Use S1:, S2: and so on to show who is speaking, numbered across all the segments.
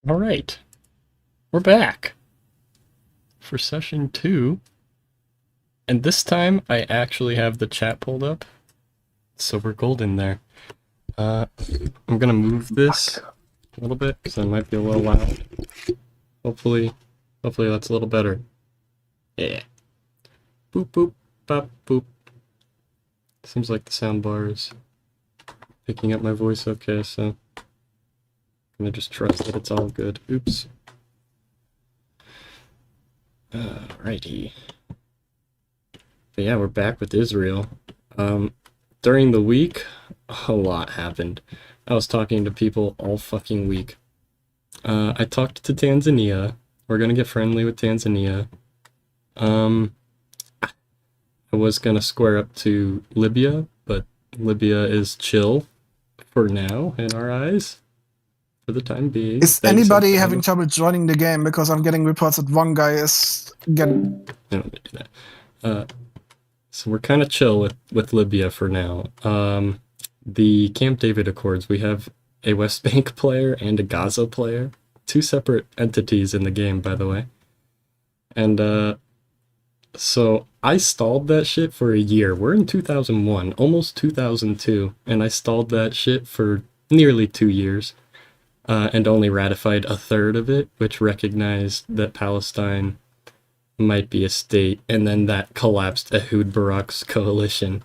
S1: All right, we're back for session 2, and this time I actually have the chat pulled up, so we're golden there. I'm gonna move this a little bit because I might be a little loud. Hopefully that's a little better. Yeah. Boop boop bop boop. Seems like the soundbar is picking up my voice okay, so I'm gonna just trust that it's all good. Oops. Alrighty. But yeah, we're back with Israel. During the week, a lot happened. I was talking to people all fucking week. I talked to Tanzania. We're gonna get friendly with Tanzania. I was gonna square up to Libya, but Libya is chill for now in our eyes. For the time being.
S2: Is anybody having trouble joining the game? Because I'm getting reports that one guy is getting...
S1: I don't do that. So we're kind of chill with Libya for now. The Camp David Accords, we have a West Bank player and a Gaza player. Two separate entities in the game, by the way. And so I stalled that shit for a year. We're in 2001, almost 2002, and I stalled that shit for nearly 2 years. And only ratified a third of it, which recognized that Palestine might be a state, and then that collapsed Ehud Barak's coalition.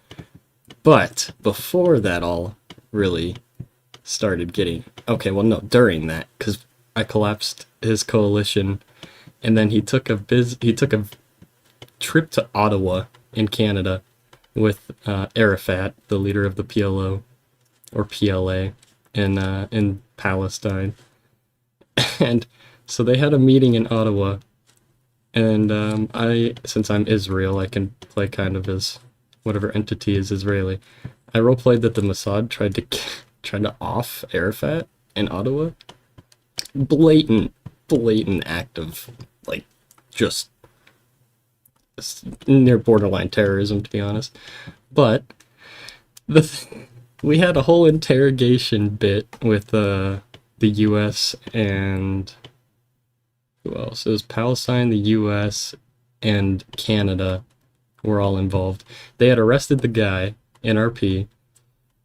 S1: But before that all really started getting... Okay, well, no, during that, because I collapsed his coalition, and then he took a trip to Ottawa in Canada with Arafat, the leader of the PLO, or PLA, in Palestine. And so they had a meeting in Ottawa, and since I'm Israel, I can play kind of as whatever entity is Israeli. I roleplayed that the Mossad tried to off Arafat in Ottawa. Blatant act of, like, just near borderline terrorism, to be honest. But we had a whole interrogation bit with the U.S. and who else? It was Palestine, the U.S., and Canada were all involved. They had arrested the guy in RP.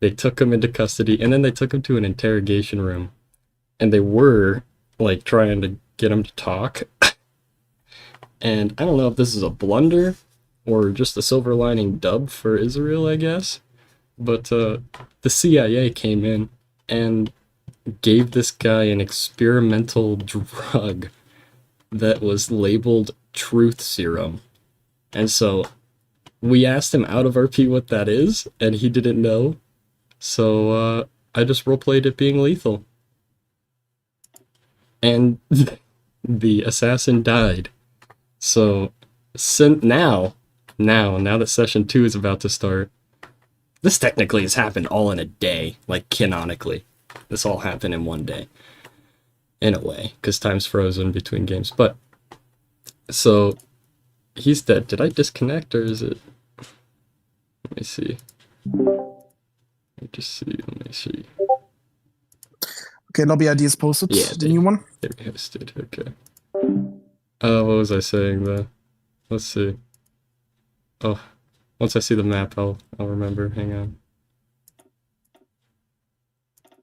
S1: They took him into custody, and then they took him to an interrogation room. And they were, like, trying to get him to talk. And I don't know if this is a blunder or just a silver lining dub for Israel, I guess. But the CIA came in and gave this guy an experimental drug that was labeled truth serum. And so we asked him out of RP what that is, and he didn't know. So I just roleplayed it being lethal. And the assassin died. So now that session 2 is about to start, this technically has happened all in a day, like canonically. This all happened in one day. In a way, because time's frozen between games. But, so, he's dead. Did I disconnect, or is it... Let me see. Let me see.
S2: Okay, lobby ID is posted.
S1: Yeah,
S2: the new one.
S1: They hosted, okay. What was I saying, though? Let's see. Oh. Once I see the map, I'll remember. Hang on.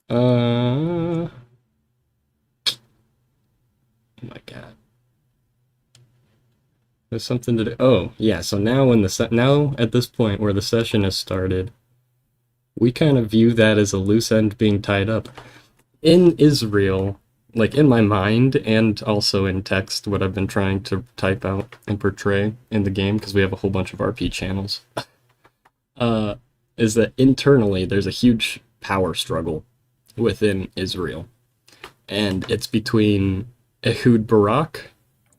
S1: Oh my god. There's something to do. Oh, yeah, so now now at this point where the session has started, we kind of view that as a loose end being tied up. In Israel, like in my mind and also in text, what I've been trying to type out and portray in the game, because we have a whole bunch of RP channels, is that internally there's a huge power struggle within Israel. And it's between Ehud Barak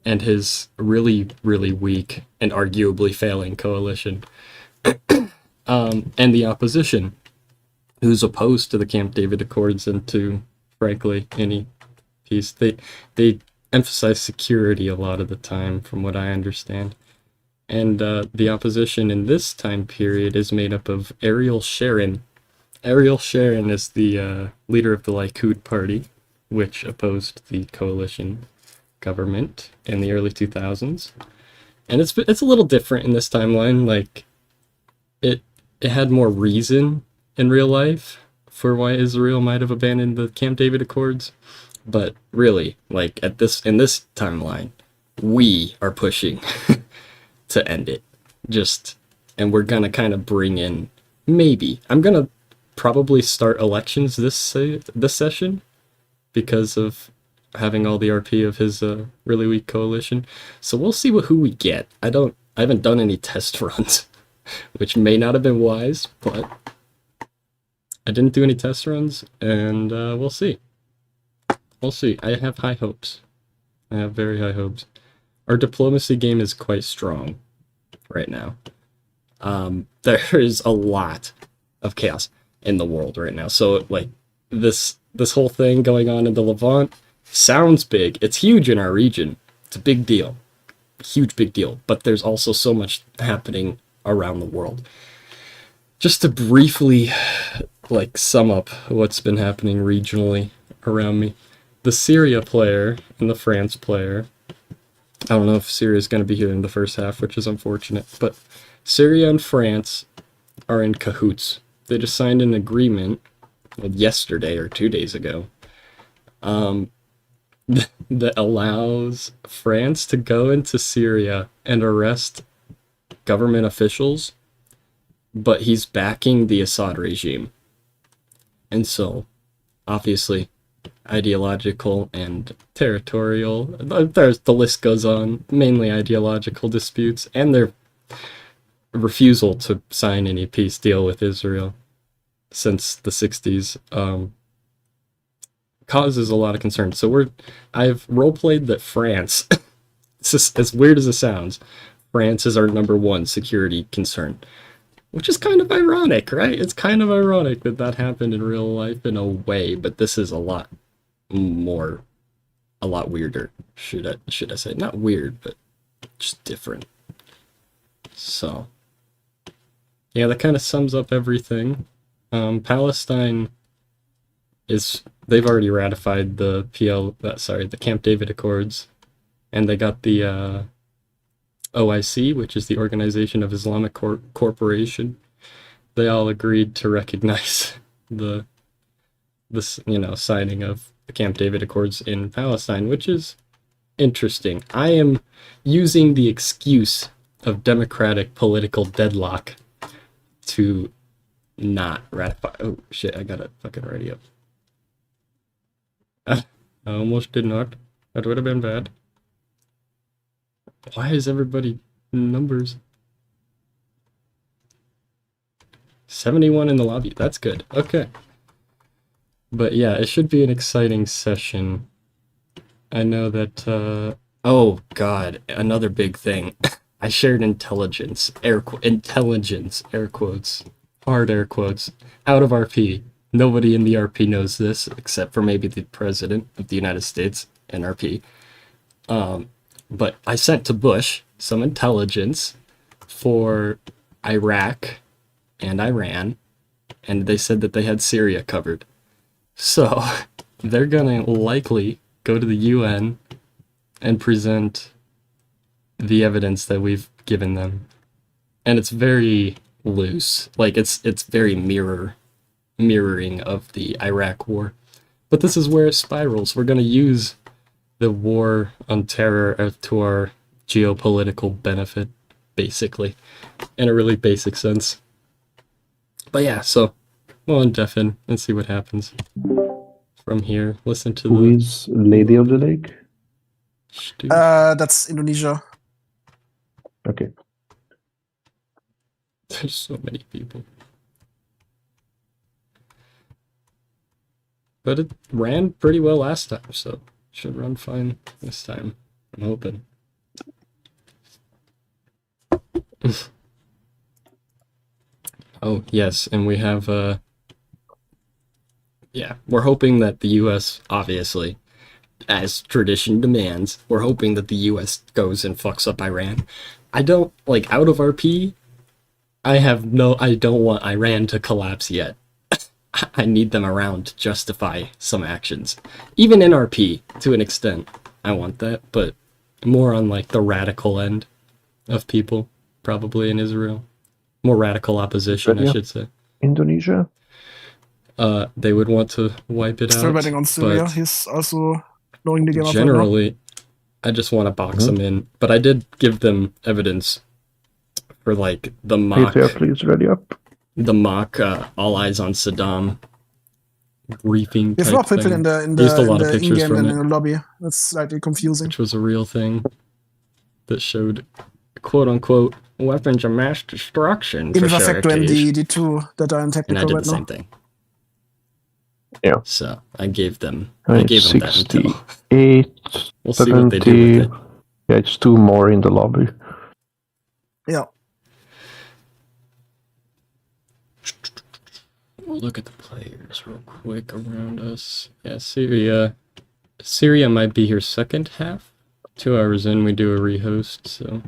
S1: and his really, really weak and arguably failing coalition, and the opposition, who's opposed to the Camp David Accords and to, frankly, any peace. They emphasize security a lot of the time, from what I understand. And the opposition in this time period is made up of Ariel Sharon. Ariel Sharon is the leader of the Likud party, which opposed the coalition government in the early 2000s. And it's a little different in this timeline. Like, it had more reason in real life for why Israel might have abandoned the Camp David Accords. But really, like, in this timeline, we are pushing to end it. And we're gonna kind of bring in, maybe, I'm gonna probably start elections this session because of having all the RP of his really weak coalition. So we'll see who we get. I haven't done any test runs, which may not have been wise, but I didn't do any test runs, and we'll see. We'll see. I have high hopes. I have very high hopes. Our diplomacy game is quite strong right now. There is a lot of chaos in the world right now. So, like, this whole thing going on in the Levant sounds big. It's huge in our region. It's a big deal. Huge big deal. But there's also so much happening around the world. Just to briefly, like, sum up what's been happening regionally around me. The Syria player and the France player, I don't know if Syria is going to be here in the first half, which is unfortunate, but Syria and France are in cahoots. They just signed an agreement yesterday or 2 days ago that allows France to go into Syria and arrest government officials, but he's backing the Assad regime. And so, obviously, ideological and territorial, the list goes on, mainly ideological disputes, and their refusal to sign any peace deal with Israel since the 60s causes a lot of concern. So I've roleplayed that France, as weird as it sounds, France is our #1 security concern, which is kind of ironic, right? It's kind of ironic that happened in real life in a way, but this is a lot weirder. Should I say, not weird, but just different. So, yeah, that kind of sums up everything. Palestine they've already ratified the Camp David Accords, and they got the OIC, which is the Organization of Islamic Corporation. They all agreed to recognize this signing of the Camp David Accords in Palestine, which is interesting. I am using the excuse of democratic political deadlock to not ratify. Oh shit, I got it fucking ready up. I almost did not. That would have been bad. Why is everybody numbers? 71 in the lobby. That's good. Okay. But yeah, it should be an exciting session. I know that, oh god, another big thing. I shared intelligence, air quotes, hard air quotes, out of RP. Nobody in the RP knows this, except for maybe the President of the United States and RP. But I sent to Bush some intelligence for Iraq and Iran, and they said that they had Syria covered. So they're gonna likely go to the UN and present the evidence that we've given them. And it's very loose. Like, it's very mirroring of the Iraq war. But this is where it spirals. We're gonna use the war on terror to our geopolitical benefit, basically, in a really basic sense. But yeah, so we'll undeafen and see what happens from here. Listen to
S3: Who is Lady of the Lake?
S2: That's Indonesia.
S3: Okay.
S1: There's so many people. But it ran pretty well last time, so should run fine this time. I'm hoping. Oh, yes, and we have, yeah, we're hoping that the US, obviously, as tradition demands, we're hoping that the US goes and fucks up Iran. I don't, like, out of RP, I don't want Iran to collapse yet. I need them around to justify some actions. Even in RP, to an extent, I want that, but more on like the radical end of people, probably in Israel. More radical opposition, I
S3: Yeah.
S1: should say.
S3: Indonesia?
S1: They would want to wipe it
S2: Still
S1: out.
S2: betting on Syria.
S1: But
S2: He's also blowing the game up right now.
S1: generally, I just want to box them in. But I did give them evidence for like the mock,
S3: Please ready up.
S1: all eyes on Saddam briefing
S2: There's
S1: type
S2: a lot of people
S1: thing.
S2: in the
S1: Used a lot of
S2: in
S1: pictures
S2: game
S1: from
S2: and
S1: it,
S2: in the lobby. That's slightly confusing.
S1: which was a real thing that showed quote unquote weapons of mass destruction
S2: Even if I factor in
S1: facilities.
S2: the two that are in
S1: And I
S2: technical
S1: did
S2: right
S1: the
S2: now.
S1: same thing.
S3: Yeah.
S1: So I gave them that intel.
S3: 68,
S1: We'll see what they do
S3: 70.
S1: with it.
S3: Yeah, it's 2 more in the lobby.
S2: Yeah.
S1: We'll look at the players real quick around us. Yeah, Syria. Syria might be here second half. 2 hours in, we do a rehost, so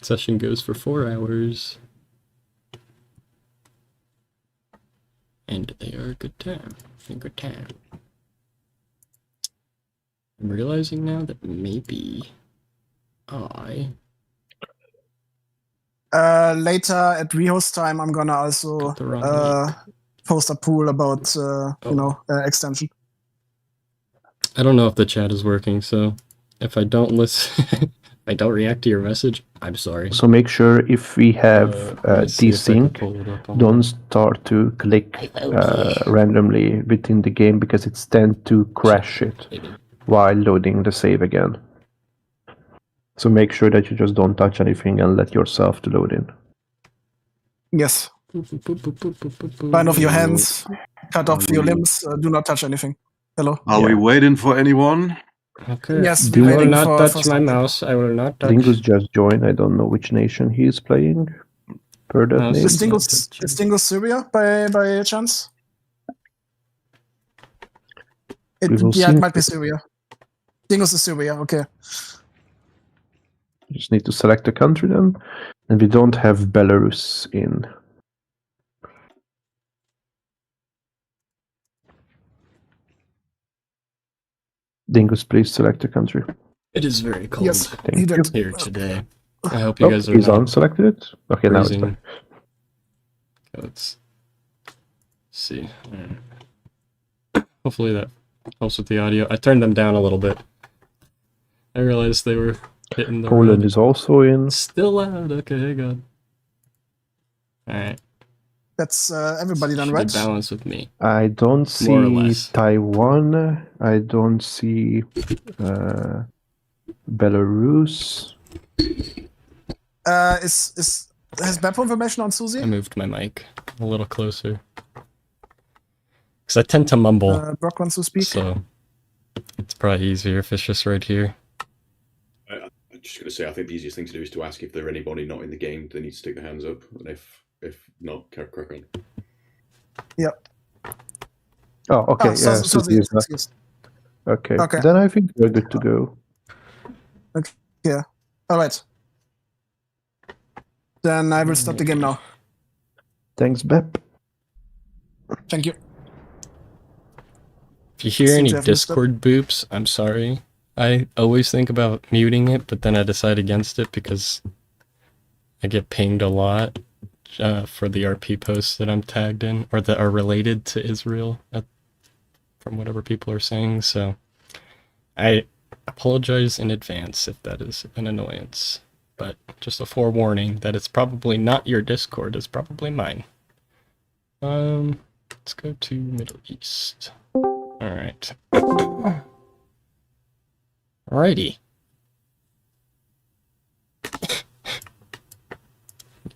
S1: session goes for 4 hours. And they are a good time. A good time. I'm realizing now that maybe
S2: Later at rehost time, I'm gonna also
S1: got the wrong link.
S2: post a pool about extension.
S1: I don't know if the chat is working, so if I don't listen, if I don't react to your message, I'm sorry.
S3: So make sure if we have
S1: Let me see if I can
S3: desync,
S1: pull it up on
S3: don't start to click randomly within the game because it's tend to crash it
S1: maybe.
S3: while loading the save again. So make sure that you just don't touch anything and let yourself to load in.
S2: Yes. Bind off your hands, cut off your limbs, do not touch anything. Hello?
S4: Are we waiting for anyone?
S1: Okay.
S2: Yes,
S3: Do
S2: we're
S3: you
S1: I will
S2: waiting
S1: not
S2: for
S1: touch my
S2: some people.
S1: mouse. I will not touch.
S3: Dingus just joined. I don't know which nation he is playing. Per that
S1: No,
S3: name.
S1: it's
S2: Is Dingus Syria by chance?
S3: We will
S2: Yeah,
S3: see.
S2: it might be Syria. Dingus is Syria, okay.
S3: You just need to select a country then. And we don't have Belarus in. Dingus, please select a country.
S1: It is very cold
S2: Yes,
S3: Thank
S2: he did.
S1: here today. I hope you guys are
S3: he's
S1: not
S3: unselected it. Okay, now it's
S1: freezing.
S3: back.
S1: Let's see. Hopefully that helps with the audio. I turned them down a little bit. I realized they were hitting the
S3: Poland
S1: red.
S3: is also in.
S1: Still loud. Okay, good. Alright.
S2: That's everybody done,
S1: Should
S2: right?
S1: balance with me.
S3: I don't
S1: More or
S3: see
S1: less.
S3: Taiwan. I don't see Belarus.
S2: Has Beppo information on
S1: I
S2: Susie?
S1: moved my mic a little closer. Because I tend to mumble,
S2: Brock wants to speak.
S1: so it's probably easier if it's just right here.
S4: I'm just going to say, I think the easiest thing to do is to ask if there anybody not in the game. They need to stick their hands up, and if not, crack on.
S2: Yep.
S3: Oh, okay.
S2: So
S3: Susie is not.
S2: excuse.
S3: Okay.
S2: Okay.
S3: Then I think we're good to go.
S2: Yeah. All right. Then I will start the game now.
S3: Thanks, Bep.
S2: Thank you.
S1: If you hear
S2: Seem
S1: any
S2: to have missed it.
S1: Discord boops, I'm sorry. I always think about muting it, but then I decide against it because I get pinged a lot for the RP posts that I'm tagged in or that are related to Israel from whatever people are saying. So I apologize in advance if that is an annoyance, but just a forewarning that it's probably not your Discord, it's probably mine. Let's go to Middle East. All right. Alrighty.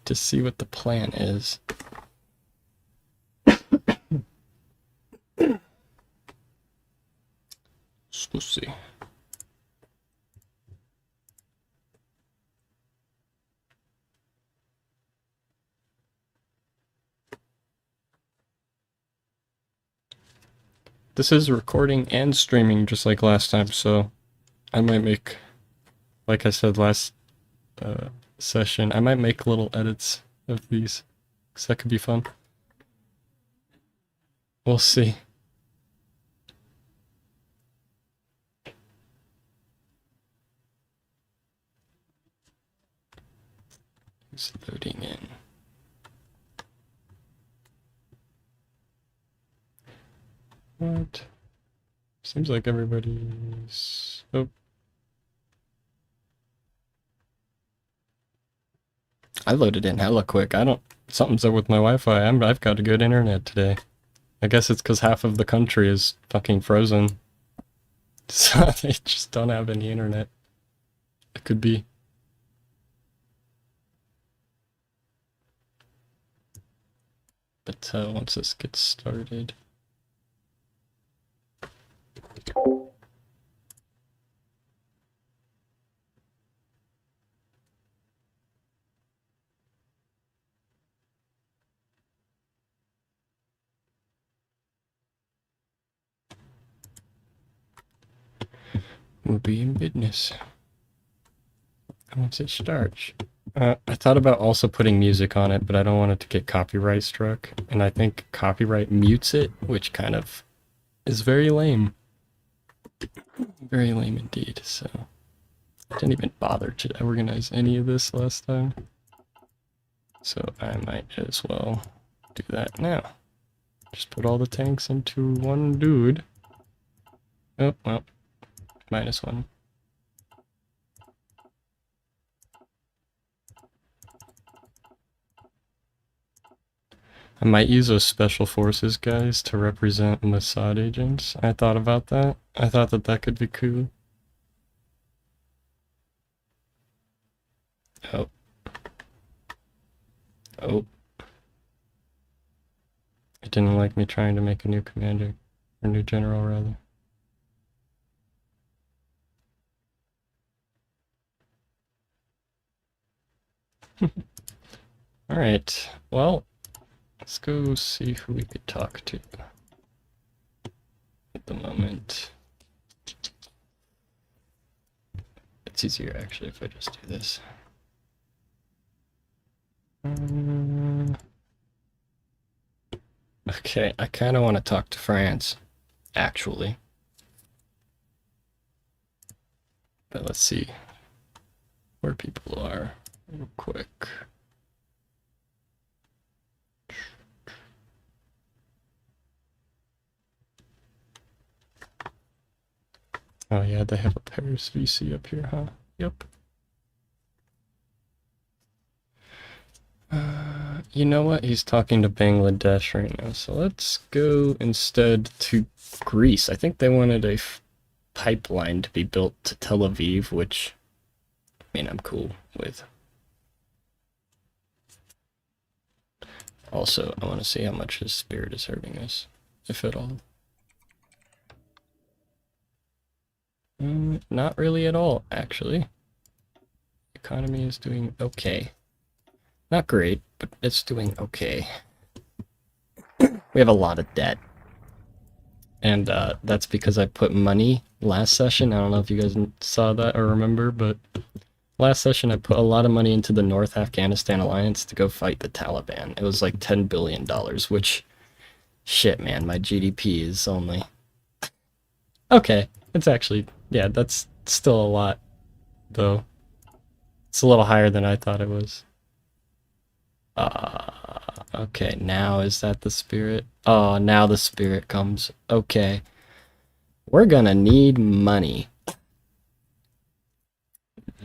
S1: To see what the plan is. Let's see. This is recording and streaming just like last time, so I might make, like I said last session, I might make little edits of these, because that could be fun. We'll see. It's loading in. What? Seems like everybody's... Oh. I loaded in hella quick. I don't... Something's up with my Wi-Fi. I've got a good internet today. I guess it's because half of the country is fucking frozen. So they just don't have any internet. It could be. But once this gets started... We'll be in business. Once it starts. I thought about also putting music on it, but I don't want it to get copyright struck. And I think copyright mutes it, which kind of is very lame. Very lame indeed, so... I didn't even bother to organize any of this last time. So I might as well do that now. Just put all the tanks into one dude. Oh, well. -1. I might use those special forces guys to represent Mossad agents. I thought about that. I thought that that could be cool. Oh. Oh. It didn't like me trying to make a new commander. Or new general, rather. Alright, well, let's go see who we could talk to at the moment. It's easier actually if I just do this. Okay, I kind of want to talk to France, actually. But let's see where people are real quick. Oh yeah, they have a Paris VC up here, huh? Yep. You know what? He's talking to Bangladesh right now, so let's go instead to Greece. I think they wanted a pipeline to be built to Tel Aviv, which, I mean, I'm cool with. Also, I want to see how much his spirit is hurting us, if at all. Not really at all, actually. Economy is doing okay. Not great, but it's doing okay. We have a lot of debt. And that's because I put money last session. I don't know if you guys saw that or remember, but last session I put a lot of money into the North Afghanistan Alliance to go fight the Taliban. It was like $10 billion, which, shit man, my GDP is only... Okay, it's actually, yeah, that's still a lot, though. It's a little higher than I thought it was. Okay, now is that the spirit? Oh, now the spirit comes. Okay. We're gonna need money.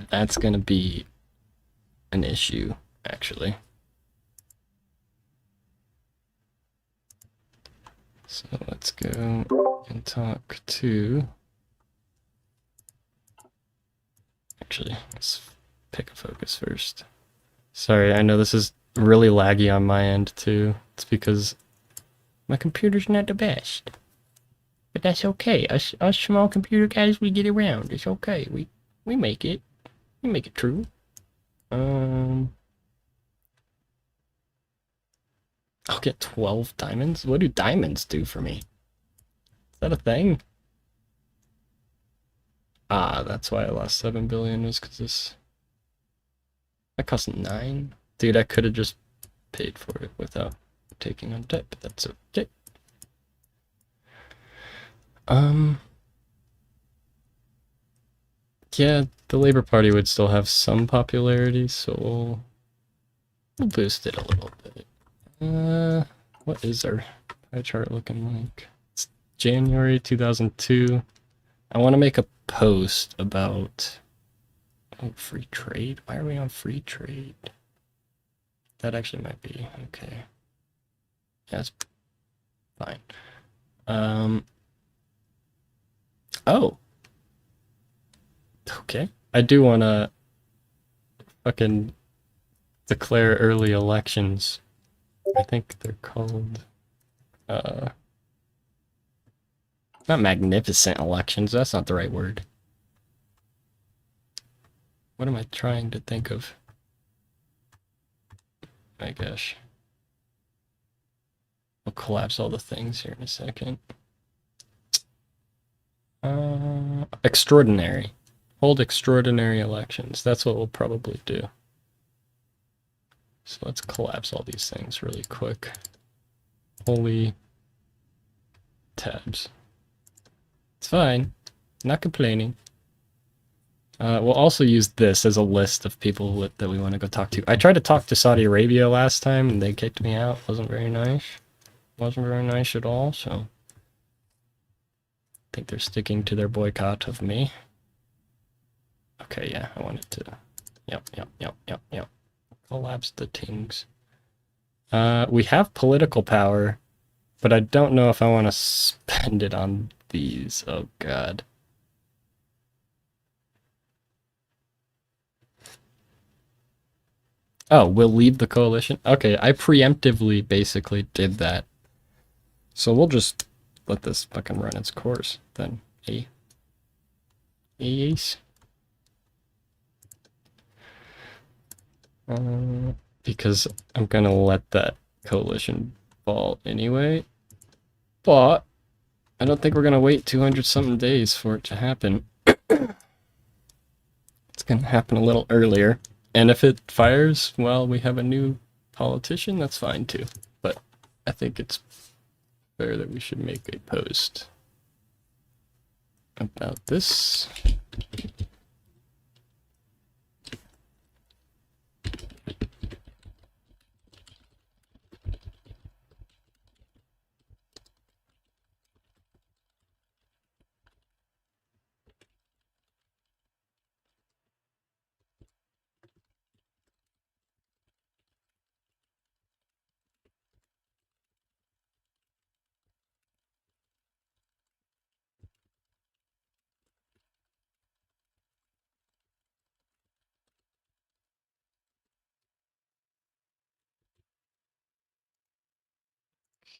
S1: That's gonna be an issue, actually. So let's go and talk to... Actually, let's pick a focus first. Sorry, I know this is really laggy on my end too. It's because my computer's not the best. But that's okay. Us small computer guys, we get around. It's okay. We make it. We make it true. I'll get 12 diamonds? What do diamonds do for me? Is that a thing? Ah, that's why I lost 7 billion, was because this... That cost 9? Dude, I could have just paid for it without taking on debt, but that's okay. Yeah, the Labour Party would still have some popularity, so we'll boost it a little bit. What is our pie chart looking like? It's January 2002. I want to make a post about free trade. Why are we on free trade? That actually might be okay. Yeah, it's fine. Oh. Okay. I do want to fucking declare early elections. I think they're called not magnificent elections. That's not the right word. What am I trying to think of? My gosh. I'll collapse all the things here in a second. Extraordinary. Hold extraordinary elections. That's what we'll probably do. So let's collapse all these things really quick. Holy tabs. It's fine. Not complaining. We'll also use this as a list of people that we want to go talk to. I tried to talk to Saudi Arabia last time and they kicked me out. Wasn't very nice. Wasn't very nice at all, so I think they're sticking to their boycott of me. Okay, yeah, I wanted to... Yep. Collapse the things. We have political power, but I don't know if I want to spend it on these. Oh, God. Oh, we'll leave the coalition? Okay, I preemptively basically did that. So we'll just let this fucking run its course, then. Yes. Because I'm gonna let that coalition fall anyway. But I don't think we're gonna wait 200-something days for it to happen. It's gonna happen a little earlier. And if it fires while we have a new politician, that's fine too. But I think it's fair that we should make a post about this.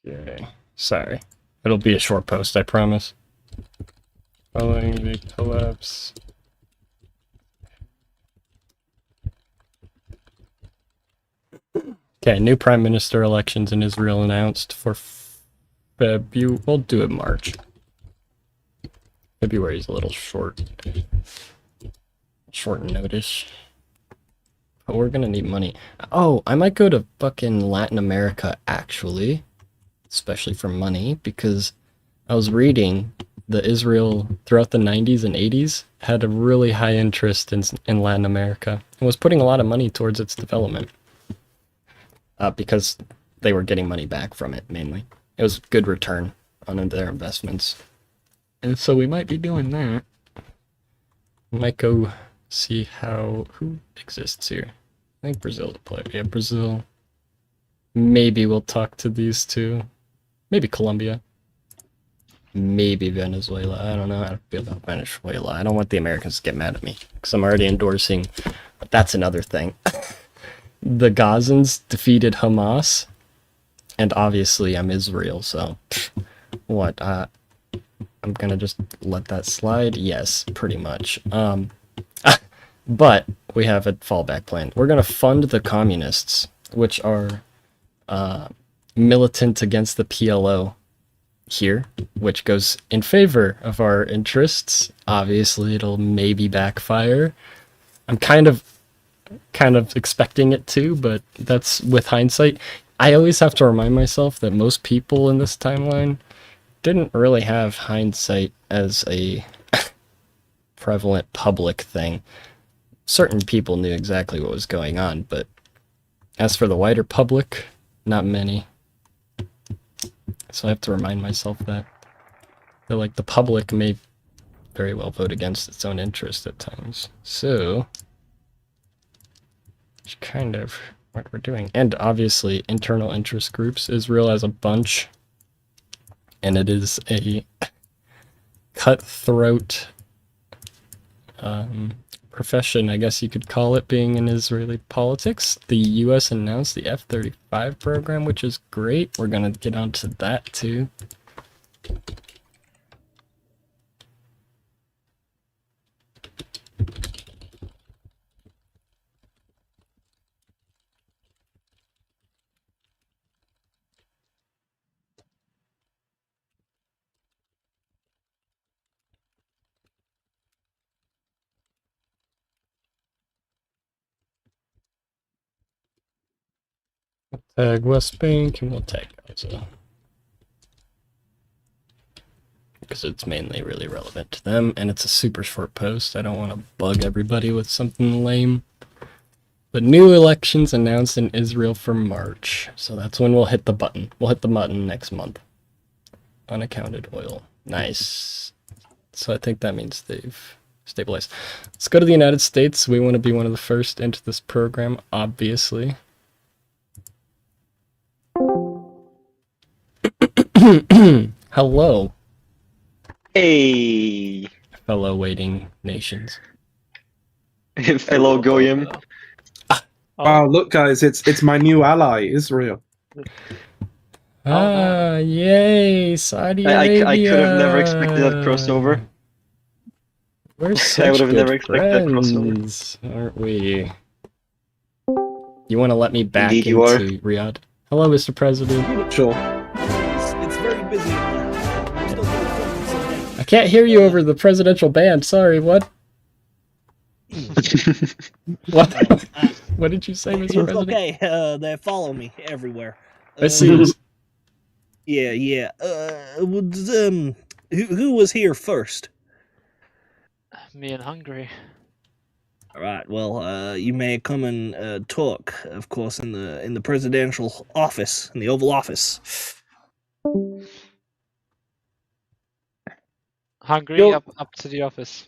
S1: Okay, sorry. It'll be a short post, I promise. Following the collapse. Okay, new prime minister elections in Israel announced for February. We'll do it March. February's a little short. Short notice. But we're gonna need money. Oh, I might go to fucking Latin America, actually. Especially for money, because I was reading that Israel throughout the 90s and 80s had a really high interest in Latin America and was putting a lot of money towards its development because they were getting money back from it, mainly. It was good return on their investments. And so we might be doing that. We might go see who exists here. I think Brazil to play. Yeah, Brazil. Maybe we'll talk to these two. Maybe Colombia. Maybe Venezuela. I don't know how to feel about Venezuela. I don't want the Americans to get mad at me because I'm already endorsing. But that's another thing. The Gazans defeated Hamas. And obviously I'm Israel, so what? I'm gonna just let that slide? Yes, pretty much. But we have a fallback plan. We're gonna fund the communists, which are militant against the PLO here, which goes in favor of our interests. Obviously, it'll maybe backfire. I'm kind of expecting it to, but that's with hindsight. I always have to remind myself that most people in this timeline didn't really have hindsight as a prevalent public thing. Certain people knew exactly what was going on, but as for the wider public, not many. So I have to remind myself that like the public may very well vote against its own interest at times. So it's kind of what we're doing. And obviously internal interest groups. Israel has a bunch, and it is a cutthroat profession, I guess you could call it, being in Israeli politics. The US announced the F-35 program, which is great. We're gonna get onto that too. Tag West Bank, and we'll tag Gaza, because it's mainly really relevant to them, and it's a super short post. I don't want to bug everybody with something lame. But new elections announced in Israel for March, so that's when we'll hit the button. We'll hit the button next month. Unaccounted oil. Nice. So I think that means they've stabilized. Let's go to the United States. We want to be one of the first into this program, obviously. Hello.
S5: Hey,
S1: Fellow waiting nations.
S5: fellow Goyim.
S6: Wow, look, guys, it's my new ally, Israel.
S1: Ah, yay, Saudi
S5: I
S1: Arabia.
S5: could have never expected that crossover.
S1: We're
S5: I
S1: such
S5: would have
S1: good
S5: never expected that crossover.
S1: friends, aren't we? You want to let me back
S5: Indeed you are.
S1: into Riyadh? Hello, Mr. President.
S6: Sure.
S7: It's very busy. I'm still doing filming something.
S1: I can't hear you over the presidential band. Sorry, what? What? What did you say, Mr.
S7: It's
S1: President?
S7: okay. They follow me everywhere.
S1: I see.
S7: Yeah. Who was here first?
S8: Me in Hungary.
S7: All right. Well, you may come and talk, of course, in the presidential office, in the Oval Office.
S8: Hungary,
S6: You're-
S8: up to the office.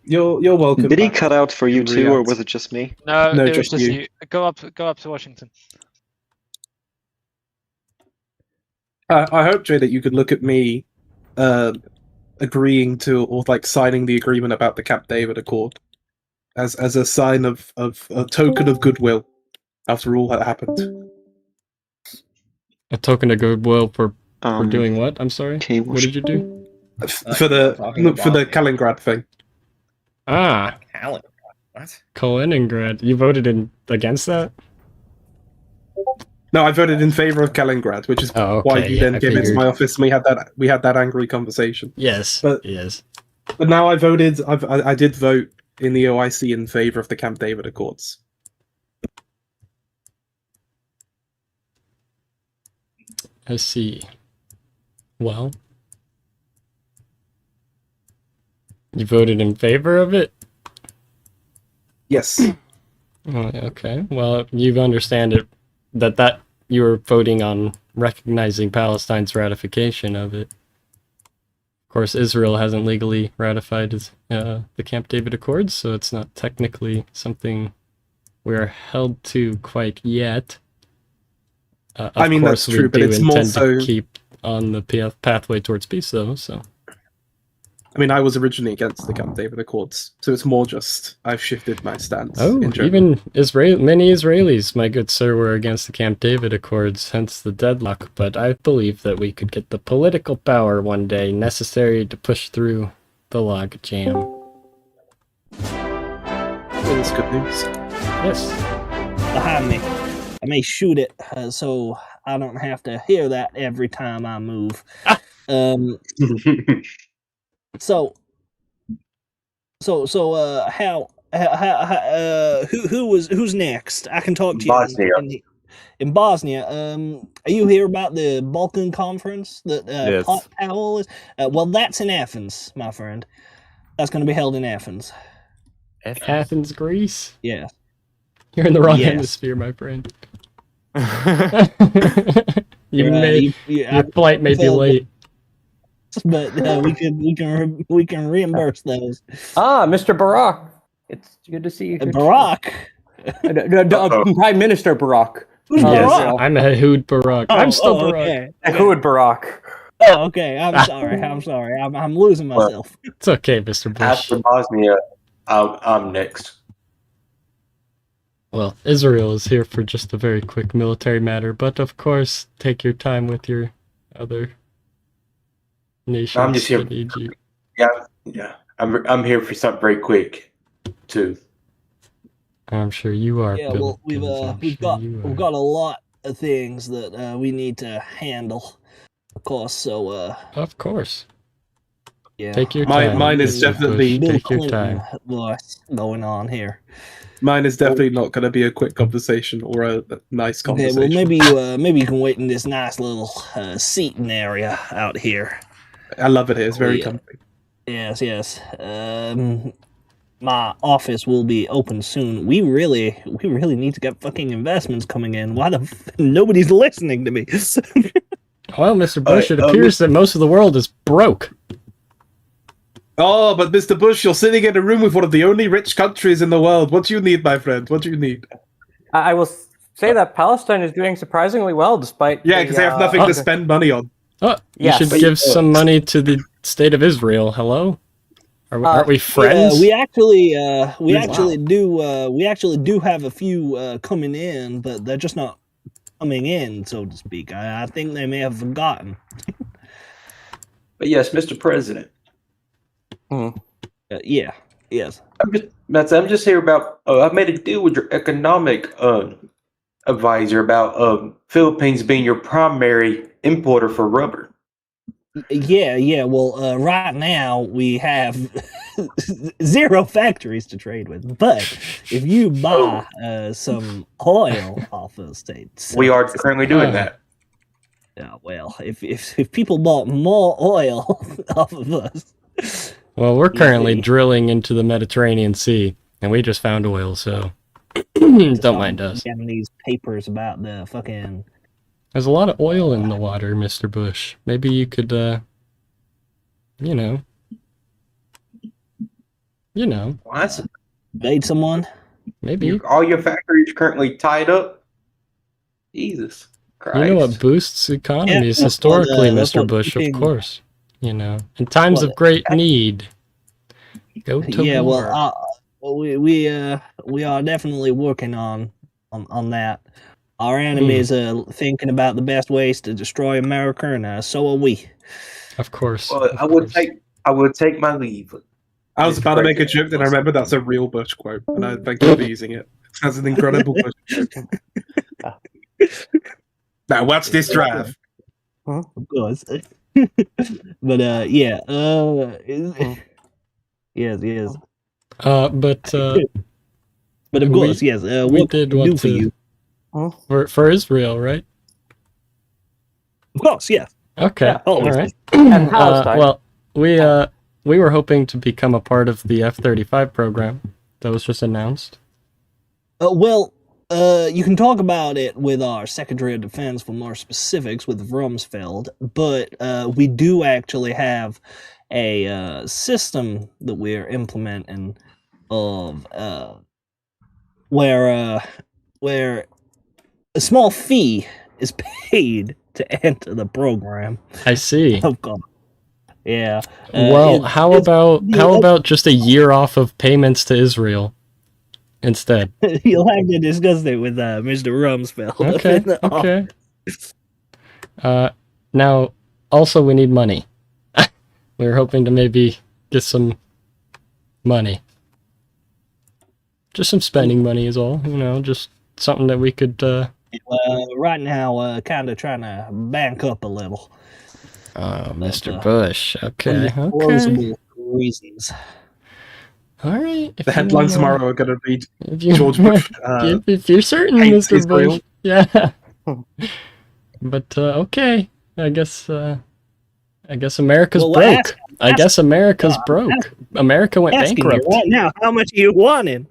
S6: You're welcome.
S5: Did he
S6: back.
S5: cut out for you too, or
S6: Riyadh.
S5: was it just me?
S8: No,
S6: No,
S8: it was
S6: just
S8: just
S6: you.
S8: you. Go up to Washington.
S6: I hope, Jay, that you could look at me agreeing to, or like signing the agreement about the Camp David Accord as a sign of a token of goodwill after all that happened.
S1: A token of goodwill for
S5: Um,
S1: doing what? I'm sorry.
S5: okay,
S1: What did you do?
S6: For the
S2: talking
S6: for the
S2: about-
S6: Kaliningrad thing.
S1: Ah,
S2: What?
S1: Kaliningrad. You voted against that?
S6: No, I voted in favor of Kaliningrad, which is
S1: Oh,
S6: why
S1: okay.
S6: you
S1: Yeah,
S6: then
S1: I
S6: came into
S1: figured.
S6: my office and we had that angry conversation.
S1: Yes.
S6: But-
S1: yes.
S6: But now I voted. I did vote in the OIC in favor of the Camp David Accords.
S1: I see. Well, you voted in favor of it?
S6: Yes.
S1: Oh, okay. Well, you understand it that you were voting on recognizing Palestine's ratification of it. Of course, Israel hasn't legally ratified the Camp David Accords, so it's not technically something we're held to quite yet. Of
S6: I mean,
S1: course,
S6: that's true,
S1: we
S6: but
S1: do
S6: it's more
S1: intend
S6: so-
S1: to keep on the pathway towards peace, though. So
S6: I mean, I was originally against the Camp David Accords, so it's more just I've shifted my stance.
S1: oh,
S6: in general.
S1: even many Israelis, my good sir, were against the Camp David Accords, hence the deadlock. But I believe that we could get the political power one day necessary to push through the log jam.
S6: That's good news.
S1: Yes.
S7: Behind me. I may shoot it so I don't have to hear that every time I move. So who's next? I can talk to you.
S9: Bosnia.
S7: in Bosnia. Are you here about the Balkan Conference that
S9: Yes.
S7: Pot Powell is? Well, that's in Athens, my friend. That's going to be held in Athens.
S1: Athens, Greece.
S7: Yeah.
S1: You're in the wrong
S7: Yes.
S1: hemisphere, my friend.
S7: You're,
S1: Your flight may be
S7: feel-
S1: late.
S7: but we can reimburse those.
S10: Ah, Mr. Barack. It's good to see you. here, too.
S7: Barack.
S10: Prime Minister Barack.
S7: Who's
S1: Yes,
S7: Barack?
S1: I'm Ehud Barak. I'm still Barak.
S7: Okay.
S10: Ehud Barack.
S7: Oh, okay. I'm sorry. I'm sorry. I'm losing myself.
S1: It's okay, Mr. Bush.
S11: After Bosnia, I'm next.
S1: Well, Israel is here for just a very quick military matter, but of course, take your time with your other nations
S11: I'm just here.
S1: that need you.
S11: Yeah. I'm here for something very quick, too.
S1: I'm sure you are.
S7: Yeah. Well,
S1: Pilgrims,
S7: we've got a lot of things that we need to handle, of course. So
S1: Of course.
S7: yeah.
S1: Take your time.
S6: Mine is
S1: Mr.
S6: definitely-
S1: Bush.
S7: Bill
S1: Take your
S7: Clinton
S1: time.
S7: voice going on here.
S6: Mine is definitely not going to be a quick conversation or a nice
S7: Okay,
S6: conversation.
S7: well maybe you can wait in this nice little seating area out here.
S6: I love it here. It's very
S7: Yeah.
S6: comfy.
S7: Yes. My office will be open soon. We really need to get fucking investments coming in. Why the nobody's listening to me?
S1: Well, Mr. Bush, it appears that most of the world is broke.
S6: Oh, but Mr. Bush, you're sitting in a room with one of the only rich countries in the world. What do you need, my friend? What do you need?
S10: I will say that Palestine is doing surprisingly well, despite.
S6: Yeah, because they have nothing to spend money on.
S1: Oh, you
S10: Yes.
S1: should give some money to the state of Israel. Hello? Aren't we friends?
S7: we actually do have a few coming in, but they're just not coming in, so to speak. I think they may have forgotten.
S11: But yes, Mr. President.
S7: Yeah. Yes.
S11: I'm just here about. I made a deal with your economic advisor about Philippines being your primary importer for rubber.
S7: Yeah. Well, right now we have 0 factories to trade with, but if you buy some oil off of the states,
S11: We are currently doing that.
S7: Yeah. Well, if people bought more oil off of us.
S1: Well, we're currently
S7: see.
S1: drilling into the Mediterranean Sea, and we just found oil, so don't mind us.
S7: Getting these papers about the fucking.
S1: There's a lot of oil in the water, Mr. Bush. Maybe you could, you know.
S7: Made someone?
S1: Maybe.
S11: All your factories currently tied up. Jesus Christ!
S1: You know what boosts economies
S7: Yeah, that's what,
S1: historically,
S7: that's
S1: Mr.
S7: what
S1: Bush, of
S7: keeping-
S1: course. You know, in times
S7: What?
S1: of great need, go to
S7: Yeah.
S1: war.
S7: Well, we are definitely working on that. Our enemies are thinking about the best ways to destroy America, and so are we.
S1: Of course.
S11: Well,
S1: of
S11: I would
S1: course.
S11: take my leave.
S6: I was about to make a joke, then I remember that's a real Bush quote, and I thank you for using it. That's an incredible Bush joke. Now watch this drive.
S7: Of course. But yeah. Yes.
S1: But
S7: But of course, yes.
S1: we
S7: What
S1: did
S7: can we do
S1: want
S7: for
S1: to
S7: you?
S1: for Israel, right?
S7: Of course, yeah.
S1: Okay,
S7: Yeah,
S1: all
S7: always.
S1: right.
S10: And Palestine.
S1: Well, we were hoping to become a part of the F-35 program that was just announced.
S7: Well, you can talk about it with our Secretary of Defense for more specifics with Rumsfeld, but we do actually have a system that we're implementing of where a small fee is paid to enter the program.
S1: I see.
S7: Of course. Yeah.
S1: Well, how about just a year off of payments to Israel instead?
S7: You'll have to discuss it with Mr. Rumsfeld.
S1: Okay. Now, also we need money. We were hoping to maybe get some money. Just some spending money is all, you know, just something that we could,
S7: Right now, kind of trying to bank up a little.
S1: Oh, Mr. Bush. Okay.
S7: For
S1: Okay.
S7: plausible reasons.
S1: All right.
S6: The headlines tomorrow are going to read
S1: If you-
S6: George Bush.
S1: if you're certain,
S6: hates
S1: Mr.
S6: Israel.
S1: Bush. Yeah. But okay, I guess America's
S7: Well,
S1: broke. I guess America's broke. America went
S7: Asking
S1: bankrupt.
S7: you right now, how much are you wanting?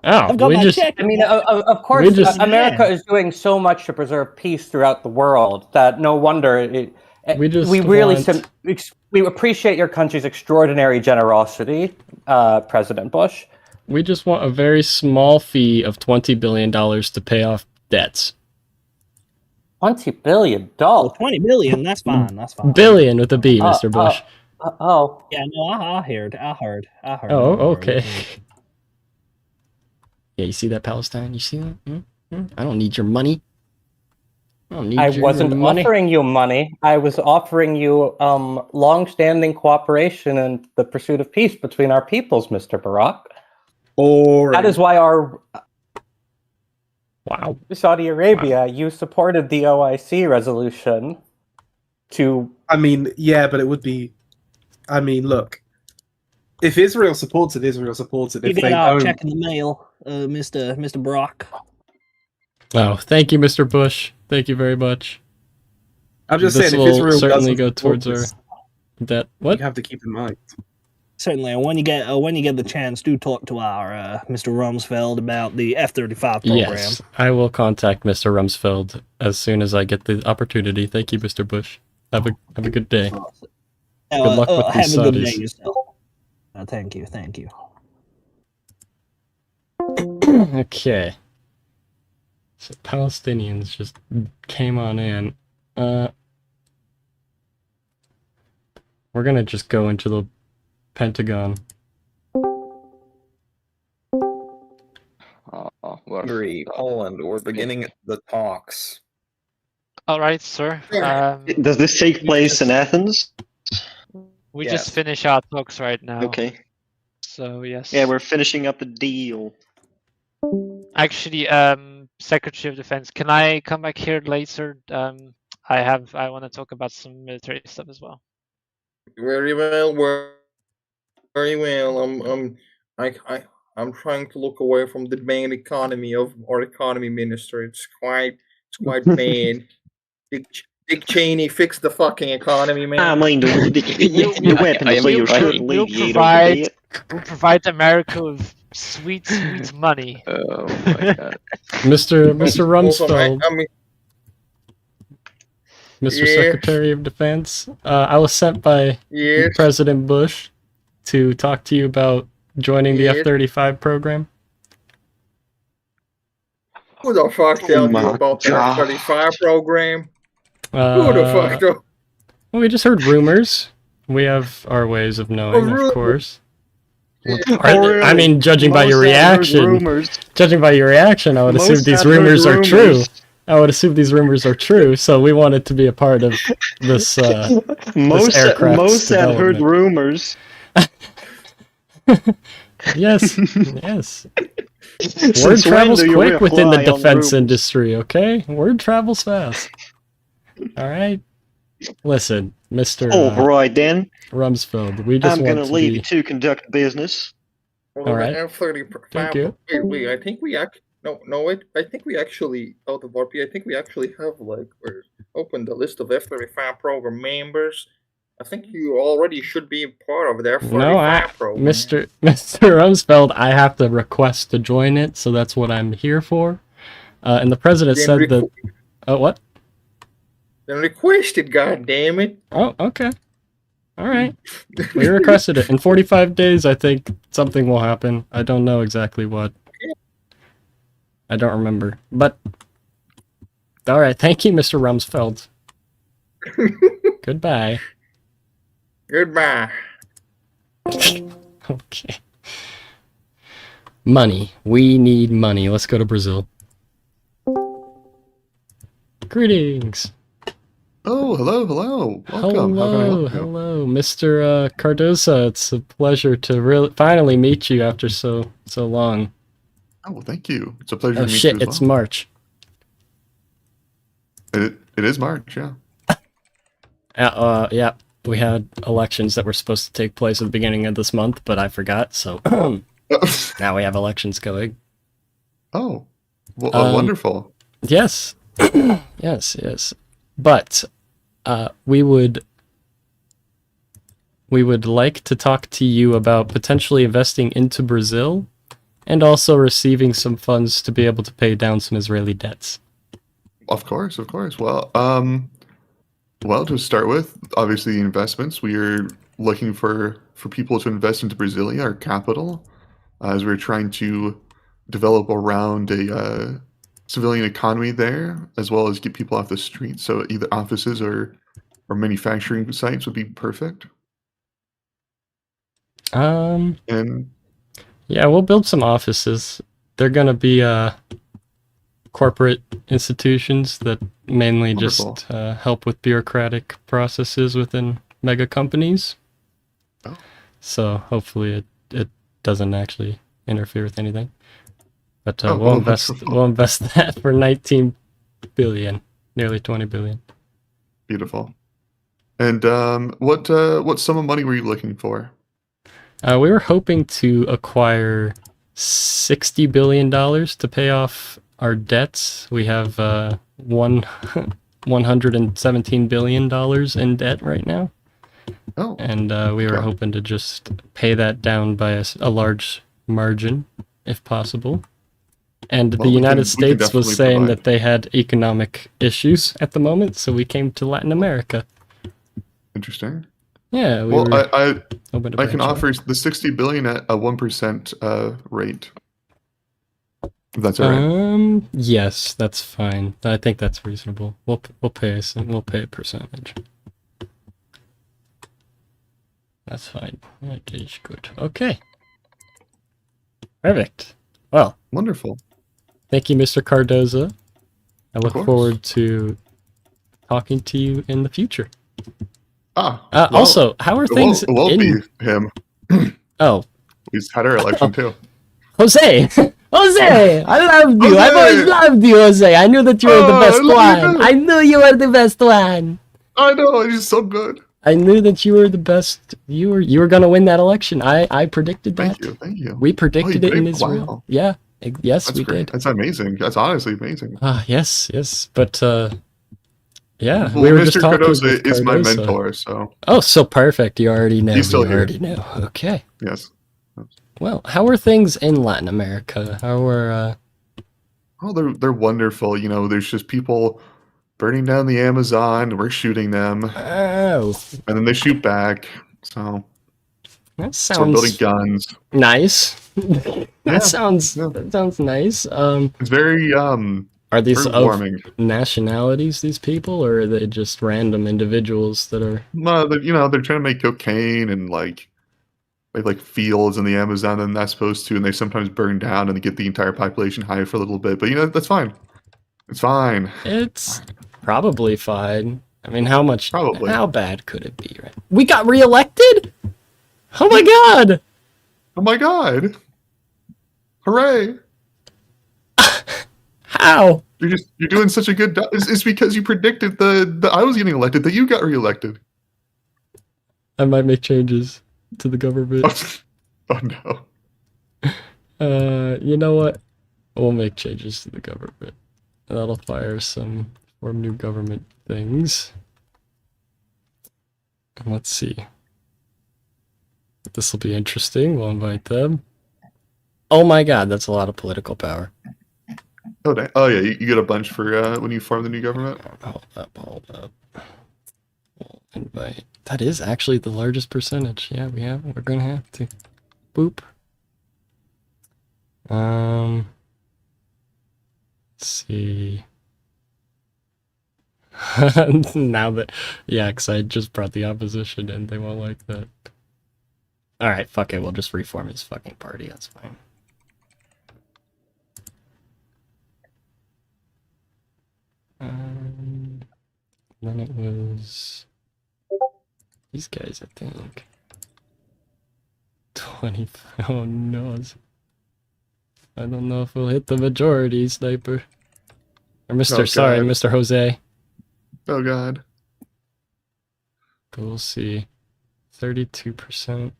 S1: Oh,
S7: I've got
S1: we
S7: my
S1: just
S7: check.
S10: I mean, of course,
S1: just-
S10: America is doing so much to preserve peace throughout the world that no wonder
S1: We just
S10: we appreciate your country's extraordinary generosity, President Bush.
S1: we just want a very small fee of $20 billion to pay off debts.
S10: $20 billion.
S7: Oh, 20 million. That's fine. That's fine.
S1: Billion with a B, Mr. Bush.
S10: Yeah,
S7: no, I heard.
S1: Oh, okay. Yeah, you see that, Palestine? You see that? I don't need your money.
S10: I wasn't offering you money. I was offering you long-standing cooperation and the pursuit of peace between our peoples, Mr. Barack. That is why Saudi Arabia, you supported the OIC resolution to...
S6: I mean, yeah, but it would be... I mean, look. If Israel supports it, Israel supports it.
S7: You
S6: If
S7: get
S6: they
S7: our
S6: don't...
S7: check in the mail, Mr. Brock.
S1: Oh, thank you, Mr. Bush. Thank you very much.
S6: I'm just
S1: this
S6: saying,
S1: will
S6: if Israel
S1: certainly
S6: doesn't
S1: go
S6: support
S1: towards our
S6: this,
S1: debt. What?
S6: you have to keep in mind.
S7: Certainly, and when you get the chance, do talk to our Mr. Rumsfeld about the F-35 program.
S1: Yes, I will contact Mr. Rumsfeld as soon as I get the opportunity. Thank you, Mr. Bush. Have a good day. Good luck with
S7: have
S1: these
S7: a good day
S1: Saudis.
S7: yourself. Thank you.
S1: Okay. So Palestinians just came on in. We're gonna just go into the Pentagon.
S9: Hungary, Poland, we're beginning the talks.
S8: All right, sir.
S5: Does this take place in Athens?
S8: We
S9: Yes.
S8: just finish our talks right now.
S5: Okay.
S8: So yes.
S5: Yeah, we're finishing up the deal.
S8: Actually, Secretary of Defense, can I come back here later? I want to talk about some military stuff as well.
S12: Very well. Very well. I'm trying to look away from the bad economy of our economy minister. It's quite bad. Dick Cheney, fix the fucking economy, man.
S5: I mean, the weapons deal should alleviate over there.
S8: We'll provide America with sweet money.
S9: Oh my god.
S1: Mr. Rumsfeld.
S12: I mean,
S1: Mr.
S12: Yes.
S1: Secretary of Defense, I was sent by
S12: Yes.
S1: President Bush to talk to you about joining the
S12: Yes.
S1: F-35 program.
S12: who the fuck telling you
S5: my
S12: about the
S5: God.
S12: F-35 program? Who the fuck?
S1: Well, we just heard rumors. We have our ways of knowing, of course. I mean, judging by your reaction, I would assume these rumors are true. I would assume these rumors are true, so we wanted to be a part of this. This aircraft's
S5: Mossad heard
S1: development.
S5: rumors.
S1: Yes, yes. Word
S5: Since when
S1: travels
S5: do you
S1: quick within the
S5: rely on
S1: defense
S5: rumors?
S1: industry, okay? Word travels fast. Alright? Listen, Mr.
S5: Alright then.
S1: Rumsfeld, we just
S5: I'm
S1: want
S5: gonna
S1: to
S5: leave
S1: be...
S5: you to conduct business.
S12: Well,
S1: All right.
S12: the F-35.
S1: Thank you.
S12: Wait, I think we I think we actually, out of RP, I think we actually have, like, we're opened the list of F-35 program members. I think you already should be part of the F-35
S1: No,
S12: program.
S1: Mr. Rumsfeld, I have to request to join it, so that's what I'm here for. And the president
S12: Then
S1: said that... Oh, what?
S12: Then requested, goddammit.
S1: Oh, okay. Alright. We requested it. In 45 days, I think something will happen. I don't know exactly what. I don't remember. But... Alright, thank you, Mr. Rumsfeld. Goodbye.
S12: Goodbye.
S1: Okay. Money. We need money. Let's go to Brazil. Greetings.
S13: Oh, hello. Welcome. How can I
S1: Hello,
S13: help you?
S1: hello, Mr. Cardoza. It's a pleasure to finally meet you after so long.
S13: Oh, well, thank you. It's a pleasure
S1: Oh
S13: to meet
S1: shit!
S13: you as
S1: It's
S13: well.
S1: March.
S13: It is March, yeah.
S1: Yeah. We had elections that were supposed to take place at the beginning of this month, but I forgot. So now we have elections going.
S13: Oh, well,
S1: Um,
S13: wonderful.
S1: Yes. yes. But we would like to talk to you about potentially investing into Brazil and also receiving some funds to be able to pay down some Israeli debts.
S13: Of course. Well, to start with, obviously the investments. We are looking for people to invest into Brasilia, our capital, as we're trying to develop around a civilian economy there, as well as get people off the street. So either offices or manufacturing sites would be perfect.
S1: And
S13: And
S1: yeah, we'll build some offices. They're gonna be corporate institutions that mainly
S13: Wonderful.
S1: just help with bureaucratic processes within mega companies.
S13: Oh.
S1: So hopefully it doesn't actually interfere with anything. But
S13: Oh,
S1: we'll
S13: wonderful.
S1: invest that for 19 billion, nearly 20 billion.
S13: Beautiful. And what sum of money were you looking for?
S1: We were hoping to acquire $60 billion to pay off our debts. We have $117 billion in debt right now.
S13: Oh.
S1: And we were hoping to just pay that down by a large margin, if possible. And the United States was saying that they had economic issues at the moment, so we came to Latin America.
S13: Interesting.
S1: Yeah,
S13: I can offer the 60 billion at a 1% rate. If that's all right.
S1: Yes, that's fine. I think that's reasonable. We'll pay a percentage. That's fine. That is good. Okay. Perfect. Well,
S13: wonderful.
S1: Thank you, Mr. Cardoza. I look forward to talking to you in the future. Also, how are things?
S13: It won't be him.
S1: Oh,
S13: he's had our election too.
S1: Jose, Jose, I loved you. I've always loved you, Jose. I knew that you were the best one. I knew you were the best one.
S13: I know, he's so good.
S1: I knew that you were the best. You were gonna win that election. I predicted that.
S13: Thank you.
S1: We predicted it in Israel.
S13: Wow.
S1: Yeah. Yes,
S13: That's
S1: we
S13: great.
S1: did.
S13: That's amazing. That's honestly amazing.
S1: Yes. But yeah,
S13: well,
S1: we were
S13: Mr.
S1: just talking
S13: Cardoza
S1: with
S13: is my
S1: Cardoza.
S13: mentor, so.
S1: Oh, so perfect. You already know.
S13: He's still
S1: you
S13: here.
S1: already know. Okay.
S13: Yes.
S1: Well, how are things in Latin America? How are
S13: Oh, they're wonderful. You know, there's just people burning down the Amazon. We're shooting them.
S1: Oh.
S13: And then they shoot back. So.
S1: That
S13: So we're building
S1: sounds
S13: guns.
S1: nice.
S13: Yeah,
S1: That sounds nice.
S13: It's very
S1: are these
S13: very
S1: of
S13: warming.
S1: nationalities, these people, or are they just random individuals that are
S13: No, they're trying to make cocaine and like fields in the Amazon, and that's supposed to, and they sometimes burn down and they get the entire population high for a little bit. But that's fine. It's fine.
S1: It's probably fine. I mean, how bad could it be, right? We got reelected? Oh my god!
S13: Oh my god! Hooray!
S1: How?
S13: You're doing such a good job. It's because you predicted the I was getting elected, that you got reelected.
S1: I might make changes to the government.
S13: Oh no.
S1: You know what? We'll make changes to the government. That'll form new government things. And let's see. This will be interesting. We'll invite them. Oh my god, that's a lot of political power.
S13: Oh, oh yeah, you get a bunch for when you form the new government.
S1: Hold up. We'll invite. That is actually the largest percentage. Yeah, we're gonna have to. Boop. Let's see. Now that, yeah, because I just brought the opposition in, they won't like that. Alright, fuck it, we'll just reform his fucking party, that's fine. Then it was these guys, I think. 20. Oh no. I don't know if we'll hit the majority, Sniper. Or Mr.
S13: Oh,
S1: sorry,
S13: God.
S1: Mr. Jose.
S13: Oh god.
S1: But we'll see. 32%.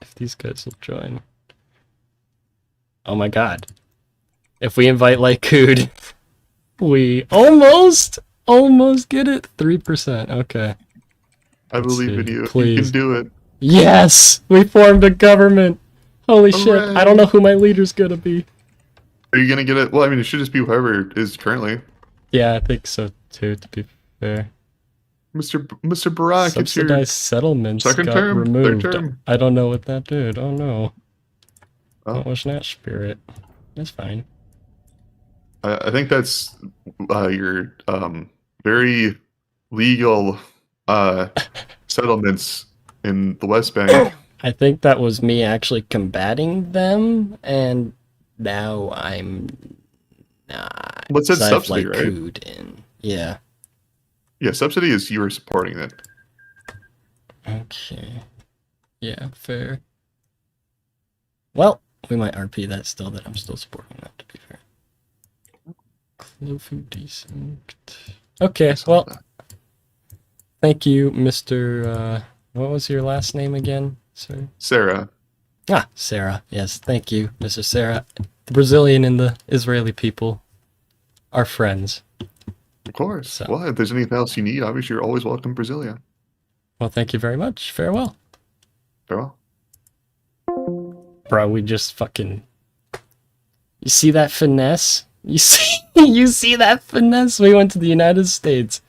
S1: If these guys will join. Oh my god. If we invite Lykud, we almost get it. 3%. Okay.
S13: I believe in you. You
S1: Please.
S13: can do it.
S1: Yes! We formed a government! Holy shit,
S13: Hooray.
S1: I don't know who my leader's gonna be.
S13: Are you gonna get it? Well, I mean, it should just be whoever is currently.
S1: Yeah, I think so too, to be fair.
S13: Mr. Barack, it's your
S1: Subsidized settlements
S13: second
S1: got
S13: term,
S1: removed.
S13: third term.
S1: I don't know what that did. Oh no.
S13: Oh.
S1: What was that spirit? That's fine.
S13: I think that's your very legal settlements in the West Bank.
S1: I think that was me actually combating them, and now I'm not.
S13: What's that
S1: 'cause I've,
S13: subsidy,
S1: like,
S13: right?
S1: cooed in. Yeah.
S13: Yeah, subsidy is you were supporting it.
S1: Okay. Yeah, fair. Well, we might RP that still, that I'm still supporting that, to be fair. Clofu decent. Okay, well, thank you, Mr. What was your last name again, sir?
S13: Sarah.
S1: Ah, Sarah. Yes, thank you, Mr. Sarah. The Brazilian and the Israeli people are friends.
S13: Of course.
S1: So.
S13: Well, if there's anything else you need, obviously you're always welcome, Brasilia.
S1: Well, thank you very much. Farewell.
S13: Farewell.
S1: Bro, we just fucking... You see that finesse? You see that finesse? We went to the United States.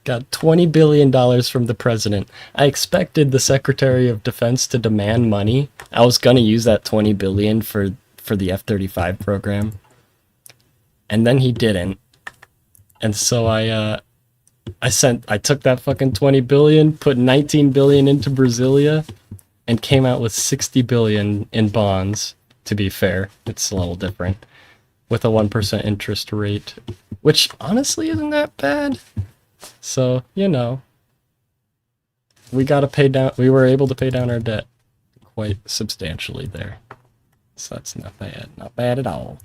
S1: Got $20 billion from the president. I expected the Secretary of Defense to demand money. I was gonna use that $20 billion for the F-35 program. And then he didn't. And so I took that fucking $20 billion, put $19 billion into Brasilia, and came out with $60 billion in bonds, to be fair. It's a little different. With a 1% interest rate, which honestly isn't that bad. So, you know, we were able to pay down our debt quite substantially there. So that's not bad at all.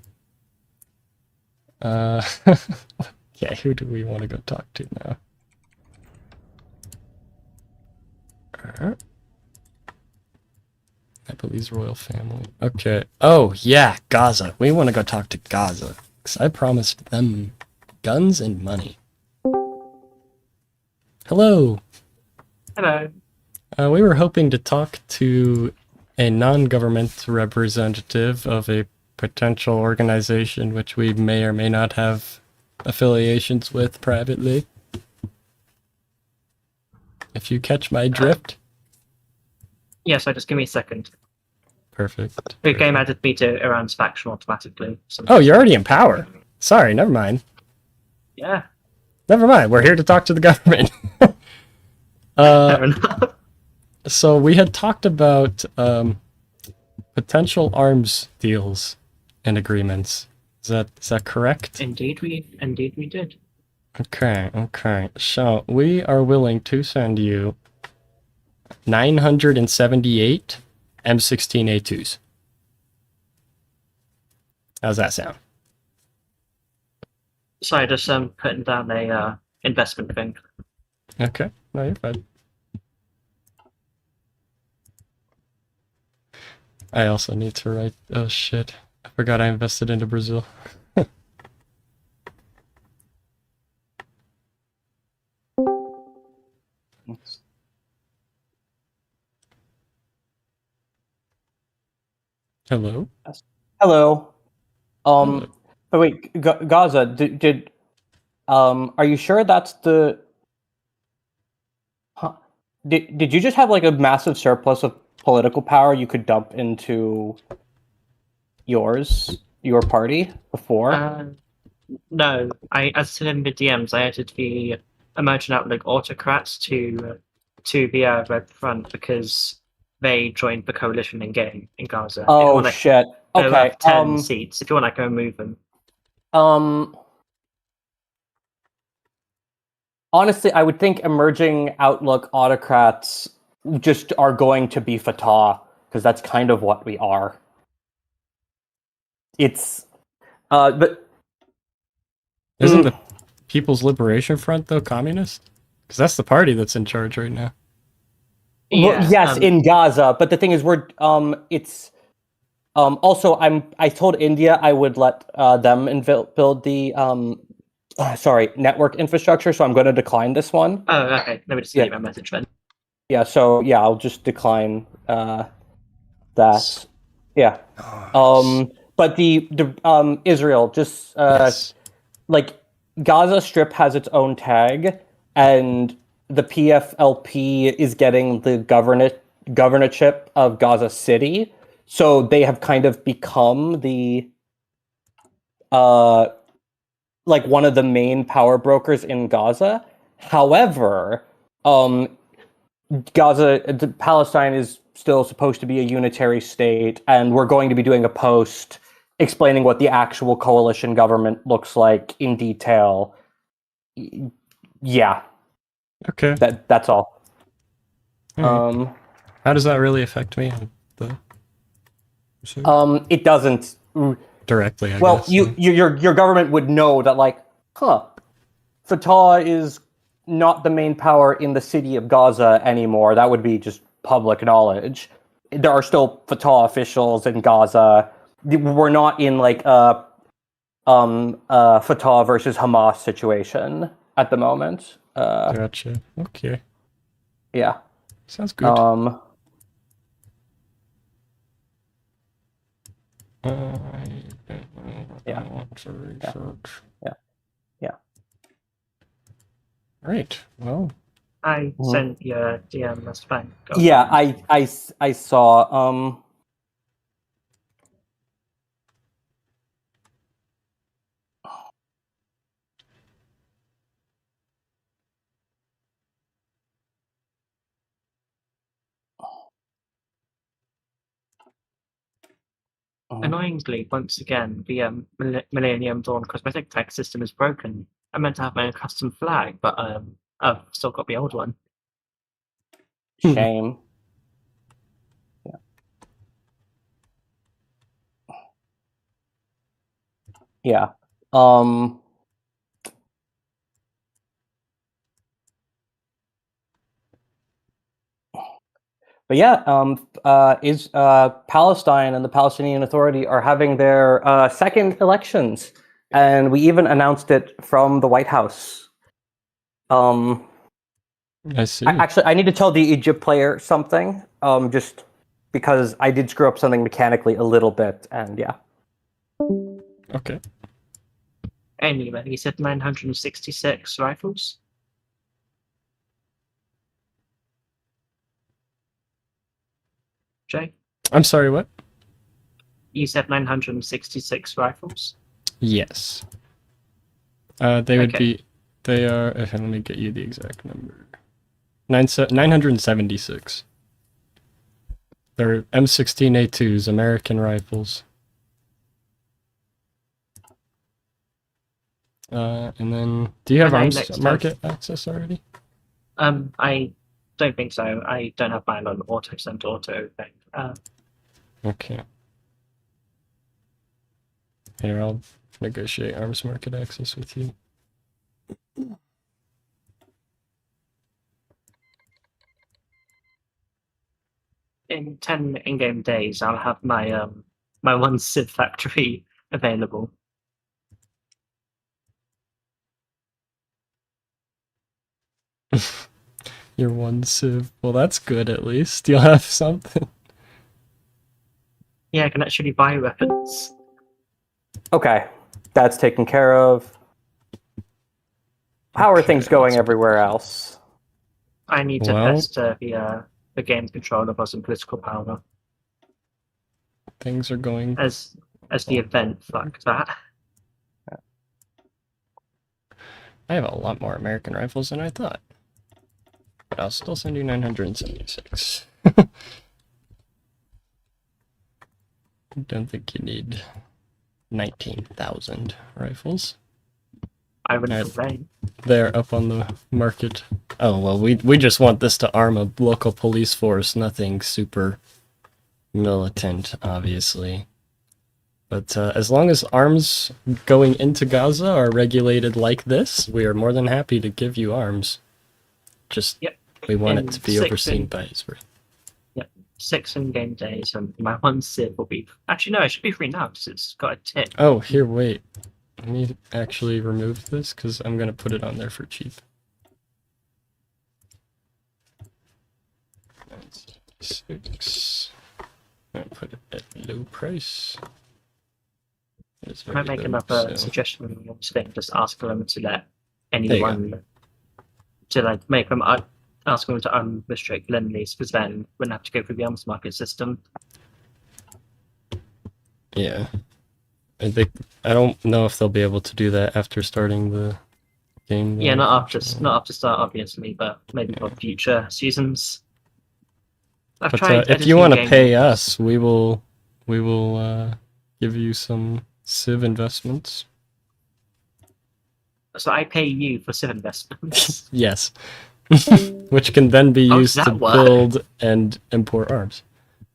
S1: Yeah, who do we want to go talk to now? I believe royal family. Okay. Oh, yeah, Gaza. We want to go talk to Gaza. Because I promised them guns and money. Hello.
S14: Hello.
S1: We were hoping to talk to a non-government representative of a potential organization which we may or may not have affiliations with privately. If you catch my drift.
S14: Yeah, so just give me a second.
S1: Perfect.
S14: The game added me to Iran's faction automatically. So
S1: Oh, you're already in power. Sorry, never mind.
S14: yeah.
S1: Never mind. We're here to talk to the government.
S14: Fair enough.
S1: So we had talked about potential arms deals and agreements. Is that correct?
S14: Indeed we did.
S1: Okay. So we are willing to send you 978 M16A2s. How's that sound?
S14: Sorry, just putting down a investment thing.
S1: Okay. No, you're fine. I also need to write... Oh, shit. I forgot I invested into Brazil. Hello?
S10: Hello. But wait, Gaza, did are you sure that's the... Huh? Did you just have like a massive surplus of political power you could dump into your party before?
S14: No, as I said in the DMs, I added the emerging outlook autocrats to the Red Front because they joined the coalition in Gaza.
S10: Oh shit!
S14: They
S10: Okay,
S14: have 10 seats. If you want, I can remove them.
S10: Honestly, I would think emerging outlook autocrats just are going to be Fatah because that's kind of what we are. It's, but
S1: isn't the People's Liberation Front though communist? Because that's the party that's in charge right now.
S10: Well, yes, in Gaza, but the thing is, it's Also, I told India I would let them build the network infrastructure, so I'm going to decline this one.
S14: Oh, okay. Let me just leave a message then.
S10: Yeah, so yeah, I'll just decline that. Yeah. But the Israel, just like Gaza Strip has its own tag, and the PFLP is getting the governorship of Gaza City. So they have kind of become the like one of the main power brokers in Gaza. However, Palestine is still supposed to be a unitary state, and we're going to be doing a post explaining what the actual coalition government looks like in detail. Yeah.
S1: Okay.
S10: That's all.
S1: Right. How does that really affect me?
S10: It doesn't
S1: directly. I
S10: well,
S1: guess.
S10: Your government would know that, like, Fatah is not the main power in the city of Gaza anymore. That would be just public knowledge. There are still Fatah officials in Gaza. We're not in like a Fatah versus Hamas situation at the moment.
S1: Gotcha. Okay.
S10: Yeah.
S1: Sounds good.
S10: Yeah.
S1: Right. Well.
S14: I sent you a DM. That's fine. Go
S10: Yeah,
S14: on.
S10: I saw.
S14: Annoyingly, once again, the Millennium Dawn cosmetic tag system is broken. I meant to have my own custom flag, but I've still got the old one.
S10: Shame. Yeah. But yeah, Palestine and the Palestinian Authority are having their second elections, and we even announced it from the White House.
S1: I see.
S10: I need to tell the Egypt player something, just because I did screw up something mechanically a little bit, and yeah.
S1: Okay.
S14: Anyway, he said 966 rifles. Jay?
S1: I'm sorry, what?
S14: You said 966 rifles?
S1: Yes. They would be... They are... Okay, let me get you the exact number. 976. They're M16A2s, American rifles. And then... Do you have arms market access already?
S14: I don't think so. I don't have mine on auto send auto thing.
S1: Okay. Here, I'll negotiate arms market access with you.
S14: In 10 in-game days, I'll have my my one Civ factory available.
S1: Your one Civ. Well, that's good at least. You'll have something.
S14: Yeah, I can actually buy weapons.
S10: Okay, that's taken care of. How are things going everywhere else?
S14: I need to test the game controller for some political power.
S1: Things are going...
S14: As the event flagged that.
S1: I have a lot more American rifles than I thought. But I'll still send you 976. Don't think you need 19,000 rifles.
S14: I would complain.
S1: They're up on the market. Oh, well, we just want this to arm a local police force. Nothing super militant, obviously. But as long as arms going into Gaza are regulated like this, we are more than happy to give you arms. Just, we want it to be overseen by Israel.
S14: Yep. 6 in-game days, and my 1 civ will be... Actually, no, it should be free now, because it's got a tick.
S1: Oh, here, wait. Let me actually remove this, because I'm going to put it on there for cheap. 976. I'm going to put it at low price.
S14: I might make another suggestion on your thing, just ask them to let anyone... To, like, make them... ask them to unrestrict lend-lease, because then we wouldn't have to go through the arms market system.
S1: Yeah. I don't know if they'll be able to do that after starting the game.
S14: Yeah, not after start, obviously, but maybe for future seasons.
S1: But if you want to pay us, we will give you some Civ investments.
S14: So I pay you for Civ investments.
S1: Yes. Which can then be used to build and import arms.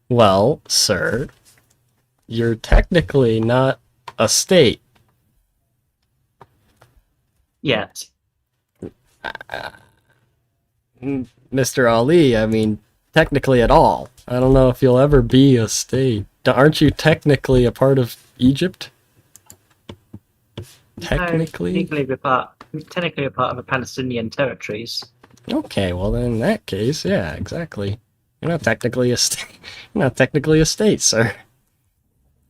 S1: Well, sir, you're technically not a state.
S14: Yet.
S1: Mr. Ali, I mean, technically at all. I don't know if you'll ever be a state. Aren't you technically a part of Egypt? Technically?
S14: Technically a part of the Palestinian territories.
S1: Okay, well then in that case, yeah, exactly. You're not technically a state. You're not technically a state, sir.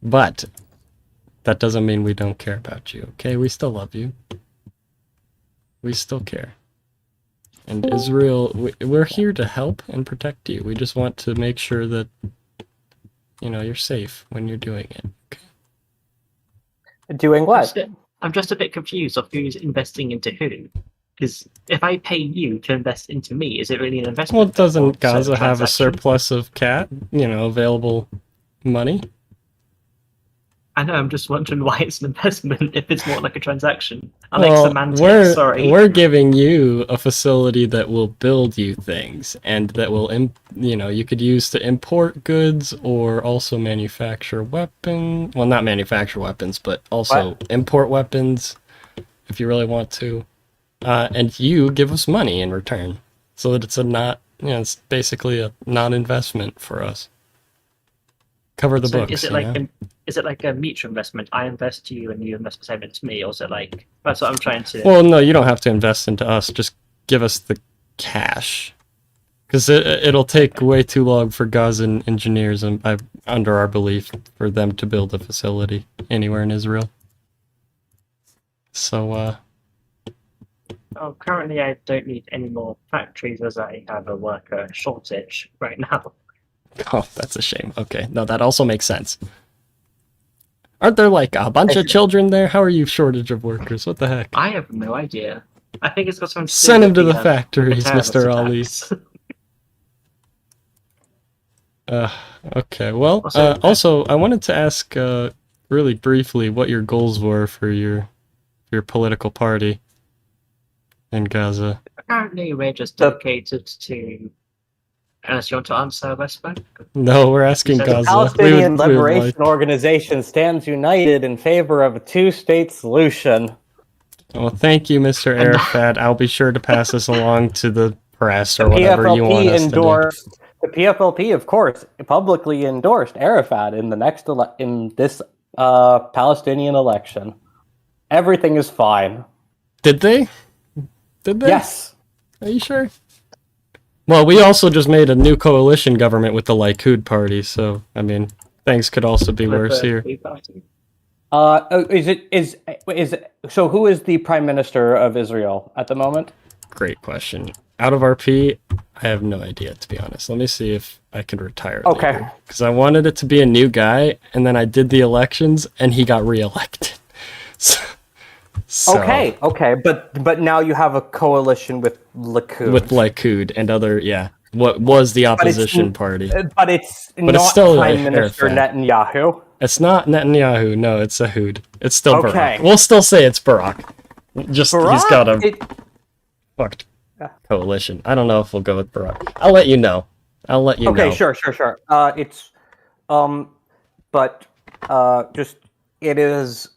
S1: But that doesn't mean we don't care about you, okay? We still love you. We still care. And Israel, we're here to help and protect you. We just want to make sure that, you know, you're safe when you're doing it. Okay?
S10: Doing what?
S14: I'm just a bit confused of who's investing into who. Because if I pay you to invest into me, is it really an investment?
S1: Well, doesn't Gaza have a surplus of available money?
S14: I know, I'm just wondering why it's an investment if it's more like a transaction.
S1: We're giving you a facility that will build you things, and that will, you could use to import goods or also manufacture weapons. Well, not manufacture weapons, but also import weapons if you really want to. And you give us money in return, so that it's basically a non-investment for us. Cover the books.
S14: Is it like a mutual investment? I invest to you and you invest the same into me, or is it like... That's what I'm trying to...
S1: Well, no, you don't have to invest into us. Just give us the cash. Because it'll take way too long for Gazan engineers, under our belief, for them to build a facility anywhere in Israel. So,
S14: Oh, currently I don't need any more factories as I have a worker shortage right now.
S1: Oh, that's a shame. Okay, no, that also makes sense. Aren't there like a bunch of children there? How are you shortage of workers? What the heck?
S14: I have no idea. I think it's got something to do
S1: Send him
S14: with
S1: to the factories, Mr. Ali. Okay, well, also, I wanted to ask really briefly what your goals were for your political party in Gaza.
S14: Apparently we're just dedicated to... Unless you want to answer, Westbank?
S1: No, we're asking Gaza.
S10: The Palestinian Liberation Organization stands united in favor of a two-state solution.
S1: Well, thank you, Mr. Arafat. I'll be sure to pass this along to the press or whatever you want us to do.
S10: The PFLP, of course, publicly endorsed Arafat in this Palestinian election. Everything is fine.
S1: Did they?
S10: Yes.
S1: Are you sure? Well, we also just made a new coalition government with the Likud party, so I mean, things could also be worse here.
S10: So who is the Prime Minister of Israel at the moment?
S1: Great question. Out of RP, I have no idea, to be honest. Let me see if I can retire.
S10: Okay.
S1: Because I wanted it to be a new guy, and then I did the elections, and he got reelected.
S10: Okay, but now you have a coalition with Likud.
S1: With Likud and other, what was the opposition party.
S10: But it's still Prime Minister Netanyahu.
S1: It's not Netanyahu, no, it's Ehud. It's still
S10: Okay.
S1: Barak. We'll still say it's Barak. Just, he's got a fucked coalition. I don't know if we'll go with Barak. I'll let you know.
S10: Okay, sure. It is,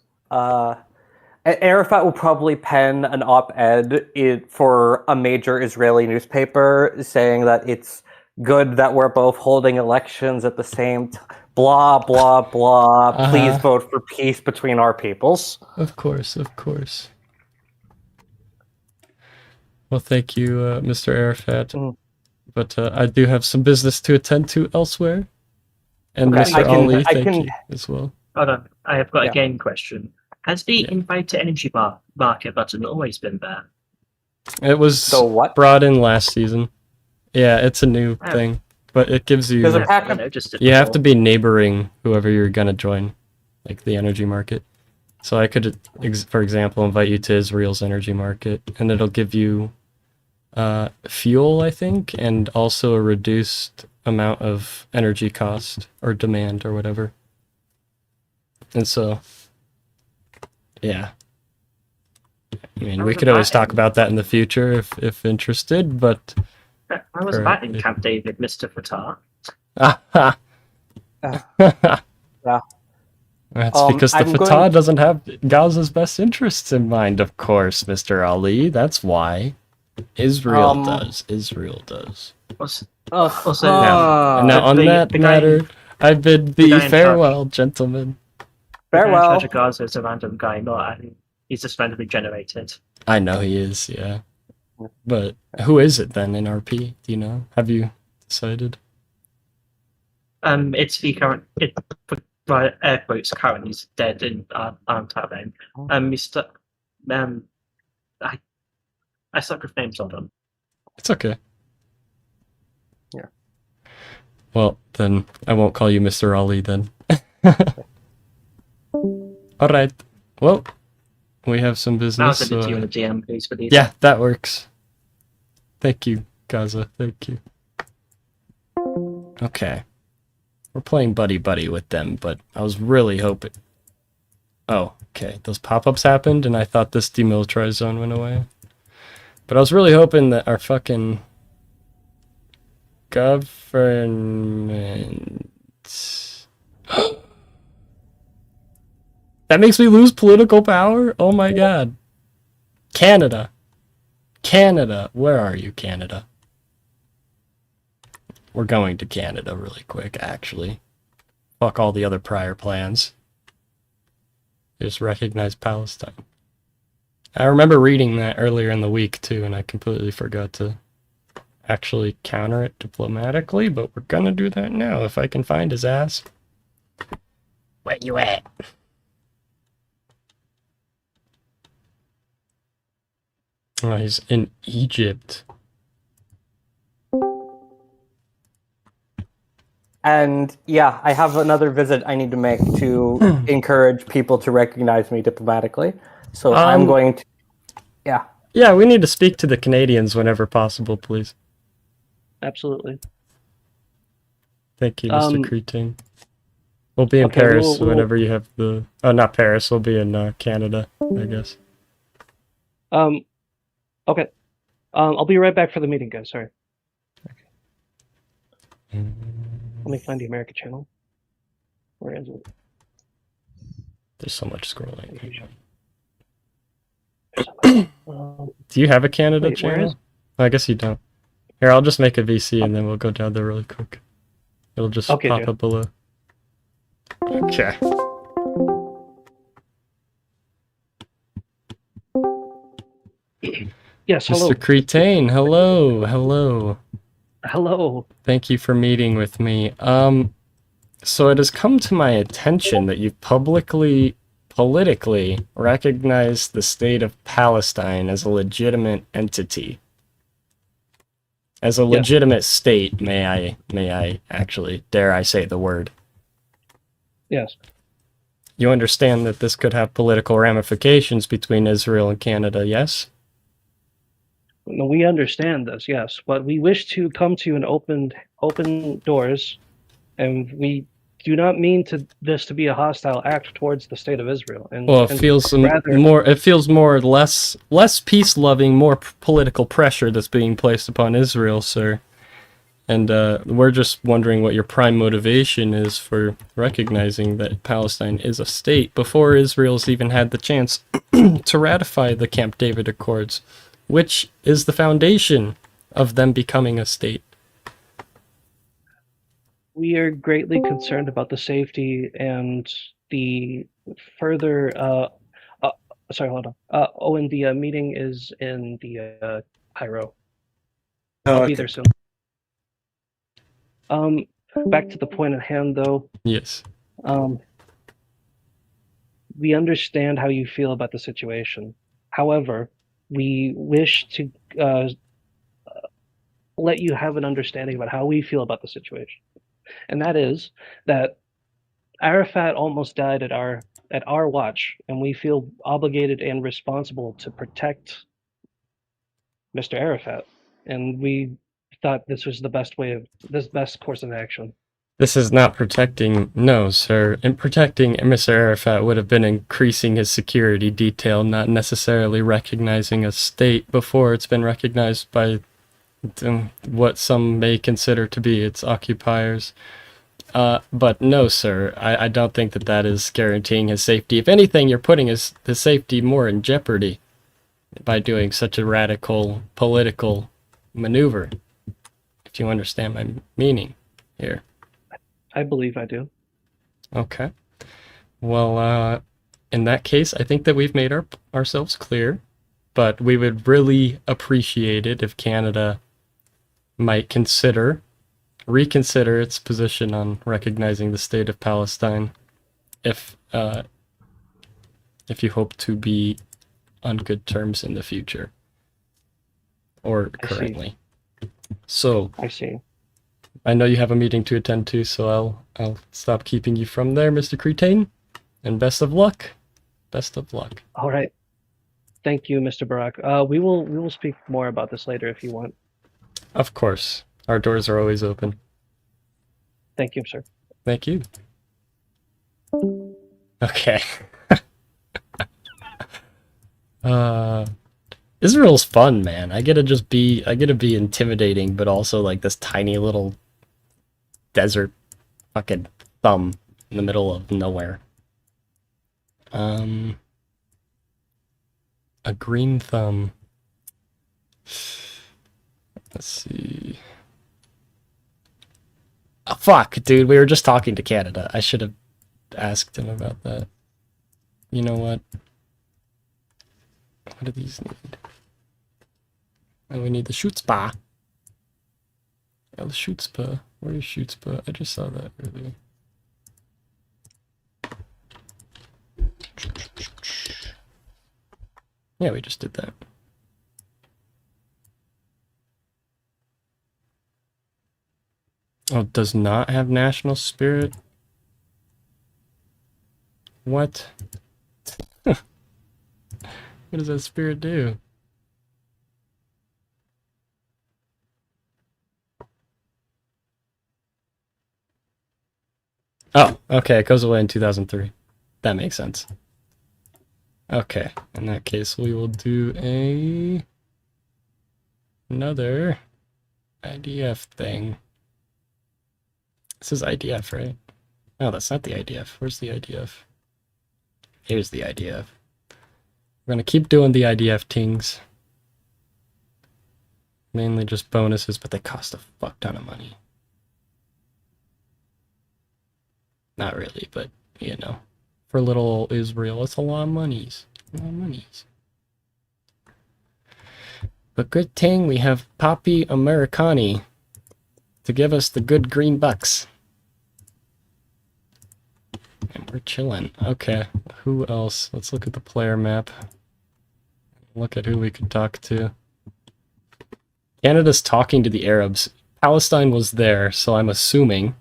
S10: Arafat will probably pen an op-ed for a major Israeli newspaper saying that it's good that we're both holding elections at the same time. Blah, blah, blah. Please vote for peace between our peoples.
S1: Of course, of course. Well, thank you, Mr. Arafat. But I do have some business to attend to elsewhere. And
S14: Okay,
S1: Mr. Ali, thank you as well.
S14: Hold on, I have got a game question. Has the invite to energy market button always been there?
S1: It was brought in last season. Yeah, it's a new thing. But it gives you... You have to be neighboring whoever you're going to join. Like the energy market. So I could, for example, invite you to Israel's energy market. And it'll give you fuel, I think. And also a reduced amount of energy cost. Or demand, or whatever. And so... Yeah. I mean, we could always talk about that in the future if interested, but...
S14: I was back in Camp David, Mr. Fatah.
S10: Yeah.
S1: That's because the Fatah doesn't have Gaza's best interests in mind, of course, Mr. Ali. That's why. Israel does. Israel does.
S14: Also,
S1: now on that matter, I bid thee farewell, gentlemen.
S14: Farewell. The guy in charge of Gaza is a random guy, he's just randomly generated.
S1: I know he is, yeah. But who is it then in RP? Do you know? Have you decided?
S14: It's the current. By air quotes, current. He's dead in Taliban. Mr. I suck with names on them.
S1: It's okay.
S10: Yeah.
S1: Well, then I won't call you Mr. Ali then. All right. Well. We have some business.
S14: I'll send it to you in the DM, please, for these.
S1: Yeah, that works. Thank you, Gaza. Thank you. Okay. We're playing buddy-buddy with them, but I was really hoping... Oh, okay. Those pop-ups happened, and I thought this demilitarized zone went away. But I was really hoping that our fucking... government... That makes me lose political power? Oh my god. Canada. Canada. Where are you, Canada? We're going to Canada really quick, actually. Fuck all the other prior plans. Just recognize Palestine. I remember reading that earlier in the week, too, and I completely forgot to actually counter it diplomatically, but we're gonna do that now if I can find his ass. Where you at? Oh, he's in Egypt.
S10: And yeah, I have another visit I need to make to encourage people to recognize me diplomatically. So I'm going to... Yeah.
S1: Yeah, we need to speak to the Canadians whenever possible, please.
S7: Absolutely.
S1: Thank you, Mr. Cretin. We'll be in Paris whenever you have the... Oh, not Paris. We'll be in Canada, I guess.
S7: Okay. I'll be right back for the meeting, guys. Sorry. Okay. Let me find the America channel. Where is it?
S1: There's so much scrolling. Do you have a Canada channel? I guess you don't. Here, I'll just make a VC and then we'll go down there really quick. It'll just pop up below. Okay.
S7: Yes, hello.
S1: Mr. Cretin, hello, hello.
S7: Hello.
S1: Thank you for meeting with me. So it has come to my attention that you've politically recognized the state of Palestine as a legitimate entity. As a legitimate state, may I actually, dare I say the word?
S7: Yes.
S1: You understand that this could have political ramifications between Israel and Canada, yes?
S7: No, we understand this, yes, but we wish to come to you and open doors, and we do not mean this to be a hostile act towards the state of Israel. And,
S1: well, it feels less peace-loving, more political pressure that's being placed upon Israel, sir. And we're just wondering what your prime motivation is for recognizing that Palestine is a state before Israel's even had the chance to ratify the Camp David Accords, which is the foundation of them becoming a state.
S15: We are greatly concerned about the safety and the further. Sorry, hold on. And the meeting is in the Cairo. I'll be there soon. Back to the point at hand, though.
S1: Yes.
S15: We understand how you feel about the situation. However, we wish to let you have an understanding about how we feel about the situation, and that is that Arafat almost died at our watch, and we feel obligated and responsible to protect Mr. Arafat, and we thought this was the best course of action.
S1: This is not protecting, no, sir. And protecting Mr. Arafat would have been increasing his security detail, not necessarily recognizing a state before it's been recognized by what some may consider to be its occupiers. But no, sir, I don't think that is guaranteeing his safety. If anything, you're putting his safety more in jeopardy by doing such a radical political maneuver, if you understand my meaning here.
S15: I believe I do.
S1: Okay. Well, in that case, I think that we've made ourselves clear, but we would really appreciate it if Canada might reconsider its position on recognizing the state of Palestine if you hope to be on good terms in the future or currently. So
S15: I see.
S1: I know you have a meeting to attend to, so I'll stop keeping you from there, Mr. Cretain, and best of luck. Best of luck.
S15: All right. Thank you, Mr. Barak. We will speak more about this later if you want.
S1: Of course. Our doors are always open.
S15: Thank you, sir.
S1: Thank you. Okay. Israel's fun, man. I get to be intimidating, but also like this tiny little desert fucking thumb in the middle of nowhere. A green thumb. Let's see. Oh, fuck, dude, we were just talking to Canada. I should have asked him about that. You know what? What do these need? Oh, we need the Schutzpah. Yeah, the Schutzpah. Where is Schutzpah? I just saw that earlier. Yeah, we just did that. Oh, it does not have national spirit? What? What does that spirit do? Oh, okay, it goes away in 2003. That makes sense. Okay, in that case, we will do another IDF thing. This is IDF, right? No, that's not the IDF. Where's the IDF? Here's the IDF. We're gonna keep doing the IDF things. Mainly just bonuses, but they cost a fuck ton of money. Not really, but, you know, for little Israel, it's a lot of monies. A lot of monies. But good thing we have Papi Americani to give us the good green bucks. And we're chilling. Okay, who else? Let's look at the player map. Look at who we could talk to. Canada's talking to the Arabs. Palestine was there, so I'm assuming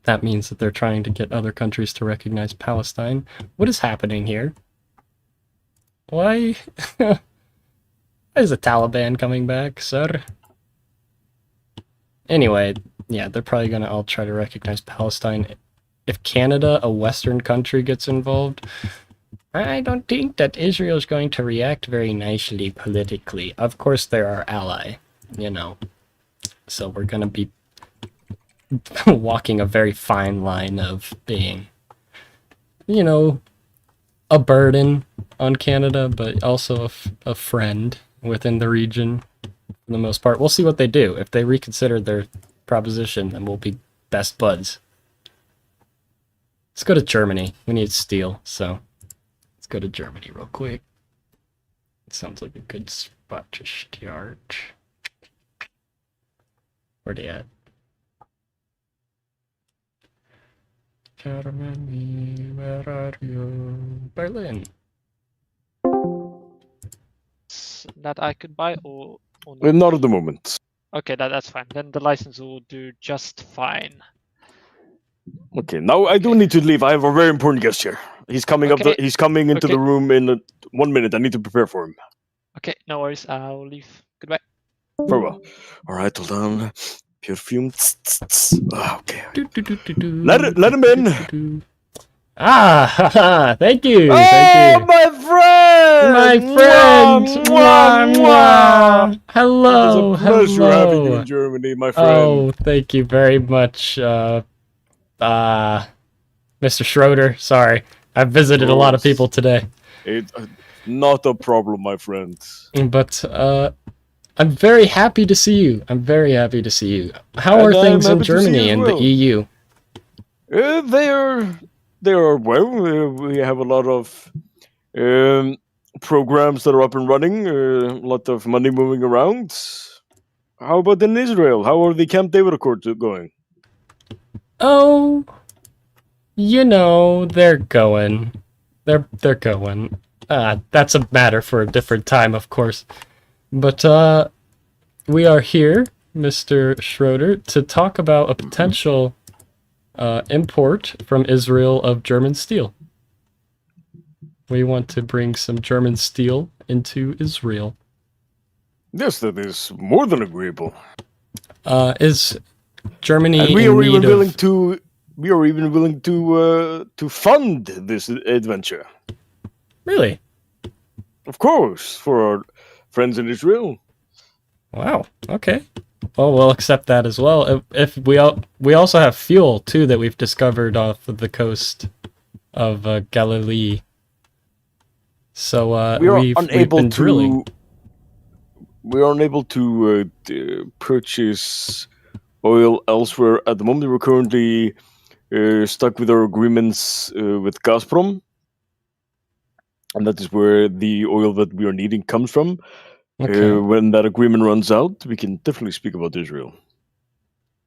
S1: that means that they're trying to get other countries to recognize Palestine. What is happening here? Why? Why is the Taliban coming back, sir? Anyway, yeah, they're probably gonna all try to recognize Palestine. If Canada, a Western country, gets involved, I don't think that Israel's going to react very nicely politically. Of course, they're our ally, you know. So we're gonna be walking a very fine line of being, you know, a burden on Canada, but also a friend within the region for the most part. We'll see what they do. If they reconsider their proposition, then we'll be best buds. Let's go to Germany. We need steel, so let's go to Germany real quick. It sounds like a good spot to start. Where they at? Germany, where are you? Berlin.
S8: That I could buy or not?
S16: Not at the moment.
S8: Okay, that's fine. Then the license will do just fine.
S16: Okay, now I do need to leave. I have a very important guest here. He's coming
S8: Okay.
S16: He's coming into the room in 1 minute. I need to prepare for him.
S8: Okay, no worries. I'll leave. Goodbye.
S16: Very well. All right, hold on. Perfume. Okay. Let him in.
S1: Ah, thank you.
S16: Oh,
S1: thank you.
S16: my friend!
S1: My friend!
S16: Mwah, mwah.
S1: Hello,
S16: It's a pleasure
S1: hello.
S16: having you in Germany, my friend.
S1: Oh, thank you very much, Mr. Schroeder. Sorry, I've visited a lot of people today.
S16: Not a problem, my friend.
S1: But, I'm very happy to see you. I'm very happy to see you. How are
S16: And I'm
S1: things in
S16: happy to see
S1: Germany
S16: you as
S1: and
S16: well.
S1: the EU?
S16: They are well. We have a lot of programs that are up and running. A lot of money moving around. How about in Israel? How are the Camp David Accords going?
S1: Oh, you know, they're going. They're going. That's a matter for a different time, of course. But we are here, Mr. Schroeder, to talk about a potential import from Israel of German steel. We want to bring some German steel into Israel.
S16: Yes, that is more than agreeable.
S1: Is Germany
S16: And we
S1: in
S16: are
S1: need
S16: even
S1: of...
S16: willing to. We are even willing to fund this adventure.
S1: Really?
S16: Of course, for our friends in Israel.
S1: Wow. Okay. Well, we'll accept that as well. If we also have fuel too that we've discovered off of the coast of Galilee. So
S16: We are
S1: we've
S16: unable
S1: been drilling.
S16: We are unable to purchase oil elsewhere at the moment. We're currently stuck with our agreements with Gazprom, and that is where the oil that we are needing comes from.
S1: Okay.
S16: When that agreement runs out, we can definitely speak about Israel.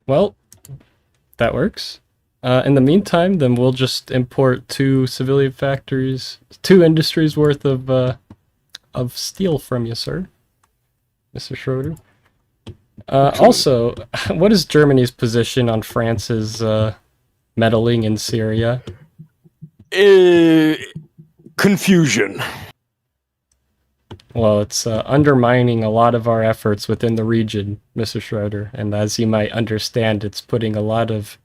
S1: Well, that works. In the meantime, then we'll just import 2 civilian factories, 2 industries worth of steel from you, sir, Mr. Schroeder. Also, what is Germany's position on France's meddling in Syria?
S16: Confusion.
S1: Well, it's undermining a lot of our efforts within the region, Mr. Schroeder, and as you might understand, it's putting a lot of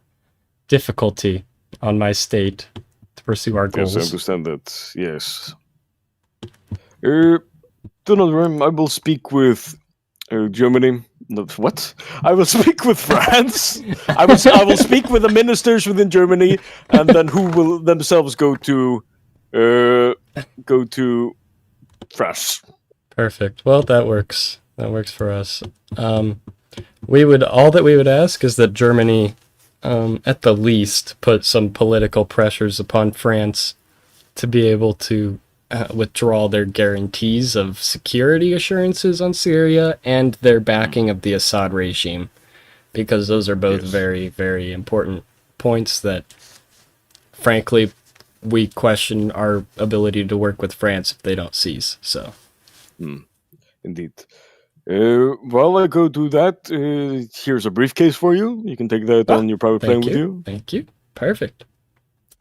S1: difficulty on my state to pursue our goals.
S16: Yes, I understand that. Yes. Do not worry. I will speak with Germany. What? I will speak with France. I will speak with the ministers within Germany, and then who will themselves go to France.
S1: Perfect. Well, that works. That works for us. All that we would ask is that Germany, at the least, put some political pressures upon France to be able to withdraw their guarantees of security assurances on Syria and their backing of the Assad regime, because those are both very, very important points that, frankly, we question our ability to work with France if they don't cease. So,
S16: Indeed. While I go do that, here's a briefcase for you. You can take that on your private plane with you.
S1: Thank you. Perfect.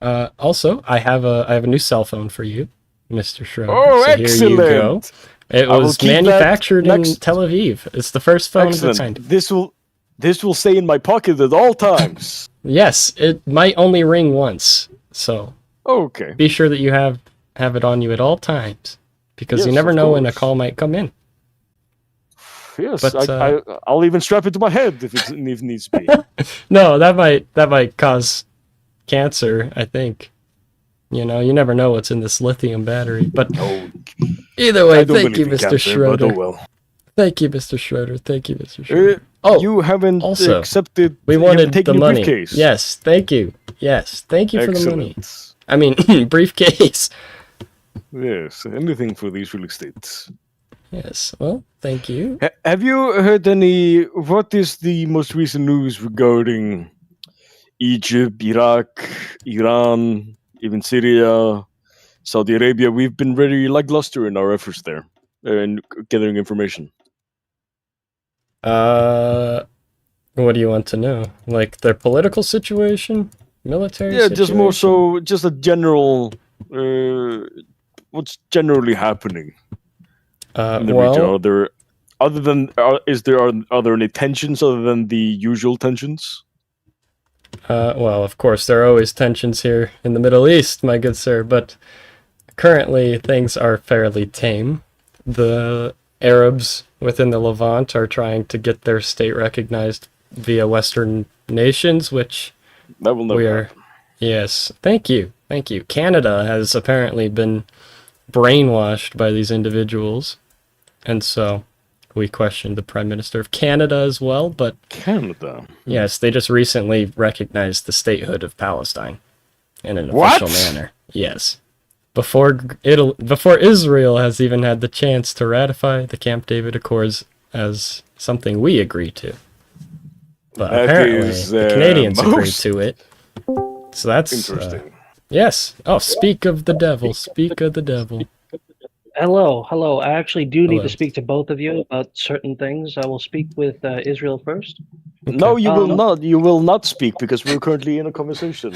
S1: Also, I have a new cell phone for you, Mr. Schroeder.
S16: Oh,
S1: so
S16: excellent!
S1: Here you go. It was manufactured in Tel Aviv. It's the first phone of its kind.
S16: This will stay in my pocket at all times.
S1: Yes, it might only ring once. So
S16: okay,
S1: be sure that you have it on you at all times, because you never know when a call might come in.
S16: Yes,
S1: but,
S16: I'll even strap it to my head if it needs to be.
S1: No, that might cause cancer, I think. You know, you never know what's in this lithium battery. But either way, thank you, Mr. Schroeder.
S16: But oh well.
S1: Thank you, Mr. Schroeder. Thank you, Mr. Schroeder.
S16: You haven't
S1: also,
S16: accepted.
S1: We
S16: you
S1: wanted
S16: haven't taken
S1: the
S16: your
S1: money.
S16: briefcase.
S1: Yes, thank you. Yes, thank you for the money.
S16: Excellent.
S1: I mean, briefcase.
S16: Yes, anything for these real estates.
S1: Yes, well, thank you.
S16: Have you heard any? What is the most recent news regarding Egypt, Iraq, Iran, even Syria, Saudi Arabia? We've been very lackluster in our efforts there and gathering information.
S1: What do you want to know? Like their political situation, military?
S16: Yeah, just more
S1: situation?
S16: so, just a general. What's generally happening in the region? Are there, other than, are there any tensions other than the usual tensions?
S1: Well, of course, there are always tensions here in the Middle East, my good sir, but currently things are fairly tame. The Arabs within the Levant are trying to get their state recognized via Western nations, which
S16: that will never happen.
S1: Yes, thank you. Thank you. Canada has apparently been brainwashed by these individuals, and so we questioned the Prime Minister of Canada as well, but
S16: Canada?
S1: Yes, they just recently recognized the statehood of Palestine in an official manner. Yes. Before Israel has even had the chance to ratify the Camp David Accords as something we agree to. But
S16: That
S1: apparently
S16: is,
S1: the Canadians agreed
S16: most
S1: to it. So that's
S16: interesting.
S1: Yes. Oh, speak of the devil. Speak of the devil.
S15: Hello. I actually do need
S1: Hello.
S15: to speak to both of you about certain things. I will speak with Israel first.
S16: No, you will not. You will not speak because we're currently in a conversation.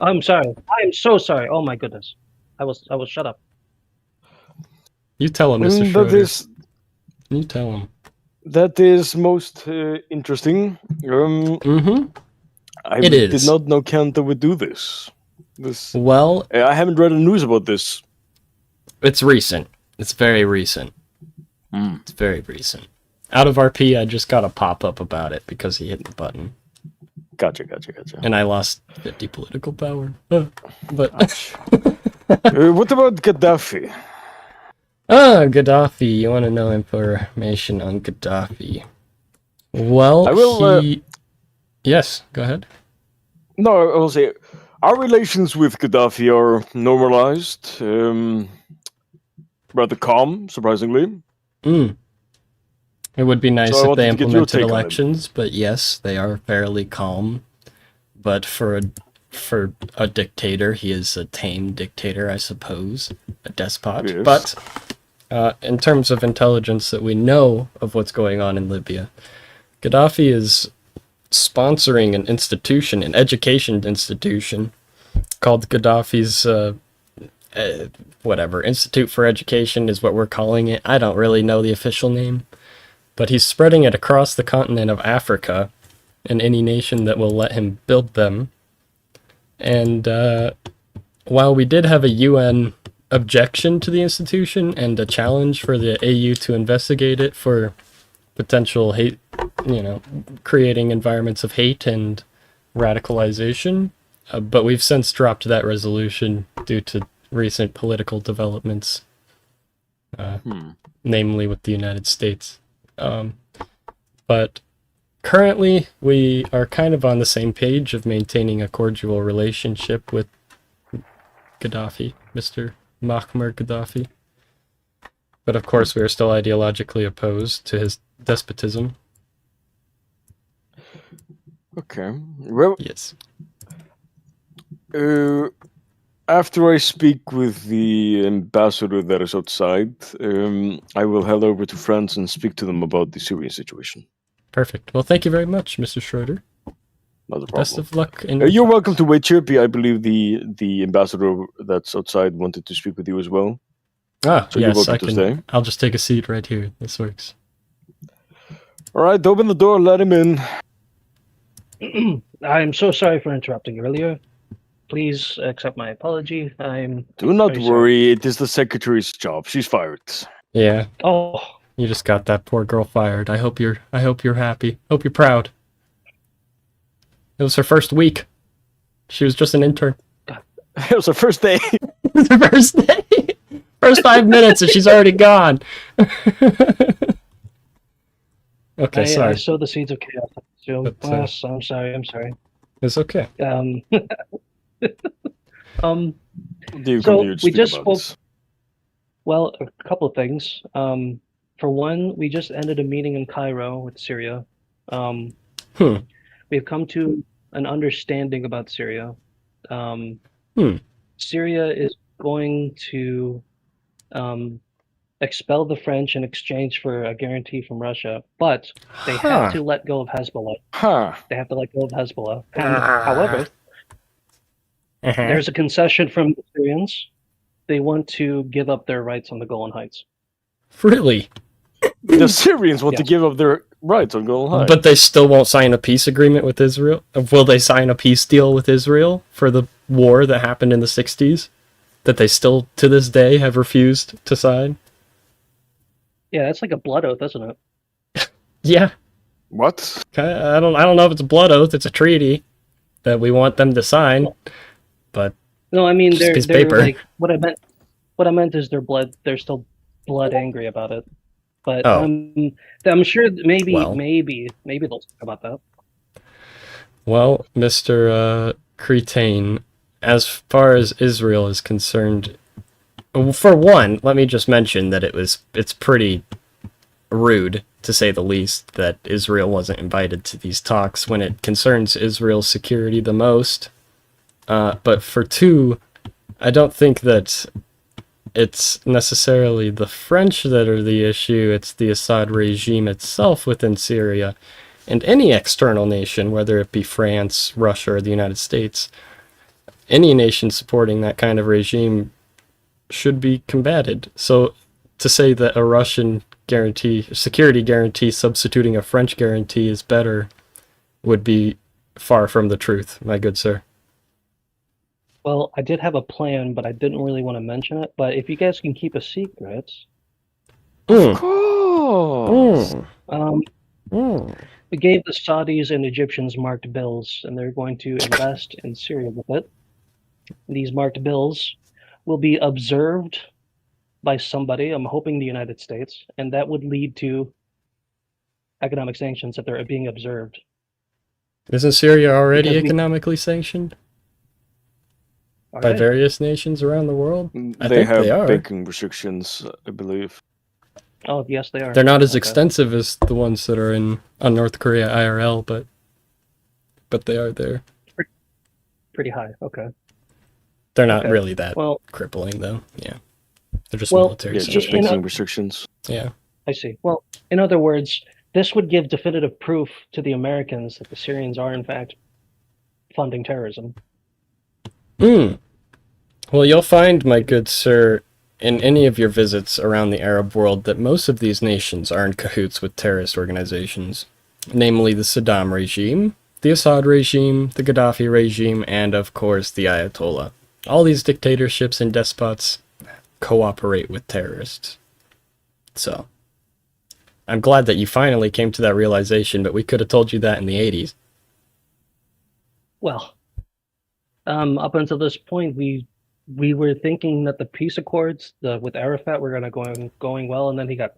S15: I'm sorry. I am so sorry. Oh my goodness. I was shut up.
S1: You tell him, Mr.
S16: That
S1: Schroeder.
S16: is,
S1: You tell him.
S16: that is most interesting. I
S1: It
S16: did
S1: is.
S16: not know Canada would do this.
S1: Well,
S16: I haven't read the news about this.
S1: It's recent. It's very recent. It's very recent. Out of RP, I just got a pop-up about it because he hit the button.
S16: Gotcha.
S1: And I lost 50 political power. But
S16: what about Gaddafi?
S1: Gaddafi. You want to know information on Gaddafi? Well,
S16: I will,
S1: Yes, go ahead.
S16: No, I will say our relations with Gaddafi are normalized, rather calm, surprisingly.
S1: It would be nice
S16: So I
S1: if they
S16: wanted to get your
S1: implemented
S16: take on it.
S1: elections, but yes, they are fairly calm. But for a dictator, he is a tame dictator, I suppose, a despot.
S16: Yes.
S1: But in terms of intelligence that we know of what's going on in Libya, Gaddafi is sponsoring an institution, an education institution, called Gaddafi's whatever, Institute for Education is what we're calling it. I don't really know the official name. But he's spreading it across the continent of Africa and any nation that will let him build them. And while we did have a UN objection to the institution and a challenge for the AU to investigate it for potential hate, creating environments of hate and radicalization, but we've since dropped that resolution due to recent political developments, namely with the United States. But currently, we are kind of on the same page of maintaining a cordial relationship with Gaddafi, Mr. Muammar Gaddafi. But of course, we are still ideologically opposed to his despotism.
S16: Okay. Well,
S1: yes.
S16: After I speak with the ambassador that is outside, I will head over to France and speak to them about the Syrian situation.
S1: Perfect. Well, thank you very much, Mr. Schroeder.
S16: Not a problem.
S1: Best of luck.
S16: You're welcome to wait, Chirpy. I believe the ambassador that's outside wanted to speak with you as well.
S1: Ah,
S16: so you're
S1: yes,
S16: welcome to stay.
S1: I'll just take a seat right here. This works.
S16: All right, open the door. Let him in.
S15: I'm so sorry for interrupting earlier. Please accept my apology.
S16: Do not
S15: very
S16: worry. It is the secretary's job. She's fired.
S1: Yeah.
S15: Oh.
S1: You just got that poor girl fired. I hope you're happy. Hope you're proud. It was her first week. She was just an intern.
S16: It was her first day.
S1: It was her first day. First 5 minutes and she's already gone. Okay,
S15: I
S1: sorry.
S15: sow the seeds of chaos. So,
S1: But,
S15: yes, I'm sorry. I'm sorry.
S1: It's okay.
S16: What do you
S15: So
S16: continue to
S15: we
S16: speak
S15: just
S16: about
S15: spoke.
S16: this?
S15: Well, a couple of things. For one, we just ended a meeting in Cairo with Syria. We've come to an understanding about Syria. Syria is going to expel the French in exchange for a guarantee from Russia, but they have to let go of Hezbollah. They have to let go of Hezbollah. And, however, there's a concession from the Syrians. They want to give up their rights on the Golan Heights.
S1: Really?
S16: The Syrians want to give up their rights on Golan Heights.
S1: But they still won't sign a peace agreement with Israel? Will they sign a peace deal with Israel for the war that happened in the 60s? That they still, to this day, have refused to sign?
S15: Yeah, that's like a blood oath, isn't it?
S1: Yeah.
S16: What?
S1: I don't know if it's a blood oath. It's a treaty that we want them to sign. But
S15: No, I mean
S1: just a
S15: they're
S1: piece of paper.
S15: like what I meant is they're still blood angry about it. But I'm sure that maybe they'll talk about that.
S1: Well, Mr. Cretain, as far as Israel is concerned, for one, let me just mention that it's pretty rude, to say the least, that Israel wasn't invited to these talks when it concerns Israel's security the most. But for two, I don't think that it's necessarily the French that are the issue, it's the Assad regime itself within Syria. And any external nation, whether it be France, Russia, or the United States, any nation supporting that kind of regime should be combated. So to say that a Russian security guarantee substituting a French guarantee is better would be far from the truth, my good sir.
S15: Well, I did have a plan, but I didn't really want to mention it. But if you guys can keep a secret,
S16: of course.
S15: We gave the Saudis and Egyptians marked bills, and they're going to invest in Syria with it. These marked bills will be observed by somebody, I'm hoping the United States, and that would lead to economic sanctions if they're being observed.
S1: Isn't Syria already economically sanctioned? By various nations around the world? I think they are.
S16: banking restrictions, I believe.
S15: Oh, yes, they are.
S1: They're not as extensive as the ones that are on North Korea IRL, but they are there.
S15: Pretty high, okay.
S1: They're not really that crippling, though. Yeah. They're just military sanctions.
S16: Just banking restrictions.
S1: Yeah.
S15: I see. Well, in other words, this would give definitive proof to the Americans that the Syrians are, in fact, funding terrorism.
S1: Well, you'll find, my good sir, in any of your visits around the Arab world that most of these nations are in cahoots with terrorist organizations, namely the Saddam regime, the Assad regime, the Gaddafi regime, and, of course, the Ayatollah. All these dictatorships and despots cooperate with terrorists. So, I'm glad that you finally came to that realization, but we could have told you that in the 80s.
S15: Well, up until this point, we were thinking that the peace accords with Arafat were going well, and then he got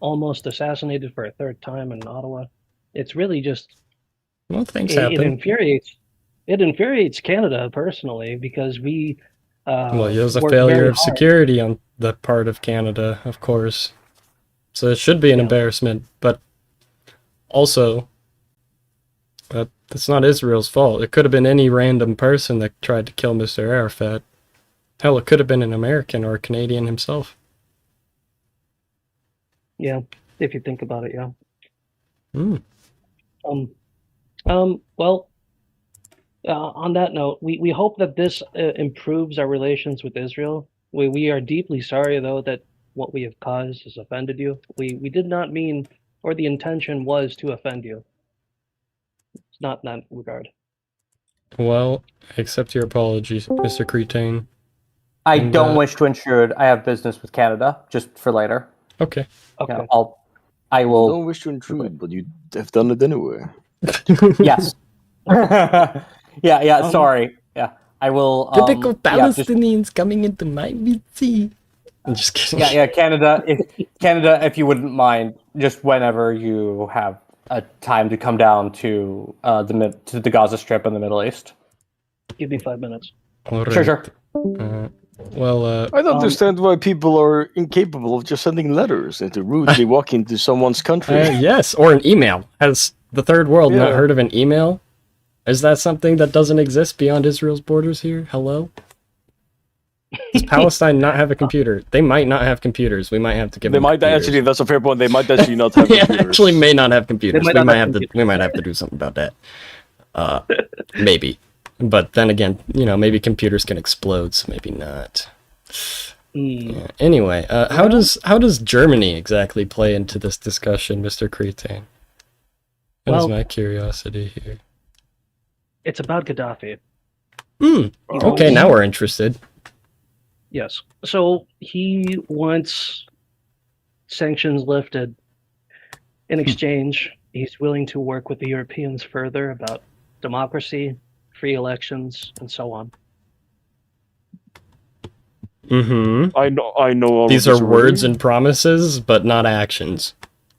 S15: almost assassinated for a third time in Ottawa. It's really just
S1: things happen.
S15: It infuriates Canada personally because we.
S1: There's a failure of security on the part of Canada, of course. So it should be an embarrassment, but also, it's not Israel's fault. It could have been any random person that tried to kill Mr. Arafat. Hell, it could have been an American or a Canadian himself.
S15: Yeah, if you think about it, yeah. On that note, we hope that this improves our relations with Israel. We are deeply sorry, though, that what we have caused has offended you. We did not mean, or the intention was to offend you. It's not in that regard.
S1: Well, accept your apologies, Mr. Cretain.
S10: I don't wish to intrude. I have business with Canada, just for later.
S1: Okay.
S10: Okay. I will.
S16: I don't wish to intrude, but you have done it anyway.
S10: Yes. Yeah. Sorry. Yeah, I will.
S1: Typical Palestinians coming into my VC. I'm just kidding.
S10: Yeah, Canada. If you wouldn't mind, just whenever you have a time to come down to the Gaza Strip in the Middle East.
S15: Give me 5 minutes.
S10: Sure.
S16: I don't understand why people are incapable of just sending letters and to rudely walk into someone's country.
S1: Yes, or an email. Has the third world not heard of an email? Is that something that doesn't exist beyond Israel's borders here? Hello? Does Palestine not have a computer? They might not have computers. We might have to give them computers.
S16: Actually, that's a fair point. They might actually not have computers.
S1: Actually may not have computers. We might have to do something about that. Maybe. But then again, maybe computers can explode, so maybe not. Yeah. Anyway, how does Germany exactly play into this discussion, Mr. Cretan? That's my curiosity here.
S15: It's about Gaddafi.
S1: Okay, now we're interested.
S15: Yes. So he wants sanctions lifted. In exchange, he's willing to work with the Europeans further about democracy, free elections, and so on.
S1: I
S16: know all
S1: these
S16: of
S1: are
S16: this
S1: words
S16: already.
S1: and promises, but not actions.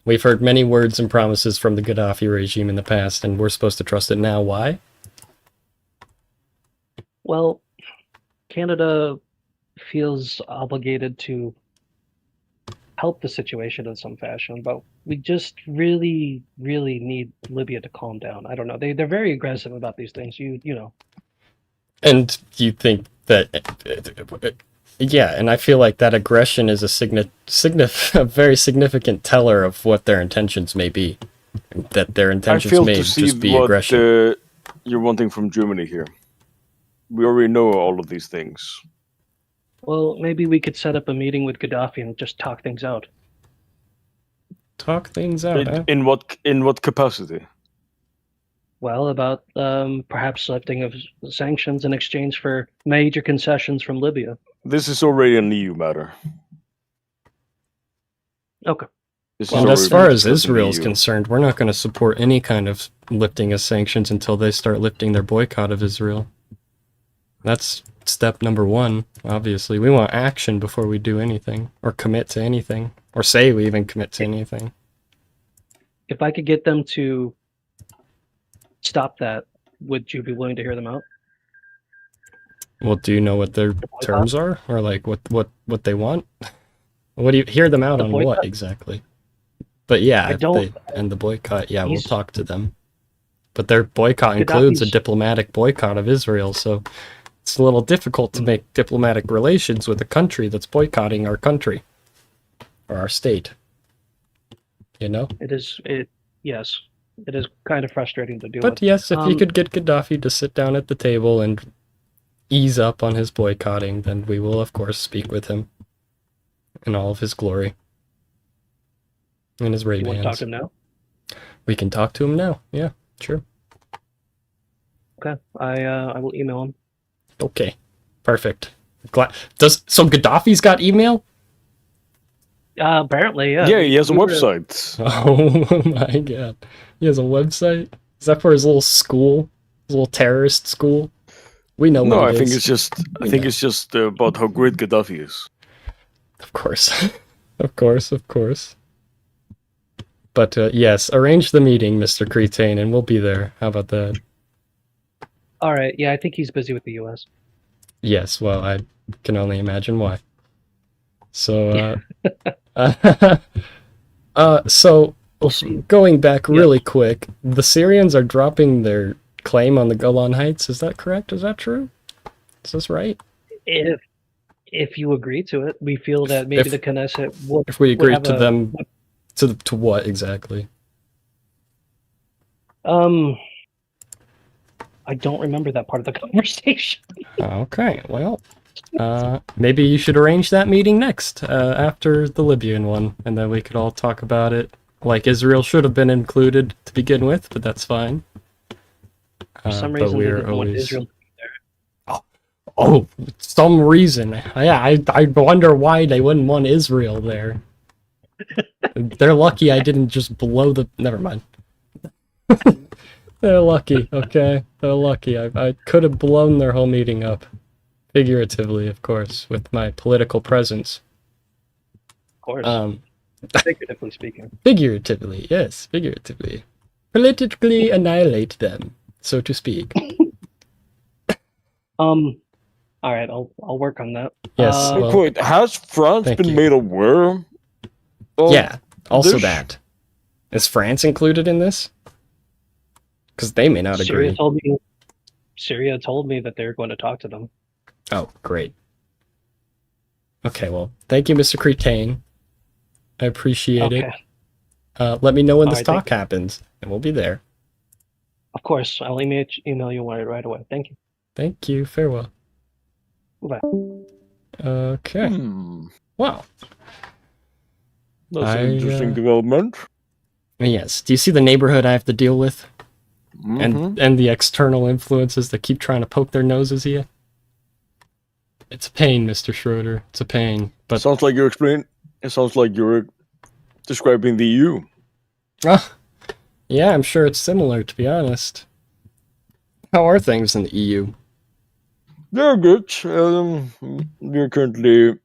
S1: We've heard many words and promises from the Gaddafi regime in the past, and we're supposed to trust it now. Why?
S15: Well, Canada feels obligated to help the situation in some fashion, but we just really, really need Libya to calm down. I don't know. They're very aggressive about these things. You know.
S1: And you think that... Yeah, and I feel like that aggression is a very significant teller of what their intentions may be. That their intentions may just be aggression.
S16: You're wanting from Germany here. We already know all of these things.
S15: Well, maybe we could set up a meeting with Gaddafi and just talk things out.
S1: Talk things out, huh?
S16: In what capacity?
S15: Well, about perhaps lifting of sanctions in exchange for major concessions from Libya.
S16: This is already an EU matter.
S15: Okay.
S1: And as far as Israel is concerned, we're not going to support any kind of lifting of sanctions until they start lifting their boycott of Israel. That's step number one, obviously. We want action before we do anything, or commit to anything, or say we even commit to anything.
S15: If I could get them to stop that, would you be willing to hear them out?
S1: Well, do you know what their terms are, or like what they want? What do you hear them out on? What exactly? But yeah, if they end the boycott, yeah, we'll talk to them. But their boycott includes a diplomatic boycott of Israel, so it's a little difficult to make diplomatic relations with a country that's boycotting our country or our state. You know?
S15: Yes, it is kind of frustrating to do.
S1: But yes, if you could get Gaddafi to sit down at the table and ease up on his boycotting, then we will, of course, speak with him in all of his glory. In his Ray-Bans.
S15: You want to talk to him now?
S1: We can talk to him now. Yeah, sure.
S15: Okay, I will email him.
S1: Okay, perfect. So Gaddafi's got email?
S15: Apparently, yeah.
S16: Yeah, he has a website.
S1: Oh my god, he has a website. Is that for his little school, his little terrorist school? We know.
S16: No,
S1: what
S16: I think it's just about how great Gaddafi is.
S1: Of course, of course. But yes, arrange the meeting, Mr. Cretan, and we'll be there. How about that?
S15: All right. Yeah, I think he's busy with the U.S.
S1: Yes. Well, I can only imagine why. So, so going back really quick, the Syrians are dropping their claim on the Golan Heights. Is that correct? Is that true? Is this right?
S15: If you agree to it, we feel that maybe the Knesset will.
S1: If we agree to them, to what exactly?
S15: I don't remember that part of the conversation.
S1: Okay, well, maybe you should arrange that meeting next, after the Libyan one, and then we could all talk about it. Like Israel should have been included to begin with, but that's fine.
S15: For some reason, they didn't want Israel to be there.
S1: Oh, some reason. Yeah, I wonder why they wouldn't want Israel there. They're lucky I didn't just blow the... Never mind. They're lucky, okay? They're lucky. I could have blown their whole meeting up. Figuratively, of course, with my political presence.
S15: Of course. Figuratively speaking.
S1: Figuratively, yes, figuratively. Politically annihilate them, so to speak.
S15: All right, I'll work on that.
S1: Yes. Well,
S16: wait, has France
S1: thank
S16: been
S1: you.
S16: made aware? Of
S1: Yeah. Also
S16: this?
S1: that. Is France included in this? Because they may not agree.
S15: Syria told me that they're going to talk to them.
S1: Oh, great. Okay, well, thank you, Mr. Cretain. I appreciate it. Let me know when this talk happens, and we'll be there.
S15: Of course, I'll email you right away. Thank you.
S1: Thank you. Farewell.
S15: Bye.
S1: Okay. Wow.
S16: That's an interesting development.
S1: Yes. Do you see the neighborhood I have to deal with?
S16: Mm-hmm.
S1: And the external influences that keep trying to poke their noses here? It's a pain, Mr. Schroeder. It's a pain. But
S16: sounds like you're explaining. It sounds like you're describing the EU.
S1: Yeah, I'm sure it's similar, to be honest. How are things in the EU?
S16: They're good. We're currently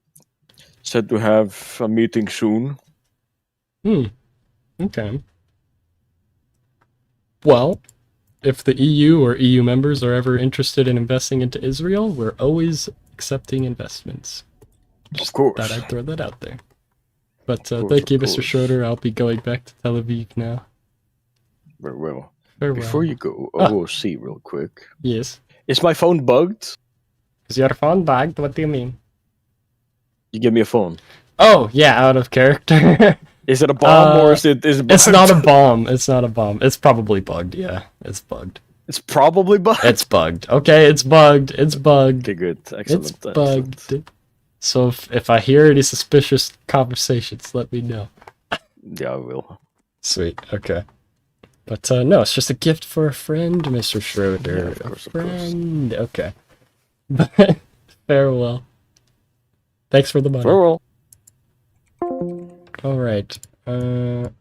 S16: set to have a meeting soon.
S1: Okay. Well, if the EU or EU members are ever interested in investing into Israel, we're always accepting investments.
S16: Of course.
S1: Thought I'd throw that out there. But thank you, Mr. Schroeder. I'll be going back to Tel Aviv now.
S16: Very well.
S1: Farewell.
S16: Before you go, we'll see real quick.
S1: Yes.
S16: Is my phone bugged?
S1: Is your phone bugged? What do you mean?
S16: You give me a phone.
S1: Oh, yeah, out of character.
S16: Is it a bomb or is it bugged?
S1: It's not a bomb. It's not a bomb. It's probably bugged. Yeah, it's bugged.
S16: It's probably bugged?
S1: It's bugged. Okay, it's bugged. It's bugged.
S16: Okay, good. Excellent.
S1: It's bugged. So if I hear any suspicious conversations, let me know.
S16: Yeah, I will.
S1: Sweet. Okay. But no, it's just a gift for a friend, Mr. Schroeder.
S16: Yeah, of course,
S1: a friend. Okay. Farewell. Thanks for the money.
S16: Farewell.
S1: All right. I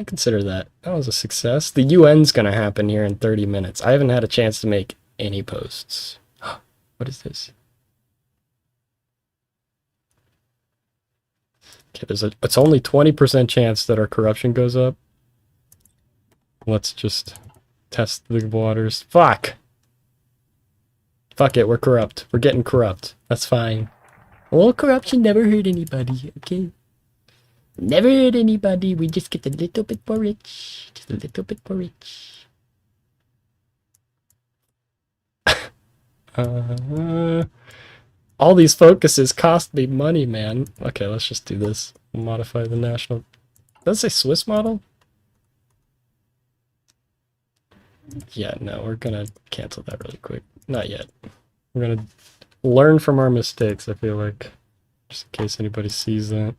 S1: consider that was a success. The UN's gonna happen here in 30 minutes. I haven't had a chance to make any posts. What is this? Okay, it's only 20% chance that our corruption goes up. Let's just test the waters. Fuck! Fuck it, we're corrupt. We're getting corrupt. That's fine. Well, corruption never hurt anybody, okay? Never hurt anybody. We just get a little bit more rich. Just a little bit more rich. All these focuses cost me money, man. Okay, let's just do this. Modify the national... Does it say Swiss model? Yeah, no, we're gonna cancel that really quick. Not yet. We're gonna learn from our mistakes, I feel like. Just in case anybody sees that.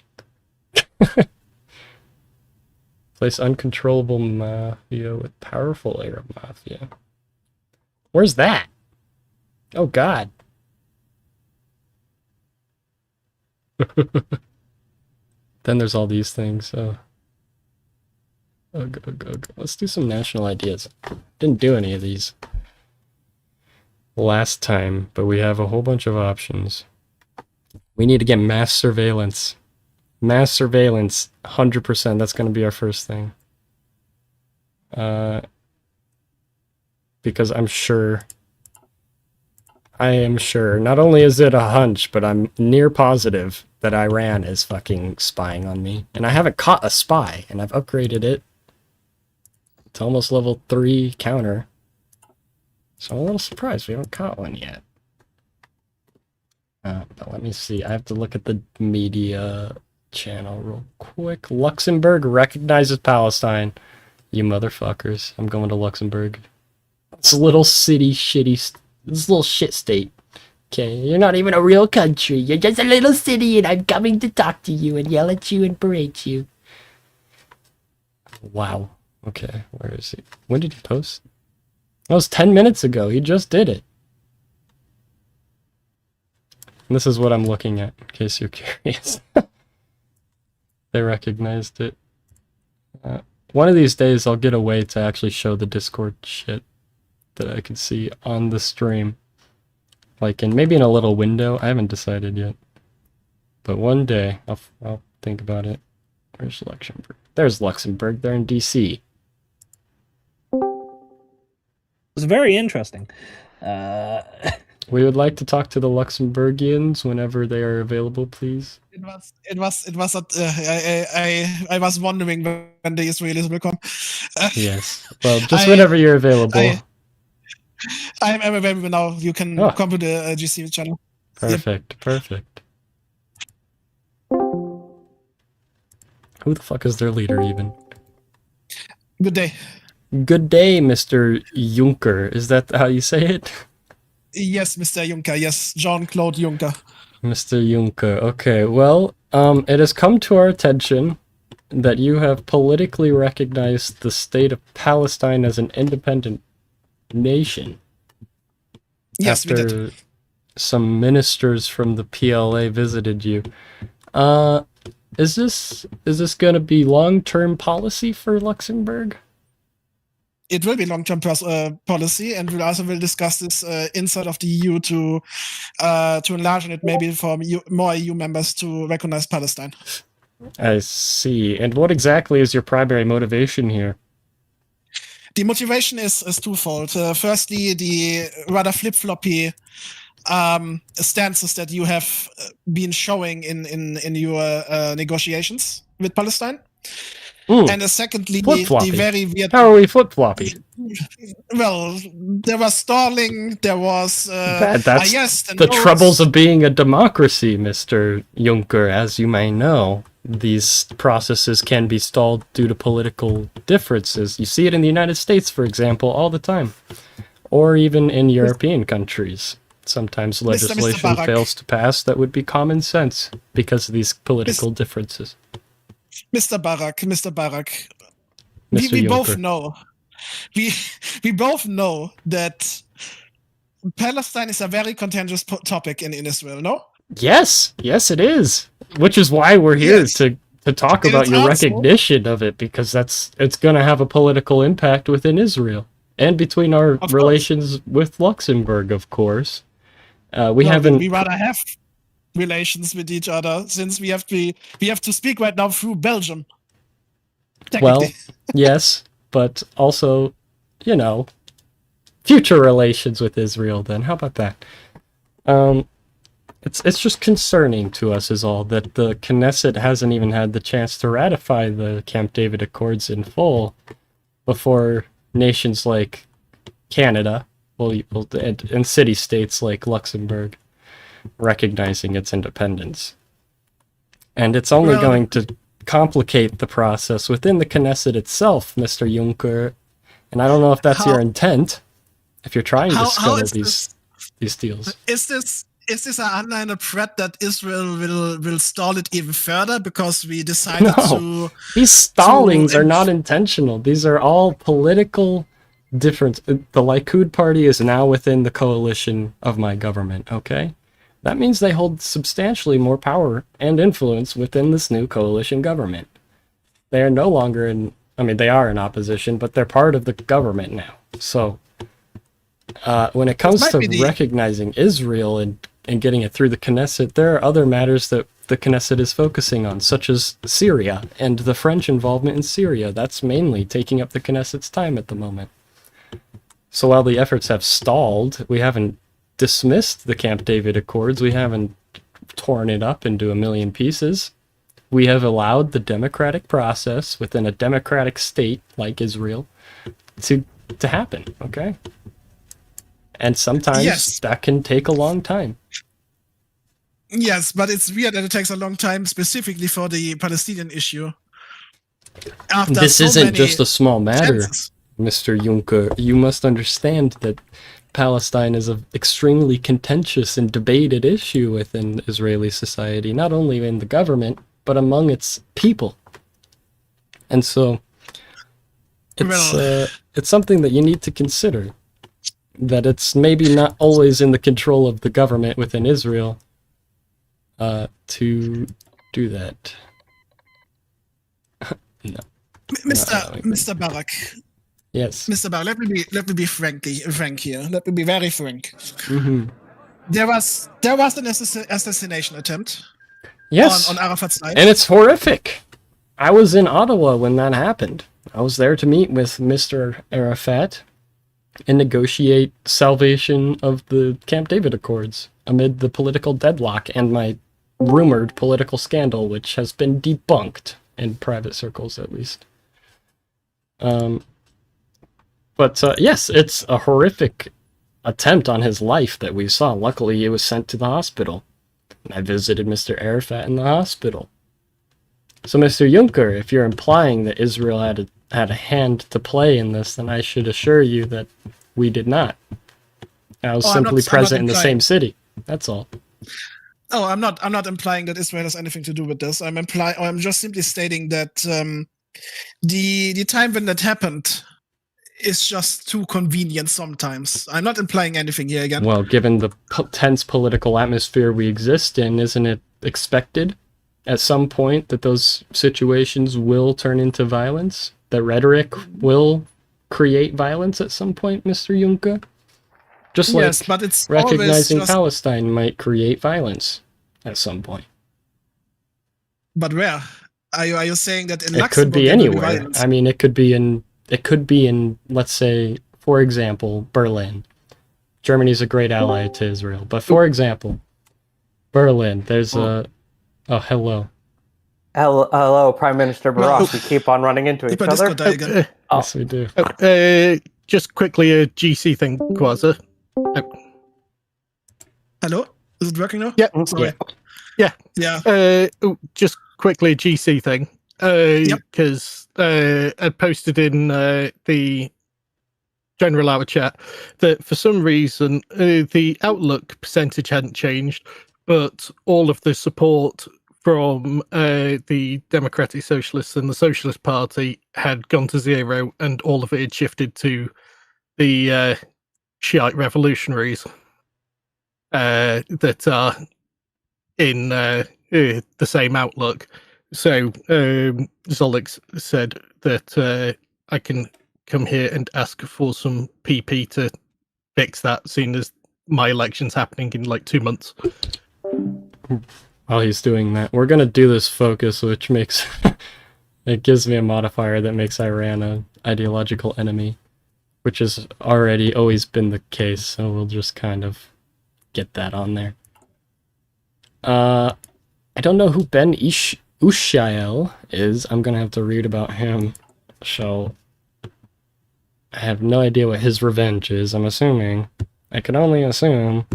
S1: Place uncontrollable mafia with powerful air mafia. Where's that? Oh god. Then there's all these things, so... Let's do some national ideas. Didn't do any of these last time, but we have a whole bunch of options. We need to get mass surveillance. Mass surveillance, 100%. That's going to be our first thing. Because I am sure, not only is it a hunch, but I'm near positive that Iran is fucking spying on me. And I haven't caught a spy, and I've upgraded it. It's almost level 3 counter. So I'm a little surprised we haven't caught one yet. But let me see. I have to look at the media channel real quick. Luxembourg recognizes Palestine. You motherfuckers. I'm going to Luxembourg. It's a little city, it's a little shit state. Okay, you're not even a real country. You're just a little city and I'm coming to talk to you and yell at you and berate you. Wow. Okay, where is he? When did he post? That was 10 minutes ago. He just did it. And this is what I'm looking at, in case you're curious. They recognized it. One of these days, I'll get a way to actually show the Discord shit that I can see on the stream. Like, maybe in a little window. I haven't decided yet. But one day, I'll think about it. Where's Luxembourg? There's Luxembourg. They're in DC.
S7: It's very interesting.
S1: We would like to talk to the Luxembourgians whenever they are available, please.
S2: It was I was wondering when the Israelis will come.
S1: Yes. Well, just whenever you're available.
S2: I'm available now. You can come to the GC channel.
S1: Perfect. Perfect. Who the fuck is their leader even?
S2: Good day.
S1: Good day, Mr. Juncker. Is that how you say it?
S2: Yes, Mr. Juncker. Yes, Jean-Claude Juncker.
S1: Mr. Juncker. Okay, well, it has come to our attention that you have politically recognized the state of Palestine as an independent nation.
S2: Yes,
S1: after
S2: we did.
S1: Some ministers from the PLA visited you. Is this going to be long-term policy for Luxembourg?
S2: It will be long-term policy, and we'll also discuss this inside of the EU to enlarge it, maybe for more EU members to recognize Palestine.
S1: I see. And what exactly is your primary motivation here?
S2: The motivation is twofold. Firstly, the rather flip-floppy stances that you have been showing in your negotiations with Palestine. And secondly, the very weird...
S1: How are we flip-floppy?
S2: Well, there was stalling, there was...
S1: That's
S2: yes,
S1: the troubles of being a democracy, Mr. Juncker. As you may know, these processes can be stalled due to political differences. You see it in the United States, for example, all the time. Or even in European countries. Sometimes legislation fails to pass that would be common sense because of these political differences.
S2: Mr. Barak, we both know. We both know that Palestine is a very contentious topic in Israel, no?
S1: Yes, it is. Which is why we're here to talk about your recognition of it, because it's going to have a political impact within Israel and between our relations with Luxembourg, of course. We
S2: rather have relations with each other, since we have to speak right now through Belgium.
S1: Well, yes, but also, future relations with Israel then. How about that? It's just concerning to us is all that the Knesset hasn't even had the chance to ratify the Camp David Accords in full before nations like Canada, and city-states like Luxembourg recognizing its independence. And it's only going to complicate the process within the Knesset itself, Mr. Juncker. And I don't know if that's your intent, if you're trying to scuttle these deals.
S2: Is this an underlying threat that Israel will stall it even further because we decided to...
S1: These stallings are not intentional. These are all political difference. The Likud party is now within the coalition of my government, okay? That means they hold substantially more power and influence within this new coalition government. They are no longer they are in opposition, but they're part of the government now. So, when it comes to recognizing Israel and getting it through the Knesset, there are other matters that the Knesset is focusing on, such as Syria and the French involvement in Syria. That's mainly taking up the Knesset's time at the moment. So while the efforts have stalled, we haven't dismissed the Camp David Accords, we haven't torn it up into a million pieces. We have allowed the democratic process within a democratic state like Israel to happen, okay? And sometimes that can take a long time.
S2: Yes, but it's weird that it takes a long time specifically for the Palestinian issue.
S1: This isn't just a small matter, Mr. Juncker. You must understand that Palestine is an extremely contentious and debated issue within Israeli society, not only in the government, but among its people. And so it's something that you need to consider, that it's maybe not always in the control of the government within Israel to do that. No.
S2: Mr. Barak.
S1: Yes.
S2: Mr. Barak, let me be frank here. Let me be very frank.
S1: Mm-hmm.
S2: There was an assassination attempt.
S1: Yes.
S2: on Arafat's side.
S1: And it's horrific. I was in Ottawa when that happened. I was there to meet with Mr. Arafat and negotiate salvation of the Camp David Accords amid the political deadlock and my rumored political scandal, which has been debunked in private circles, at least. But yes, it's a horrific attempt on his life that we saw. Luckily, he was sent to the hospital. And I visited Mr. Arafat in the hospital. So, Mr. Juncker, if you're implying that Israel had a hand to play in this, then I should assure you that we did not. I was simply present in the same city. That's all.
S2: Oh, I'm not implying that Israel has anything to do with this. I'm just simply stating that the time when that happened is just too convenient sometimes. I'm not implying anything here again.
S1: Well, given the tense political atmosphere we exist in, isn't it expected at some point that those situations will turn into violence? That rhetoric will create violence at some point, Mr. Juncker? Just like
S2: yes, but it's
S1: recognizing
S2: just...
S1: Palestine might create violence at some point.
S2: But where? Are you saying that in
S1: Luxembourg? It could be anywhere. I mean, it could be in, let's say, for example, Berlin. Germany's a great ally to Israel. But for example, Berlin, there's a... Oh, hello.
S10: Hello, Prime Minister Barak. We keep on running into each other.
S1: Yes, we do.
S17: Just quickly, a GC thing, Quasar.
S2: Hello? Is it working now?
S17: Yeah.
S2: Sorry.
S17: Yeah. Just quickly, a GC thing. Because I posted in the general hour chat that for some reason the Outlook percentage hadn't changed, but all of the support from the Democratic Socialists and the Socialist Party had gone to zero, and all of it had shifted to the Shiite revolutionaries that are in the same Outlook. So Zolix said that I can come here and ask for some PP to fix that, seeing as my election's happening in like 2 months.
S1: While he's doing that, we're gonna do this focus, which makes it gives me a modifier that makes Iran an ideological enemy, which has already always been the case. So we'll just kind of get that on there. I don't know who Ben Ushael is. I'm gonna have to read about him. So I have no idea what his revenge is. I'm assuming. I can only assume.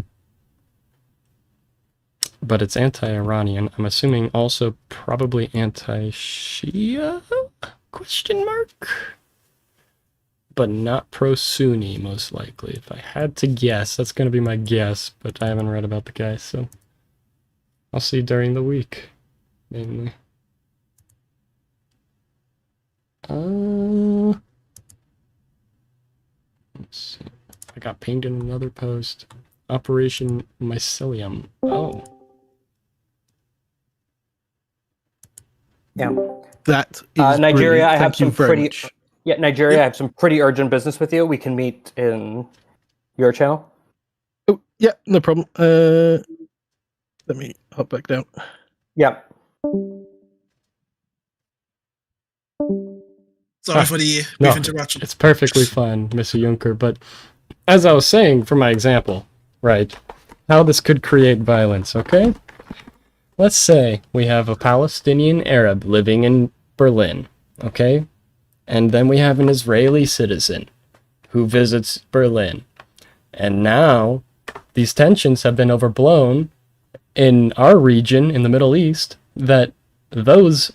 S1: But it's anti-Iranian. I'm assuming also probably anti-Shia? Question mark? But not pro-Sunni, most likely. If I had to guess, that's going to be my guess, but I haven't read about the guy, so I'll see during the week, mainly. Let's see. I got pinged in another post. Operation Mycelium. Oh.
S10: Yeah.
S17: That is
S10: Nigeria. I have some
S17: pretty.
S10: Much. Yeah, Nigeria. I have some pretty urgent business with you. We can meet in your channel.
S17: Oh, yeah, no problem. Let me hop back down.
S10: Yeah.
S2: Sorry for the brief interruption.
S1: It's perfectly fine, Mr. Juncker. But as I was saying, for my example, right, how this could create violence, okay? Let's say we have a Palestinian Arab living in Berlin, okay? And then we have an Israeli citizen who visits Berlin. And now these tensions have been overblown in our region in the Middle East, that those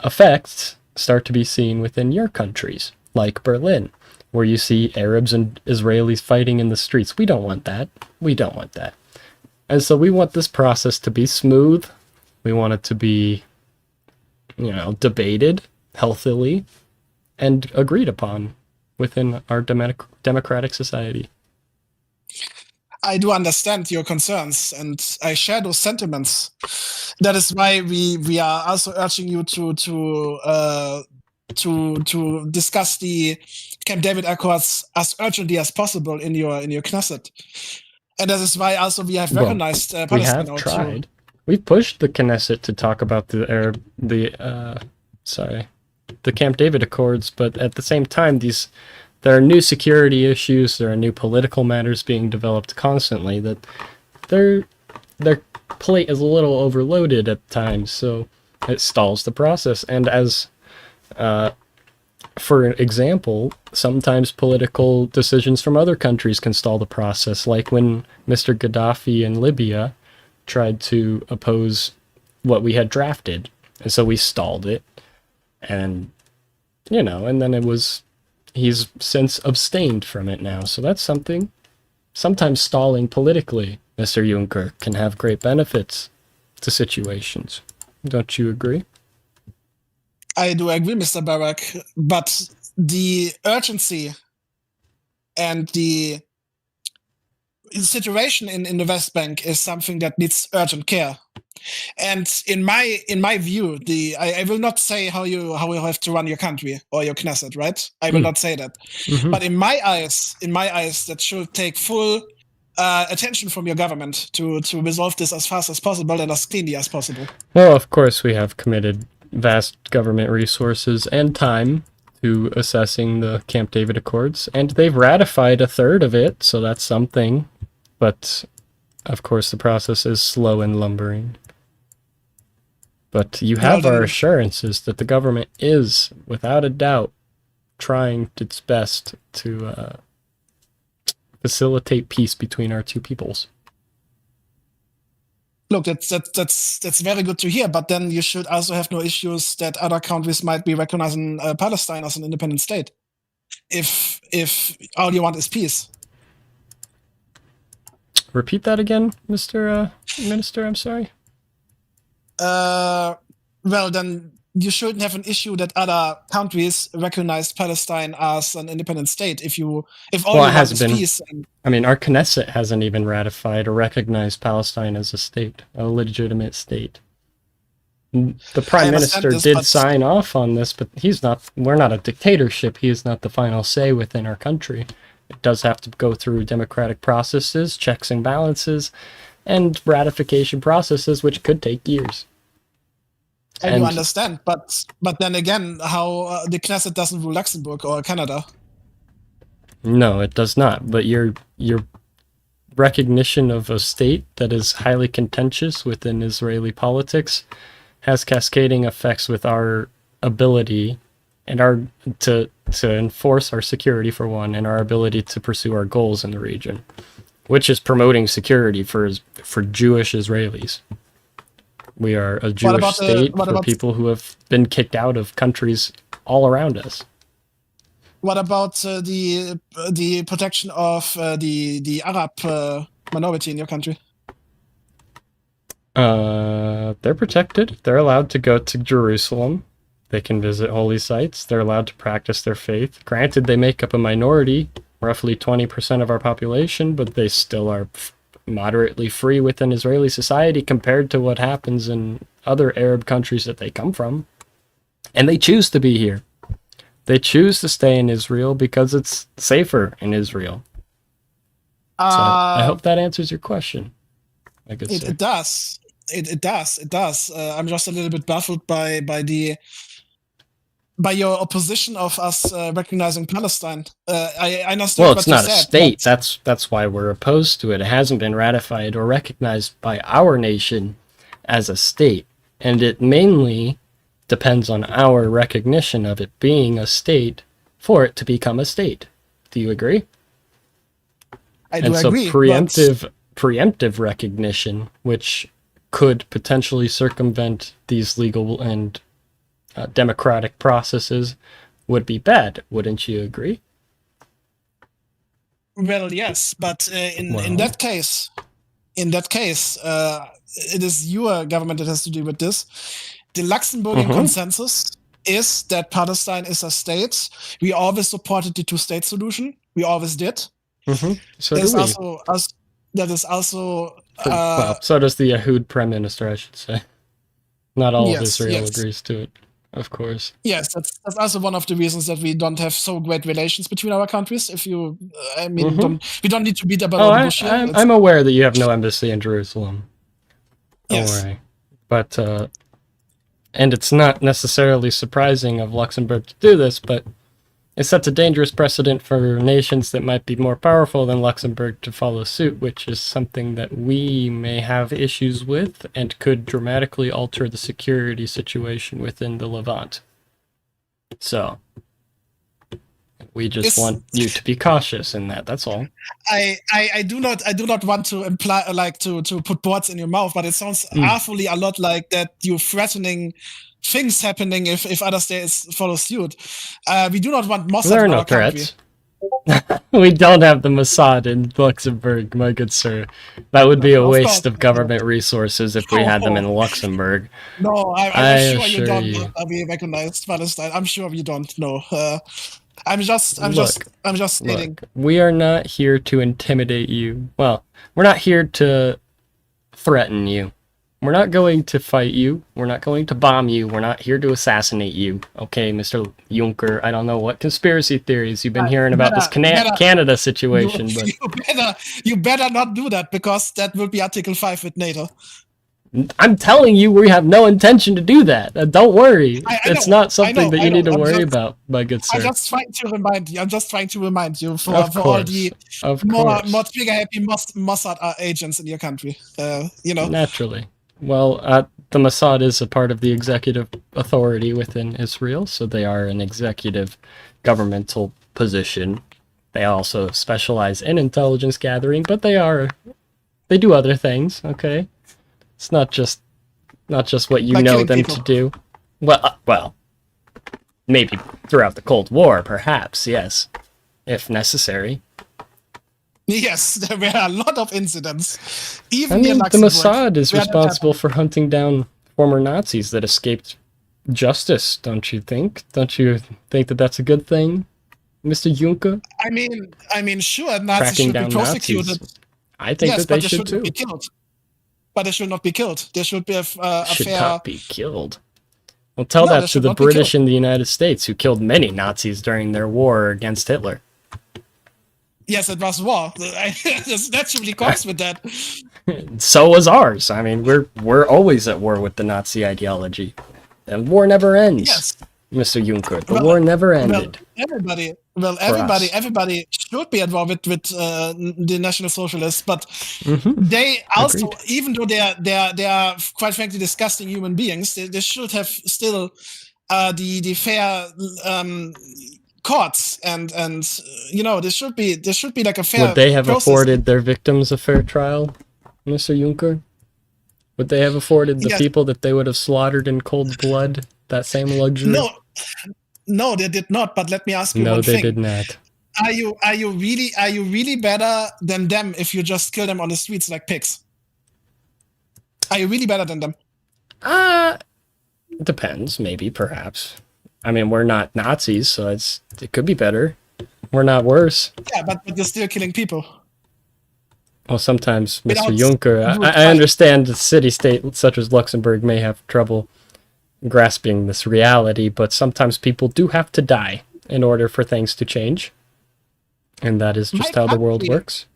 S1: effects start to be seen within your countries, like Berlin, where you see Arabs and Israelis fighting in the streets. We don't want that. We don't want that. And so we want this process to be smooth. We want it to be, debated healthily and agreed upon within our democratic society.
S2: I do understand your concerns, and I share those sentiments. That is why we are also urging you to discuss the Camp David Accords as urgently as possible in your Knesset. And that is why also we have recognized Palestine.
S1: We have tried. we've pushed the Knesset to talk about the Camp David Accords, but at the same time, there are new security issues, there are new political matters being developed constantly that their plate is a little overloaded at times, so it stalls the process. And as for example, sometimes political decisions from other countries can stall the process, like when Mr. Gaddafi in Libya tried to oppose what we had drafted, and so we stalled it, and and then he's since abstained from it now, so that's something. Sometimes stalling politically, Mr. Juncker, can have great benefits to situations. Don't you agree?
S2: I do agree, Mr. Barak, but the urgency and the situation in the West Bank is something that needs urgent care. And in my view, I will not say how you have to run your country or your Knesset, right? I will not say that.
S1: Mm-hmm.
S2: But in my eyes, that should take full attention from your government to resolve this as fast as possible and as cleanly as possible.
S1: Well, of course, we have committed vast government resources and time to assessing the Camp David Accords, and they've ratified a third of it, so that's something. But, of course, the process is slow and lumbering. But you have our assurances that the government is, without a doubt, trying its best to facilitate peace between our two peoples.
S2: Look, that's very good to hear, but then you should also have no issues that other countries might be recognizing Palestine as an independent state. If all you want is peace.
S1: Repeat that again, Mr. Minister, I'm sorry.
S2: Well, then you shouldn't have an issue that other countries recognize Palestine as an independent state. If all you want is peace.
S1: I mean, our Knesset hasn't even ratified or recognized Palestine as a state, a legitimate state. The Prime Minister did sign off on this, but we're not a dictatorship. He is not the final say within our country. It does have to go through democratic processes, checks and balances, and ratification processes, which could take years.
S2: I do understand, but then again, how the Knesset doesn't rule Luxembourg or Canada?
S1: No, it does not. But your recognition of a state that is highly contentious within Israeli politics has cascading effects with our ability and to enforce our security for one, and our ability to pursue our goals in the region, which is promoting security for Jewish Israelis. We are a Jewish state for people who have been kicked out of countries all around us.
S2: What about the protection of the Arab minority in your country?
S1: They're protected. They're allowed to go to Jerusalem. They can visit holy sites. They're allowed to practice their faith. Granted, they make up a minority, roughly 20% of our population, but they still are moderately free within Israeli society compared to what happens in other Arab countries that they come from. And they choose to be here. They choose to stay in Israel because it's safer in Israel. So I hope that answers your question.
S2: It does. It does. I'm just a little bit baffled by your opposition of us recognizing Palestine. I understand.
S1: Well, it's not a state. That's why we're opposed to it. It hasn't been ratified or recognized by our nation as a state, and it mainly depends on our recognition of it being a state for it to become a state. Do you agree?
S2: I do agree.
S1: Preemptive recognition, which could potentially circumvent these legal and democratic processes, would be bad. Wouldn't you agree?
S2: Well, yes, but in that case, it is your government that has to deal with this. The Luxembourgian consensus is that Palestine is a state. We always supported the two-state solution. We always did.
S1: So do we.
S2: That is also.
S1: Well, so does the Yahud Prime Minister, I should say. Not all of Israel agrees to it, of course.
S2: Yes, that's also one of the reasons that we don't have so great relations between our countries. If you, I mean, we don't need to beat about the bush here.
S1: I'm aware that you have no embassy in Jerusalem. Don't worry. But, and it's not necessarily surprising of Luxembourg to do this, but it sets a dangerous precedent for nations that might be more powerful than Luxembourg to follow suit, which is something that we may have issues with and could dramatically alter the security situation within the Levant. So, we just want you to be cautious in that, that's all.
S2: I do not want to imply to put words in your mouth, but it sounds awfully a lot like that you're threatening things happening if other states follow suit. We do not want Mossad
S1: There are
S2: in
S1: no
S2: our country.
S1: threats. We don't have the Mossad in Luxembourg, my good sir. That would be a waste of government resources if we had them in Luxembourg.
S2: No, I'm
S1: I
S2: sure you don't
S1: assure
S2: want to be recognized Palestine. I'm sure you don't know. I'm just stating.
S1: Look, we are not here to intimidate you. Well, we're not here to threaten you. We're not going to fight you. We're not going to bomb you. We're not here to assassinate you. Okay, Mr. Juncker, I don't know what conspiracy theories you've been hearing about this Canada situation, but
S2: you better not do that, because that will be Article 5 with NATO.
S1: I'm telling you, we have no intention to do that. Don't worry. It's not something that you need to worry about, my good sir.
S2: I'm just trying to remind you. For all the more trigger-happy Mossad agents in your country.
S1: Naturally. Well, the Mossad is a part of the executive authority within Israel, so they are an executive governmental position. They also specialize in intelligence gathering, but they do other things, okay? It's not just what you know them to do. Well, maybe throughout the Cold War, perhaps, yes, if necessary.
S2: Yes, there were a lot of incidents. Even
S1: I mean, the
S2: Luxembourg,
S1: Mossad is responsible for hunting down former Nazis that escaped justice, don't you think? Don't you think that that's a good thing, Mr. Juncker?
S2: I mean, sure, Nazis should be prosecuted.
S1: Nazis. I think that they should too.
S2: Be killed. But they should not be killed. There should be a
S1: should
S2: fair...
S1: not be killed. Well, tell that to the British in the United States, who killed many Nazis during their war against Hitler.
S2: Yes, it was war. That naturally comes with that.
S1: So was ours. I mean, we're always at war with the Nazi ideology. And war never ends, yes. Mr. Juncker. The war never ended.
S2: Everybody should be at war with the National Socialists, but they also, even though they are quite frankly disgusting human beings, they should have still the fair courts and there should be like a fair.
S1: Would they have
S2: process.
S1: Afforded their victims a fair trial, Mr. Juncker? Would they have afforded the people that they would have slaughtered in cold blood that same luxury?
S2: No, they did not. But let me ask you one thing.
S1: No, they did not.
S2: Are you really better than them if you just kill them on the streets like pigs? Are you really better than them?
S1: Depends, maybe, perhaps. I mean, we're not Nazis, so it could be better. We're not worse.
S2: Yeah, but you're still killing people.
S1: Well, sometimes, Mr. Juncker, I understand a city-state such as Luxembourg may have trouble grasping this reality, but sometimes people do have to die in order for things to change. And that is just how the world works.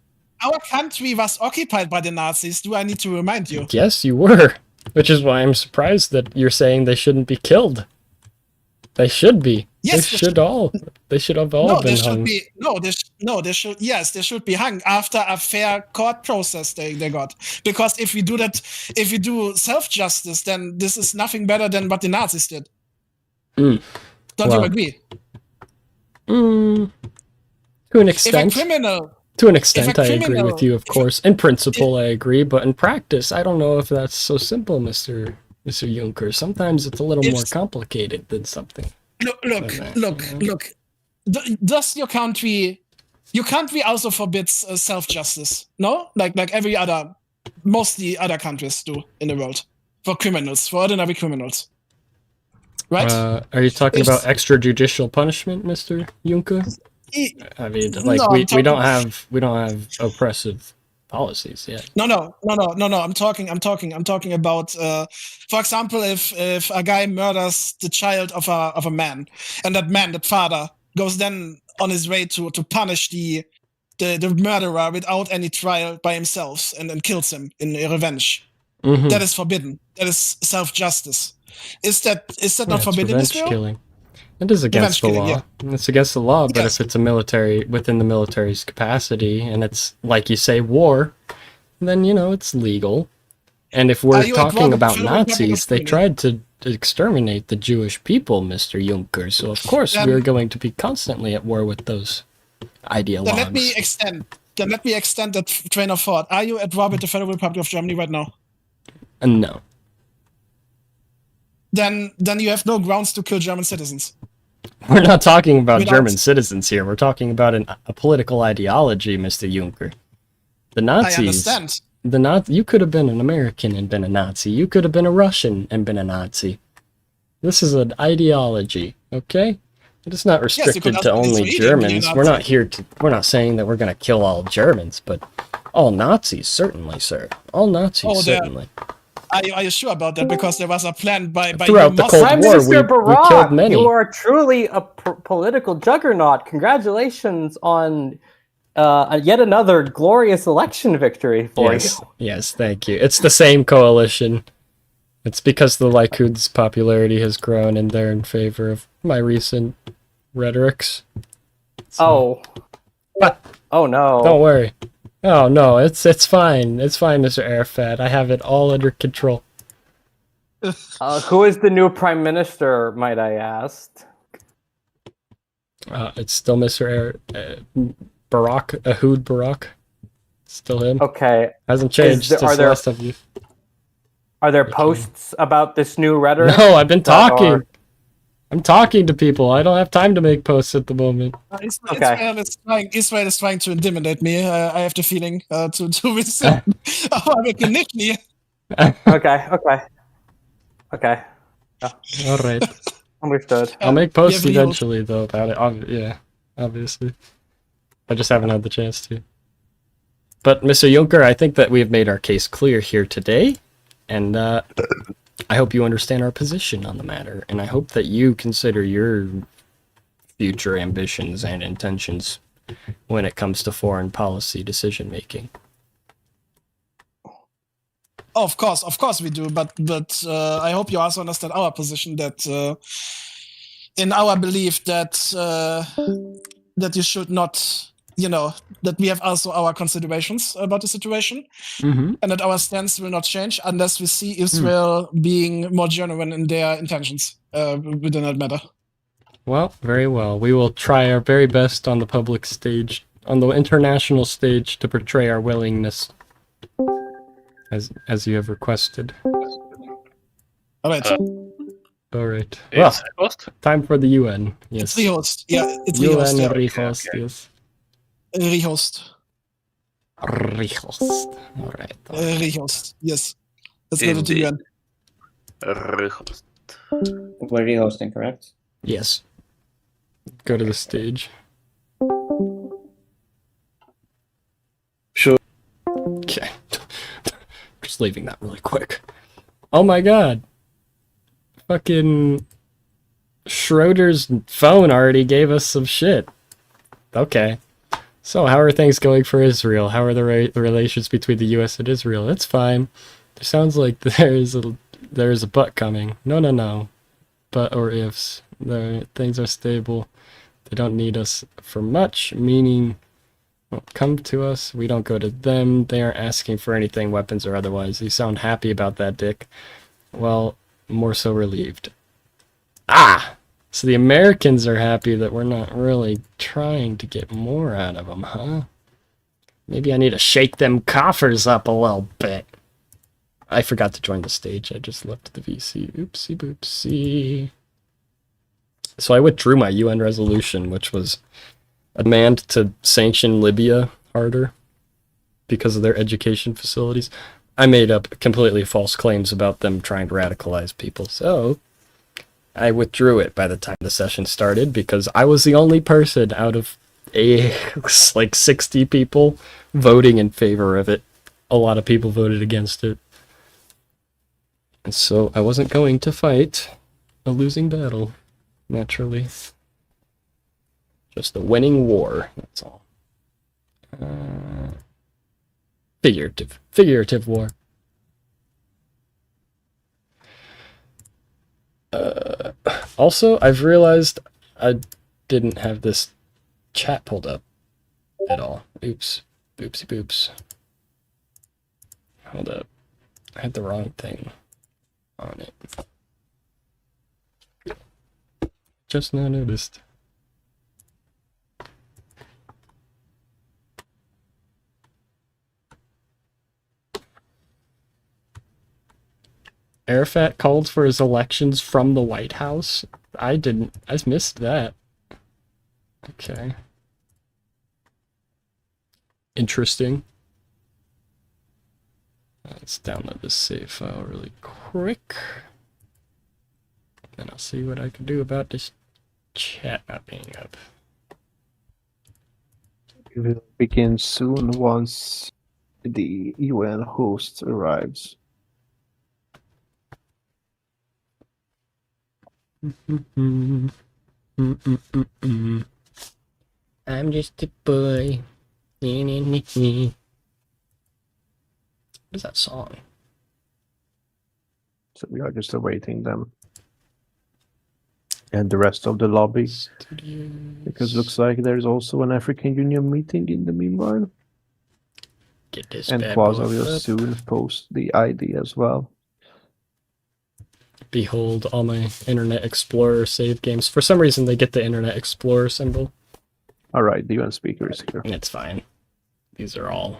S2: Our country was occupied by the Nazis. Do I need to remind you?
S1: Yes, you were. Which is why I'm surprised that you're saying they shouldn't be killed. They should be.
S2: Yes,
S1: they should have all been hung.
S2: They should be hung after a fair court process they got. Because if we do self-justice, then this is nothing better than what the Nazis did. Don't you agree?
S1: To an extent. To an extent, I agree with you, of course. In principle, I agree, but in practice, I don't know if that's so simple, Mr. Juncker. Sometimes it's a little more complicated than something.
S2: Look. Does your country also forbids self-justice? No, like mostly other countries do in the world for ordinary criminals. Right?
S1: Are you talking about extrajudicial punishment, Mr. Juncker? I mean, we don't have oppressive policies yet.
S2: No. I'm talking about, for example, if a guy murders the child of a man, and that father, goes then on his way to punish the murderer without any trial by himself, and then kills him in revenge. That is forbidden. That is self-justice. Is that not
S1: it's
S2: forbidden in
S1: revenge
S2: Israel?
S1: killing. It is against
S2: Revenge
S1: the
S2: killing,
S1: law. It's against the law, but
S2: Yes.
S1: if it's a military, within the military's capacity, and it's, like you say, war, then, it's legal. And if
S2: Are
S1: we're
S2: you at war
S1: talking
S2: with the
S1: about
S2: Federal Republic of
S1: Nazis, they
S2: Germany?
S1: tried to exterminate the Jewish people, Mr. Juncker. So of course
S2: Then-
S1: we're going to be constantly at war with those ideologues.
S2: Then let me extend that train of thought. Are you at war with the Federal Republic of Germany right now?
S1: No.
S2: Then you have no grounds to kill German citizens.
S1: We're not talking about
S2: Without-
S1: German citizens here. We're talking about a political ideology, Mr. Juncker. The Nazis.
S2: I understand.
S1: You could have been an American and been a Nazi. You could have been a Russian and been a Nazi. This is an ideology, okay? It is not
S2: you could
S1: restricted to
S2: also be
S1: only
S2: Swedish and be a
S1: Germans.
S2: Nazi.
S1: We're not saying that we're gonna kill all Germans, but all Nazis, certainly, sir. All Nazis,
S2: Oh,
S1: certainly.
S2: Are you sure about that? Because there was a plan by
S1: Throughout the
S2: you
S1: Cold
S10: Prime
S1: War,
S10: Minister
S1: we
S10: Barack,
S1: killed many.
S10: you are truly a political juggernaut. Congratulations on yet another glorious election victory for you.
S1: Yes, thank you. It's the same coalition. It's because the Likud's popularity has grown and they're in favor of my recent rhetorics.
S10: Oh. Oh no.
S1: Don't worry. Oh no, it's fine. It's fine, Mr. Arafat. I have it all under control.
S10: Who is the new prime minister, might I ask?
S1: It's still Mr. Barack, Ehud Barak. Still him.
S10: Okay.
S1: Hasn't changed since last of you.
S10: Are there posts about this new rhetoric?
S1: No, I've been talking. I'm talking to people. I don't have time to make posts at the moment.
S2: Israel is trying to intimidate me. I have the feeling to resist our recognition.
S10: Okay.
S1: All right.
S10: Understood.
S1: I'll make posts eventually, though, about it. Yeah, obviously. I just haven't had the chance to. But, Mr. Juncker, I think that we have made our case clear here today, and I hope you understand our position on the matter, and I hope that you consider your future ambitions and intentions when it comes to foreign policy decision-making.
S2: Oh, of course we do. But I hope you also understand our position that, in our belief that that you should not, that we have also our considerations about the situation, and that our stance will not change unless we see Israel being more genuine in their intentions within that matter.
S1: Well, very well. We will try our very best on the public stage, on the international stage, to portray our willingness. As you have requested.
S2: All right.
S1: All right. Well, time for the UN. Yes.
S2: It's rehost. Yeah, it's
S1: UN
S2: rehost. Yeah.
S1: rehost. Yes.
S2: Rehost.
S1: Rehost. All right.
S2: Rehost. Yes. Let's go to the UN.
S5: Rehost.
S18: We're rehosting, correct?
S1: Yes. Go to the stage.
S6: Sure.
S1: Okay. Just leaving that really quick. Oh my god. Fucking Schroeder's phone already gave us some shit. Okay. So how are things going for Israel? How are the relations between the US and Israel? It's fine. It sounds like there is a but coming. No. But or ifs. Things are stable. They don't need us for much, meaning won't come to us. We don't go to them. They aren't asking for anything, weapons or otherwise. You sound happy about that, Dick. Well, more so relieved. So the Americans are happy that we're not really trying to get more out of them, huh? Maybe I need to shake them coffers up a little bit. I forgot to join the stage. I just left the VC. Oopsie boopsie. So I withdrew my UN resolution, which was a demand to sanction Libya harder because of their education facilities. I made up completely false claims about them trying to radicalize people, so I withdrew it by the time the session started because I was the only person out of like 60 people voting in favor of it. A lot of people voted against it. And so I wasn't going to fight a losing battle, naturally. Just a winning war, that's all. Figurative war. Also, I've realized I didn't have this chat pulled up at all. Oops. Boopsie boops. Hold up. I had the wrong thing on it. Just now noticed. Arafat called for his elections from the White House? I didn't. I missed that. Okay. Interesting. Let's download this save file really quick. And I'll see what I can do about this chat not being up.
S3: It will begin soon once the UN host arrives.
S1: I'm just a boy. What is that song?
S3: So we are just awaiting them. And the rest of the lobby. Because looks like there's also an African Union meeting in the meanwhile.
S1: Get this
S3: and
S1: bad
S3: Plaza
S1: boy
S3: will
S1: up.
S3: soon post the ID as well.
S1: Behold all my Internet Explorer save games. For some reason they get the Internet Explorer symbol.
S3: Alright, the UN speaker is here.
S1: It's fine. These are all...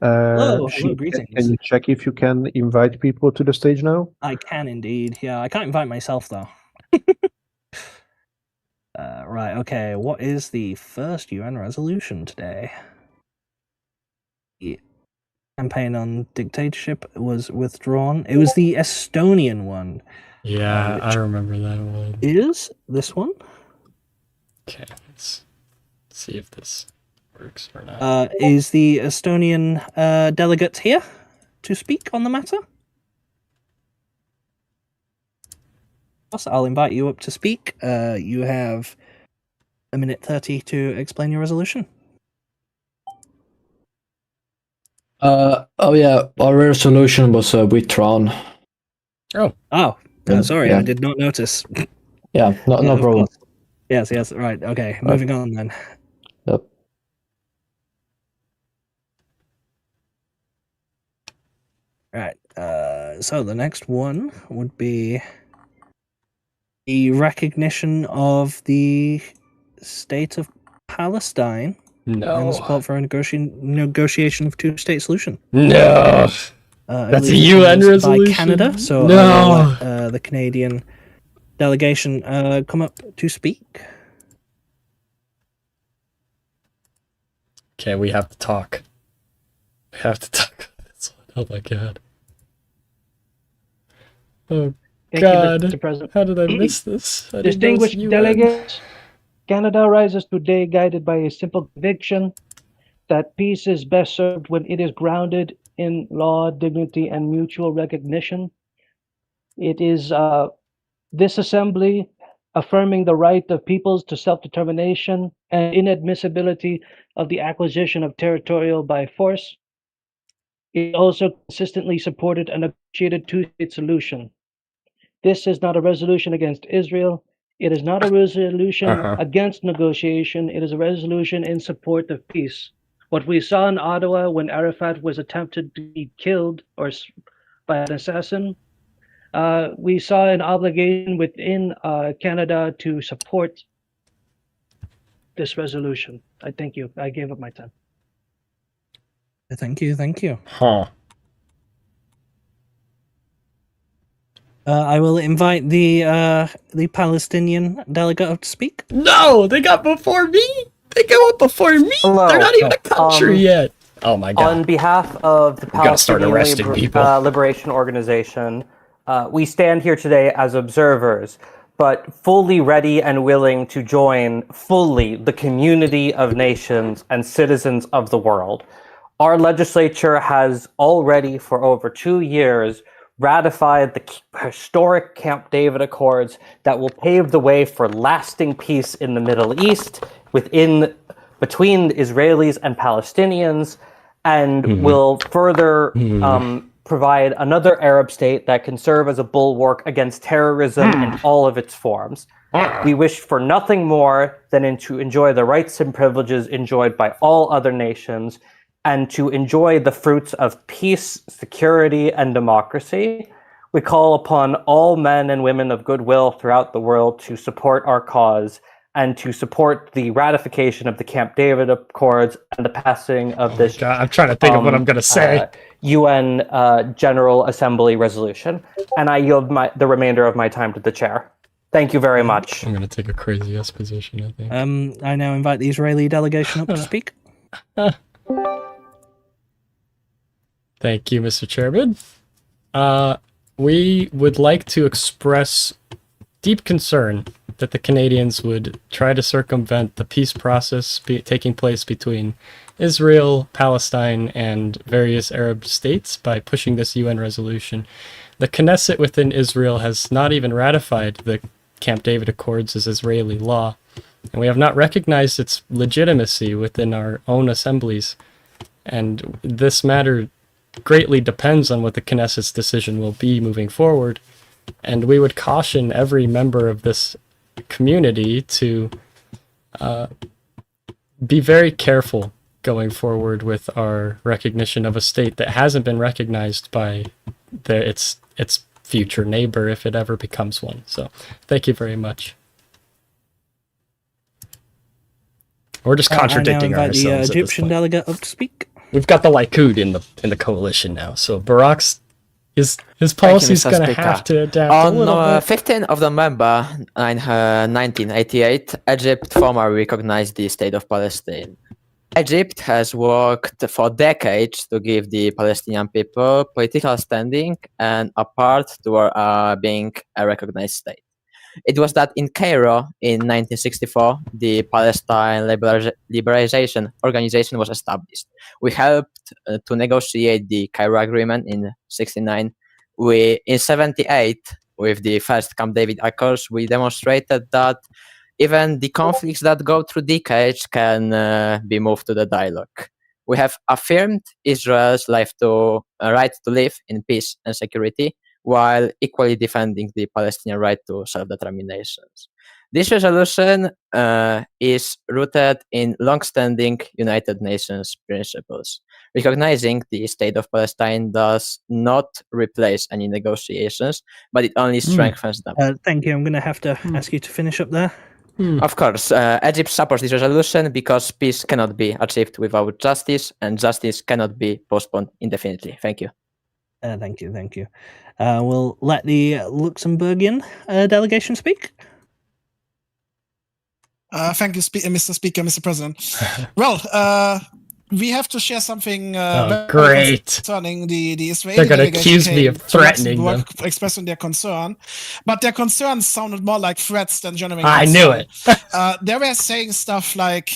S7: Hello,
S3: Sheik,
S7: greetings.
S3: can you check if you can invite people to the stage now?
S7: I can indeed. Yeah, I can't invite myself though. Right, okay. What is the first UN resolution today? The campaign on dictatorship was withdrawn. It was the Estonian one.
S1: Yeah, I remember that one.
S7: Is this one?
S1: Okay, let's see if this works or not.
S7: Is the Estonian delegate here to speak on the matter? I'll invite you up to speak. You have a minute 30 to explain your resolution.
S19: Oh yeah, our resolution was withdrawn.
S7: Oh, sorry,
S19: yeah.
S7: I did not notice.
S19: Yeah, no
S7: of
S19: problem.
S7: course. Yes, right, okay, moving on then.
S19: Yep.
S7: Right, so the next one would be the recognition of the state of Palestine and support for a negotiation of two-state solution.
S1: No! That's a UN resolution?
S7: By Canada, so
S1: no!
S7: I will let the Canadian delegation come up to speak.
S1: Okay, we have to talk. We have to talk about this one. Oh my god. Oh
S15: Thank
S1: god.
S15: you, Mr. President.
S1: How did I miss this? I didn't know it was
S15: Distinguished
S1: UN.
S15: delegates, Canada rises today guided by a simple conviction that peace is best served when it is grounded in law, dignity, and mutual recognition. It is this assembly affirming the right of peoples to self-determination and inadmissibility of the acquisition of territorial by force. It also consistently supported a negotiated two-state solution. This is not a resolution against Israel. It is not a resolution against negotiation. It is a resolution in support of peace. What we saw in Ottawa when Arafat was attempted to be killed or by an assassin, we saw an obligation within Canada to support this resolution. I thank you. I gave up my time.
S7: Thank you.
S1: Huh.
S7: I will invite the Palestinian delegate up to speak.
S1: No! They got before me! They go up before me!
S10: Hello.
S1: They're not even a country yet! Oh my god.
S10: On behalf of the
S1: gotta start
S10: Palestinian
S1: arresting people.
S10: Liberation Organization, we stand here today as observers, but fully ready and willing to join fully the community of nations and citizens of the world. Our legislature has already, for over 2 years, ratified the historic Camp David Accords that will pave the way for lasting peace in the Middle East between Israelis and Palestinians, and will further provide another Arab state that can serve as a bulwark against terrorism in all of its forms. We wish for nothing more than to enjoy the rights and privileges enjoyed by all other nations, and to enjoy the fruits of peace, security, and democracy. We call upon all men and women of goodwill throughout the world to support our cause and to support the ratification of the Camp David Accords and the passing of this.
S1: God, I'm trying to think of what I'm going to say.
S10: UN General Assembly resolution. And I yield the remainder of my time to the chair. Thank you very much.
S1: I'm going to take a crazy ass position, I think.
S7: I now invite the Israeli delegation up to speak.
S1: Thank you, Mr. Chairman. We would like to express deep concern that the Canadians would try to circumvent the peace process taking place between Israel, Palestine, and various Arab states by pushing this UN resolution. The Knesset within Israel has not even ratified the Camp David Accords as Israeli law, and we have not recognized its legitimacy within our own assemblies. And this matter greatly depends on what the Knesset's decision will be moving forward. And we would caution every member of this community to be very careful going forward with our recognition of a state that hasn't been recognized by its future neighbor if it ever becomes one. So thank you very much. We're just contradicting
S7: I now invite
S1: ourselves.
S7: the Egyptian delegate up to speak.
S1: We've got the Likud in the coalition now, so Barak's his policy's going to have to adapt a little
S20: On
S1: bit.
S20: 15th of November 1988, Egypt formally recognized the State of Palestine. Egypt has worked for decades to give the Palestinian people political standing and a part toward being a recognized state. It was that in Cairo in 1964, the Palestine Liberalization Organization was established. We helped to negotiate the Cairo Agreement in 69. In 78, with the first Camp David Accords, we demonstrated that even the conflicts that go through decades can be moved to the dialogue. We have affirmed Israel's right to live in peace and security, while equally defending the Palestinian right to self-determination. This resolution is rooted in long-standing United Nations principles. Recognizing the State of Palestine does not replace any negotiations, but it only strengthens them.
S7: Thank you. I'm going to have to ask you to finish up there.
S20: Of course, Egypt supports this resolution because peace cannot be achieved without justice, and justice cannot be postponed indefinitely. Thank you.
S7: Thank you. We'll let the Luxembourgian delegation speak.
S2: Thank you, Mr. Speaker, Mr. President. Well, we have to share something
S1: great
S2: concerning the Israeli
S1: They're going to
S2: delegation
S1: accuse me of
S2: came to
S1: threatening them.
S2: Luxembourg expressing their concern, but their concerns sounded more like threats than genuine
S1: I
S2: concern.
S1: knew it.
S2: They were saying stuff like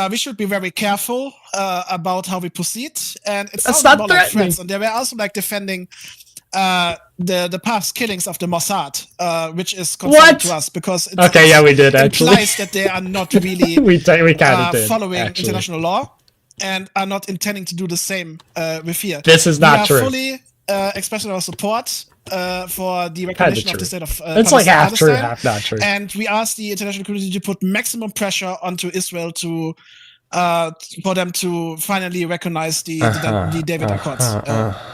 S2: we should be very careful about how we proceed, and it
S1: That's
S2: sounded
S1: not
S2: more like
S1: threatening.
S2: threats. And they were also like defending the past killings of the Mossad, which is concerning
S1: What?
S2: to us because it
S1: Okay, yeah, we did, actually.
S2: implies that they are not really
S1: we kind of did,
S2: following
S1: actually.
S2: international law and are not intending to do the same with here.
S1: This is not
S2: we
S1: true.
S2: are fully expressing our support for the recognition of the state of
S1: It's like half true,
S2: Palestine.
S1: half not true.
S2: And we ask the international community to put maximum pressure onto Israel to for them to finally recognize the David Accords.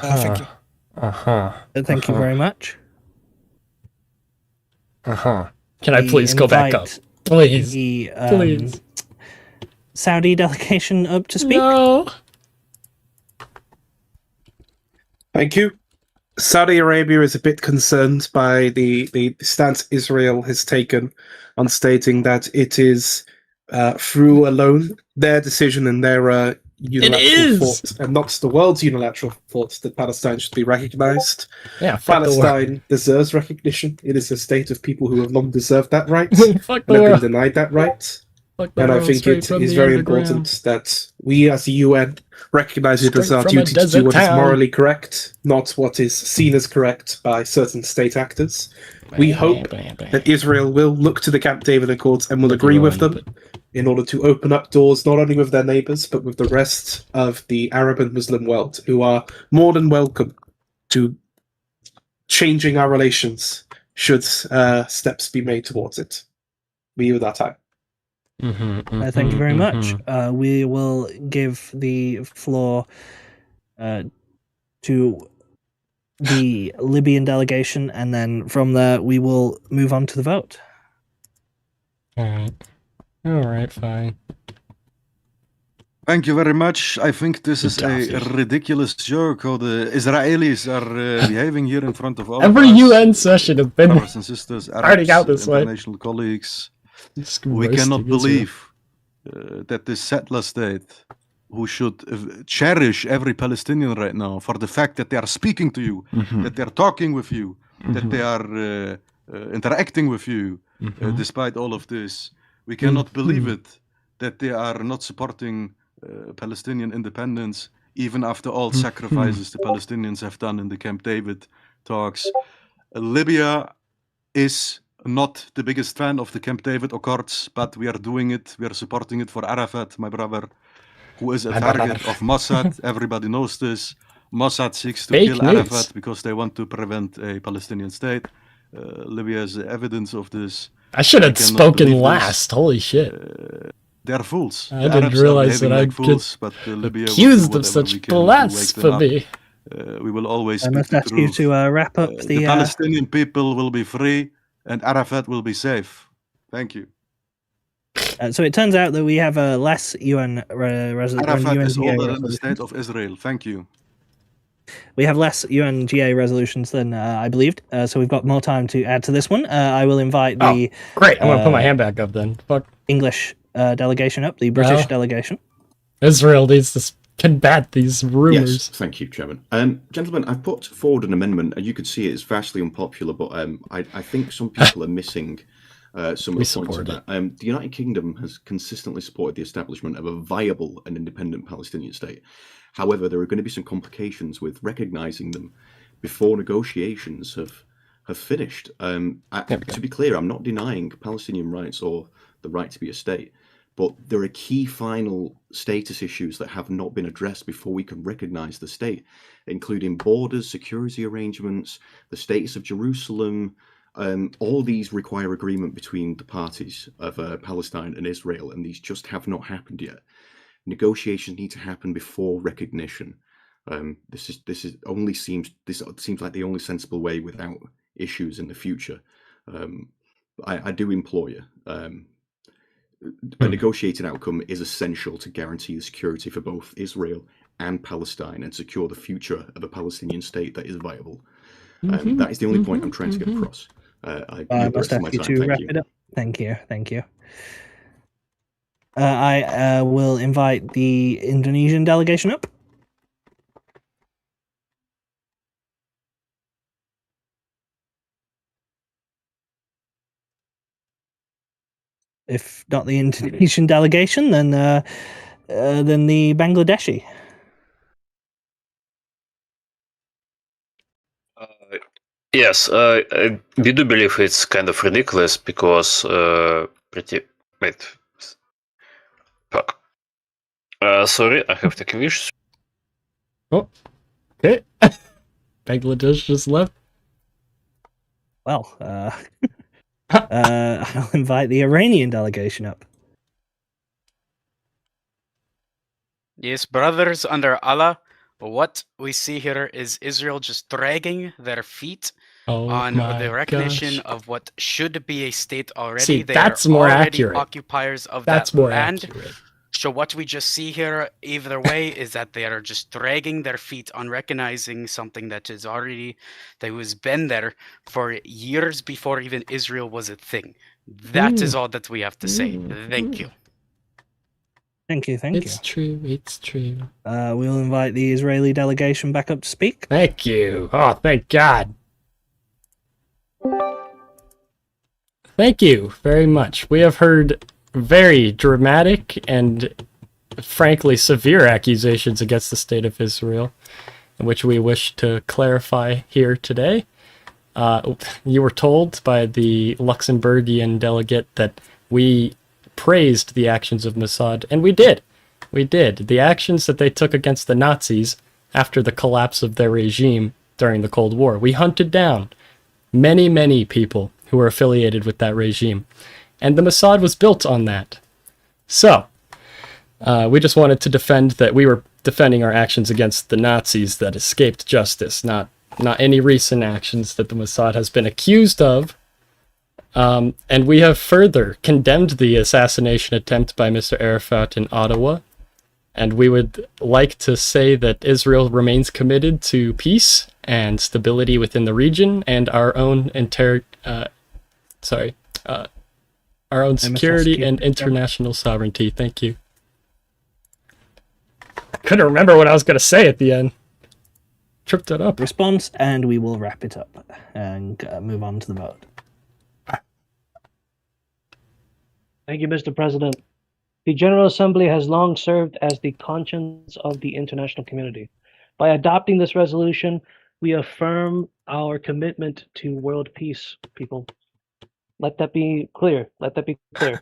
S2: Thank you.
S7: Thank you very much.
S1: Can I please go back up? Please. Please.
S7: Saudi delegation up to speak.
S1: No.
S6: Thank you. Saudi Arabia is a bit concerned by the stance Israel has taken on stating that it is through alone their decision and their unilateral thought, and not the world's unilateral thought, that Palestine should be recognized.
S1: Yeah, fuck the world.
S6: Palestine deserves recognition. It is a state of people who have long deserved that right
S1: Fuck
S6: and
S1: the
S6: have
S1: world.
S6: been denied that right.
S1: Fuck the
S6: And I
S1: world
S6: think
S1: straight
S6: it
S1: from
S6: is
S1: the
S6: very
S1: underground.
S6: important that we as the UN recognize it as
S1: Straight
S6: our
S1: from a
S6: duty to
S1: desert
S6: do what is
S1: town.
S6: morally correct, not what is seen as correct by certain state actors. We hope that Israel will look to the Camp David Accords and will agree with them in order to open up doors not only with their neighbors, but with the rest of the Arab and Muslim world, who are more than welcome to changing our relations should steps be made towards it. We yield our time.
S7: Thank you very much. We will give the floor to the Libyan delegation, and then from there we will move on to the vote.
S1: Alright, fine.
S21: Thank you very much. I think this is a ridiculous joke how the Israelis are behaving here in front of all
S1: Every
S21: of us.
S1: UN session has been
S21: brothers and sisters,
S1: starting out
S21: Arabs,
S1: this way.
S21: international colleagues.
S1: Just
S21: We
S1: roasting
S21: cannot
S1: Israel.
S21: believe that this settler state, who should cherish every Palestinian right now for the fact that they are speaking to you, that they are talking with you, that they are interacting with you, despite all of this. We cannot believe it that they are not supporting Palestinian independence, even after all sacrifices the Palestinians have done in the Camp David talks. Libya is not the biggest fan of the Camp David Accords, but we are doing it. We are supporting it for Arafat, my brother, who is a target of Mossad. Everybody knows this. Mossad seeks to
S1: Fake
S21: kill
S1: news.
S21: Arafat because they want to prevent a Palestinian state. Libya is evidence of this.
S1: I should have
S21: We cannot
S1: spoken
S21: believe this.
S1: last. Holy shit.
S21: They are fools.
S1: I
S21: The
S1: didn't
S21: Arabs are
S1: realize that
S21: behaving
S1: I'd
S21: like fools,
S1: get
S21: but Libya will do
S1: accused of
S21: whatever
S1: such
S21: we can to wake them up.
S1: blasphemy.
S21: We will always
S7: I
S21: speak
S7: must
S21: the
S7: ask you
S21: truth.
S7: to wrap up
S21: The
S7: the.
S21: Palestinian people will be free, and Arafat will be safe. Thank you.
S7: So it turns out that we have a less UN
S21: Arafat is
S7: UNGA
S21: older than the
S7: resolution.
S21: state of Israel. Thank you.
S7: We have less UNGA resolutions than I believed, so we've got more time to add to this one. I will invite the
S1: Great, I'm gonna put my hand back up then. Fuck.
S7: English delegation up, the British
S1: Well.
S7: delegation.
S1: Israel needs to combat these rumors.
S4: Yes, thank you, Chairman. Gentlemen, I've put forward an amendment, and you could see it's vastly unpopular, but I think some people are missing some of
S1: We
S4: the points of
S1: support
S4: that. The United Kingdom has consistently supported the establishment of a viable and independent Palestinian state. However, there are going to be some complications with recognising them before negotiations have finished. To be clear, I'm not denying Palestinian rights or the right to be a state, but there are key final status issues that have not been addressed before we can recognise the state, including borders, security arrangements, the status of Jerusalem. All these require agreement between the parties of Palestine and Israel, and these just have not happened yet. Negotiations need to happen before recognition. This seems like the only sensible way without issues in the future. I do implore you. A negotiated outcome is essential to guarantee the security for both Israel and Palestine and secure the future of a Palestinian state that is viable. That is the only point I'm trying to get across. I
S7: Must ask you to wrap it up. Thank you. I will invite the Indonesian delegation up. If not the Indonesian delegation, then the Bangladeshi.
S22: Yes, we do believe it's kind of ridiculous because fuck. Sorry, I have to wish.
S1: Oh, okay. Bangladesh just left.
S7: Well, I'll invite the Iranian delegation up.
S23: Yes, brothers under Allah, what we see here is Israel just dragging their feet on
S1: my
S23: the recognition
S1: gosh.
S23: of what should be a state already.
S1: See,
S23: They
S1: that's
S23: are
S1: more
S23: already
S1: accurate.
S23: occupiers of
S1: That's
S23: that
S1: more
S23: land.
S1: accurate.
S23: So what we just see here, either way, is that they are just dragging their feet on recognizing something that was been there for years before even Israel was a thing. That is all that we have to say. Thank you.
S7: Thank you.
S1: It's true.
S7: We'll invite the Israeli delegation back up to speak.
S1: Thank you. Oh, thank God. Thank you very much. We have heard very dramatic and frankly severe accusations against the state of Israel, which we wish to clarify here today. You were told by the Luxembourgian delegate that we praised the actions of Mossad, and we did. We did. The actions that they took against the Nazis after the collapse of their regime during the Cold War. We hunted down many, many people who were affiliated with that regime. And the Mossad was built on that. So, we just wanted to defend that we were defending our actions against the Nazis that escaped justice, not any recent actions that the Mossad has been accused of. And we have further condemned the assassination attempt by Mr. Arafat in Ottawa. And we would like to say that Israel remains committed to peace and stability within the region and our own our own security and international sovereignty. Thank you. I couldn't remember what I was going to say at the end. Tripped it up.
S7: Response, and we will wrap it up and move on to the vote.
S15: Thank you, Mr. President. The General Assembly has long served as the conscience of the international community. By adopting this resolution, we affirm our commitment to world peace, people. Let that be clear. Let that be clear.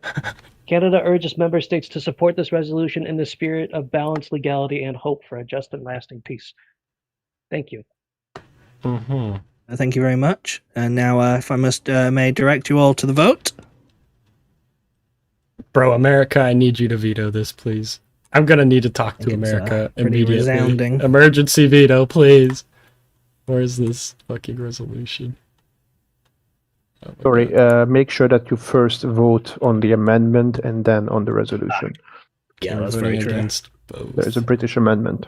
S15: Canada urges member states to support this resolution in the spirit of balance, legality, and hope for a just and lasting peace. Thank you.
S7: Thank you very much. And now, if I may direct you all to the vote.
S1: Bro, America, I need you to veto this, please. I'm gonna need to talk to America immediately.
S7: Resounding.
S1: Emergency veto, please. Where's this fucking resolution?
S3: Sorry, make sure that you first vote on the amendment and then on the resolution.
S7: Yeah, that's very true.
S3: There's a British amendment.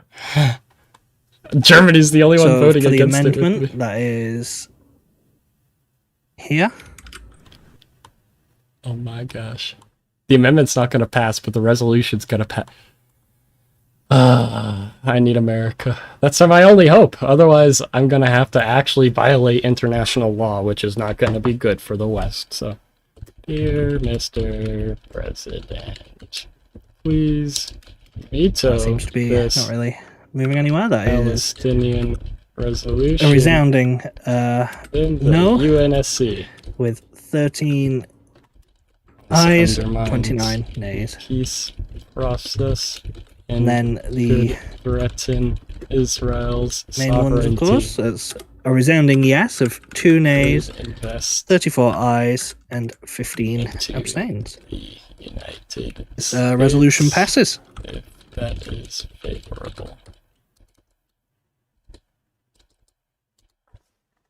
S1: Germany's the only one voting
S7: for the
S1: against
S7: amendment,
S1: it.
S7: that is here.
S1: Oh my gosh. The amendment's not going to pass, but the resolution's going to pass. I need America. That's my only hope. Otherwise, I'm going to have to actually violate international law, which is not going to be good for the West. So, dear Mr. President, please veto
S7: That seems to be
S1: this
S7: not really moving anywhere. That is
S1: Palestinian resolution.
S7: a resounding
S1: in the
S7: no
S1: UNSC
S7: with 13
S1: This
S7: ayes,
S1: undermines
S7: 29 nays.
S1: Peace process
S7: And then the
S1: could threaten Israel's
S7: main ones,
S1: sovereignty.
S7: of course, that's a resounding yes of 2 nays,
S1: invest
S7: 34 ayes, and 15 abstains.
S1: United
S7: This resolution passes.
S1: If that is favorable.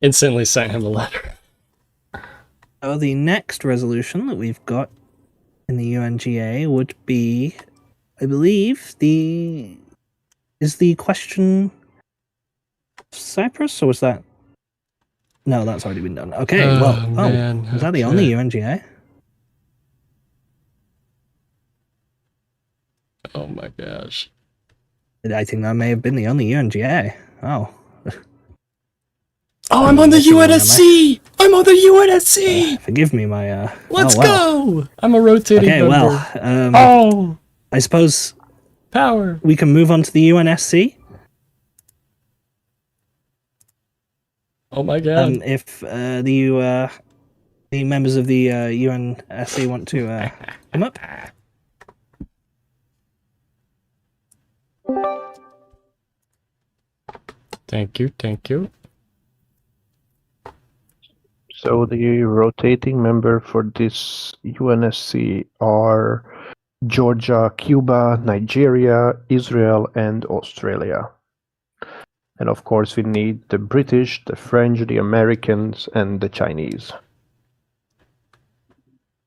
S1: Instantly sent him a letter.
S7: So the next resolution that we've got in the UNGA would be, I believe, the question Cyprus, or was that? No, that's already been done. Okay,
S1: man,
S7: was that the only UNGA?
S1: Oh my gosh.
S7: I think that may have been the only UNGA. Oh.
S1: Oh, I'm on the UNSC! I'm on the UNSC!
S7: Forgive me, my
S1: Let's go! I'm a rotating
S7: okay,
S1: member.
S7: well, I suppose
S1: power.
S7: We can move on to the UNSC.
S1: Oh my god!
S7: If the members of the UNSC want to come up.
S1: Thank you, thank you.
S3: So the rotating member for this UNSC are Georgia, Cuba, Nigeria, Israel, and Australia. And of course we need the British, the French, the Americans, and the Chinese.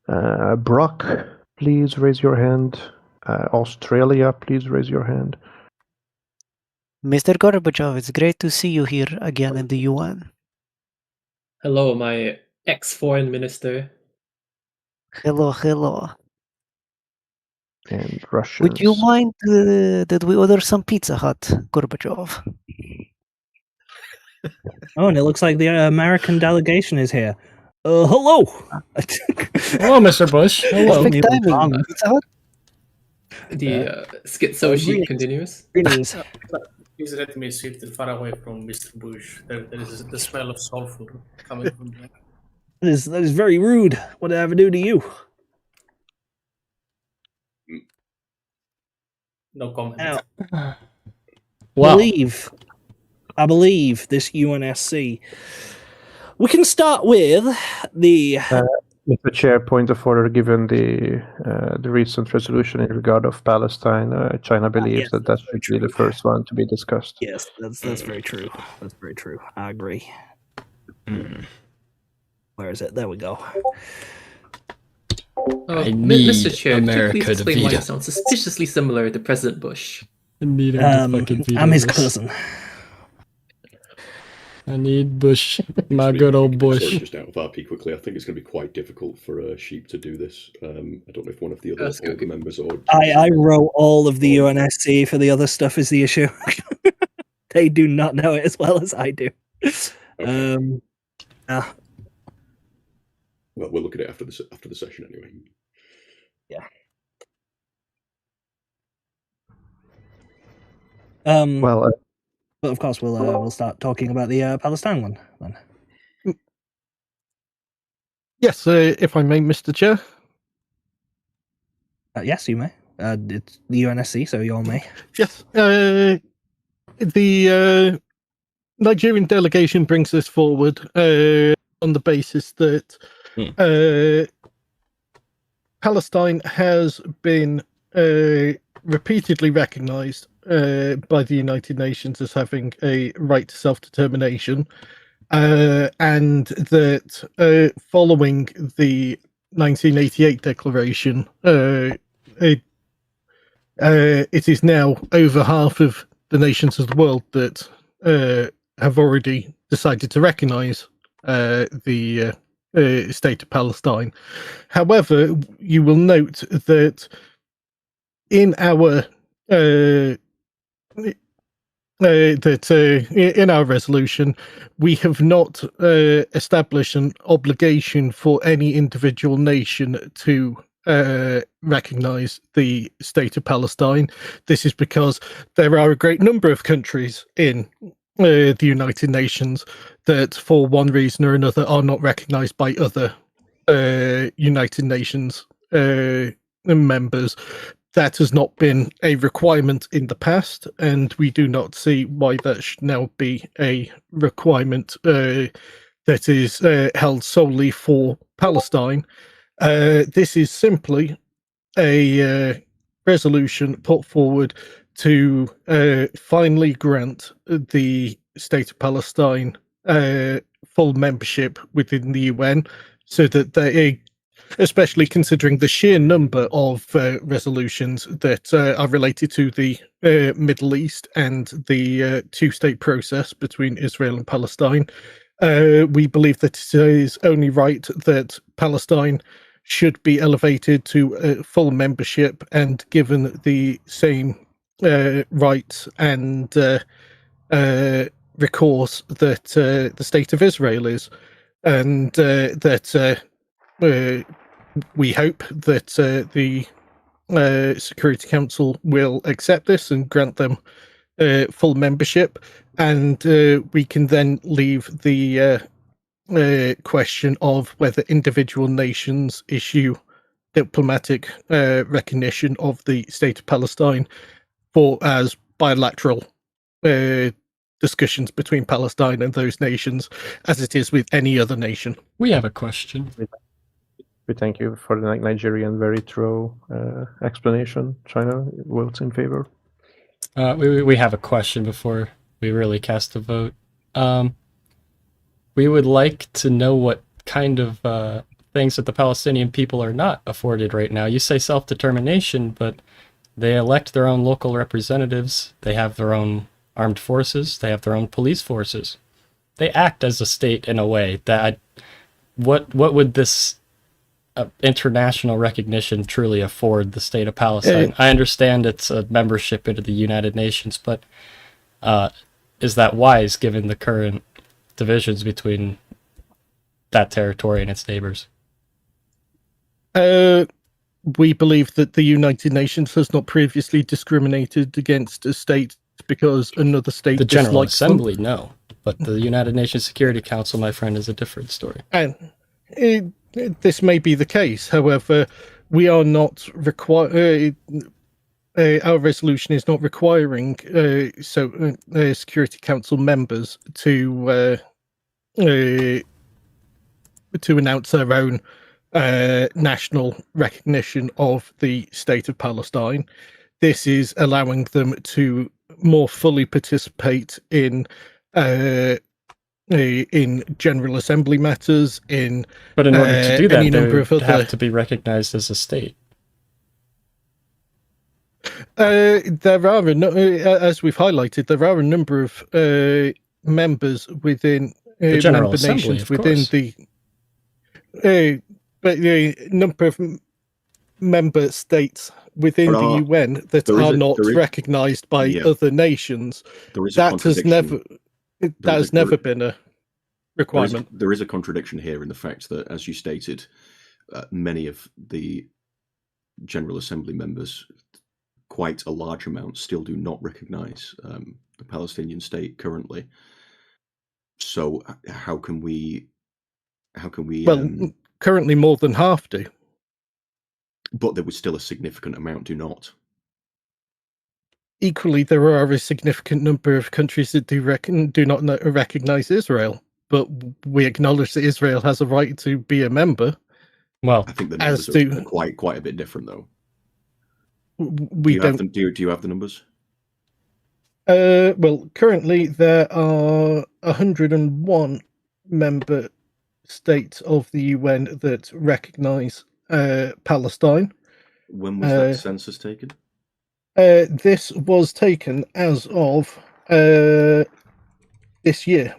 S3: Brock, please raise your hand. Australia, please raise your hand.
S9: Mr. Gorbachev, it's great to see you here again in the UN.
S11: Hello, my ex-foreign minister.
S9: Hello, hello.
S3: And Russia.
S9: Would you mind that we order some Pizza Hut, Gorbachev?
S7: Oh, and it looks like the American delegation is here. Hello.
S1: Hello, Mr. Bush. Hello.
S9: Perfect timing. Pizza Hut?
S11: The schizo sheet continues.
S7: Greetings.
S12: Please let me sit far away from Mr. Bush. There is the smell of sulfur coming from there.
S7: That is very rude. What did I ever do to you?
S12: No comment.
S7: Now,
S1: Wow.
S7: I believe this UNSC. We can start with the.
S3: Mr. Chair, point of order. Given the recent resolution in regard of Palestine, China believes
S7: yes,
S3: that should be the first one to be discussed.
S7: Yes, that's very true. That's very true. I agree. Where is it? There we go.
S1: I need
S11: Mr. Chair,
S1: America
S11: could you please
S1: to
S11: explain why
S1: veto.
S11: you sound suspiciously similar to President Bush?
S1: I need him to fucking veto
S7: I'm his
S1: this.
S7: cousin.
S1: I need Bush, my good old Bush.
S4: Sorry, just out of RP quickly. I think it's going to be quite difficult for Sheep to do this. I don't know if one of the other older members or.
S7: I wrote all of the UNSC for the other stuff is the issue. They do not know it as well as I do.
S4: Well, we'll look at it after the session anyway.
S7: Yeah. But of course, we'll start talking about the Palestine one then.
S17: Yes, if I may, Mr. Chair.
S7: Yes, you may. It's the UNSC, so you all may.
S17: Yes. The Nigerian delegation brings this forward on the basis that Palestine has been repeatedly recognized by the United Nations as having a right to self-determination, and that following the 1988 declaration, it is now over half of the nations of the world that have already decided to recognize the state of Palestine. However, you will note that in our in our resolution, we have not established an obligation for any individual nation to recognize the state of Palestine. This is because there are a great number of countries in the United Nations that, for one reason or another, are not recognized by other United Nations members. That has not been a requirement in the past, and we do not see why that should now be a requirement that is held solely for Palestine. This is simply a resolution put forward to finally grant the state of Palestine full membership within the UN, so that they, especially considering the sheer number of resolutions that are related to the Middle East and the two-state process between Israel and Palestine, we believe that it is only right that Palestine should be elevated to full membership and given the same rights and recourse that the state of Israel is, and that we hope that the Security Council will accept this and grant them full membership, and we can then leave the question of whether individual nations issue diplomatic recognition of the state of Palestine for as bilateral discussions between Palestine and those nations, as it is with any other nation.
S1: We have a question.
S3: We thank you for the Nigerian very thorough explanation. China votes in favor.
S1: We have a question before we really cast a vote. We would like to know what kind of things that the Palestinian people are not afforded right now. You say self-determination, but they elect their own local representatives. They have their own armed forces. They have their own police forces. They act as a state in a way that what would this international recognition truly afford the state of Palestine? I understand it's a membership into the United Nations, but is that wise given the current divisions between that territory and its neighbors?
S17: We believe that the United Nations has not previously discriminated against a state because another state
S1: The General
S17: dislikes them.
S1: Assembly, no. But the United Nations Security Council, my friend, is a different story.
S17: And this may be the case. However, we are not our resolution is not requiring Security Council members to announce their own national recognition of the state of Palestine. This is allowing them to more fully participate in General Assembly matters.
S1: But in order to do that, they would
S17: other...
S1: have to be recognized as a state.
S17: There are, as we've highlighted, there are a number of members within
S1: the General
S17: member
S1: Assembly,
S17: nations
S1: of
S17: within
S1: course.
S17: But the number of member states within the UN that are not recognised by other nations. That has never been a requirement.
S4: There is a contradiction here in the fact that, as you stated, many of the General Assembly members, quite a large amount, still do not recognise the Palestinian state currently. So how can we?
S17: Well, currently more than half do.
S4: But there was still a significant amount do not.
S17: Equally, there are a significant number of countries that do not recognise Israel, but we acknowledge that Israel has a right to be a member.
S1: Well,
S4: I think the numbers are quite a bit different, though. Do you have the numbers?
S17: Well, currently there are 101 member states of the UN that recognise Palestine.
S4: When was that census taken?
S17: This was taken as of this year.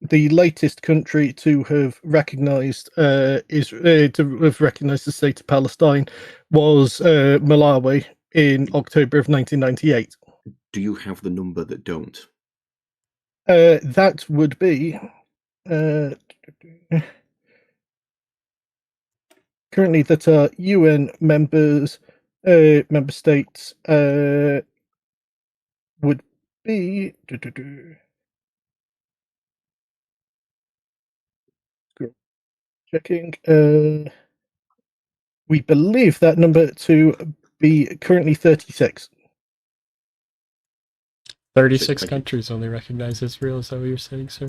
S17: The latest country to have recognised the state of Palestine was Malawi in October of 1998.
S4: Do you have the number that don't?
S17: That would be currently that are UN member states would be checking. We believe that number to be currently 36.
S1: 36 countries only recognize Israel. Is that what you're saying, sir?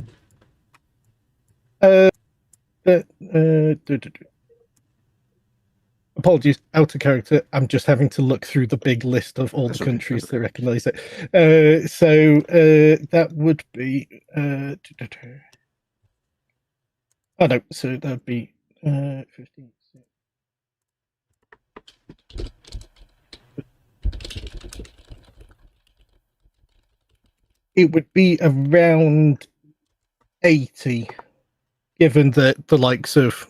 S17: Apologies, out of character. I'm just having to look through the big list of all the countries that recognise it. So that would be. Oh no, so that'd be 15. It would be around 80, given that the likes of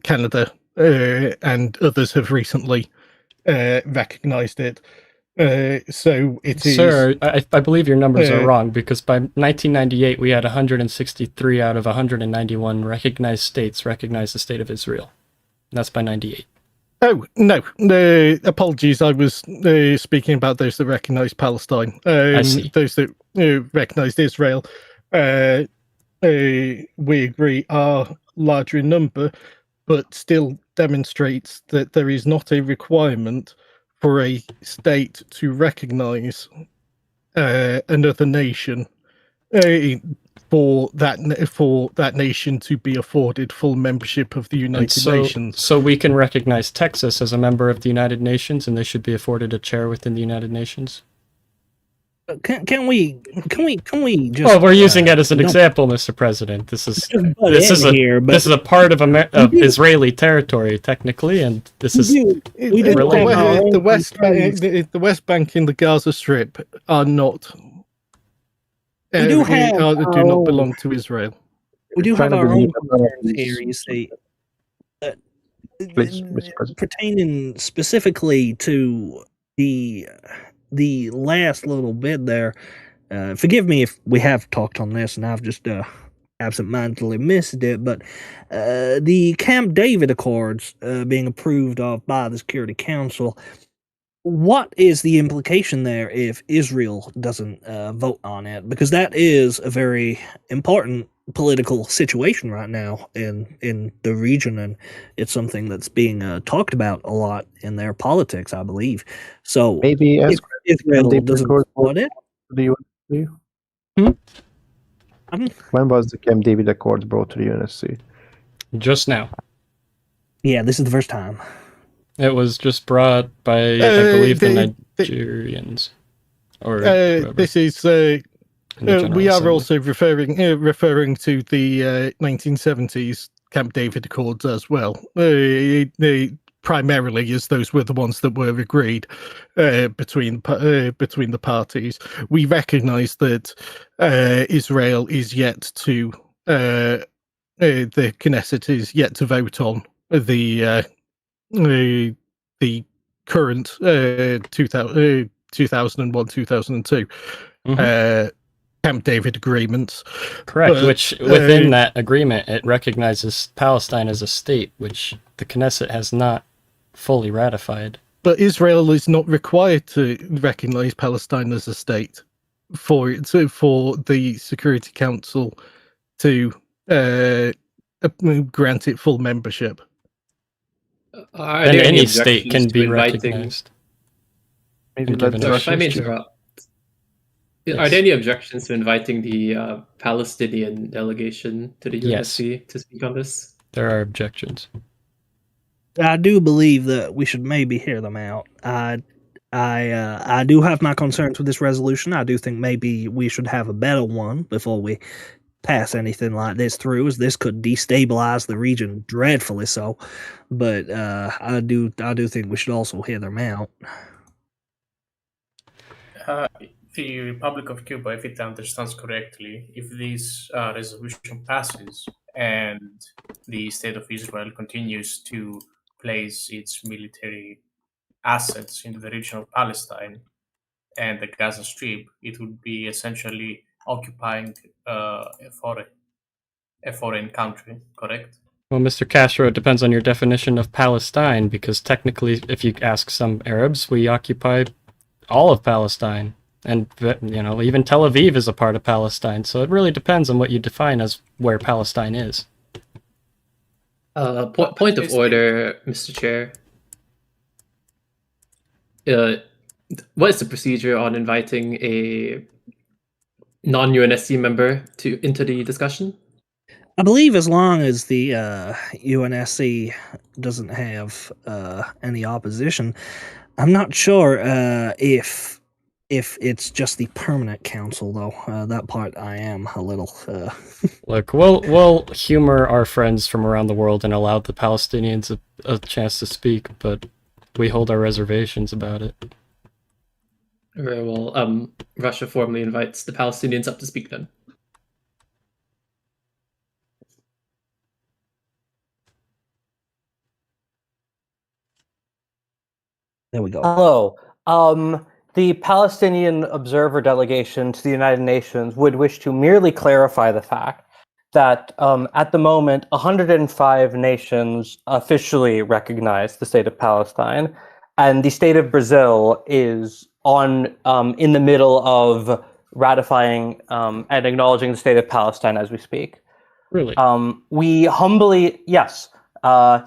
S17: Canada and others have recently recognised it. So it is.
S1: Sir, I believe your numbers are wrong, because by 1998 we had 163 out of 191 recognized states recognize the state of Israel. And that's by 98.
S17: Oh, no. Apologies, I was speaking about those that recognise Palestine.
S1: I see.
S17: Those that recognised Israel, we agree, are larger in number, but still demonstrates that there is not a requirement for a state to recognise another nation for that nation to be afforded full membership of the United Nations.
S1: So we can recognize Texas as a member of the United Nations, and they should be afforded a chair within the United Nations.
S7: Can we just?
S1: Well, we're using it as an example, Mr. President. This is a part of Israeli territory technically, and this is
S17: the West Bank and the Gaza Strip are not. Do not belong to Israel.
S7: We do have our own concerns here. You see, pertaining specifically to the last little bit there. Forgive me if we have talked on this and I've just absentmindedly missed it, but the Camp David Accords being approved of by the Security Council, what is the implication there if Israel doesn't vote on it? Because that is a very important political situation right now in the region, and it's something that's being talked about a lot in their politics, I believe. So
S3: maybe
S7: if Israel doesn't support it,
S3: the UNSC?
S7: Hmm?
S3: When was the Camp David Accord brought to the UNSC?
S1: Just now.
S7: Yeah, this is the first time.
S1: It was just brought by, I believe, the Nigerians. Or
S17: this is we are
S1: Assembly.
S17: also referring to the 1970s Camp David Accords as well. Primarily, as those were the ones that were agreed between the parties. We recognise that Israel is yet to the Knesset is yet to vote on the current 2001-2002 Camp David agreements.
S1: Correct,
S17: But,
S1: which within that agreement, it recognizes Palestine as a state, which the Knesset has not fully ratified.
S17: But Israel is not required to recognize Palestine as a state for the Security Council to grant it full membership.
S11: Are
S1: And
S11: there
S1: any
S11: any
S1: state can
S11: objections
S1: be
S11: to inviting?
S1: recognized.
S3: Maybe
S1: and given
S3: let
S11: Sorry, if I may
S3: Russia-
S11: interrupt.
S1: Yes.
S11: Are there any objections to inviting the Palestinian delegation to the
S1: Yes.
S11: UNSC to speak on this?
S1: There are objections.
S7: I do believe that we should maybe hear them out. I do have my concerns with this resolution. I do think maybe we should have a better one before we pass anything like this through, as this could destabilize the region dreadfully so. But I do think we should also hear them out.
S12: The Republic of Cuba, if it understands correctly, if this resolution passes and the State of Israel continues to place its military assets into the region of Palestine and the Gaza Strip, it would be essentially occupying a foreign country, correct?
S1: Well, Mr. Castro, it depends on your definition of Palestine, because technically, if you ask some Arabs, we occupy all of Palestine. And, even Tel Aviv is a part of Palestine, so it really depends on what you define as where Palestine is.
S11: Point of order, Mr. Chair. What is the procedure on inviting a non-UNSC member into the discussion?
S7: I believe as long as the UNSC doesn't have any opposition, I'm not sure if it's just the permanent council, though. That part I am a little...
S1: Look, we'll humor our friends from around the world and allow the Palestinians a chance to speak, but we hold our reservations about it.
S11: Very well. Russia formally invites the Palestinians up to speak then.
S7: There we go.
S10: Hello. The Palestinian observer delegation to the United Nations would wish to merely clarify the fact that at the moment, 105 nations officially recognize the state of Palestine, and the state of Brazil is in the middle of ratifying and acknowledging the state of Palestine as we speak.
S1: Really?
S10: We humbly, yes. I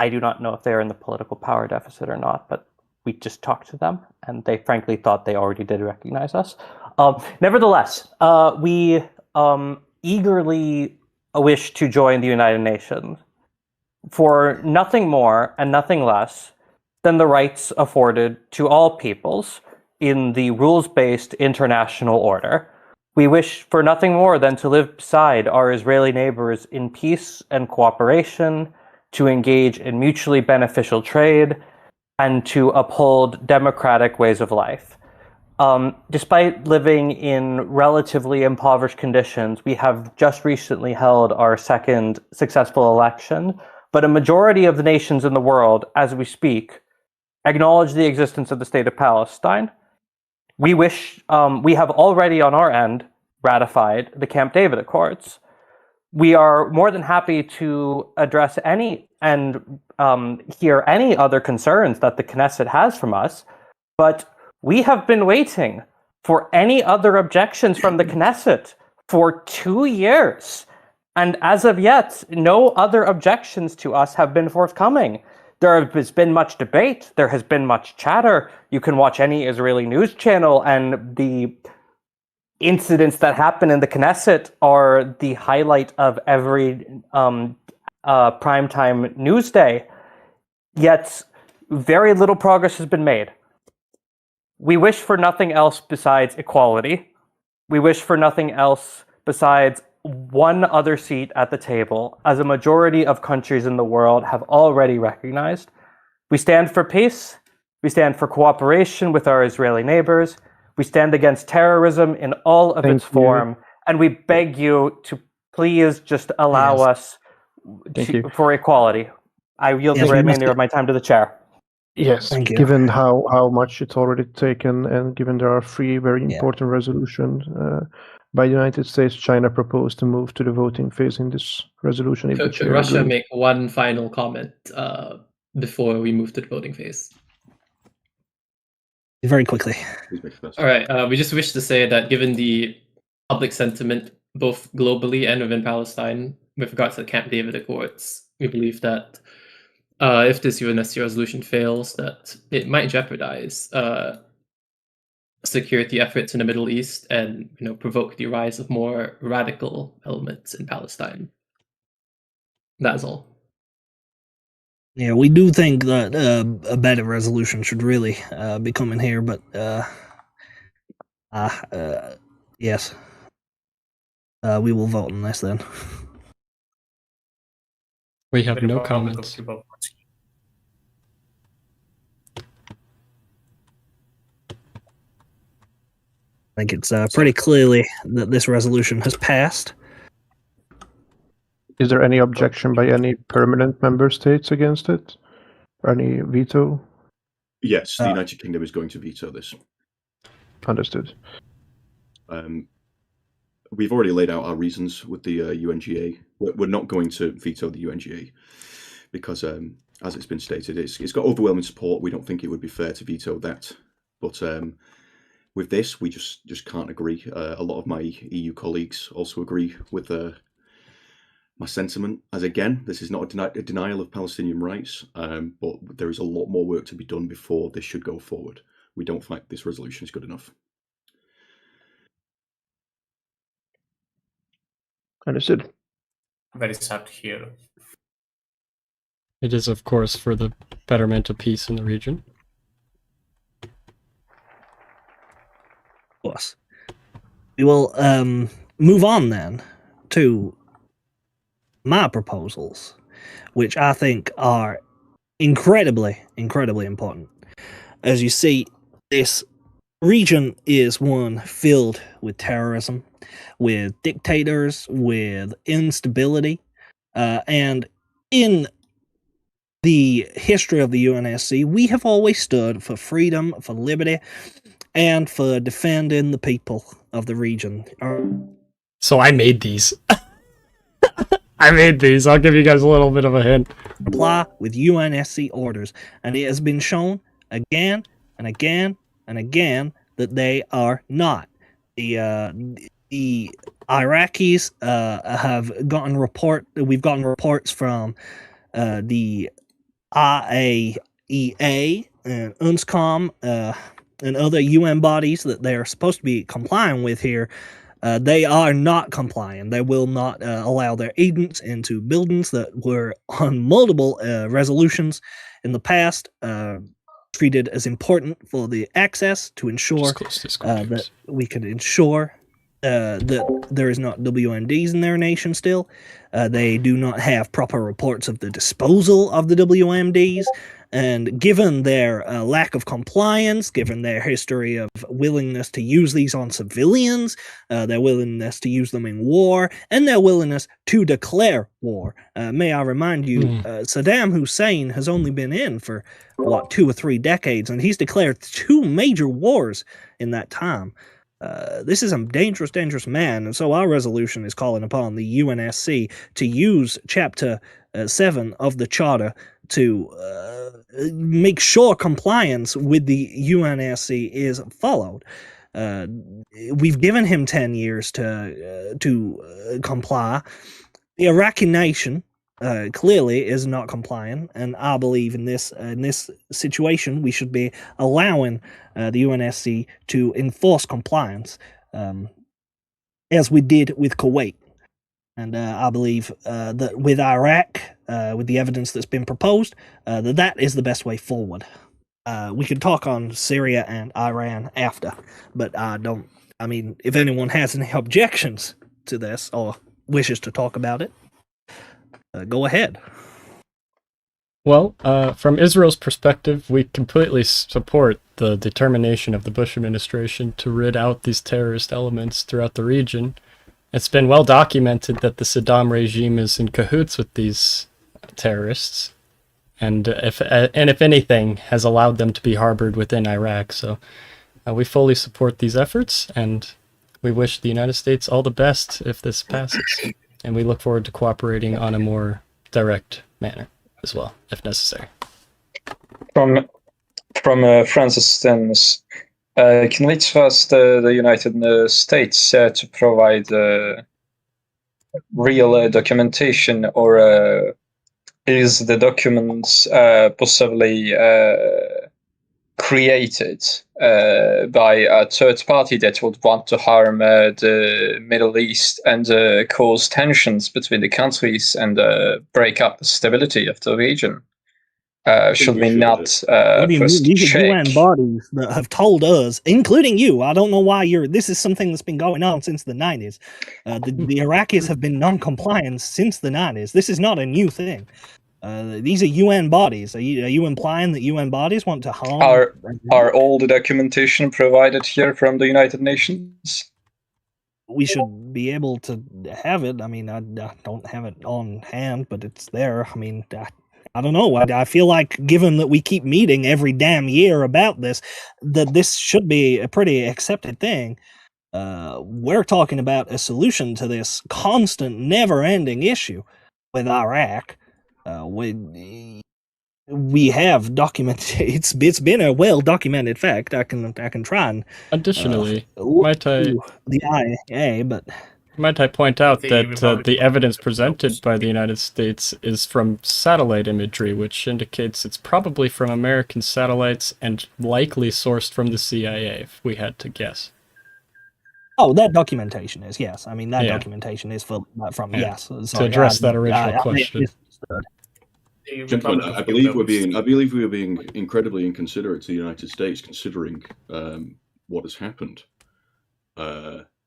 S10: do not know if they're in the political power deficit or not, but we just talked to them, and they frankly thought they already did recognize us. Nevertheless, we eagerly wish to join the United Nations for nothing more and nothing less than the rights afforded to all peoples in the rules-based international order. We wish for nothing more than to live beside our Israeli neighbors in peace and cooperation, to engage in mutually beneficial trade, and to uphold democratic ways of life. Despite living in relatively impoverished conditions, we have just recently held our second successful election, but a majority of the nations in the world, as we speak, acknowledge the existence of the state of Palestine. We have already on our end ratified the Camp David Accords. We are more than happy to address any and hear any other concerns that the Knesset has from us, But we have been waiting for any other objections from the Knesset for 2 years. And as of yet, no other objections to us have been forthcoming. There has been much debate. There has been much chatter. You can watch any Israeli news channel, and the incidents that happen in the Knesset are the highlight of every primetime news day. Yet, very little progress has been made. We wish for nothing else besides equality. We wish for nothing else besides one other seat at the table, as a majority of countries in the world have already recognized. We stand for peace. We stand for cooperation with our Israeli neighbors. We stand against terrorism in all of its form. And we beg you to please just allow us for equality. I yield the remainder of my time to the chair.
S3: Yes, given how much it's already taken, and given there are 3 very important resolutions by the United States, China proposed to move to the voting phase in this resolution.
S11: Could Russia make one final comment before we move to the voting phase?
S7: Very quickly.
S11: All right. We just wish to say that given the public sentiment, both globally and within Palestine, with regards to the Camp David Accords, we believe that if this UNSC resolution fails, that it might jeopardize security efforts in the Middle East and provoke the rise of more radical elements in Palestine. That's all.
S7: Yeah, we do think that a better resolution should really be coming here, but yes, we will vote on this then.
S1: We have no comments.
S7: I think it's pretty clearly that this resolution has passed.
S3: Is there any objection by any permanent member states against it? Or any veto?
S4: Yes, the United Kingdom is going to veto this.
S3: Understood.
S4: We've already laid out our reasons with the UNGA. We're not going to veto the UNGA because, as it's been stated, it's got overwhelming support. We don't think it would be fair to veto that. But with this, we just can't agree. A lot of my EU colleagues also agree with my sentiment. As again, this is not a denial of Palestinian rights, but there is a lot more work to be done before this should go forward. We don't think this resolution is good enough.
S3: Understood.
S12: Very sad to hear.
S1: It is, of course, for the betterment of peace in the region.
S7: Of course. We will move on then to my proposals, which I think are incredibly, incredibly important. As you see, this region is one filled with terrorism, with dictators, with instability, and in the history of the UNSC, we have always stood for freedom, for liberty, and for defending the people of the region.
S1: So I made these. I made these. I'll give you guys a little bit of a hint.
S7: Comply with UNSC orders, and it has been shown again and again and again that they are not. The Iraqis have gotten we've gotten reports from the IAEA and UNSCOM and other UN bodies that they are supposed to be complying with here. They are not complying. They will not allow their agents into buildings that were on multiple resolutions in the past, treated as important for the access to ensure that we can ensure that there is not WMDs in their nation still. They do not have proper reports of the disposal of the WMDs. And given their lack of compliance, given their history of willingness to use these on civilians, their willingness to use them in war, and their willingness to declare war. May I remind you, Saddam Hussein has only been in for, 2 or 3 decades, and he's declared 2 major wars in that time. This is a dangerous, dangerous man, and so our resolution is calling upon the UNSC to use Chapter 7 of the Charter to make sure compliance with the UNSC is followed. We've given him 10 years to comply. The Iraqi nation clearly is not compliant, and I believe in this situation we should be allowing the UNSC to enforce compliance, as we did with Kuwait. And I believe that with Iraq, with the evidence that's been proposed, that is the best way forward. We could talk on Syria and Iran after, but I mean, if anyone has any objections to this or wishes to talk about it, go ahead.
S1: Well, from Israel's perspective, we completely support the determination of the Bush administration to rid out these terrorist elements throughout the region. It's been well documented that the Saddam regime is in cahoots with these terrorists, and if anything, has allowed them to be harbored within Iraq. So we fully support these efforts, and we wish the United States all the best if this passes. And we look forward to cooperating on a more direct manner as well, if necessary.
S8: From Francis Stennis, can we trust the United States to provide real documentation, or is the documents possibly created by a third party that would want to harm the Middle East and cause tensions between the countries and break up the stability of the region? Should we not first
S7: These are
S8: check?
S7: UN bodies that have told us, including you. I don't know why this is something that's been going on since the 90s. The Iraqis have been non-compliant since the 90s. This is not a new thing. These are UN bodies. Are you implying that UN bodies want to harm?
S8: Are all the documentation provided here from the United Nations?
S7: We should be able to have it. I mean, I don't have it on hand, but it's there. I mean, I don't know. I feel like, given that we keep meeting every damn year about this, that this should be a pretty accepted thing. We're talking about a solution to this constant, never-ending issue with Iraq. We have documented. It's been a well-documented fact. I can try and
S1: additionally might I
S7: the IA, but.
S1: Might I point out that the evidence presented by the United States is from satellite imagery, which indicates it's probably from American satellites and likely sourced from the CIA, if we had to guess.
S7: Oh, that documentation is, yes. I mean, that documentation is from yes.
S1: Sorry,
S7: to
S1: address that original question.
S4: Gentlemen, I believe we're being incredibly inconsiderate to the United States, considering what has happened.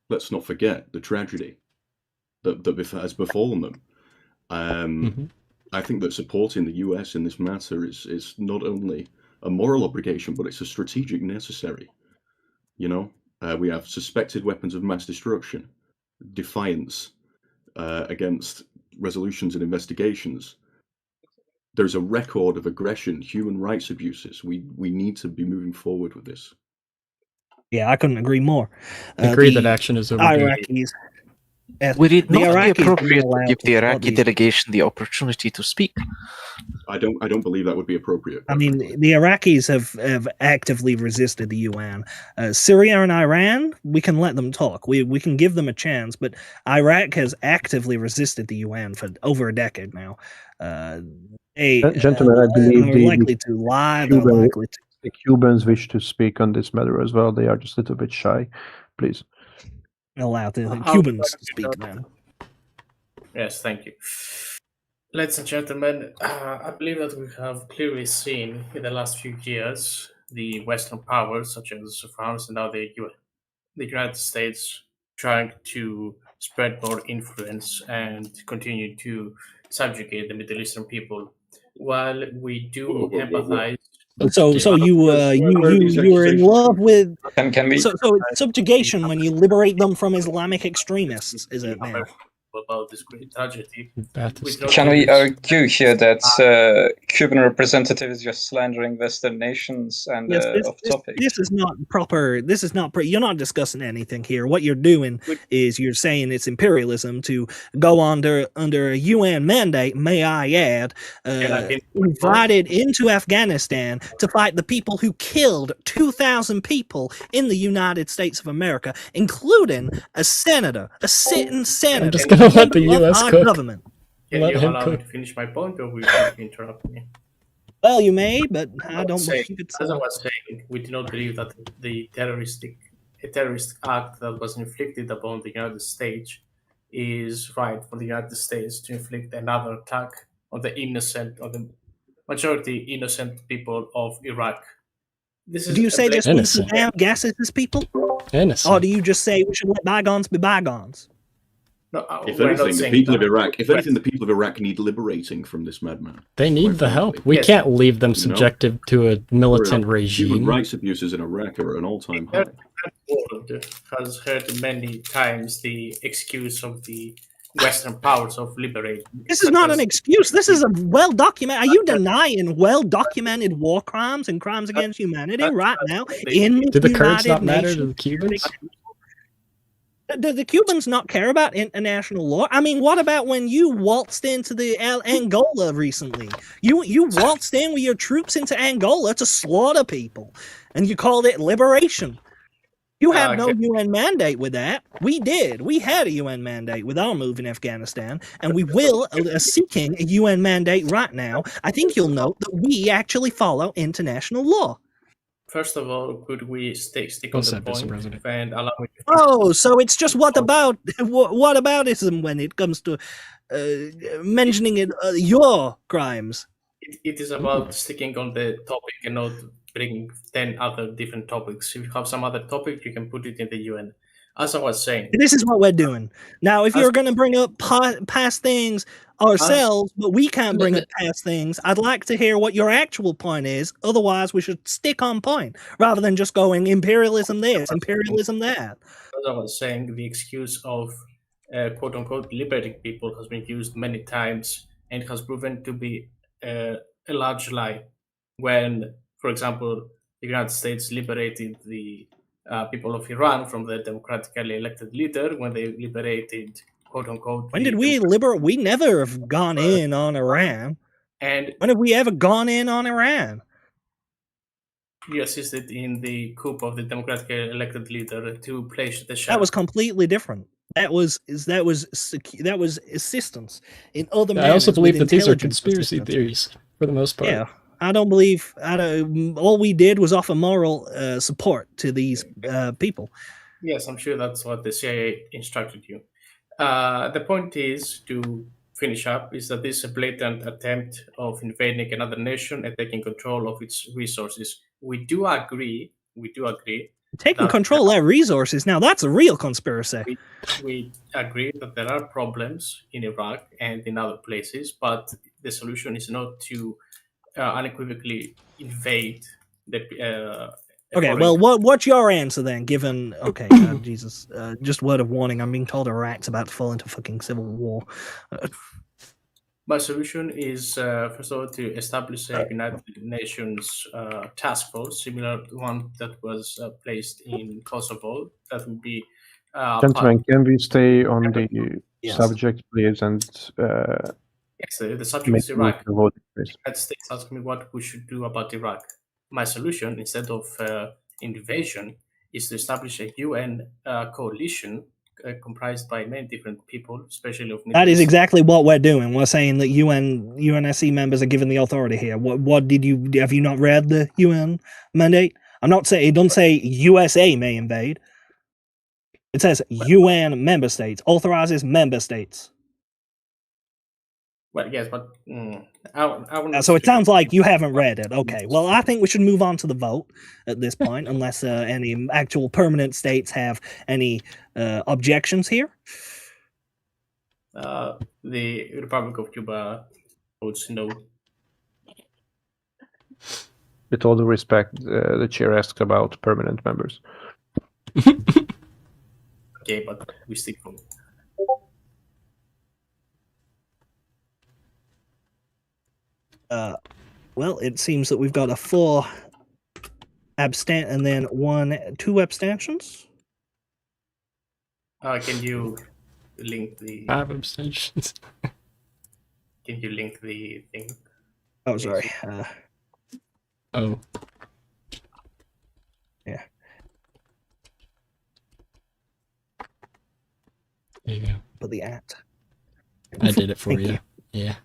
S4: Let's not forget the tragedy that has befallen them. I think that supporting the US in this matter is not only a moral obligation, but it's a strategic necessary. You know, we have suspected weapons of mass destruction, defiance against resolutions and investigations. There's a record of aggression, human rights abuses. We need to be moving forward with this.
S7: Yeah, I couldn't agree more.
S1: Agree that action is overdue.
S7: Iraqis.
S13: Would it not be
S7: Iraqis
S13: appropriate
S7: allowed
S13: to give the
S7: to
S13: Iraqi
S7: body-
S13: delegation the opportunity to speak?
S4: I don't believe that would be appropriate.
S7: I mean, the Iraqis have actively resisted the UN. Syria and Iran, we can let them talk. We can give them a chance, but Iraq has actively resisted the UN for over a decade now.
S3: Gentlemen, I believe
S7: they're likely to lie. They're likely to.
S3: The Cubans wish to speak on this matter as well. They are just a little bit shy. Please.
S7: Allow the Cubans to speak, man.
S12: Yes, thank you. Ladies and gentlemen, I believe that we have clearly seen in the last few years the Western powers, such as France and now the United States, trying to spread more influence and continue to subjugate the Middle Eastern people. While we do empathize.
S7: So you were in love with
S8: Can we?
S7: so it's subjugation when you liberate them from Islamic extremists, is it now?
S12: about this great tragedy.
S8: Can we argue here that Cuban representative is just slandering Western nations and
S7: Yes,
S8: off topic?
S7: this is not proper. This is not. You're not discussing anything here. What you're doing is you're saying it's imperialism to go under a UN mandate. May I add, invited into Afghanistan to fight the people who killed 2,000 people in the United States of America, including a senator, a sitting senator.
S1: I'm just gonna let the U.S. cook.
S7: Government.
S12: Can
S1: Let
S12: you
S1: him
S12: allow
S1: cook.
S12: me to finish my point, or will you interrupt me?
S7: Well, you may, but I don't believe it's.
S12: As I was saying, we do not believe that the terrorist act that was inflicted upon the United States is right for the United States to inflict another attack on the majority innocent people of Iraq.
S7: Do you say this when Saddam gasses his people?
S1: Innocent.
S7: Or do you just say we should let bygones be bygones?
S12: No,
S4: If anything, the people of Iraq. If anything, the people of Iraq need liberating from this madman.
S1: They need the help. We can't leave them subjected to a militant regime.
S4: Human rights abuses in Iraq are at an all-time high.
S12: The world has heard many times the excuse of the Western powers of liberating.
S7: This is not an excuse. This is a well-documented. Are you denying well-documented war crimes and crimes against humanity right now in
S1: Do the Kurds
S7: United
S1: not matter to
S7: Nations?
S1: the Cubans?
S7: Do the Cubans not care about international law? I mean, what about when you waltzed into the Angola recently? You waltzed in with your troops into Angola to slaughter people, and you called it liberation. You had no UN mandate with that. We did. We had a UN mandate with our move in Afghanistan, and we will seeking a UN mandate right now. I think you'll note that we actually follow international law.
S12: First of all, could we stick on the point and allow me to...
S7: Oh, so it's just what aboutism when it comes to mentioning your crimes?
S12: It is about sticking on the topic and not bringing 10 other different topics. If you have some other topic, you can put it in the UN. As I was saying,
S7: this is what we're doing now. If you're going to bring up past things ourselves, but we can't bring up past things, I'd like to hear what your actual point is. Otherwise, we should stick on point rather than just going imperialism this, imperialism that.
S12: As I was saying, the excuse of quote unquote liberating people has been used many times and has proven to be a large lie. When, for example, the United States liberated the people of Iran from the democratically elected leader, when they liberated, quote unquote.
S7: When did we liberate? We never have gone in on Iran.
S12: And
S7: when have we ever gone in on Iran?
S12: You assisted in the coup of the democratically elected leader to place the Shah.
S7: That was completely different. That was assistance in other.
S1: I also believe that these are conspiracy theories for the most part.
S7: Yeah. I don't believe. All we did was offer moral support to these people.
S12: Yes, I'm sure that's what the CIA instructed you. The point is, to finish up, is that this is a blatant attempt of invading another nation and taking control of its resources. We do agree.
S7: Taking control of resources. Now that's a real conspiracy.
S12: We agree that there are problems in Iraq and in other places, but the solution is not to unequivocally invade the.
S7: Okay, well, what's your answer then? Given Jesus, just word of warning, I'm being told Iraq's about to fall into fucking civil war.
S12: My solution is first of all to establish a United Nations task force, similar to one that was placed in Kosovo. That would be.
S3: Gentlemen, can we stay on the subject, please? And
S12: yes, the subject is Iraq. The United States asked me what we should do about Iraq. My solution, instead of invasion, is to establish a UN coalition comprised by many different people, especially of.
S7: That is exactly what we're doing. We're saying that UNSC members are given the authority here. Have you not read the UN mandate? I'm not saying it. Don't say USA may invade. It says UN member states authorizes member states.
S12: Well, yes, but
S7: so it sounds like you haven't read it. Okay, well, I think we should move on to the vote at this point, unless any actual permanent states have any objections here.
S12: The Republic of Cuba votes no.
S3: With all due respect, the chair asks about permanent members.
S12: Okay, but we stick to it.
S7: Well, it seems that we've got a 4 abstain and then 2 abstentions.
S12: Can you link the
S1: 5 abstentions?
S12: Can you link the thing?
S7: Oh, sorry.
S1: Oh.
S7: Yeah.
S1: There you go.
S7: Put the at.
S1: I did it for
S7: Thank
S1: you.
S7: you.
S1: Yeah.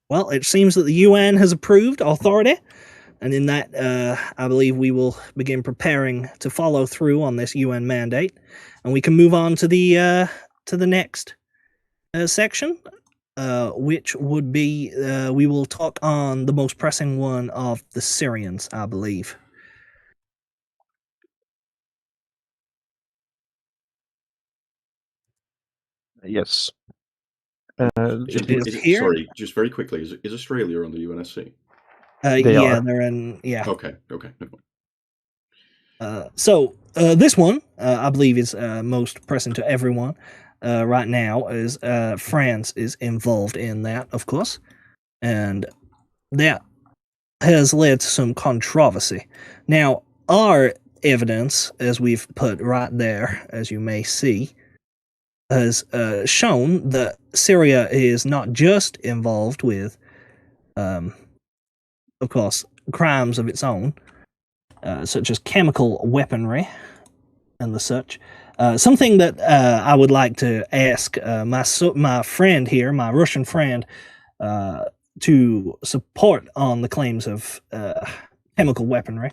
S7: Well, it seems that the UN has approved authority, and in that, I believe we will begin preparing to follow through on this UN mandate, and we can move on to the next section, which would be we will talk on the most pressing one of the Syrians, I believe.
S3: Yes.
S4: Sorry, just very quickly, is Australia on the UNSC?
S7: They're in. Yeah.
S4: Okay. Never mind.
S7: So this one, I believe, is most pressing to everyone right now, as France is involved in that, of course, and that has led to some controversy. Now, our evidence, as we've put right there, as you may see, has shown that Syria is not just involved with, of course, crimes of its own, such as chemical weaponry and the such. Something that I would like to ask my friend here, my Russian friend, to support on the claims of chemical weaponry,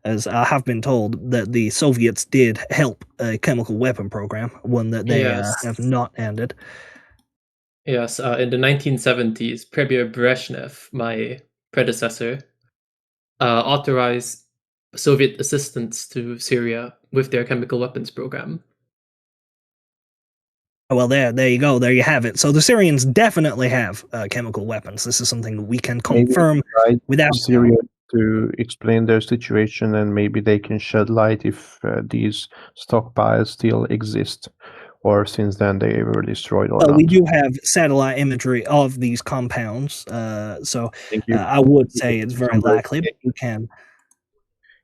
S7: as I have been told that the Soviets did help a chemical weapon program, one that they have not ended.
S11: Yes, in the 1970s, Premier Brezhnev, my predecessor, authorized Soviet assistance to Syria with their chemical weapons program.
S7: Well, there you go. There you have it. So the Syrians definitely have chemical weapons. This is something that we can confirm without
S3: Syria to explain their situation, and maybe they can shed light if these stockpiles still exist, or since then they were destroyed or not.
S7: We do have satellite imagery of these compounds, so I would say it's very likely, but you can.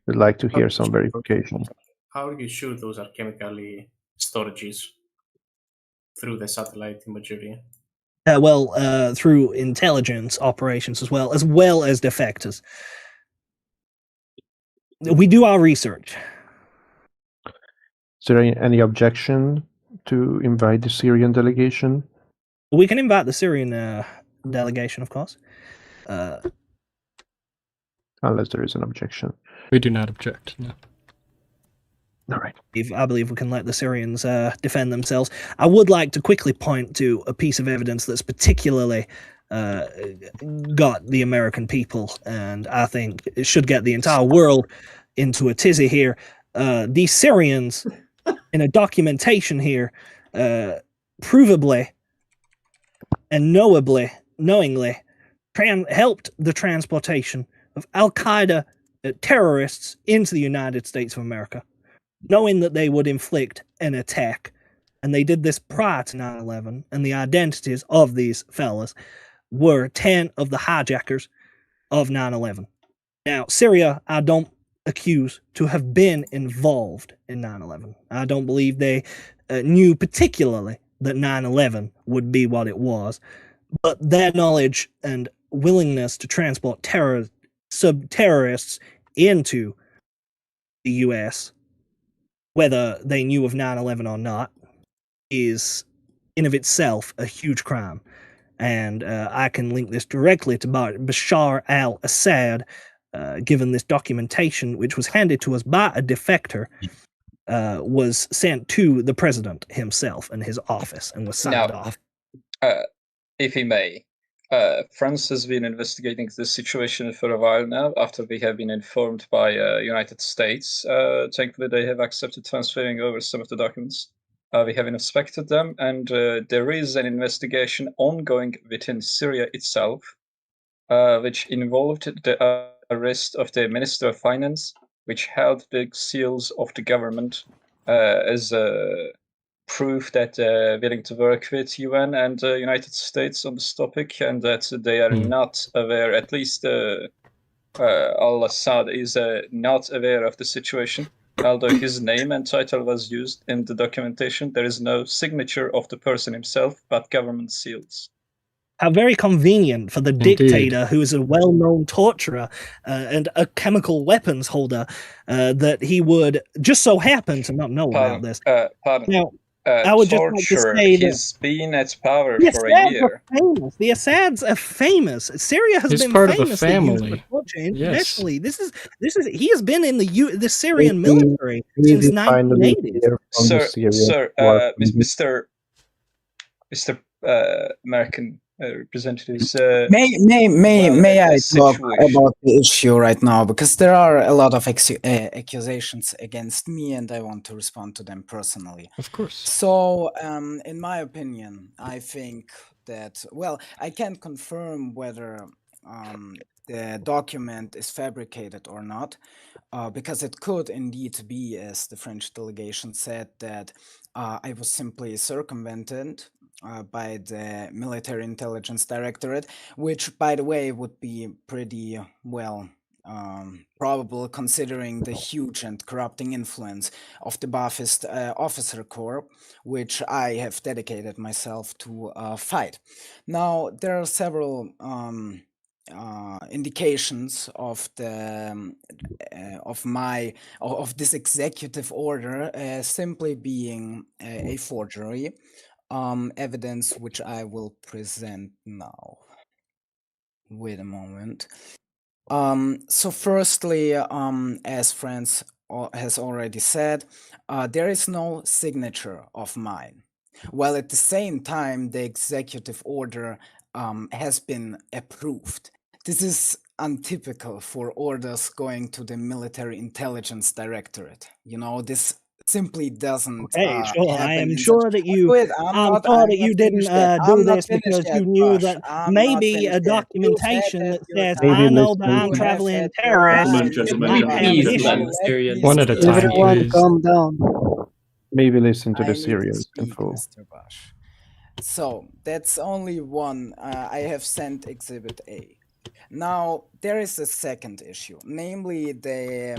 S3: We'd like to hear some verification.
S12: How are you sure those are chemically storages through the satellite imagery?
S7: Through intelligence operations as well as defectors. We do our research.
S3: Is there any objection to invite the Syrian delegation?
S7: We can invite the Syrian delegation, of course.
S3: Unless there is an objection.
S1: We do not object, no.
S3: All right.
S7: I believe we can let the Syrians defend themselves. I would like to quickly point to a piece of evidence that's particularly got the American people, and I think it should get the entire world into a tizzy here. These Syrians, in a documentation here, provably and knowingly helped the transportation of Al-Qaeda terrorists into the United States of America, knowing that they would inflict an attack. And they did this prior to 9/11, and the identities of these fellas were 10 of the hijackers of 9/11. Now, Syria, I don't accuse to have been involved in 9/11. I don't believe they knew particularly that 9/11 would be what it was, but their knowledge and willingness to transport terrorists into the U.S., whether they knew of 9/11 or not, is in of itself a huge crime. And I can link this directly to Bashar al-Assad, given this documentation, which was handed to us by a defector, was sent to the president himself in his office and was signed off.
S8: If he may, France has been investigating this situation for a while now, after we have been informed by United States. Thankfully, they have accepted transferring over some of the documents. We have inspected them, and there is an investigation ongoing within Syria itself, which involved the arrest of the Minister of Finance, which held the seals of the government as proof that they're willing to work with UN and the United States on this topic, and that they are not aware, at least al-Assad is not aware of the situation. Although his name and title was used in the documentation, there is no signature of the person himself, but government seals.
S7: How very convenient for the dictator, who is a well-known torturer and a chemical weapons holder, that he would just so happen to not know about this. Now, I would just like to say that
S8: he's been at power
S7: the
S8: for a
S7: Assads
S8: year.
S7: are famous. The Assads are famous. Syria has
S1: He's
S7: been
S1: part of a
S7: famously used for
S1: family.
S7: torture
S1: Yes.
S7: internationally. This is he has been in the Syrian military
S3: We
S7: since
S3: finally
S7: 1980s.
S3: hear from the Syrians who are
S8: Mr. American representatives.
S5: May I talk about the issue right now, because there are a lot of accusations against me, and I want to respond to them personally.
S1: Of course.
S5: So, in my opinion, I think that, well, I can't confirm whether the document is fabricated or not, because it could indeed be, as the French delegation said, that I was simply circumvented by the Military Intelligence Directorate, which, by the way, would be pretty, well, probable considering the huge and corrupting influence of the Ba'athist officer corps, which I have dedicated myself to fight. Now, there are several indications of the of this executive order simply being a forgery. Evidence which I will present now. Wait a moment. So firstly, as Franz has already said, there is no signature of mine, while at the same time the executive order has been approved. This is untypical for orders going to the Military Intelligence Directorate. You know, this simply doesn't
S7: Hey, sure. I
S5: happen
S7: am
S5: in
S7: sure
S5: such-
S7: that you.
S5: Wait,
S7: I'm sure that you didn't
S5: finished yet.
S7: do
S5: I'm not
S7: this
S5: finished
S7: because
S5: yet,
S7: you knew
S5: Bash.
S7: that
S5: I'm
S7: maybe
S5: not
S7: a
S5: finished yet. You've had
S7: documentation that
S5: your
S7: says
S3: Maybe
S7: I know
S3: listen
S7: that I'm
S3: to-
S7: traveling
S5: You have had
S7: terrorist.
S5: your
S11: Can
S5: time.
S11: we
S7: might have
S11: please
S7: issues.
S11: let the Syrians
S1: One at a time,
S9: Everyone,
S1: please.
S9: calm down.
S3: Maybe listen to
S5: I
S3: the
S5: need to
S3: Syrians in
S5: speak,
S3: full.
S5: Mr. Bash. So that's only one. I have sent Exhibit A. Now there is a second issue, namely the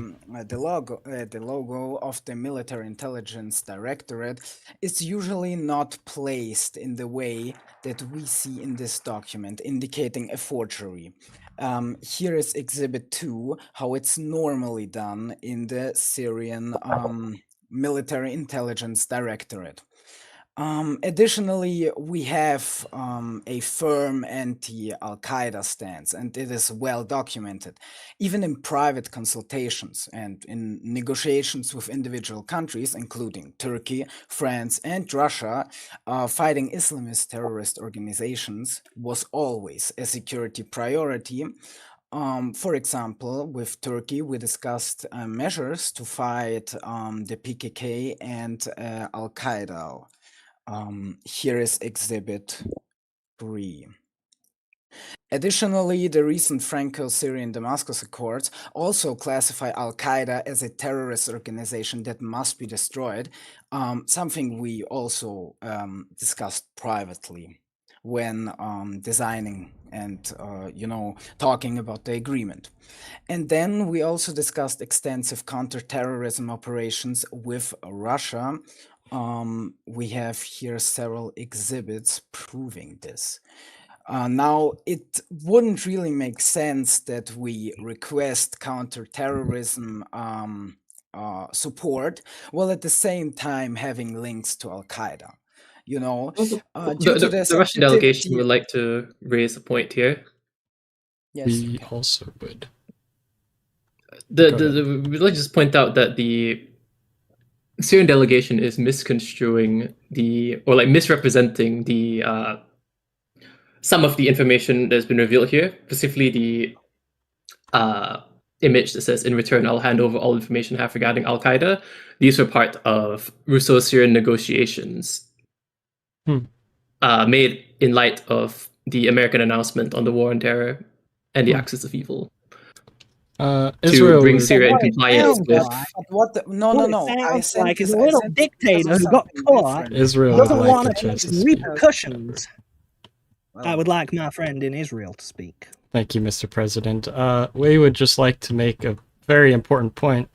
S5: logo of the Military Intelligence Directorate is usually not placed in the way that we see in this document, indicating a forgery. Here is Exhibit 2, how it's normally done in the Syrian Military Intelligence Directorate. Additionally, we have a firm anti-Al-Qaeda stance, and it is well documented. Even in private consultations and in negotiations with individual countries, including Turkey, France, and Russia, fighting Islamist terrorist organizations was always a security priority. For example, with Turkey, we discussed measures to fight the PKK and Al-Qaeda. Here is Exhibit 3. Additionally, the recent Franco-Syrian Damascus Accords also classify Al-Qaeda as a terrorist organization that must be destroyed, something we also discussed privately when designing and talking about the agreement. And then we also discussed extensive counterterrorism operations with Russia. We have here several exhibits proving this. Now, it wouldn't really make sense that we request counterterrorism support while at the same time having links to Al-Qaeda. You know, due to
S11: The Russian delegation would like to raise a point here.
S5: Yes,
S1: We also would.
S11: We'd like to just point out that the Syrian delegation is misconstruing misrepresenting the some of the information that's been revealed here, specifically the image that says, "In return, I'll hand over all information I have regarding Al-Qaeda." These were part of Russo-Syrian negotiations made in light of the American announcement on the war on terror and the axis of evil.
S1: Israel
S11: to bring
S1: would-
S11: Syria in
S5: What it
S11: compliance
S5: sounds
S11: with.
S5: like, but what the, no,
S7: What
S5: no,
S7: it
S5: no. I
S7: sounds
S5: sent
S7: like is
S5: this.
S7: a
S5: I
S7: little
S5: sent this because
S7: dictator
S5: of
S7: who got
S5: something
S7: caught.
S5: different.
S1: Israel
S7: Doesn't
S1: would
S7: want
S1: like
S7: to
S1: the
S7: face
S1: chance to
S7: the
S1: speak.
S7: repercussions. I would like my friend in Israel to speak.
S1: Thank you, Mr. President. We would just like to make a very important point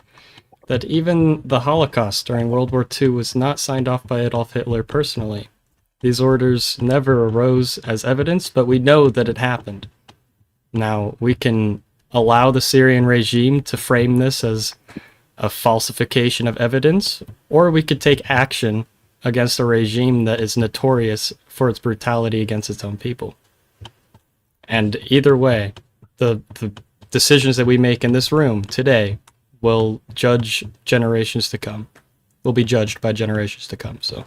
S1: that even the Holocaust during World War II was not signed off by Adolf Hitler personally. These orders never arose as evidence, but we know that it happened. Now, we can allow the Syrian regime to frame this as a falsification of evidence, or we could take action against a regime that is notorious for its brutality against its own people. And either way, the decisions that we make in this room today will judge generations to come. Will be judged by generations to come. So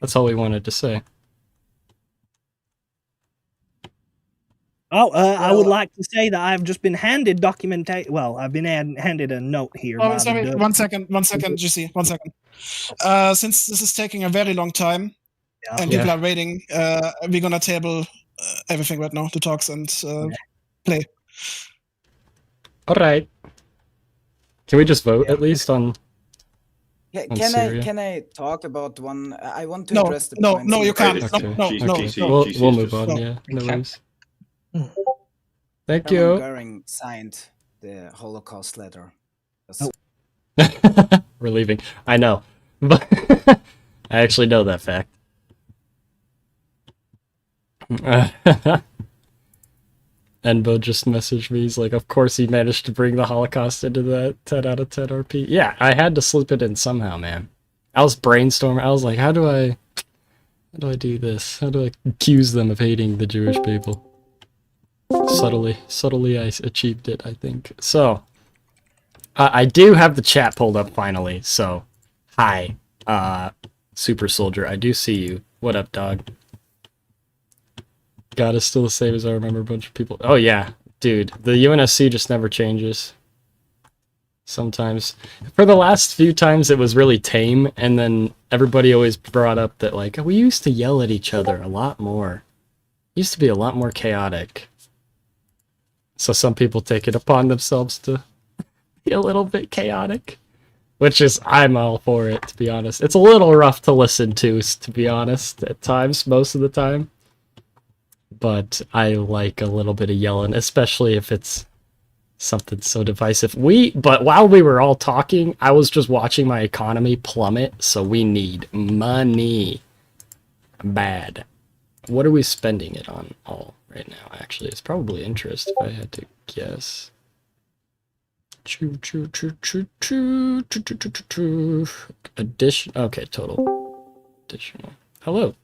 S1: that's all we wanted to say.
S7: Oh, I would like to say that I've just been handed documentation. Well, I've been handed a note here.
S2: Oh,
S7: by
S2: sorry.
S7: the
S2: 1 second, GC. 1 second. Since this is taking a very long time and people are waiting, we're gonna table everything right now, the talks and play.
S1: All right. Can we just vote at least on?
S5: Can I talk about one? I want to
S2: No,
S5: address the
S2: no,
S5: points.
S2: no, you can't.
S1: Okay.
S2: No.
S1: We'll move on. Yeah, no worries. Thank
S5: Hermann
S1: you.
S5: Göring signed the Holocaust letter.
S1: We're leaving. I know, but I actually know that fact. Enbo just messaged me. He's like, of course he managed to bring the Holocaust into the 10 out of 10 RP. Yeah, I had to slip it in somehow, man. I was brainstorming. I was like, how do I do this? How do I accuse them of hating the Jewish people? Subtly I achieved it, I think. So, I do have the chat pulled up finally. So, hi, Super Soldier. I do see you. What up, dog? God is still the same as I remember a bunch of people. Oh yeah, dude. The UNSC just never changes. Sometimes. For the last few times it was really tame, and then everybody always brought up that, like, we used to yell at each other a lot more. It used to be a lot more chaotic. So some people take it upon themselves to be a little bit chaotic. Which is, I'm all for it, to be honest. It's a little rough to listen to be honest, at times, most of the time. But I like a little bit of yelling, especially if it's something so divisive. But while we were all talking, I was just watching my economy plummet, so we need money. Bad. What are we spending it on all right now, actually? It's probably interest, if I had to guess. Addition. Okay, total. Additional. Hello.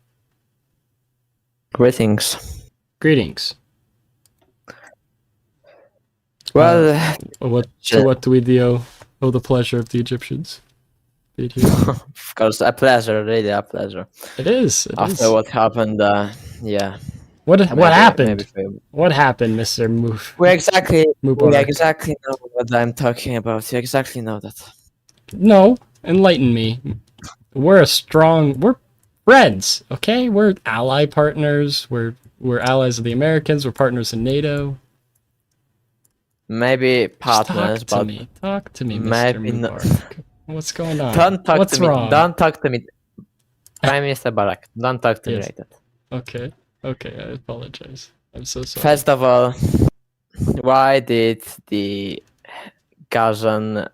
S20: Greetings.
S1: Greetings.
S20: Well,
S1: what do we owe the pleasure of the Egyptians?
S20: Of course, a pleasure, really a pleasure.
S1: It is.
S20: After what happened, yeah.
S1: What happened?
S20: Maybe.
S1: What happened, Mr. Move?
S20: We exactly
S1: Mubarak.
S20: know what I'm talking about. You exactly know that.
S1: No, enlighten me. We're friends, okay? We're ally partners. We're allies of the Americans. We're partners in NATO.
S20: Maybe partners,
S1: Talk to me, Mr. Mubarak. What's going on? What's wrong?
S20: Don't talk to me. Prime Minister Barack, don't talk to me like that.
S1: Okay, I apologize. I'm so sorry.
S20: First of all, why did the Gazan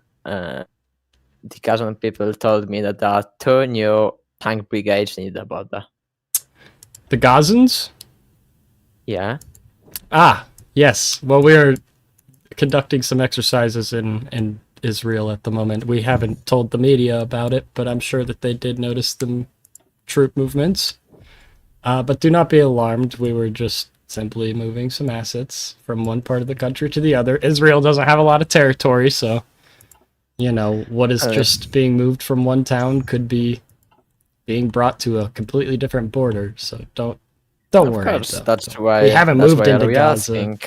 S20: people told me that there are 2 new tank brigades needed about that?
S1: The Gazans?
S20: Yeah.
S1: Ah, yes. Well, we're conducting some exercises in Israel at the moment. We haven't told the media about it, but I'm sure that they did notice the troop movements. But do not be alarmed. We were just simply moving some assets from one part of the country to the other. Israel doesn't have a lot of territory, so, you know, what is just being moved from one town could be being brought to a completely different border. So don't worry.
S20: Of course, that's why
S1: we haven't moved into Gaza.
S20: Asking.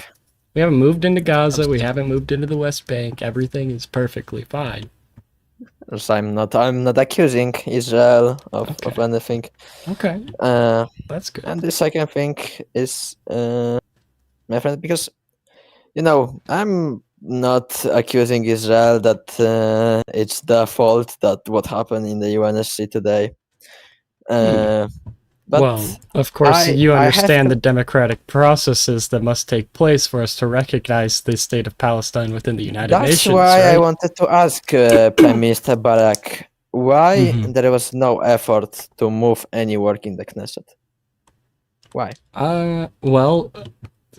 S1: We haven't moved into Gaza. We haven't moved into the West Bank. Everything is perfectly fine.
S20: So I'm not accusing Israel of anything.
S1: Okay. That's good.
S20: And the second thing is, my friend, because, you know, I'm not accusing Israel that it's their fault that what happened in the UNSC today. But
S1: well, of course, you
S20: I have
S1: understand
S20: to-
S1: the democratic processes that must take place for us to recognize the state of Palestine within the United
S20: That's
S1: Nations,
S20: why I
S1: right?
S20: wanted to ask Prime Minister Barak why
S1: Mhm.
S20: there was no effort to move any work in the Knesset. Why?
S1: Well,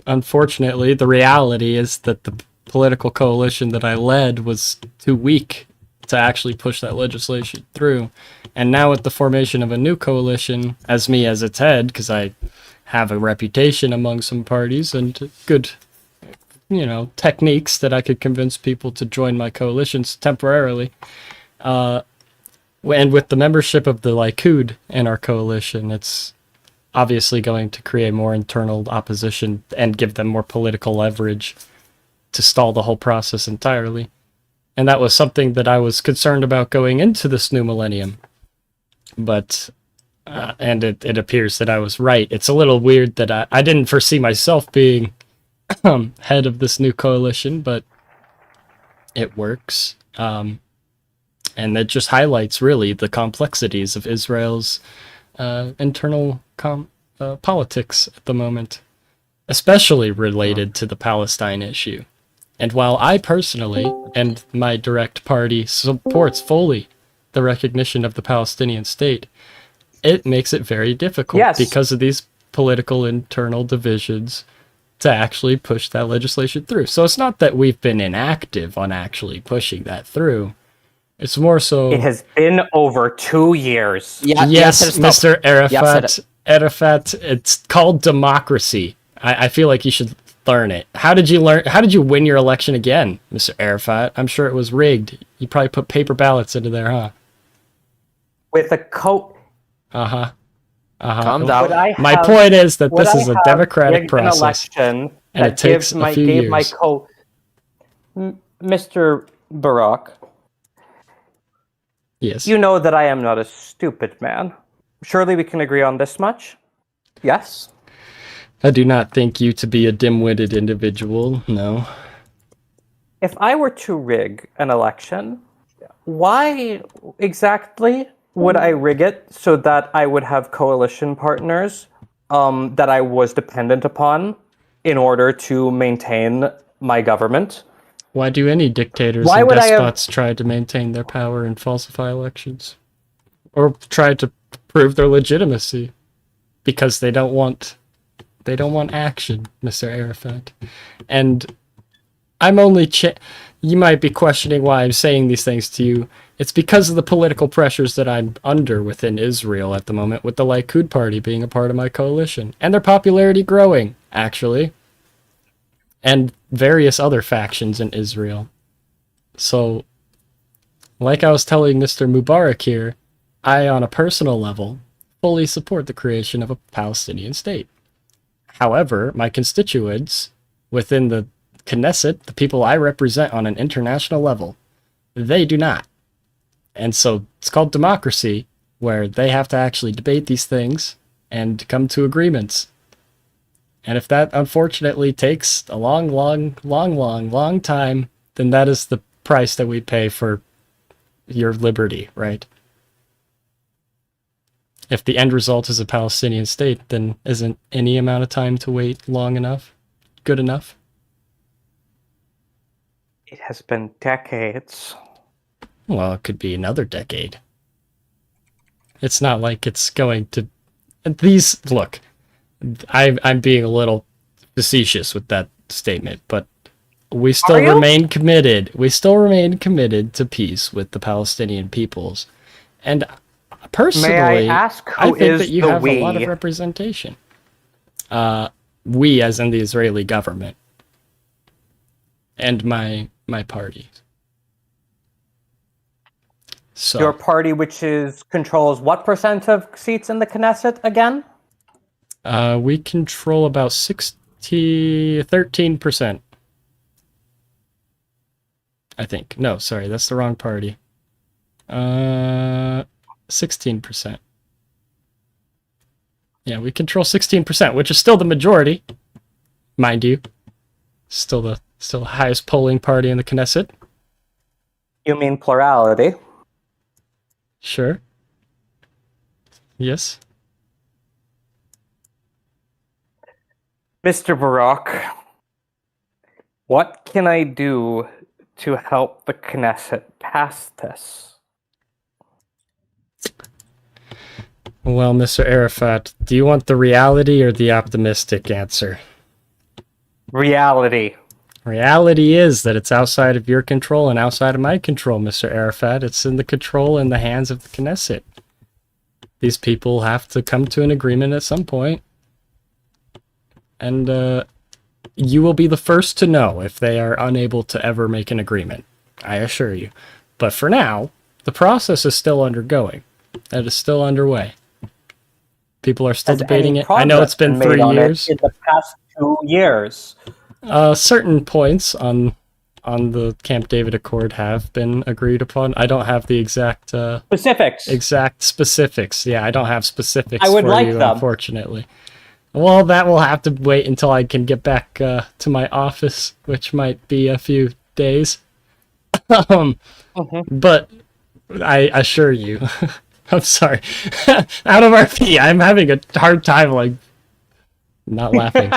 S1: unfortunately, the reality is that the political coalition that I led was too weak to actually push that legislation through. And now with the formation of a new coalition, as me as its head, because I have a reputation among some parties and good, techniques that I could convince people to join my coalitions temporarily. And with the membership of the Likud in our coalition, it's obviously going to create more internal opposition and give them more political leverage to stall the whole process entirely. And that was something that I was concerned about going into this new millennium. But, and it appears that I was right. It's a little weird that I didn't foresee myself being head of this new coalition, but it works. And that just highlights really the complexities of Israel's internal politics at the moment, especially related to the Palestine issue. And while I personally and my direct party supports fully the recognition of the Palestinian state, it makes it very difficult because of these political internal divisions to actually push that legislation through. So it's not that we've been inactive on actually pushing that through. It's more so...
S10: It has been over 2 years.
S1: Yes, Mr. Arafat, it's called democracy. I feel like you should learn it. How did you win your election again, Mr. Arafat? I'm sure it was rigged. You probably put paper ballots into there, huh?
S10: With a coat.
S1: Calm
S20: down.
S1: My point is that this is a democratic process, and it takes a few years.
S10: Mr. Barak.
S1: Yes.
S10: You know that I am not a stupid man. Surely we can agree on this much? Yes?
S1: I do not think you to be a dim-witted individual, no.
S10: If I were to rig an election, why exactly would I rig it so that I would have coalition partners that I was dependent upon in order to maintain my government?
S1: Why do any dictators and despots try to maintain their power and falsify elections? Or try to prove their legitimacy? Because they don't want action, Mr. Arafat. And I'm only you might be questioning why I'm saying these things to you. It's because of the political pressures that I'm under within Israel at the moment, with the Likud party being a part of my coalition. And their popularity growing, actually. And various other factions in Israel. So, like I was telling Mr. Mubarak here, I, on a personal level, fully support the creation of a Palestinian state. However, my constituents within the Knesset, the people I represent on an international level, they do not. And so it's called democracy, where they have to actually debate these things and come to agreements. And if that unfortunately takes a long time, then that is the price that we pay for your liberty, right? If the end result is a Palestinian state, then isn't any amount of time to wait long enough? Good enough?
S10: It has been decades.
S1: Well, it could be another decade. It's not like it's going to... Look, I'm being a little facetious with that statement, but we still remain committed. We still remain committed to peace with the Palestinian peoples. And personally,
S10: May I ask who
S1: think
S10: is
S1: that you
S10: the
S1: have a lot of
S10: we?
S1: representation. We, as in the Israeli government, and my party. So
S10: Your party, which controls what percent of seats in the Knesset again?
S1: we control about 13%. I think. No, sorry, that's the wrong party. 16%. Yeah, we control 16%, which is still the majority, mind you. Still the Still the highest polling party in the Knesset.
S10: You mean plurality?
S1: Sure. Yes.
S10: Mr. Barak, what can I do to help the Knesset pass this?
S1: Well, Mr. Arafat, do you want the reality or the optimistic answer?
S10: Reality.
S1: Reality is that it's outside of your control and outside of my control, Mr. Arafat. It's in the control in the hands of the Knesset. These people have to come to an agreement at some point. And you will be the first to know if they are unable to ever make an agreement. I assure you. But for now, the process is still undergoing. It is still underway. People are still debating it. I know it's been 3 years.
S10: In the past 2 years.
S1: Certain points on the Camp David Accord have been agreed upon. I don't have the exact
S10: specifics.
S1: Exact specifics. Yeah, I don't have specifics
S10: I would
S1: for
S10: like
S1: you,
S10: them.
S1: Unfortunately. Well, that will have to wait until I can get back to my office, which might be a few days. But I assure you, I'm sorry. Out of RP, I'm having a hard time, like, not laughing.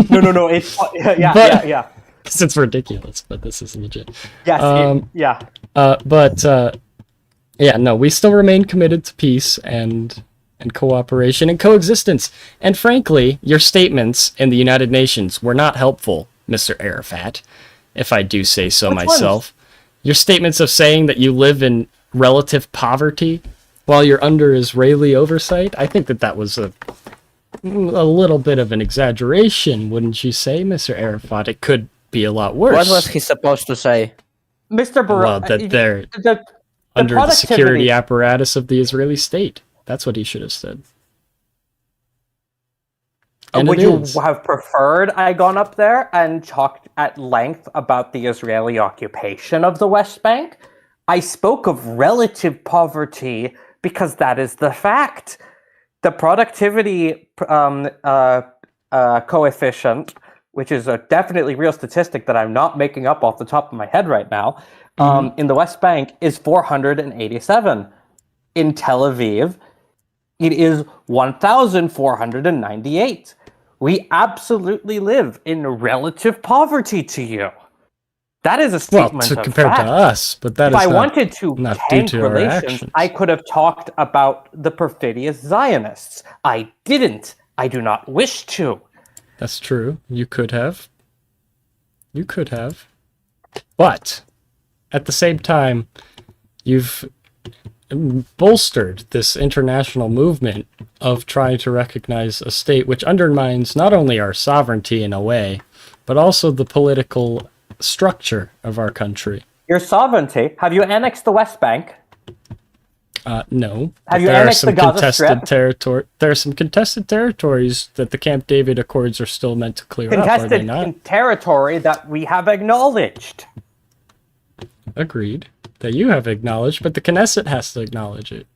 S10: No. It's yeah.
S1: Because it's ridiculous, but this is legit.
S10: Yes. Yeah.
S1: Yeah, no, we still remain committed to peace and cooperation and coexistence. And frankly, your statements in the United Nations were not helpful, Mr. Arafat, if I do say so myself. Your statements of saying that you live in relative poverty while you're under Israeli oversight, I think that was a little bit of an exaggeration, wouldn't you say, Mr. Arafat? It could be a lot worse.
S20: What was he supposed to say?
S10: Mr. Barak,
S1: well, that they're under the security apparatus of the Israeli state. That's what he should have said. And
S10: would you have preferred I gone up there and talked at length about the Israeli occupation of the West Bank? I spoke of relative poverty because that is the fact. The productivity coefficient, which is a definitely real statistic that I'm not making up off the top of my head right now, in the West Bank is 487. In Tel Aviv, it is 1,498. We absolutely live in relative poverty to you. That is a statement of
S1: compared
S10: fact.
S1: to us, but that
S10: if
S1: is
S10: I
S1: not,
S10: wanted to
S1: not
S10: tank
S1: due to our
S10: relations,
S1: actions.
S10: I could have talked about the perfidious Zionists. I didn't. I do not wish to.
S1: That's true. You could have. You could have. But at the same time, you've bolstered this international movement of trying to recognize a state which undermines not only our sovereignty in a way, but also the political structure of our country.
S10: Your sovereignty? Have you annexed the West Bank?
S1: No.
S10: Have you
S1: there are
S10: annexed
S1: some
S10: the Gaza
S1: contested
S10: Strip?
S1: territory. There are some contested territories that the Camp David Accords are still meant to clear up, are they
S10: Contested
S1: not?
S10: territory that we have acknowledged.
S1: Agreed. That you have acknowledged, but the Knesset has to acknowledge it.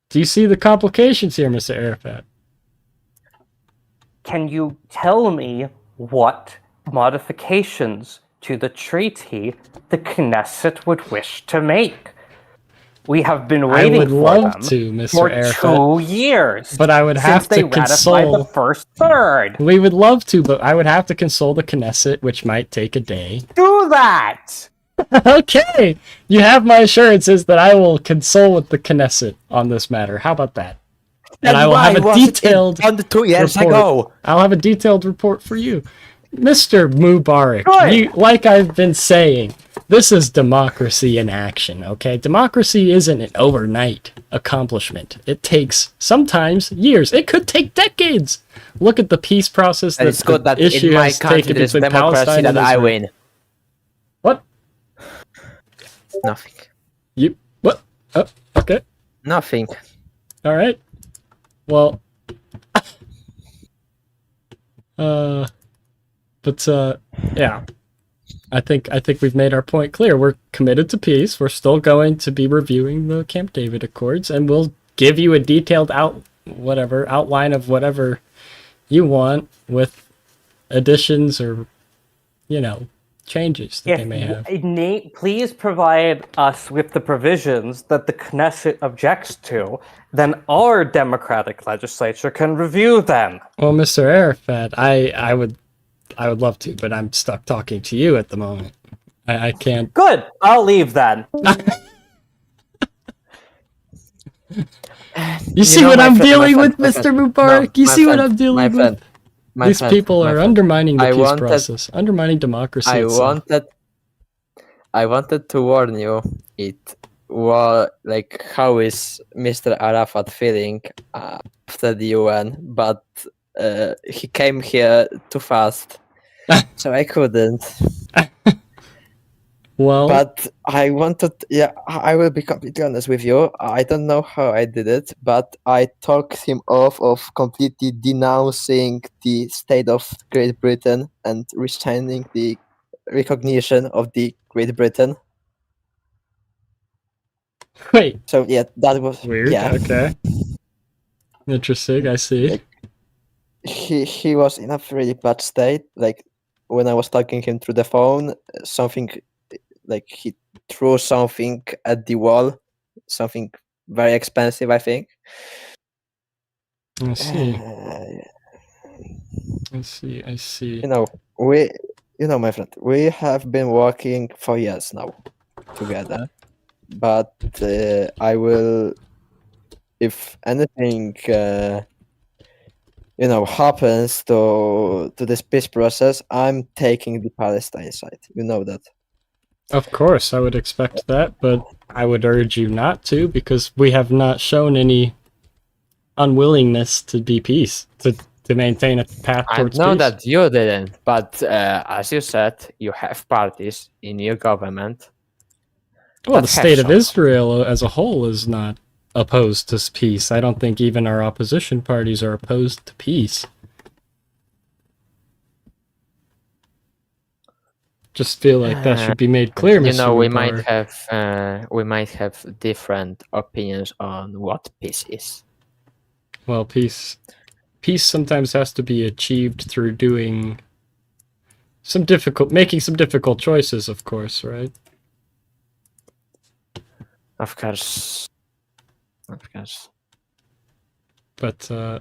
S1: Do you see the complications here, Mr. Arafat?
S10: Can you tell me what modifications to the treaty the Knesset would wish to make? We have been waiting
S1: I would
S10: for
S1: love
S10: them
S1: to, Mr.
S10: for
S1: Arafat.
S10: 2 years.
S1: But I would have
S10: since they
S1: to
S10: ratified
S1: console.
S10: the first third.
S1: We would love to, but I would have to console the Knesset, which might take a day.
S10: Do that!
S1: Okay! You have my assurances that I will console with the Knesset on this matter. How about that? And I will have a detailed
S20: report. 2 years ago.
S1: I'll have a detailed report for you. Mr. Mubarak, like I've been saying, this is democracy in action, okay? Democracy isn't an overnight accomplishment. It takes, sometimes, years. It could take decades. Look at the peace process
S20: And
S1: that
S20: it's good
S1: the
S20: that
S1: issue
S20: in my
S1: has
S20: country
S1: taken
S20: there's
S1: between
S20: democracy
S1: Palestine
S20: that
S1: and
S20: I
S1: Israel.
S20: win.
S1: What?
S20: Nothing.
S1: You, what? Oh, okay.
S20: Nothing.
S1: All right. Well, yeah, I think we've made our point clear. We're committed to peace. We're still going to be reviewing the Camp David Accords, and we'll give you a detailed outline of whatever you want with additions or, changes that they may have.
S10: Nate, please provide us with the provisions that the Knesset objects to, then our democratic legislature can review them.
S1: Well, Mr. Arafat, I would love to, but I'm stuck talking to you at the moment. I can't.
S10: Good. I'll leave then.
S1: You see what I'm dealing with, Mr. Mubarak? You see what I'm dealing with? These people are undermining the peace process, undermining democracy itself.
S20: I wanted to warn you. It was like, how is Mr. Arafat feeling after the UN? But he came here too fast, so I couldn't.
S1: Well,
S20: but I wanted. Yeah, I will be completely honest with you. I don't know how I did it, but I talked him off of completely denouncing the state of Great Britain and resigning the recognition of the Great Britain.
S1: Wait.
S20: So yeah, that was
S1: weird.
S20: Yeah.
S1: Okay. Interesting. I see.
S20: Like, he was in a really bad state. Like when I was talking him through the phone, something like he threw something at the wall, something very expensive, I think.
S1: I see. I see.
S20: You know, my friend, we have been working for years now together. But I will, if anything, happens to this peace process, I'm taking the Palestine side. You know that.
S1: Of course, I would expect that, but I would urge you not to, because we have not shown any unwillingness to be peace, to maintain a path towards peace.
S20: I know that you didn't, but as you said, you have parties in your government.
S1: Well, the state of Israel as a whole is not opposed to peace. I don't think even our opposition parties are opposed to peace. Just feel like that should be made clear, Mr.
S20: We
S1: Mubarak.
S20: we might have different opinions on what peace is.
S1: Well, peace sometimes has to be achieved through making some difficult choices, of course, right?
S20: Of course.
S1: But I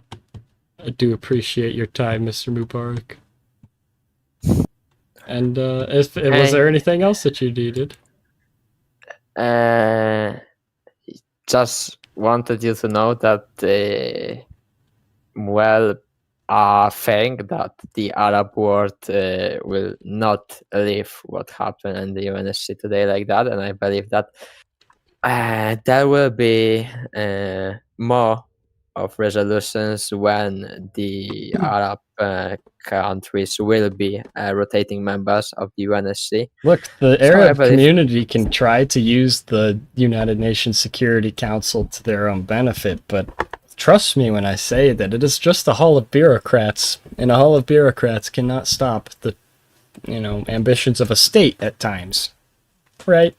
S1: do appreciate your time, Mr. Mubarak. And was there anything else that you needed?
S20: Just wanted you to know that, I think that the Arab world will not leave what happened in the UNSC today like that, and I believe that there will be more of resolutions when the Arab countries will be rotating members of the UNSC.
S1: Look, the Arab community can try to use the United Nations Security Council to their own benefit, but trust me when I say that it is just a hall of bureaucrats, and a hall of bureaucrats cannot stop the, ambitions of a state at times, right?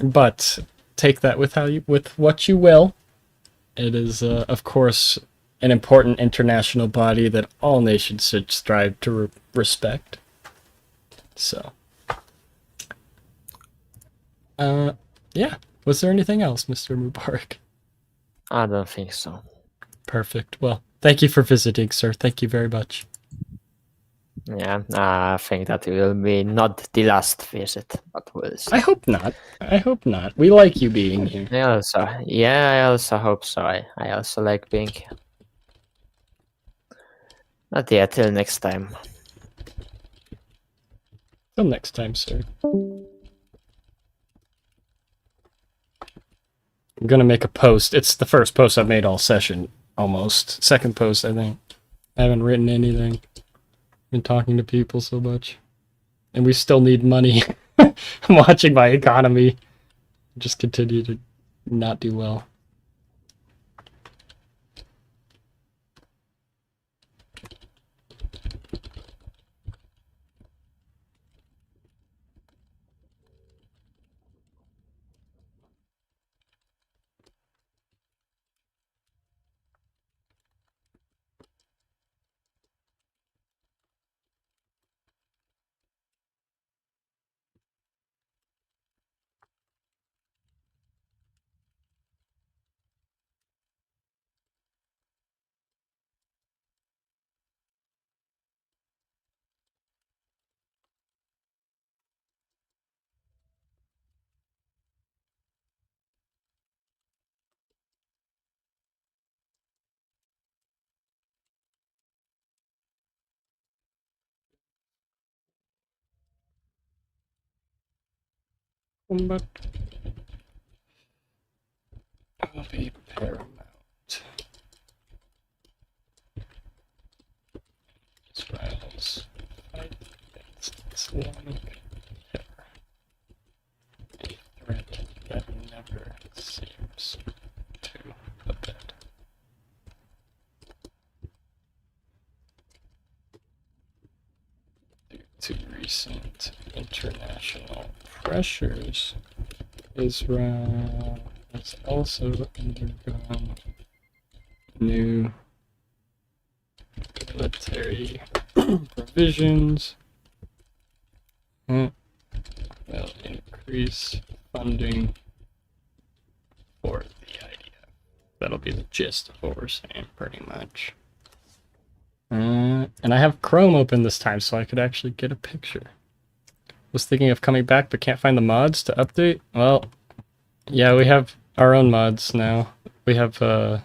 S1: But take that with what you will. It is, of course, an important international body that all nations should strive to respect. So, yeah. Was there anything else, Mr. Mubarak?
S20: I don't think so.
S1: Perfect. Well, thank you for visiting, sir. Thank you very much.
S20: Yeah, I think that it will be not the last visit, but we'll see.
S1: I hope not. We like you being here.
S20: I also hope so. I also like being here. But yeah, till next time.
S1: Till next time, sir. I'm gonna make a post. It's the first post I've made all session, almost. Second post, I think. I haven't written anything. Been talking to people so much. And we still need money. I'm watching my economy just continue to not do well. But will be paramount. Israel's fight against Islamic terror. A threat that never seems to abate. Due to recent international pressures, Israel has also undergone new military provisions that will increase funding for the IDF. That'll be the gist of what we're saying, pretty much. And I have Chrome open this time, so I could actually get a picture. Was thinking of coming back, but can't find the mods to update. Well, yeah, we have our own mods now. We have the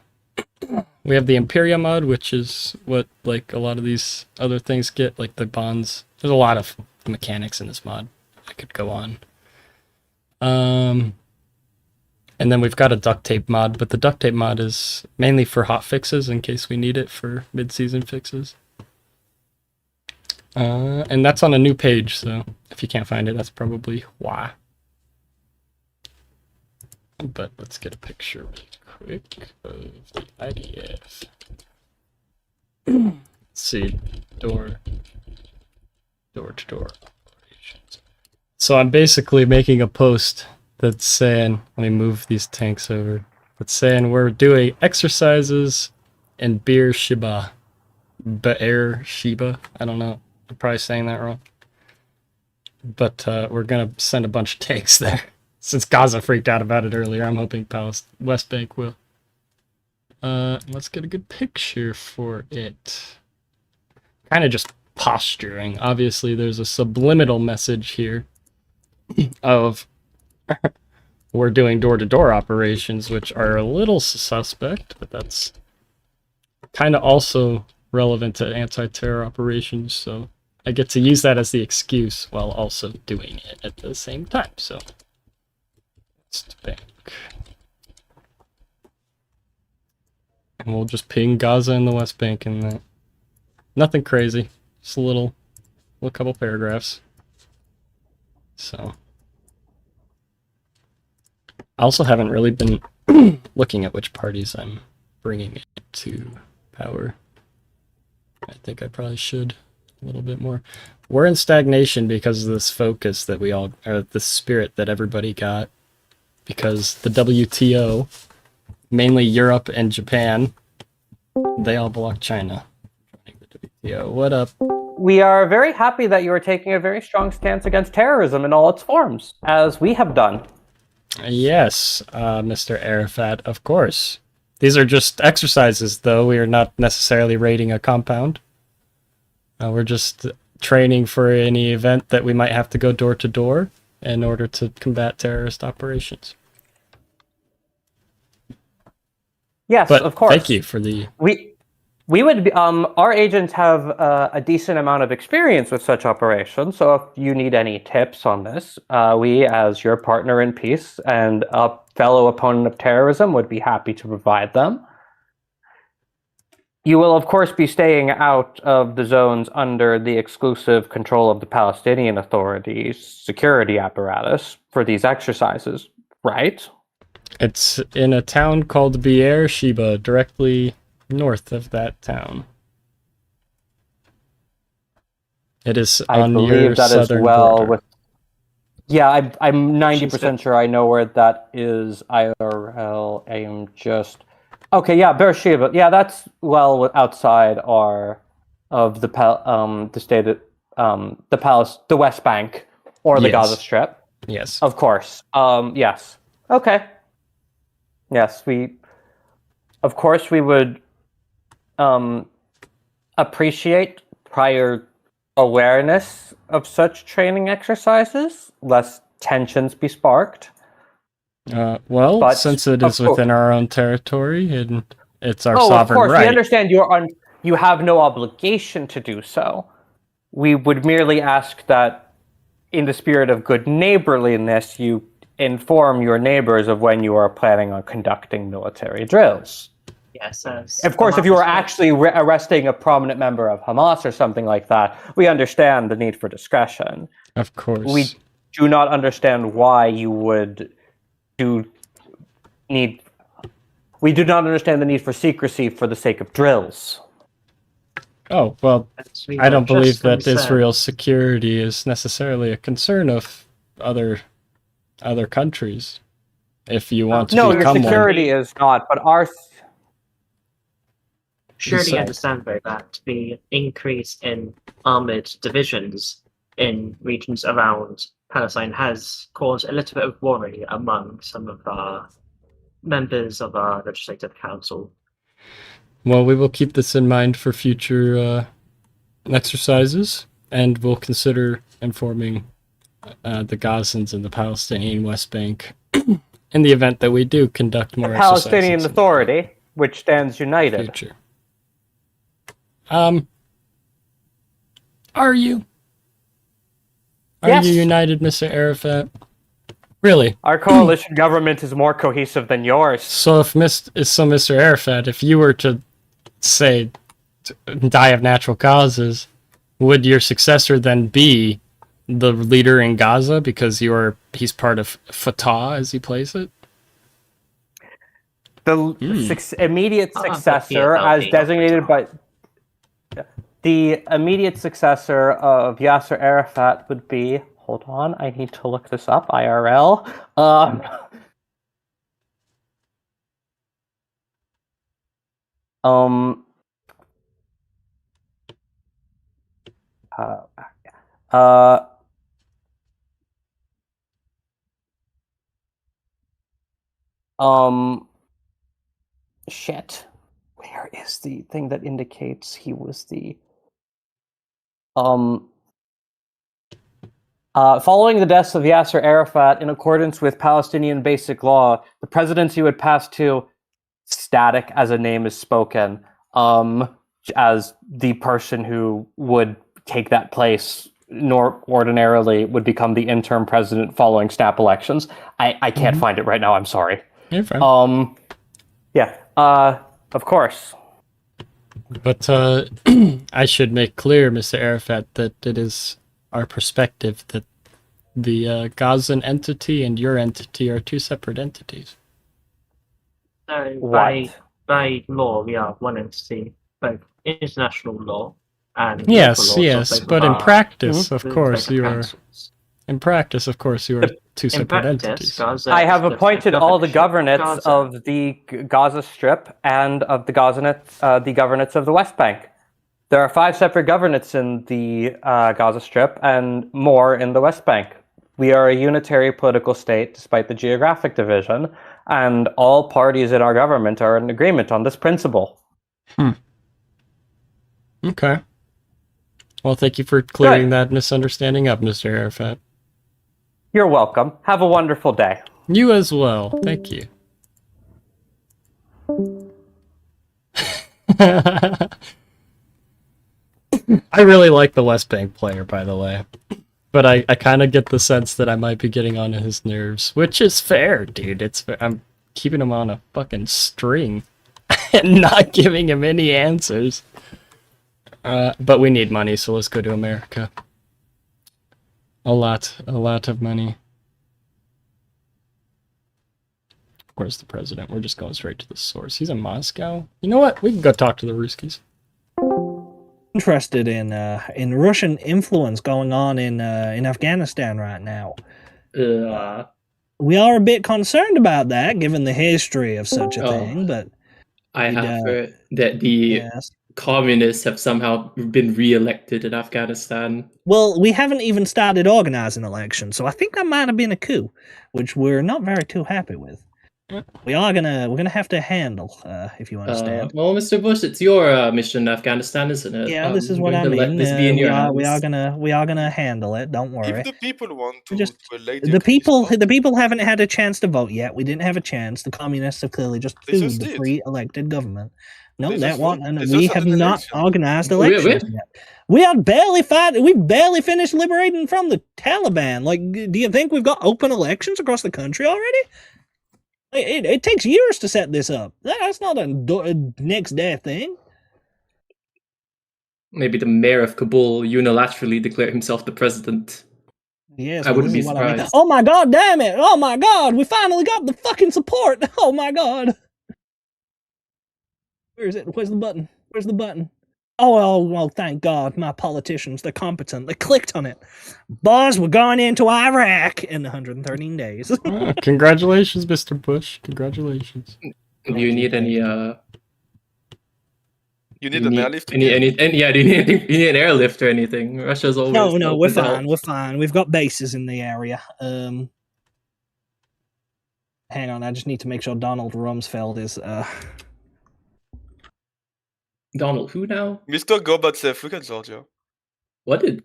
S1: Imperia mod, which is what like a lot of these other things get, like the bonds. There's a lot of mechanics in this mod. I could go on. And then we've got a duct tape mod, but the duct tape mod is mainly for hot fixes in case we need it for mid-season fixes. And that's on a new page, so if you can't find it, that's probably why. But let's get a picture really quick of the IDF. Let's see, door-to-door operations. So I'm basically making a post that's saying, let me move these tanks over, that's saying we're doing exercises in Beersheba. Beersheba? I don't know. I'm probably saying that wrong. But we're going to send a bunch of tanks there. Since Gaza freaked out about it earlier, I'm hoping West Bank will. Let's get a good picture for it. Kind of just posturing. Obviously, there's a subliminal message here of we're doing door-to-door operations, which are a little suspect, but that's kind of also relevant to anti-terror operations, so I get to use that as the excuse while also doing it at the same time, so West Bank. And we'll just ping Gaza and the West Bank in that. Nothing crazy, just a little couple paragraphs. So I also haven't really been looking at which parties I'm bringing it to power. I think I probably should a little bit more. We're in stagnation because of this focus that we all, or the spirit that everybody got, because the WTO, mainly Europe and Japan, they all blocked China. The WTO, what up?
S10: We are very happy that you are taking a very strong stance against terrorism in all its forms, as we have done.
S1: Yes, Mr. Arafat, of course. These are just exercises, though. We are not necessarily raiding a compound. We're just training for any event that we might have to go door to door in order to combat terrorist operations.
S10: Yes,
S1: but
S10: of course.
S1: Thank you for the...
S10: We would be, our agents have a decent amount of experience with such operations, so if you need any tips on this, we, as your partner in peace and a fellow opponent of terrorism, would be happy to provide them. You will, of course, be staying out of the zones under the exclusive control of the Palestinian Authority's security apparatus for these exercises, right?
S1: It's in a town called Beersheba, directly north of that town. It is on your southern border.
S10: Yeah, I'm 90% sure I know where that is. IRL, I am just... Okay, yeah, Beersheba. Yeah, that's well outside of the state of the West Bank or the Gaza Strip.
S1: Yes.
S10: Of course. Yes. Okay. Yes, of course we would appreciate prior awareness of such training exercises, lest tensions be sparked.
S1: Well, since it is within our own territory and it's our sovereign
S10: of course,
S1: right.
S10: We understand you have no obligation to do so. We would merely ask that, in the spirit of good neighborliness, you inform your neighbors of when you are planning on conducting military drills.
S14: Yes.
S10: Of course, if you are actually arresting a prominent member of Hamas or something like that, we understand the need for discretion.
S1: Of course.
S10: We do not understand why you would need. We do not understand the need for secrecy for the sake of drills.
S1: Oh, well,
S14: we
S1: I
S14: were
S1: don't believe
S14: just
S1: that
S14: concerned.
S1: Israel's security is necessarily a concern of other countries. If you want to
S10: No, your
S1: become
S10: security is not, but our.
S14: Surely
S1: Decide.
S14: understand though that the increase in armored divisions in regions around Palestine has caused a little bit of worry among some of our members of our legislative council.
S1: Well, we will keep this in mind for future exercises, and we'll consider informing the Gazans and the Palestinian West Bank in the event that we do conduct more
S10: Palestinian
S1: exercises.
S10: Authority, which stands united.
S1: Future. Are you? Are
S10: Yes.
S1: you united, Mr. Arafat? Really?
S10: Our coalition government is more cohesive than yours.
S1: So Mr. Arafat, if you were to say die of natural causes, would your successor then be the leader in Gaza because he's part of Fatah, as he plays it?
S10: The immediate successor, as designated by the immediate successor of Yasser Arafat, would be. Hold on, I need to look this up. IRL. Shit. Where is the thing that indicates he was the following the deaths of Yasser Arafat, in accordance with Palestinian basic law, the presidency would pass to Static, as a name is spoken, as the person who would take that place, nor ordinarily would become the interim president following snap elections. I can't find it right now, I'm sorry.
S1: You're fine.
S10: Of course.
S1: But I should make clear, Mr. Arafat, that it is our perspective that the Gazan entity and your entity are two separate entities.
S14: So by law, we are one entity, both international law and
S1: Yes,
S14: local laws
S1: yes,
S14: of both
S1: but
S14: of
S1: in
S14: our
S1: practice, of course,
S14: legislative
S1: you are.
S14: councils.
S1: In practice, of course, you are two
S14: In
S1: separate
S14: practice,
S1: entities.
S14: Gaza
S10: I
S14: is
S10: have
S14: the
S10: appointed all the
S14: governorship
S10: governates
S14: Gaza.
S10: of the Gaza Strip and of the governates of the West Bank. There are 5 separate governates in the Gaza Strip and more in the West Bank. We are a unitary political state despite the geographic division, and all parties in our government are in agreement on this principle.
S1: Okay. Well, thank you for clearing that misunderstanding up, Mr. Arafat.
S10: You're welcome. Have a wonderful day.
S1: You as well. Thank you. I really like the West Bank player, by the way. But I kind of get the sense that I might be getting on his nerves, which is fair, dude. I'm keeping him on a fucking string and not giving him any answers. But we need money, so let's go to America. A lot of money. Where's the president? We're just going straight to the source. He's in Moscow. You know what? We can go talk to the Ruskies.
S7: Interested in Russian influence going on in Afghanistan right now. We are a bit concerned about that, given the history of such a thing. But
S11: I have heard that the communists have somehow been re-elected in Afghanistan.
S7: Well, we haven't even started organizing elections, so I think that might have been a coup, which we're not very too happy with. We're gonna have to handle, if you understand.
S11: Well, Mr. Bush, it's your mission in Afghanistan, isn't it?
S7: Yeah, this is what I
S11: to
S7: mean.
S11: Let this be in your hands.
S7: We are gonna handle it. Don't worry.
S16: If the people want to,
S7: The people haven't had a chance to vote yet. We didn't have a chance. The communists have clearly just
S16: They
S7: sued
S16: just
S7: the
S16: did.
S7: pre-elected government. No,
S16: This
S7: that
S16: is
S7: one,
S16: fun.
S7: and
S16: It's
S7: we
S16: just
S7: have
S16: an
S7: not
S16: election.
S7: organized
S11: Wait,
S7: elections
S11: wait.
S7: yet. We are barely fighting. We barely finished liberating from the Taliban. Like, do you think we've got open elections across the country already? It takes years to set this up. That's not a next day thing.
S11: Maybe the mayor of Kabul unilaterally declared himself the president.
S7: Yes,
S11: I
S7: well,
S11: wouldn't
S7: this
S11: be
S7: is what I mean.
S11: surprised.
S7: Oh my god, damn it! Oh my god, we finally got the fucking support! Oh my god. Where is it? Where's the button? Where's the button? Oh, well, thank God. My politicians, they're competent. They clicked on it. Boys, we're going into Iraq in 113 days.
S1: Congratulations, Mr. Bush. Congratulations.
S11: Do you need any
S16: You need an airlift
S11: any,
S16: again?
S11: yeah, do you need an airlift or anything? Russia's always
S7: No,
S11: open
S7: we're
S11: to help.
S7: fine. We're fine. We've got bases in the area. Hang on, I just need to make sure Donald Rumsfeld is
S11: Donald who now?
S16: Mr. Gorbachev, look at Georgia.
S11: What did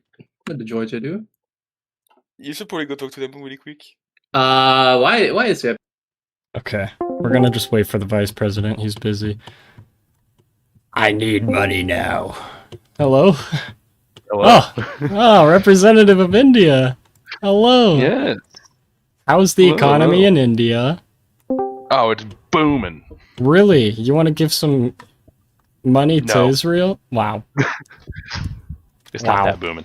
S11: Georgia do?
S16: You should probably go talk to them really quick.
S11: Why is there?
S1: Okay, we're gonna just wait for the vice president. He's busy. I need money now. Hello?
S18: Hello.
S1: Oh, representative of India. Hello.
S18: Yes.
S1: How's the
S18: Hello,
S1: economy
S18: hello.
S1: in India?
S18: Oh, it's booming.
S1: Really? You want to give some money to
S18: No.
S1: Israel? Wow.
S18: It's
S1: Wow.
S18: not that booming.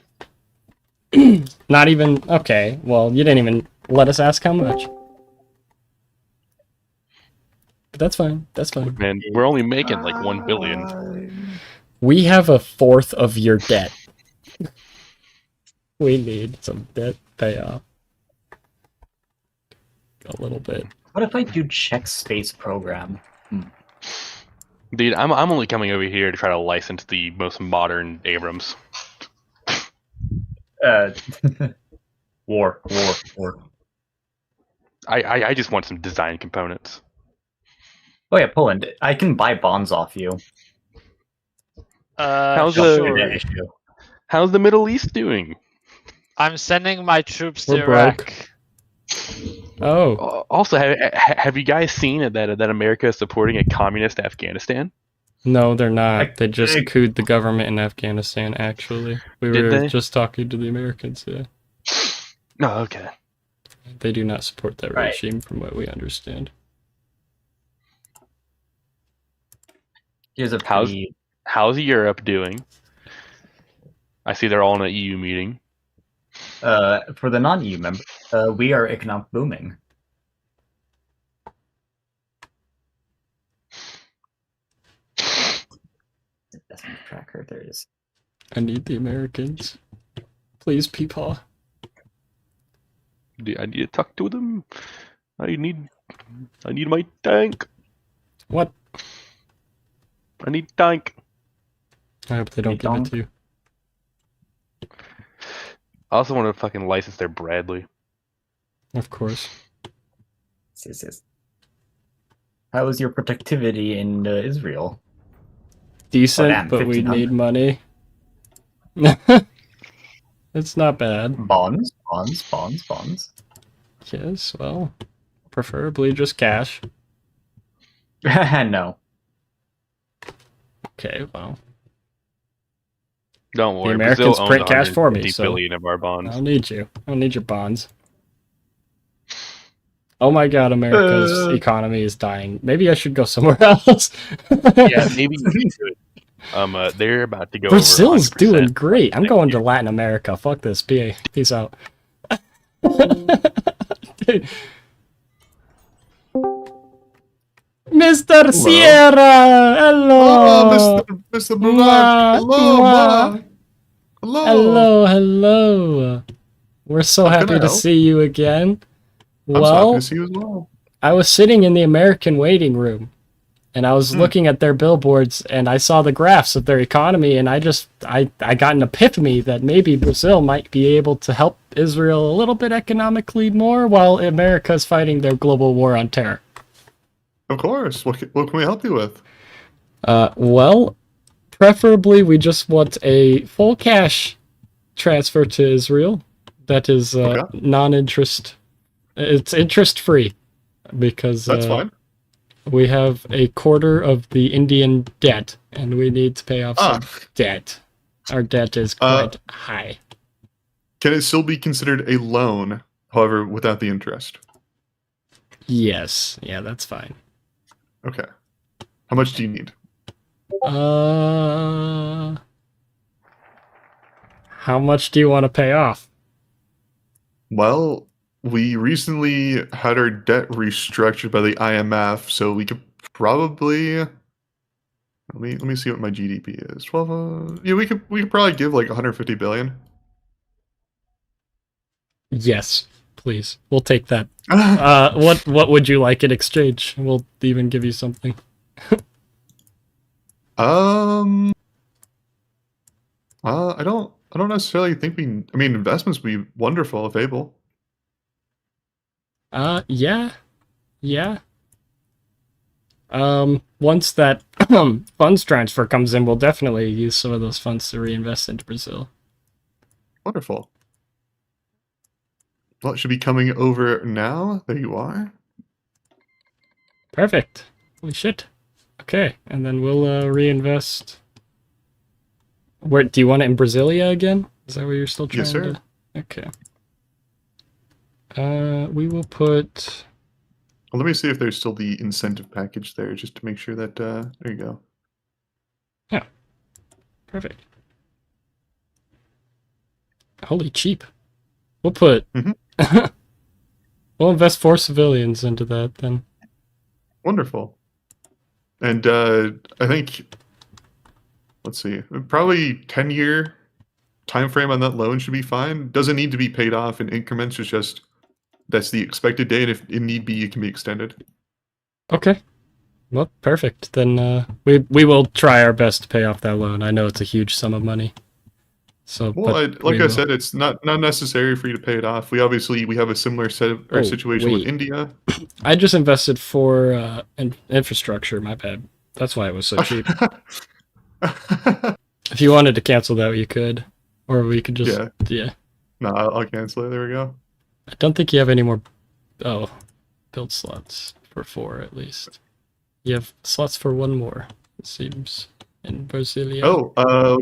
S1: Not even. Okay, well, you didn't even let us ask how much. But that's fine. That's fine.
S18: Man, we're only making like 1 billion.
S1: We have a fourth of your debt. We need some debt payoff. A little bit.
S19: What if I do check space program?
S18: Dude, I'm only coming over here to try to license the most modern Abrams.
S19: War.
S18: I just want some design components.
S19: Oh yeah, Poland. I can buy bonds off you.
S18: How's
S19: Sure.
S18: how's the Middle East doing?
S24: I'm sending my troops
S1: We're
S24: to Iraq.
S1: broke. Oh.
S18: Also, have you guys seen that America is supporting a communist Afghanistan?
S1: No, they're not. They just couped the government in Afghanistan, actually. We
S18: Did
S1: were
S18: they?
S1: just talking to the Americans, yeah.
S18: Oh, okay.
S1: They do not support that
S19: Right.
S1: regime, from what we understand.
S19: Here's a
S18: How's Europe doing? I see they're all in an EU meeting.
S19: for the non-EU member, we are economic booming. Investment tracker, there it is.
S1: I need the Americans. Please, Peepaw.
S18: I need to talk to them. I need my tank.
S1: What?
S18: I need tank.
S1: I hope they don't give it to you.
S18: I also want to fucking license their Bradley.
S1: Of course.
S19: Yes. How is your productivity in Israel?
S1: Decent,
S19: Oh, damn,
S1: but we
S19: 1,500.
S1: need money. It's not bad.
S19: Bonds.
S1: Yes, well, preferably just cash.
S19: No.
S1: Okay, well.
S18: Don't worry,
S1: The Americans
S18: Brazil owns
S1: print cash for me,
S18: 150
S1: so
S18: billion of our bonds.
S1: I don't need you. I don't need your bonds. Oh my god, America's economy is dying. Maybe I should go somewhere else.
S18: Yeah, maybe you should. They're about to go.
S1: Brazil's
S18: over 100%.
S1: doing great. I'm going to Latin America. Fuck this. Peace out. Dude. Mr. Sierra! Hello!
S21: Mr. Barack! Hello, Ma! Hello!
S1: Hello! We're so
S21: How can
S1: happy
S21: I
S1: to
S21: help?
S1: see you again.
S21: I'm so
S1: Well,
S21: happy to see you as well.
S1: I was sitting in the American waiting room, and I was looking at their billboards, and I saw the graphs of their economy, and I got an epiphany that maybe Brazil might be able to help Israel a little bit economically more while America's fighting their global war on terror.
S21: Of course. What can we help you with?
S1: Well, preferably we just want a full cash transfer to Israel that is non-interest. It's interest-free because
S21: That's fine.
S1: We have a quarter of the Indian debt, and we need to pay off some debt. Our debt is quite high.
S6: Can it still be considered a loan, however, without the interest?
S1: Yes. Yeah, that's fine.
S6: Okay. How much do you need?
S1: How much do you want to pay off?
S6: Well, we recently had our debt restructured by the IMF, so we could probably let me see what my GDP is. 12 yeah, we could probably give like 150 billion.
S1: Yes, please. We'll take that. What would you like in exchange? We'll even give you something.
S6: I don't necessarily think I mean, investments would be wonderful if able.
S1: Yeah. Once that funds transfer comes in, we'll definitely use some of those funds to reinvest into Brazil.
S6: Wonderful. Well, it should be coming over now. There you are.
S1: Perfect. Holy shit. Okay, and then we'll reinvest. Where do you want it in Brasilia again? Is that where you're still trying
S6: Yes, sir.
S1: to? Okay. We will put.
S6: Well, let me see if there's still the incentive package there, just to make sure that. There you go.
S1: Yeah. Perfect. Holy cheap. We'll put. We'll invest 4 civilians into that then.
S6: Wonderful. And I think, let's see, probably 10-year time frame on that loan should be fine. Doesn't need to be paid off in increments. It's just that's the expected date. If it need be, it can be extended.
S1: Okay. Well, perfect. Then we will try our best to pay off that loan. I know it's a huge sum of money. So,
S6: Well,
S1: but
S6: like
S1: we
S6: I
S1: will.
S6: said, it's not necessary for you to pay it off. We have a similar situation with
S1: wait.
S6: India.
S1: I just invested for infrastructure. My bad. That's why it was so cheap. If you wanted to cancel that, you could, or we could just yeah.
S6: No, I'll cancel it. There we go.
S1: I don't think you have any more. Oh, build slots for 4 at least. You have slots for 1 more. It seems in Brasilia.
S6: Oh,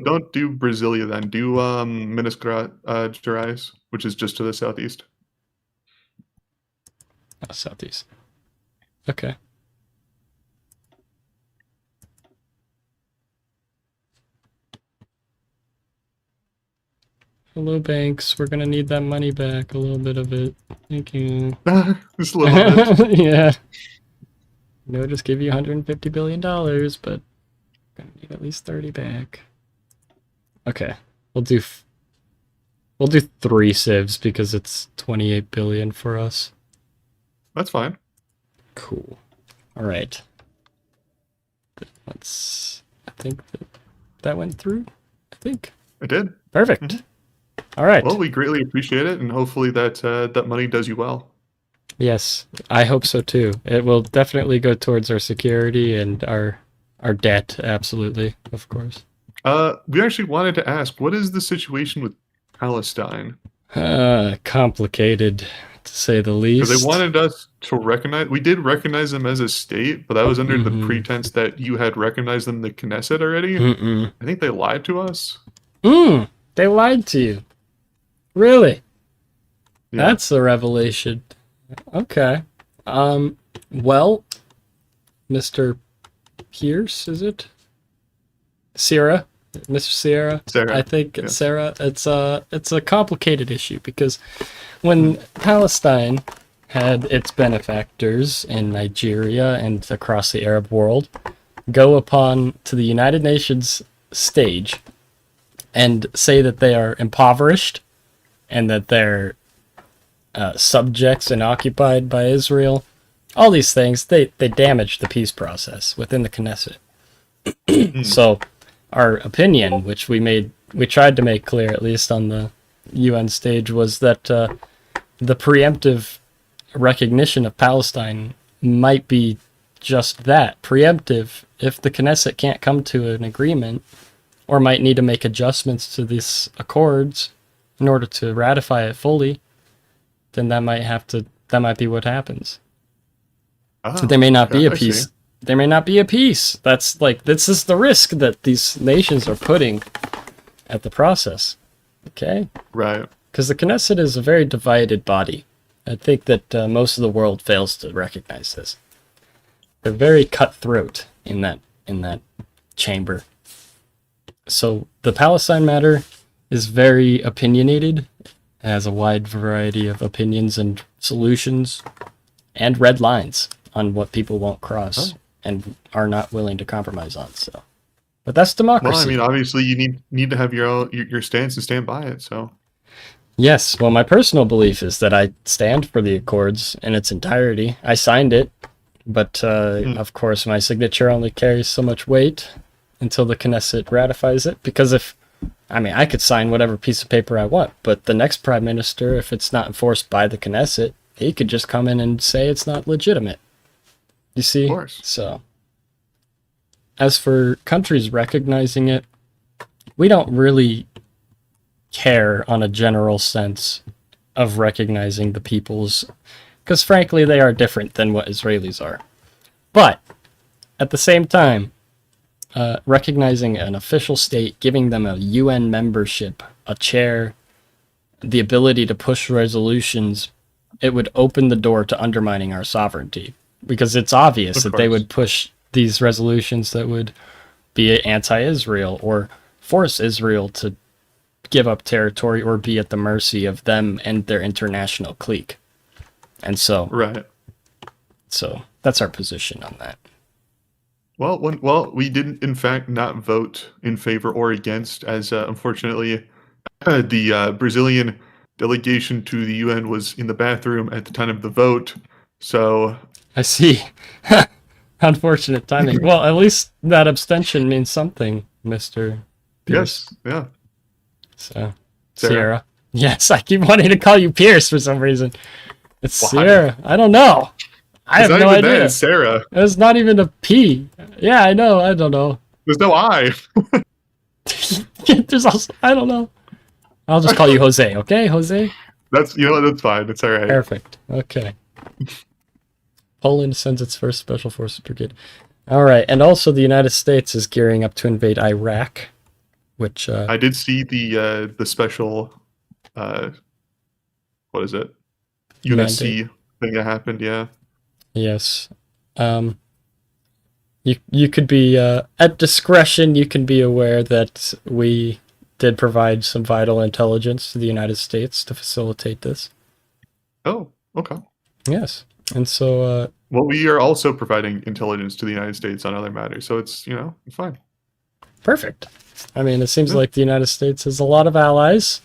S6: don't do Brasilia then. Do Minas Gerais, which is just to the southeast.
S1: Southeast. Okay. Hello, banks. We're gonna need that money back. A little bit of it. Thank you.
S6: Just a little bit.
S1: Yeah. No, just give you $150 billion, but gonna need at least 30 back. Okay, we'll do 3 civs because it's 28 billion for us.
S6: That's fine.
S1: Cool. All right. I think that went through. I think
S6: it did.
S1: Perfect. All right.
S6: Well, we greatly appreciate it, and hopefully that money does you well.
S1: Yes, I hope so too. It will definitely go towards our security and our debt. Absolutely, of course.
S6: We actually wanted to ask, what is the situation with Palestine?
S1: Complicated, to say the least.
S6: Because they wanted us to recognize. We did recognize them as a state, but that was under the pretense that you had recognized them in the Knesset already. I think they lied to us.
S1: They lied to you. Really?
S6: Yeah.
S1: That's a revelation. Okay. Well, Mr. Pierce, is it? Sierra? Mr. Sierra?
S6: Sarah.
S1: I think
S6: Yeah.
S1: Sarah. It's a complicated issue because when Palestine had its benefactors in Nigeria and across the Arab world go upon to the United Nations stage and say that they are impoverished and that they're subjects and occupied by Israel, all these things, they damage the peace process within the Knesset. So our opinion, which we tried to make clear, at least on the UN stage, was that the preemptive recognition of Palestine might be just that, preemptive, if the Knesset can't come to an agreement or might need to make adjustments to these accords in order to ratify it fully, then that might be what happens.
S6: Oh,
S1: there may not be a
S6: okay, I see.
S1: peace. There may not be a peace. That's like, this is the risk that these nations are putting at the process. Okay?
S6: Right.
S1: Because the Knesset is a very divided body. I think that most of the world fails to recognize this. They're very cutthroat in that chamber. So the Palestine matter is very opinionated, has a wide variety of opinions and solutions, and red lines on what people won't cross and are not willing to compromise on. So, but that's democracy.
S6: Well, I mean, obviously, you need to have your stance and stand by it. So,
S1: yes. Well, my personal belief is that I stand for the Accords in its entirety. I signed it, but of course, my signature only carries so much weight until the Knesset ratifies it. Because I could sign whatever piece of paper I want, but the next prime minister, if it's not enforced by the Knesset, he could just come in and say it's not legitimate. You see?
S6: Of course.
S1: So, as for countries recognizing it, we don't really care on a general sense of recognizing the peoples, because frankly, they are different than what Israelis are. But, at the same time, recognizing an official state, giving them a UN membership, a chair, the ability to push resolutions, it would open the door to undermining our sovereignty. Because it's obvious that they would push these resolutions that would be anti-Israel or force Israel to give up territory or be at the mercy of them and their international clique. And so,
S6: right.
S1: So that's our position on that.
S6: Well, we didn't, in fact, not vote in favor or against, as unfortunately the Brazilian delegation to the UN was in the bathroom at the time of the vote. So
S1: I see. Unfortunate timing. Well, at least that abstention means something, Mr. Pierce.
S6: Yes, yeah.
S1: So, Sierra. Yes, I keep wanting to call you Pierce for some reason. It's Sierra. I don't know. I have no idea.
S6: That, it's Sarah.
S1: It's not even a P. Yeah, I know. I don't know.
S6: There's no I.
S1: There's also, I don't know. I'll just call you Jose, okay, Jose?
S6: That's fine. It's all right.
S1: Perfect. Okay. Poland sends its first Special Forces Brigade. All right, and also the United States is gearing up to invade Iraq, which
S6: I did see the special what is it? UNSC thing that happened. Yeah.
S1: Yes. You could be at discretion. You can be aware that we did provide some vital intelligence to the United States to facilitate this.
S6: Oh, okay.
S1: Yes. And so
S6: well, we are also providing intelligence to the United States on other matters, so it's fine.
S1: Perfect. I mean, it seems like the United States has a lot of allies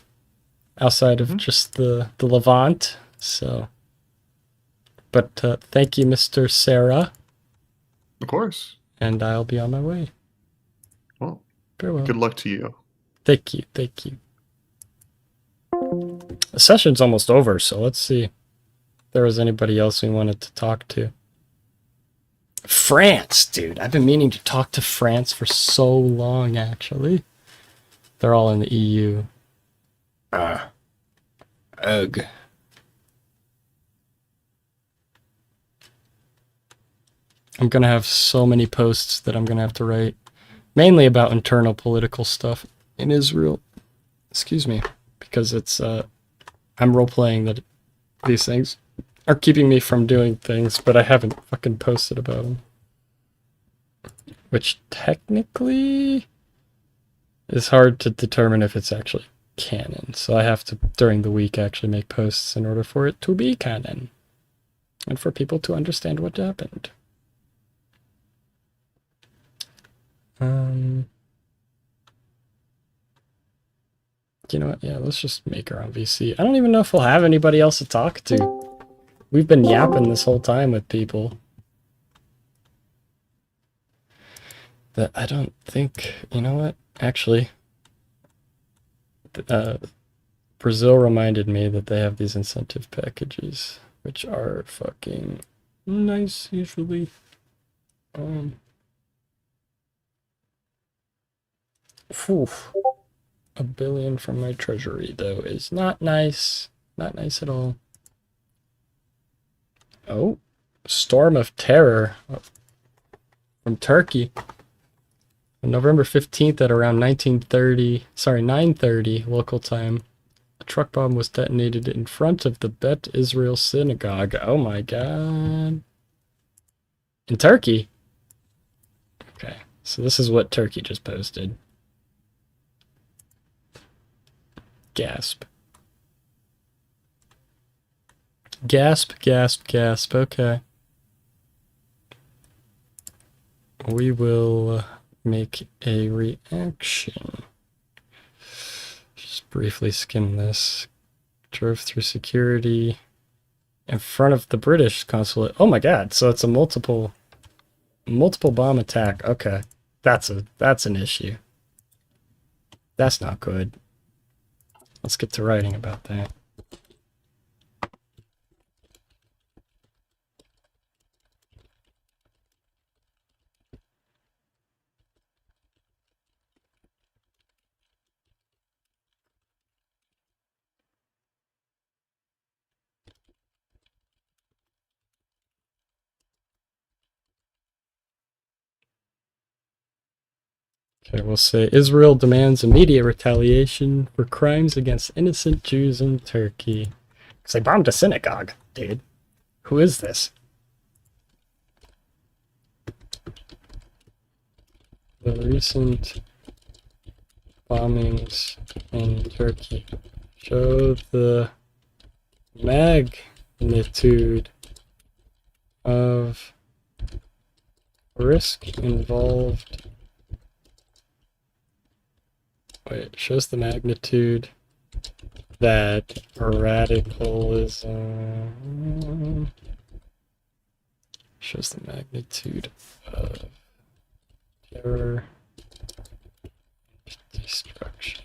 S1: outside of just the Levant. So, but thank you, Mr. Sarah.
S6: Of course.
S1: And I'll be on my way.
S6: Well,
S1: farewell.
S6: Good luck to you.
S1: Thank you. Thank you. The session's almost over, so let's see if there was anybody else we wanted to talk to. France, dude. I've been meaning to talk to France for so long, actually. They're all in the EU. Ugh. I'm going to have so many posts that I'm going to have to write. Mainly about internal political stuff in Israel. Excuse me. Because it's, I'm role-playing that these things are keeping me from doing things, but I haven't fucking posted about them. Which technically is hard to determine if it's actually canon. So I have to, during the week, actually make posts in order for it to be canon. And for people to understand what happened. You know what? Yeah, let's just make our own VC. I don't even know if we'll have anybody else to talk to. We've been yapping this whole time with people. That I don't think, you know what? Actually, Brazil reminded me that they have these incentive packages, which are fucking nice usually. Phew. $1 billion from my treasury, though, is not nice. Not nice at all. Oh, storm of terror from Turkey. On November 15th at around 9:30 local time, a truck bomb was detonated in front of the Bet Israel synagogue. Oh my god. In Turkey? Okay, so this is what Turkey just posted. Gasp. Gasp, gasp, gasp. Okay. We will make a reaction. Just briefly skim this. Drove through security in front of the British consulate. Oh my god, so it's a multiple bomb attack. Okay. That's an issue. That's not good. Let's get to writing about that. Okay, we'll say Israel demands immediate retaliation for crimes against innocent Jews in Turkey. Because they bombed a synagogue, dude. Who is this? The recent bombings in Turkey show the magnitude of risk involved. Wait, shows the magnitude that radicalism shows the magnitude of terror and destruction.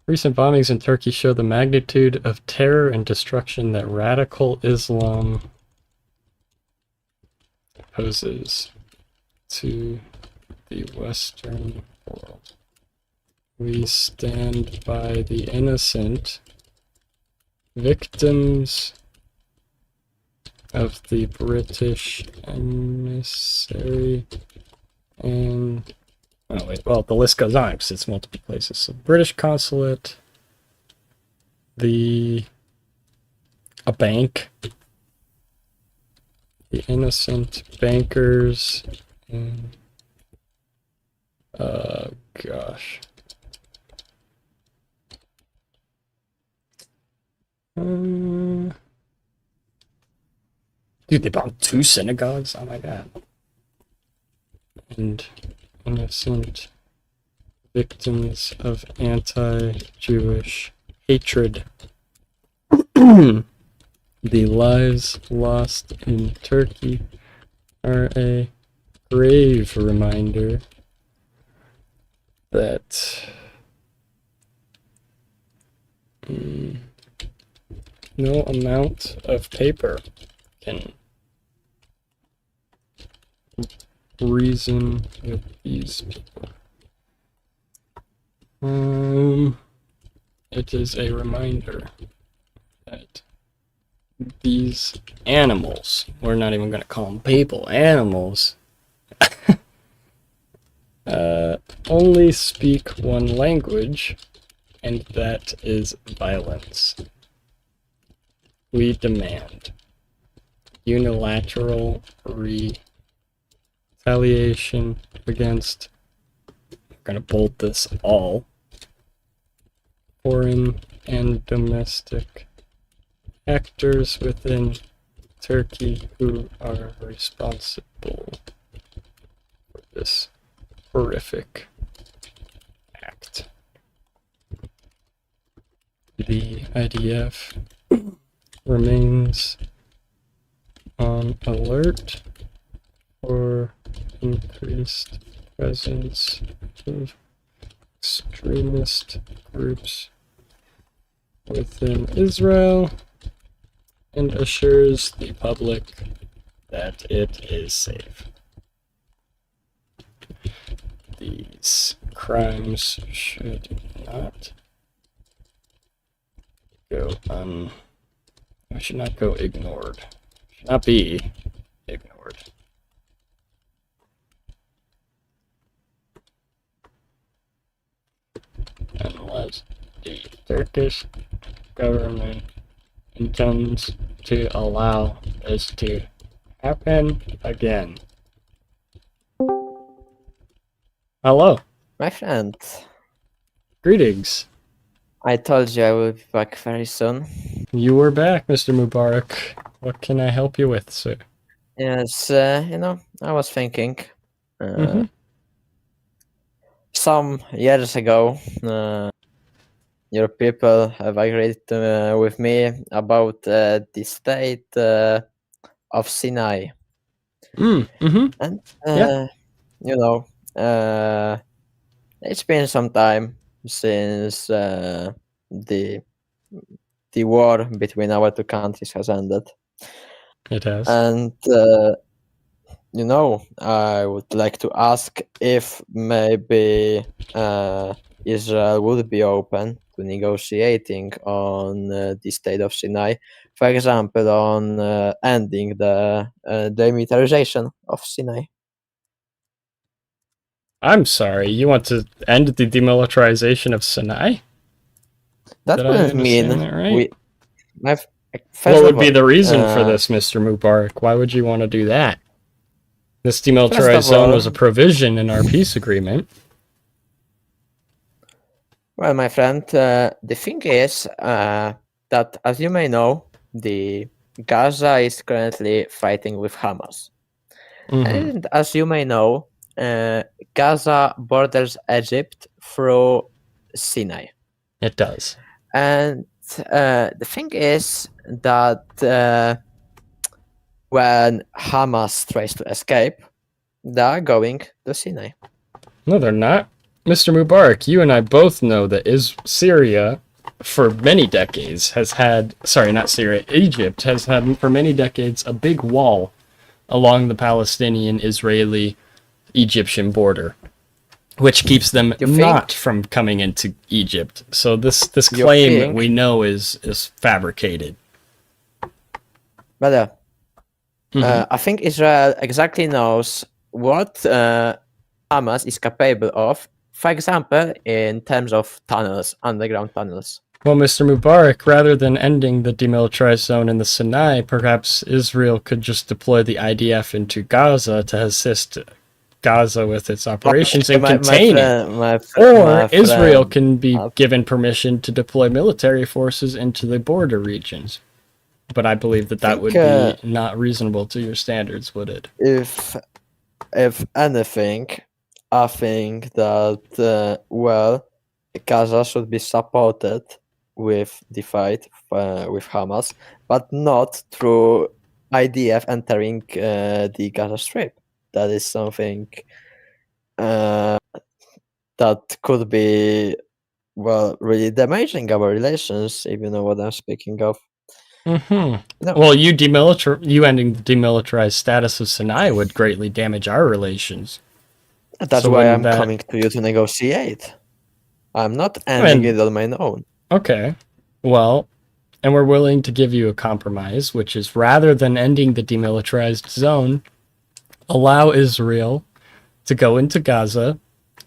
S1: Recent bombings in Turkey show the magnitude of terror and destruction that radical Islam poses to the Western world. We stand by the innocent victims of the British emissary and oh wait, well the list goes on because it's multiple places. So British consulate, a bank, the innocent bankers, and gosh. Dude, they bombed 2 synagogues? Oh my god. And innocent victims of anti-Jewish hatred. The lives lost in Turkey are a grave reminder that no amount of paper can reason with these people. It is a reminder that these animals, we're not even going to call them people, animals, only speak one language, and that is violence. We demand unilateral retaliation against, we're going to bold this all, foreign and domestic actors within Turkey who are responsible for this horrific act. The IDF remains on alert for increased presence of extremist groups within Israel and assures the public that it is safe. These crimes should not go I should not go ignored. Should not be ignored. Unless the Turkish government intends to allow this to happen again. Hello.
S20: My friend.
S1: Greetings.
S20: I told you I will be back very soon.
S1: You were back, Mr. Mubarak. What can I help you with, sir?
S20: Yes, I was thinking. Some years ago, your people have agreed with me about the state of Sinai. And, it's been some time since the war between our two countries has ended.
S1: It has.
S20: And I would like to ask if maybe Israel would be open to negotiating on the state of Sinai, for example, on ending the demilitarization of Sinai.
S1: I'm sorry, you want to end the demilitarization of Sinai?
S20: That
S1: Did I
S20: wouldn't mean
S1: understand that right?
S20: First
S1: What
S20: of
S1: would be
S20: all,
S1: the reason for this, Mr. Mubarak? Why would you want to do that? This
S20: First
S1: demilitarized
S20: of
S1: zone
S20: all-
S1: was a provision in our peace agreement.
S20: Well, my friend, the thing is that, as you may know, the Gaza is currently fighting with Hamas. And as you may know, Gaza borders Egypt through Sinai.
S1: It does.
S20: And the thing is that when Hamas tries to escape, they are going to Sinai.
S1: No, they're not. Mr. Mubarak, you and I both know that Syria, for many decades, has had... Sorry, not Syria. Egypt has had, for many decades, a big wall along the Palestinian-Israeli-Egyptian border, which keeps them not from coming into Egypt. So this claim we know is fabricated.
S20: Brother, I think Israel exactly knows what Hamas is capable of, for example, in terms of tunnels, underground tunnels.
S1: Well, Mr. Mubarak, rather than ending the demilitarized zone in the Sinai, perhaps Israel could just deploy the IDF into Gaza to assist Gaza with its operations and contain it. Or Israel can be given permission to deploy military forces into the border regions. But I believe that would be not reasonable to your standards, would it?
S20: If anything, I think that, Gaza should be supported with the fight with Hamas, but not through IDF entering the Gaza Strip. That is something that could be, really damaging our relations, if you know what I'm speaking of.
S1: No. Well, you ending the demilitarized status of Sinai would greatly damage our relations.
S20: That's why I'm coming to you to negotiate. I'm not ending it on my own.
S1: Okay. Well, and we're willing to give you a compromise, which is rather than ending the demilitarized zone, allow Israel to go into Gaza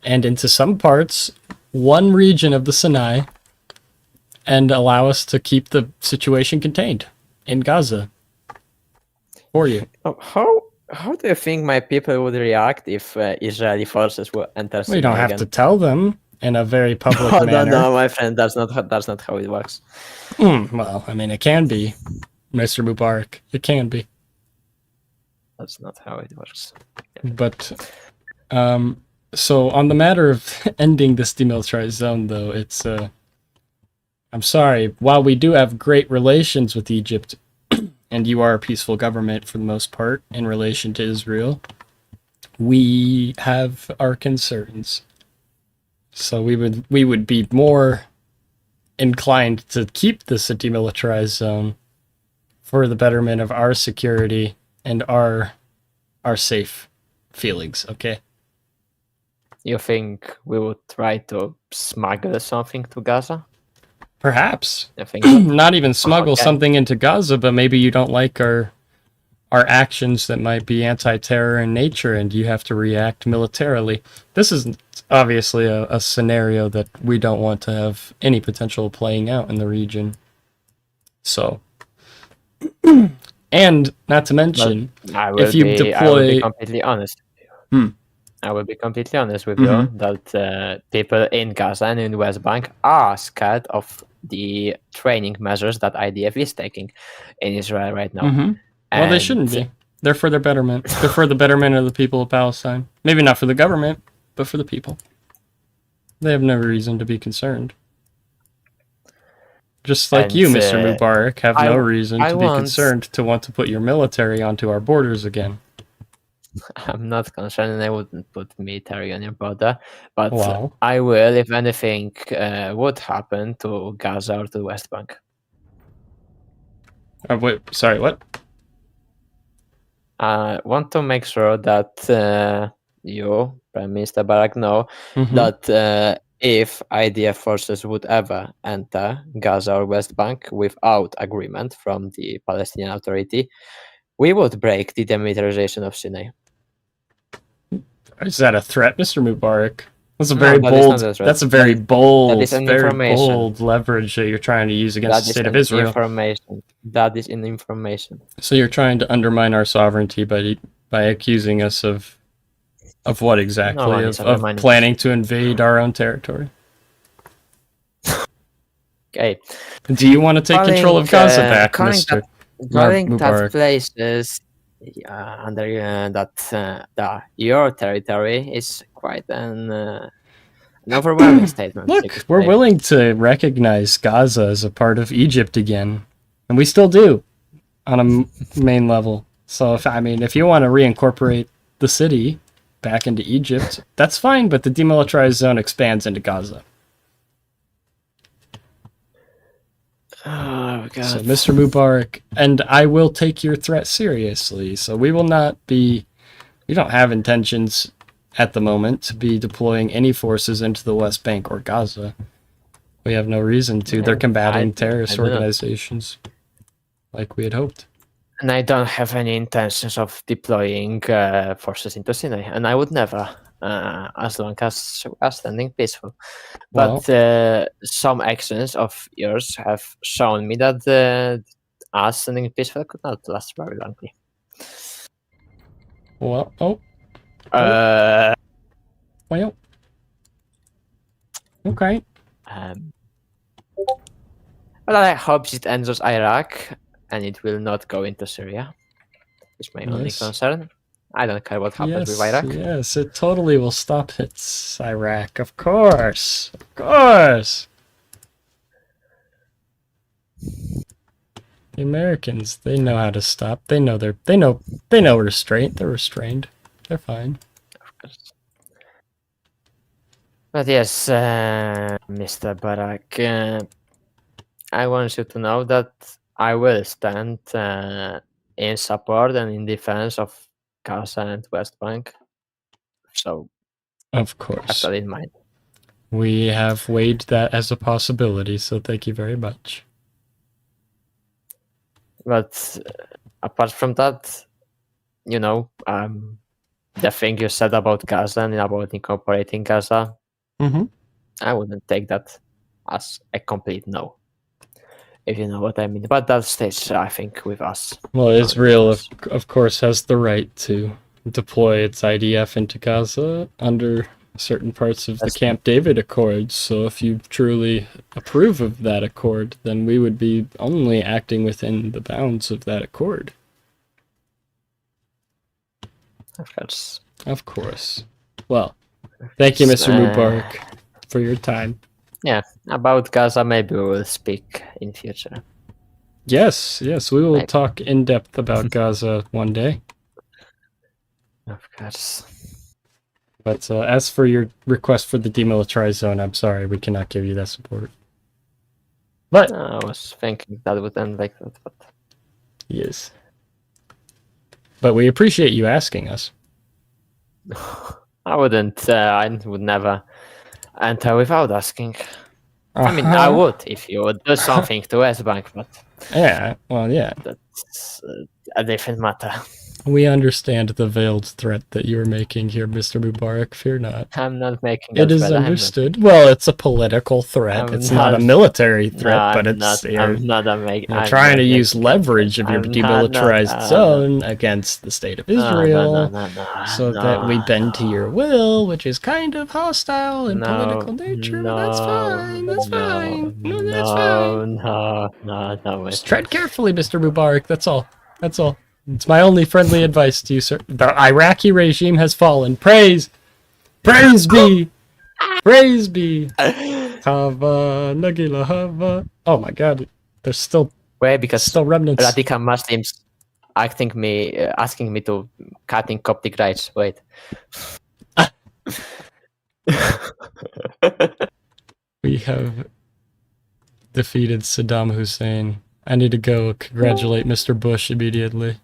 S1: and into some parts, one region of the Sinai, and allow us to keep the situation contained in Gaza for you.
S20: How do you think my people would react if Israeli forces would enter?
S1: We don't have to tell them in a very public manner.
S20: No, my friend, that's not how it works.
S1: Well, I mean, it can be, Mr. Mubarak. It can be.
S20: That's not how it works.
S1: But, so on the matter of ending this demilitarized zone, though, it's, I'm sorry, while we do have great relations with Egypt, and you are a peaceful government for the most part in relation to Israel, we have our concerns. So we would be more inclined to keep this a demilitarized zone for the betterment of our security and our safe feelings, okay?
S20: You think we would try to smuggle something to Gaza?
S1: Perhaps.
S20: I think so.
S1: Not even smuggle
S20: Okay.
S1: something into Gaza, but maybe you don't like our actions that might be anti-terror in nature and you have to react militarily. This is obviously a scenario that we don't want to have any potential of playing out in the region. So, and not to mention, if you deploy...
S20: I will be completely honest.
S1: Hmm.
S20: I will be completely honest with
S1: Mhm.
S20: you that people in Gaza and in West Bank are scared of the training measures that IDF is taking in Israel right now.
S1: Mhm. Well, they shouldn't be. They're for their betterment. They're for the betterment of the people of Palestine. Maybe not for the government, but for the people. They have no reason to be concerned. Just like
S20: And,
S1: you, Mr. Mubarak, have no
S20: I-
S1: reason
S20: I
S1: to be
S20: want-
S1: concerned to want to put your military onto our borders again.
S20: I'm not concerned, and I wouldn't put military on your border, but
S1: Wow.
S20: I will if anything would happen to Gaza or to the West Bank.
S1: Wait, sorry, what?
S20: I want to make sure that you, Prime Minister Barak, know
S1: Mhm.
S20: that if IDF forces would ever enter Gaza or West Bank without agreement from the Palestinian Authority, we would break the demilitarization of Sinai.
S1: Is that a threat, Mr. Mubarak? That's a
S20: No,
S1: very
S20: that is
S1: bold.
S20: not a threat.
S1: That's a very bold,
S20: that is an
S1: very
S20: information.
S1: bold leverage that you're trying to use against
S20: That
S1: the
S20: is
S1: state of
S20: an
S1: Israel.
S20: information. That is an information.
S1: So you're trying to undermine our sovereignty by accusing us of what exactly?
S20: one is
S1: Of
S20: undermining
S1: planning to invade our own territory.
S20: Okay.
S1: Do you want to take control of Gaza back, Mr.
S20: Calling that
S1: Mubarak?
S20: places under your territory is quite an overwhelming statement. you
S1: Look,
S20: could
S1: we're
S20: say.
S1: willing to recognize Gaza as a part of Egypt again, and we still do on a main level. So if you want to reincorporate the city back into Egypt, that's fine, but the demilitarized zone expands into Gaza.
S20: Oh, God.
S1: So, Mr. Mubarak, and I will take your threat seriously. So we will not be... We don't have intentions at the moment to be deploying any forces into the West Bank or Gaza. We have no reason to. They're combating terrorist
S20: don't know.
S1: organizations like we had hoped.
S20: And I don't have any intentions of deploying forces into Sinai, and I would never, as long as we are standing peaceful. But some actions of yours have shown me that us standing peaceful could not last very longly.
S1: Well, well, okay.
S20: But I hope it ends with Iraq, and it will not go into Syria. It's my only
S1: Yes.
S20: concern. I don't care what happens with Iraq.
S1: Yes, it totally will stop its Iraq. Of course. Of course. The Americans, they know how to stop. They know restraint. They're restrained. They're fine.
S20: But yes, Mr. Barak, I want you to know that I will stand in support and in defense of Gaza and West Bank. So,
S1: Of course.
S20: have that in mind.
S1: We have weighed that as a possibility, so thank you very much.
S20: But apart from that, the thing you said about Gaza and about incorporating Gaza,
S1: Mhm.
S20: I wouldn't take that as a complete no, if you know what I mean. But that stays, I think, with us.
S1: Well, Israel, of course, has the right to deploy its IDF into Gaza under certain parts of the Camp David Accord. So if you truly approve of that accord, then we would be only acting within the bounds of that accord.
S20: Of course.
S1: Of course. Well, thank you, Mr. Mubarak, for your time.
S20: Yeah, about Gaza, maybe we will speak in future.
S1: Yes, we will talk in depth about Gaza one day.
S20: Of course.
S1: But as for your request for the demilitarized zone, I'm sorry, we cannot give you that support. But
S20: I was thinking that would end like that, but
S1: yes. But we appreciate you asking us.
S20: I would never enter without asking. I mean, I would if you would do something to West Bank, but
S1: Yeah, well, yeah.
S20: That's a different matter.
S1: We understand the veiled threat that you are making here, Mr. Mubarak. Fear not.
S20: I'm not making
S1: It is understood. Well, it's a political threat. It's not a military threat, but it's you're trying to use leverage of your demilitarized zone against the state of Israel so that we bend to your will, which is kind of hostile in political nature. But that's fine. That's fine. No, that's fine.
S20: No.
S1: Just tread carefully, Mr. Mubarak. That's all. That's all. It's my only friendly advice to you, sir. The Iraqi regime has fallen. Praise be! Praise be! Hava, Nagila, Hava. Oh my god, there's still remnants.
S20: Radical Muslims asking me to cutting Coptic rights. Wait.
S1: We have defeated Saddam Hussein. I need to go congratulate Mr. Bush immediately.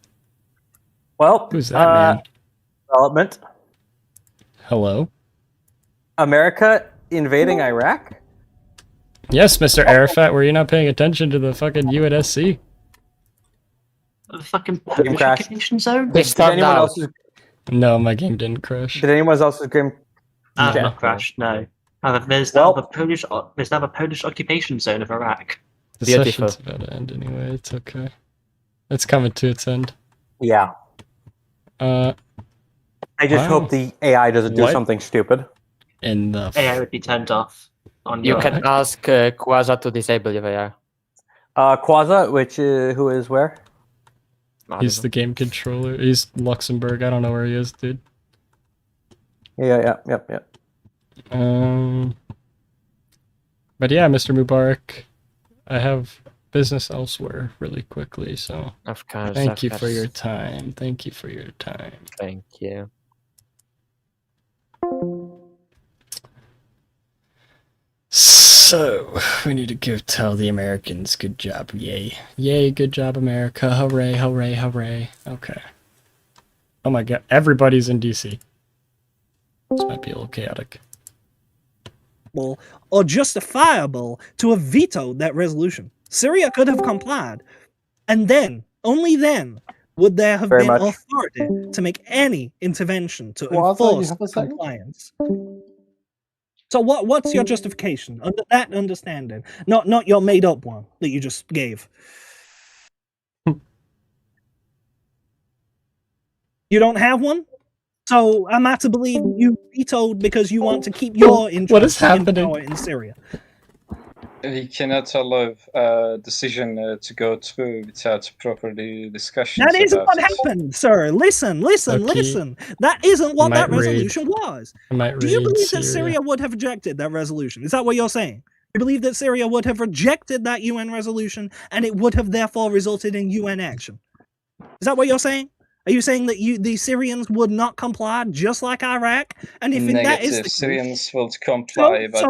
S10: Well,
S1: who's that man?
S10: Development.
S1: Hello?
S10: America invading Iraq?
S1: Yes, Mr. Arafat, were you not paying attention to the fucking UNSC?
S14: The fucking Polish occupation zone?
S10: Did anyone else's...
S1: No, my game didn't crash.
S10: Did anyone else's game...
S14: not crashed, no. There's now a Polish occupation zone of Iraq.
S1: The session's about to end anyway, it's okay. It's coming to its end.
S10: Yeah. I just hope the AI doesn't do something stupid.
S1: In the
S14: AI would be turned off.
S20: You can ask Quasar to disable your AI.
S10: Quasar, who is where?
S1: He's the game controller. He's Luxembourg. I don't know where he is, dude.
S10: Yeah.
S1: But yeah, Mr. Mubarak, I have business elsewhere really quickly, so
S20: of course.
S1: Thank you for your time. Thank you for your time.
S20: Thank you.
S1: So we need to go tell the Americans good job, yay. Yay, good job, America. Hooray, hooray, hooray. Okay. Oh my god, everybody's in DC. This might be a little chaotic.
S7: Or justifiable to have vetoed that resolution. Syria could have complied, and then, only then, would there have been authority to make any intervention to enforce compliance. So what's your justification under that understanding? Not your made up one that you just gave. You don't have one? So I'm not to believe you vetoed because you want to keep your interest in power in Syria.
S8: We cannot allow a decision to go through without properly discussion.
S7: That isn't what happened, sir. Listen. That isn't what that resolution was. Do you believe that Syria would have rejected that resolution? Is that what you're saying? You believe that Syria would have rejected that UN resolution and it would have therefore resulted in UN action? Is that what you're saying? Are you saying that the Syrians would not comply just like Iraq? And if that is the case,
S8: Syrians will comply, but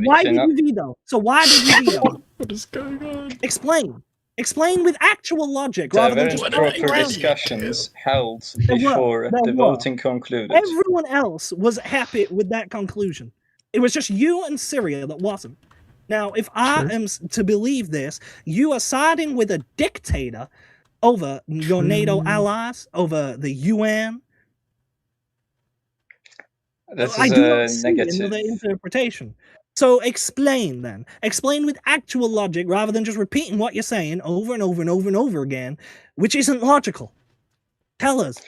S7: why did you veto? So why did you veto?
S1: What is going on?
S7: Explain. Explain with actual logic rather than just
S8: proper discussions held before the voting concluded.
S7: Everyone else was happy with that conclusion. It was just you and Syria that wasn't. Now, if I am to believe this, you are siding with a dictator over your NATO allies, over the UN.
S8: I do not see
S7: another interpretation. So explain then. Explain with actual logic rather than just repeating what you're saying over and over and over and over again, which isn't logical. Tell us.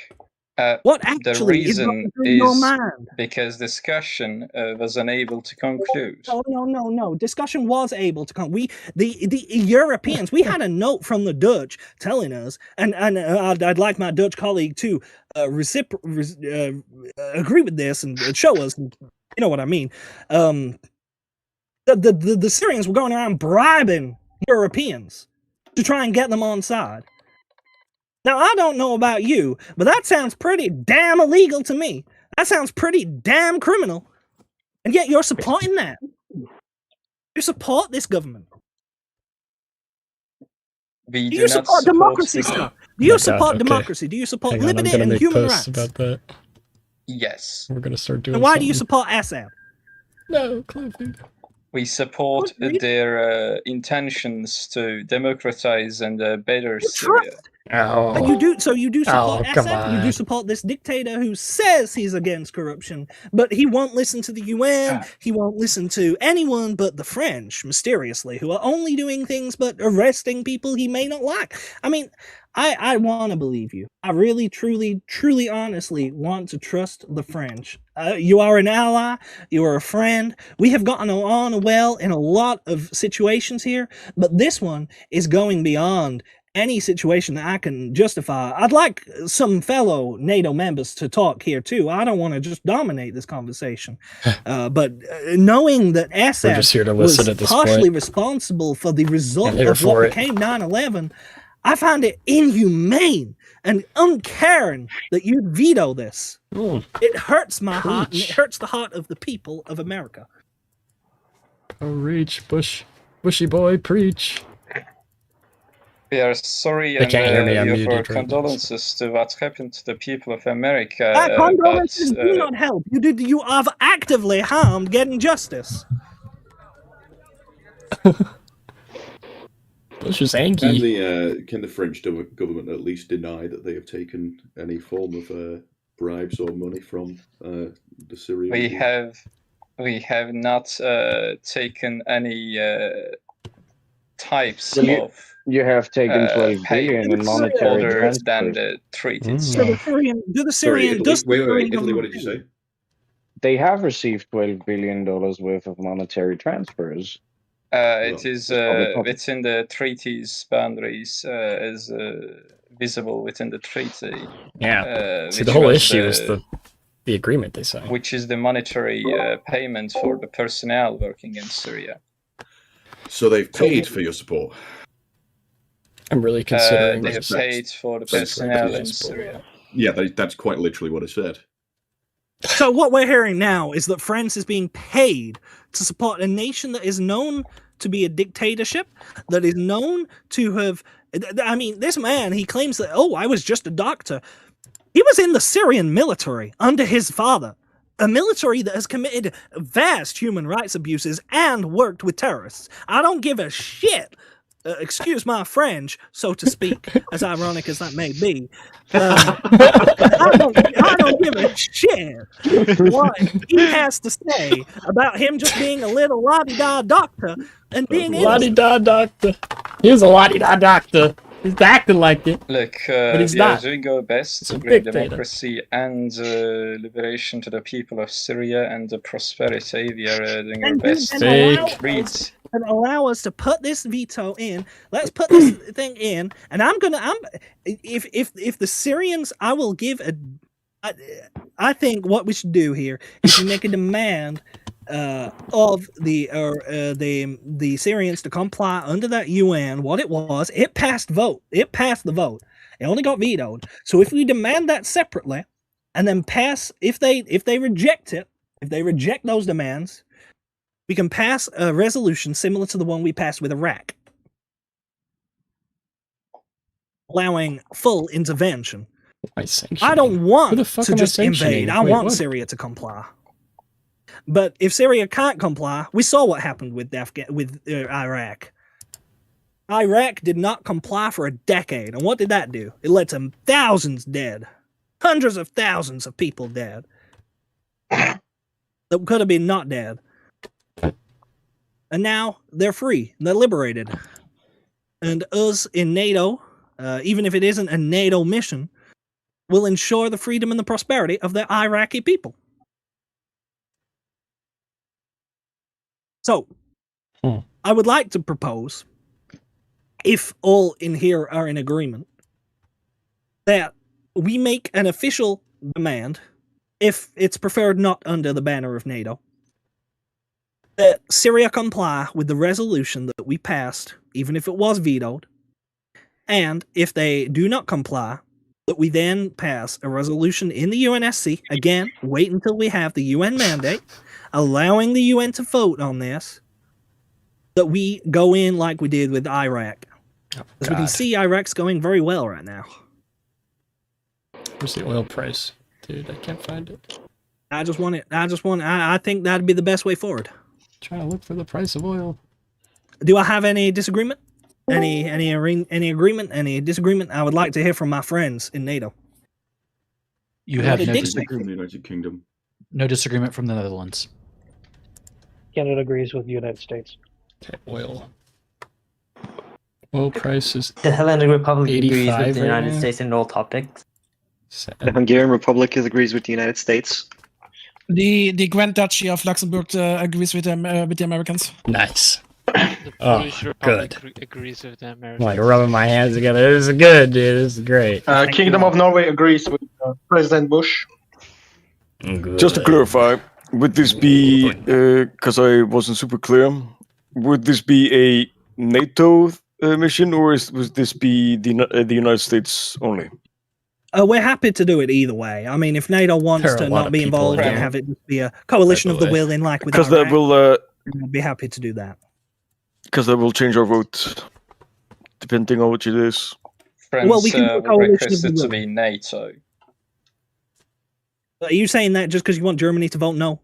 S7: What actually is in your mind?
S8: Because discussion was unable to conclude.
S7: No. Discussion was able to come. The Europeans. We had a note from the Dutch telling us, and I'd like my Dutch colleague to agree with this and show us. You know what I mean? The Syrians were going around bribing Europeans to try and get them on side. Now, I don't know about you, but that sounds pretty damn illegal to me. That sounds pretty damn criminal. And yet you're supporting that. You support this government. Do you support democracy, sir? Do you support democracy? Do you support liberty and human rights?
S1: About that.
S8: Yes.
S1: We're going to start doing
S7: And why do you support Assad?
S1: No, Clover.
S8: We support their intentions to democratize and better Syria.
S7: And you do support
S8: Oh, come
S7: Assad. You do
S8: on.
S7: support this dictator who says he's against corruption, but he won't listen to the UN. He won't listen to anyone but the French, mysteriously, who are only doing things but arresting people he may not like. I mean, I want to believe you. I really, truly, truly, honestly want to trust the French. You are an ally. You are a friend. We have gotten on well in a lot of situations here, but this one is going beyond any situation that I can justify. I'd like some fellow NATO members to talk here too. I don't want to just dominate this conversation. But knowing that Assad
S1: just here to
S7: was
S1: listen at this
S7: partially
S1: point.
S7: responsible for the result
S1: I'm here
S7: of
S1: for
S7: what
S1: it.
S7: became 9/11, I find it inhumane and uncaring that you'd veto this. It hurts my heart, and it hurts the heart of the people of America.
S1: Oh, reach, bushy boy, preach.
S8: We are sorry
S1: They
S8: and
S1: can't hear me, I'm
S8: we
S1: muted
S8: offer
S1: right now,
S8: condolences to what happened to the people of America.
S7: Condolences do not help. You have actively harmed getting justice.
S1: Bush is angry.
S4: Can the French government at least deny that they have taken any form of bribes or money from the Syrian?
S8: We have not taken any types
S15: You-
S8: of.
S15: You have taken 12 billion in monetary
S8: other
S15: transfers.
S8: than the treated.
S7: So the Syrian,
S15: Italy, what did you say? They have received $12 billion worth of monetary transfers.
S8: It is
S15: public-
S8: within the treaty's boundaries, is visible within the treaty.
S1: Yeah. See,
S8: which
S1: the whole
S8: was
S1: issue is the agreement they signed.
S8: which is the monetary payment for the personnel working in Syria.
S4: So they've paid for your support.
S1: I'm really considering
S8: They have
S1: this.
S8: paid for the personnel in Syria.
S4: Yeah, that's quite literally what I said.
S7: So what we're hearing now is that France is being paid to support a nation that is known to be a dictatorship, that is known to have... I mean, this man, he claims that, oh, I was just a doctor. He was in the Syrian military under his father, a military that has committed vast human rights abuses and worked with terrorists. I don't give a shit. Excuse my French, so to speak, as ironic as that may be. I don't give a shit what he has to say about him just being a little la-di-da doctor and being
S1: La-di-da doctor. He was a la-di-da doctor. He's acting like it.
S8: Look,
S1: but he's
S8: we
S1: not.
S8: are doing our best to
S1: a
S8: bring
S1: dictator.
S8: democracy and liberation to the people of Syria and the prosperity. We are doing our best to read.
S7: And allow us to put this veto in. Let's put this thing in, and if the Syrians, I will give a. I think what we should do here is to make a demand of the Syrians to comply under that UN. What it was, it passed vote. It passed the vote. It only got vetoed. So if we demand that separately, and then pass, if they reject it, if they reject those demands, we can pass a resolution similar to the one we passed with Iraq, allowing full intervention. I don't want to just invade. I want Syria to comply. But if Syria can't comply, we saw what happened with Iraq. Iraq did not comply for a decade. And what did that do? It led to thousands dead. Hundreds of thousands of people dead. That could have been not dead. And now they're free. They're liberated. And us in NATO, even if it isn't a NATO mission, will ensure the freedom and the prosperity of the Iraqi people. So, I would like to propose, if all in here are in agreement, that we make an official demand, if it's preferred not under the banner of NATO, that Syria comply with the resolution that we passed, even if it was vetoed, and if they do not comply, that we then pass a resolution in the UNSC, again, wait until we have the UN mandate, allowing the UN to vote on this, that we go in like we did with Iraq. As we can see, Iraq's going very well right now.
S1: Where's the oil price? Dude, I can't find it.
S7: I think that'd be the best way forward.
S1: Trying to look for the price of oil.
S7: Do I have any disagreement? Any agreement? Any disagreement? I would like to hear from my friends in NATO.
S13: You have no
S4: From the
S13: disagreement.
S4: United Kingdom.
S13: No disagreement from the Netherlands.
S3: Canada agrees with the United States.
S1: Okay, oil. Oil prices.
S17: The Hellenic Republic agrees
S1: 85
S17: with the
S1: right
S17: United
S1: now.
S17: States in all topics.
S22: The Hungarian Republic agrees with the United States.
S2: The Grand Duchy of Luxembourg agrees with the Americans.
S1: Nice.
S24: The
S1: Oh,
S24: Polish Republic
S1: good.
S24: agrees with the Americans.
S1: Like rubbing my hands together. This is good, dude. This is great.
S23: Kingdom of Norway agrees with President Bush.
S25: Just to clarify, would this be, because I wasn't super clear, would this be a NATO mission, or would this be the United States only?
S7: We're happy to do it either way. I mean, if NATO wants
S25: There are
S7: to
S25: a lot
S7: not
S25: of
S7: be
S25: people
S7: involved
S25: in
S7: and
S25: there.
S7: have it just be a coalition
S25: By
S7: of
S25: the
S7: the
S25: way.
S7: willing, like with
S25: Because that
S7: Iraq,
S25: will,
S7: I'd be happy to do that.
S25: because that will change our vote, depending on what it is.
S8: France
S7: Well, we can do a
S8: will
S7: coalition of
S8: request
S7: the
S8: it to
S7: willing.
S8: be NATO.
S7: Are you saying that just because you want Germany to vote no?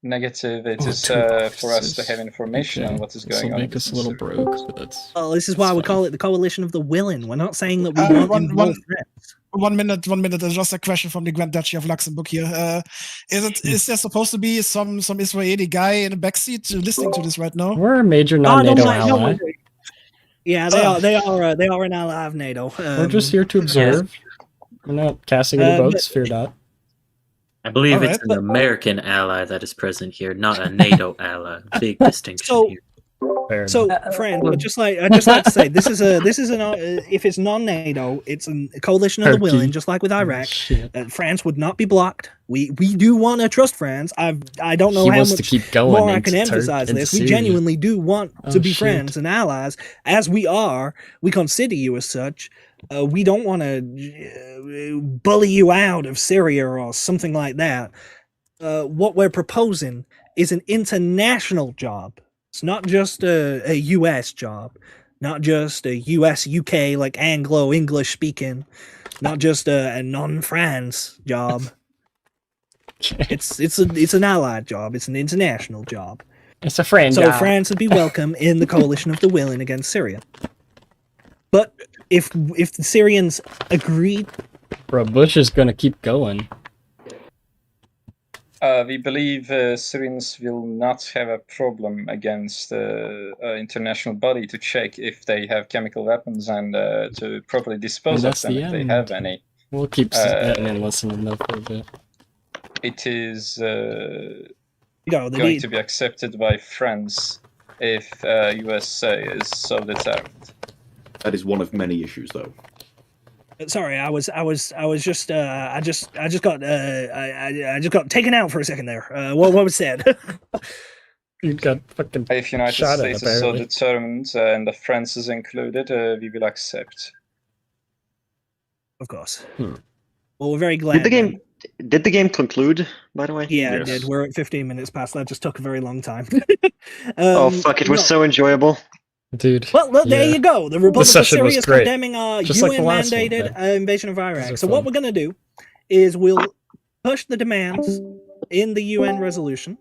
S8: Negative. It is
S1: two
S8: for us to have information on what is
S1: This
S8: going
S1: will
S8: on.
S1: make us a little broke, but that's
S7: Well, this is why we call it the coalition of the willing. We're not saying that we want
S2: One
S7: involved France.
S2: 1 minute. There's just a question from the Grand Duchy of Luxembourg here. Is there supposed to be some Israeli guy in the backseat listening to this right now?
S1: We're a major
S7: No, I don't
S1: non-NATO
S7: mind- no,
S1: ally.
S7: Yeah, they are an ally of NATO.
S1: We're just here to observe. We're not casting any votes. Fear not.
S26: I believe
S7: Alright,
S26: it's an
S7: but-
S26: American ally that is present here, not a NATO ally. Big distinction
S7: So-
S26: here.
S7: So, friend, I'd just like to say this is an if it's non-NATO, it's a coalition of the
S1: Turkey.
S7: willing, just like with Iraq. France would not be blocked. We do want to trust France. I don't know
S1: He
S7: how
S1: wants to
S7: much
S1: keep going
S7: more I
S1: into
S7: can emphasize
S1: into
S7: this. We
S1: Syria.
S7: genuinely do want
S1: Oh,
S7: to be
S1: shit.
S7: friends and allies, as we are. We consider you as such. We don't want to bully you out of Syria or something like that. What we're proposing is an international job. It's not just a U.S. job, not just a U.S.-UK like Anglo-English speaking, not just a non-France job. It's an allied job. It's an international job.
S1: It's a friend
S7: So
S1: job.
S7: France would be welcome in the coalition of the willing against Syria. But if the Syrians agreed,
S1: Bro, Bush is gonna keep going.
S8: We believe Syrians will not have a problem against the international body to check if they have chemical weapons and to properly dispose of
S1: that's
S8: them
S1: the
S8: if they
S1: end.
S8: have any.
S1: We'll keep sitting and listening though for a bit.
S8: It is
S7: Go, they
S8: going
S7: need-
S8: to be accepted by France if USA is so determined.
S4: That is one of many issues, though.
S7: sorry, I just got taken out for a second there. What was said?
S1: You got fucking
S8: If United
S1: shot at,
S8: States is so
S1: apparently.
S8: determined and the France is included, we will accept.
S7: Of course. Well, we're very glad.
S22: Did the game conclude, by the way?
S7: Yeah, it did. We're at 15 minutes past. That just took a very long time.
S22: Oh fuck! It was so enjoyable.
S1: Dude.
S7: Well, look, there you go. The Republic of
S22: session was
S7: Syria is
S22: great.
S7: condemning our
S22: Just like the last one,
S7: UN-mandated invasion of Iraq.
S1: are
S7: So what
S1: fun.
S7: we're going to do is we'll push the demands in the UN resolution.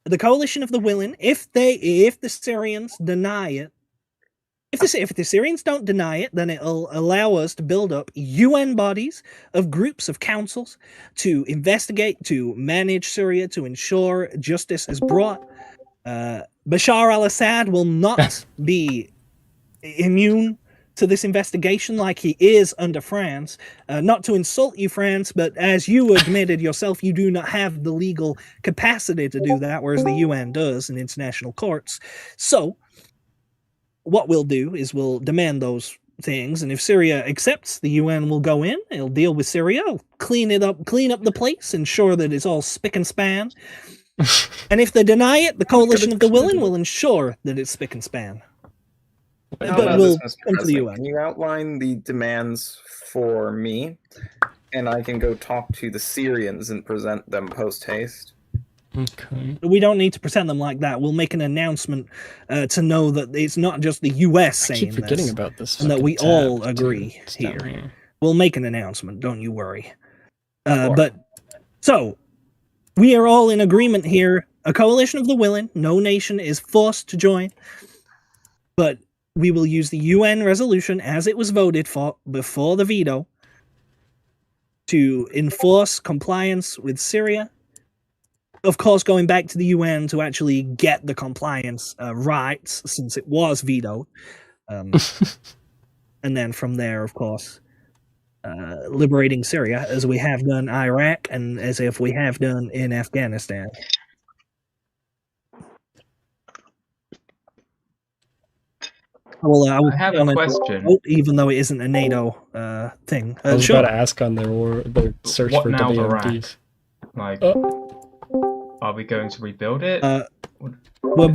S7: The coalition of the willing, if the Syrians deny it, if the Syrians don't deny it, then it'll allow us to build up UN bodies of groups of councils to investigate, to manage Syria, to ensure justice is brought. Bashar al-Assad will not be immune to this investigation like he is under France. Not to insult you, France, but as you admitted yourself, you do not have the legal capacity to do that, whereas the UN does in international courts. So, what we'll do is we'll demand those things, and if Syria accepts, the UN will go in, it'll deal with Syria, it'll clean up the place, ensure that it's all spick and span. And if they deny it, the coalition of the willing will ensure that it's spick and span.
S27: How
S7: But
S27: about
S7: we'll
S27: this, Mr.
S7: come to the
S27: President?
S7: UN.
S27: Can you outline the demands for me, and I can go talk to the Syrians and present them post haste?
S1: Okay.
S7: We don't need to present them like that. We'll make an announcement to know that it's not just the US
S1: I
S7: saying
S1: keep forgetting
S7: this,
S1: about this.
S7: and that
S1: fucking
S7: we
S1: tab,
S7: all
S1: dude.
S7: agree
S1: It's down
S7: here.
S1: here.
S7: We'll make an announcement. Don't you worry. But so we are all in agreement here a coalition of the willing. No nation is forced to join, but we will use the UN resolution as it was voted for before the veto to enforce compliance with Syria. Of course, going back to the UN to actually get the compliance rights, since it was vetoed. And then from there, of course, liberating Syria, as we have done Iraq, and as if we have done in Afghanistan. Well,
S5: I have a question.
S7: Even though it isn't a NATO thing.
S1: I was
S7: sure.
S1: about to ask on their search
S5: What
S1: for
S5: now,
S1: WMDs.
S5: Like, are we going to rebuild it?
S7: We're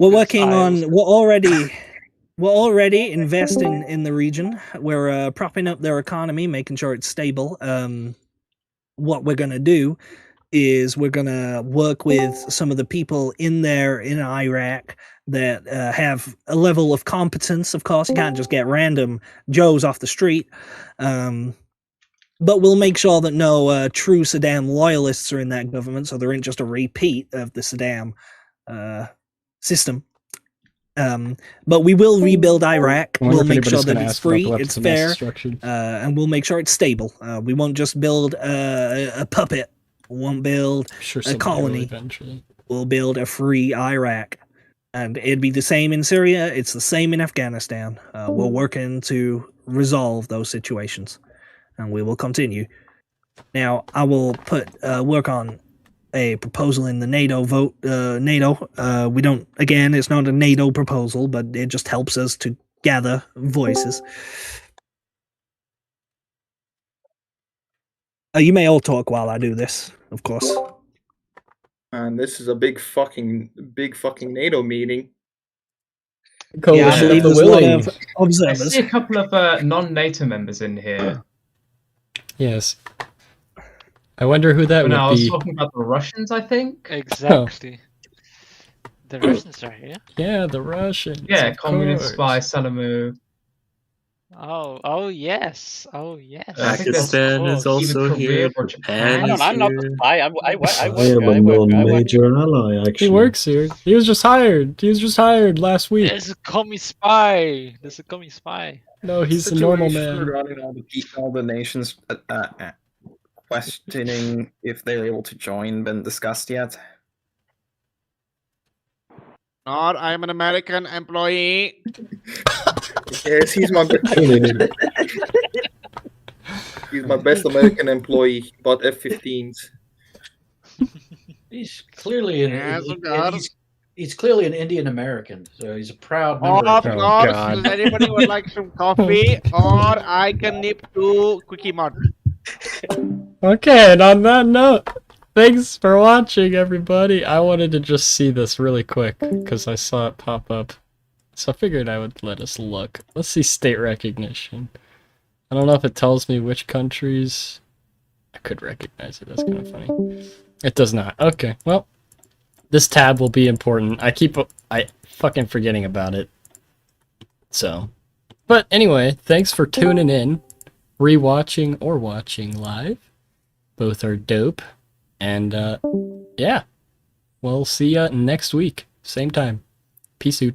S7: working on. We're already investing in the region. We're propping up their economy, making sure it's stable. What we're gonna do is we're gonna work with some of the people in Iraq that have a level of competence. Of course, you can't just get random Joes off the street. But we'll make sure that no true Saddam loyalists are in that government, so there ain't just a repeat of the Saddam system. But we will rebuild Iraq. We'll make sure that it's free, it's fair, and we'll make sure it's stable. We won't just build a puppet. We won't build a colony. We'll build a free Iraq. And it'd be the same in Syria. It's the same in Afghanistan. We're working to resolve those situations. And we will continue. Now, I will work on a proposal in the NATO vote. We don't, again, it's not a NATO proposal, but it just helps us to gather voices. You may all talk while I do this, of course.
S27: And this is a big fucking NATO meeting.
S7: Yeah, I believe there's a lot of
S5: I
S7: observers.
S5: see a couple of non-NATO members in here.
S1: Yes. I wonder who that
S5: No, I
S1: would
S5: was
S1: be.
S5: talking about the Russians, I think.
S24: Exactly. The Russians are here.
S1: Yeah, the Russians.
S5: Yeah,
S1: of
S5: communist
S1: course.
S5: spy Salamu.
S24: Oh yes. Oh yes.
S26: Pakistan is also here. Japan is
S10: I'm not
S26: here.
S10: the spy. I
S9: I am a non-major ally, actually.
S1: He works here. He was just hired. He was just hired last week.
S24: There's a commie spy. There's a commie spy.
S1: No, he's a normal
S27: Situation
S1: man.
S27: regarding all the nations questioning if they're able to join been discussed yet?
S11: Not, I'm an American employee.
S27: Yes, he's my he's my best American employee. He bought F-15s.
S12: He's clearly
S11: Yes, of course.
S12: he's clearly an Indian American, so he's a proud member.
S11: Of
S12: of
S11: course,
S1: God.
S11: does anybody would like some coffee? Or I can nip to Quickie Mart.
S1: Okay, and on that note, thanks for watching, everybody. I wanted to just see this really quick because I saw it pop up. So I figured I would let us look. Let's see state recognition. I don't know if it tells me which countries. I could recognize it. That's kind of funny. It does not. Okay, well, this tab will be important. I fucking forgetting about it. So, but anyway, thanks for tuning in, rewatching or watching live. Both are dope. And yeah, we'll see ya next week. Same time. Peace out.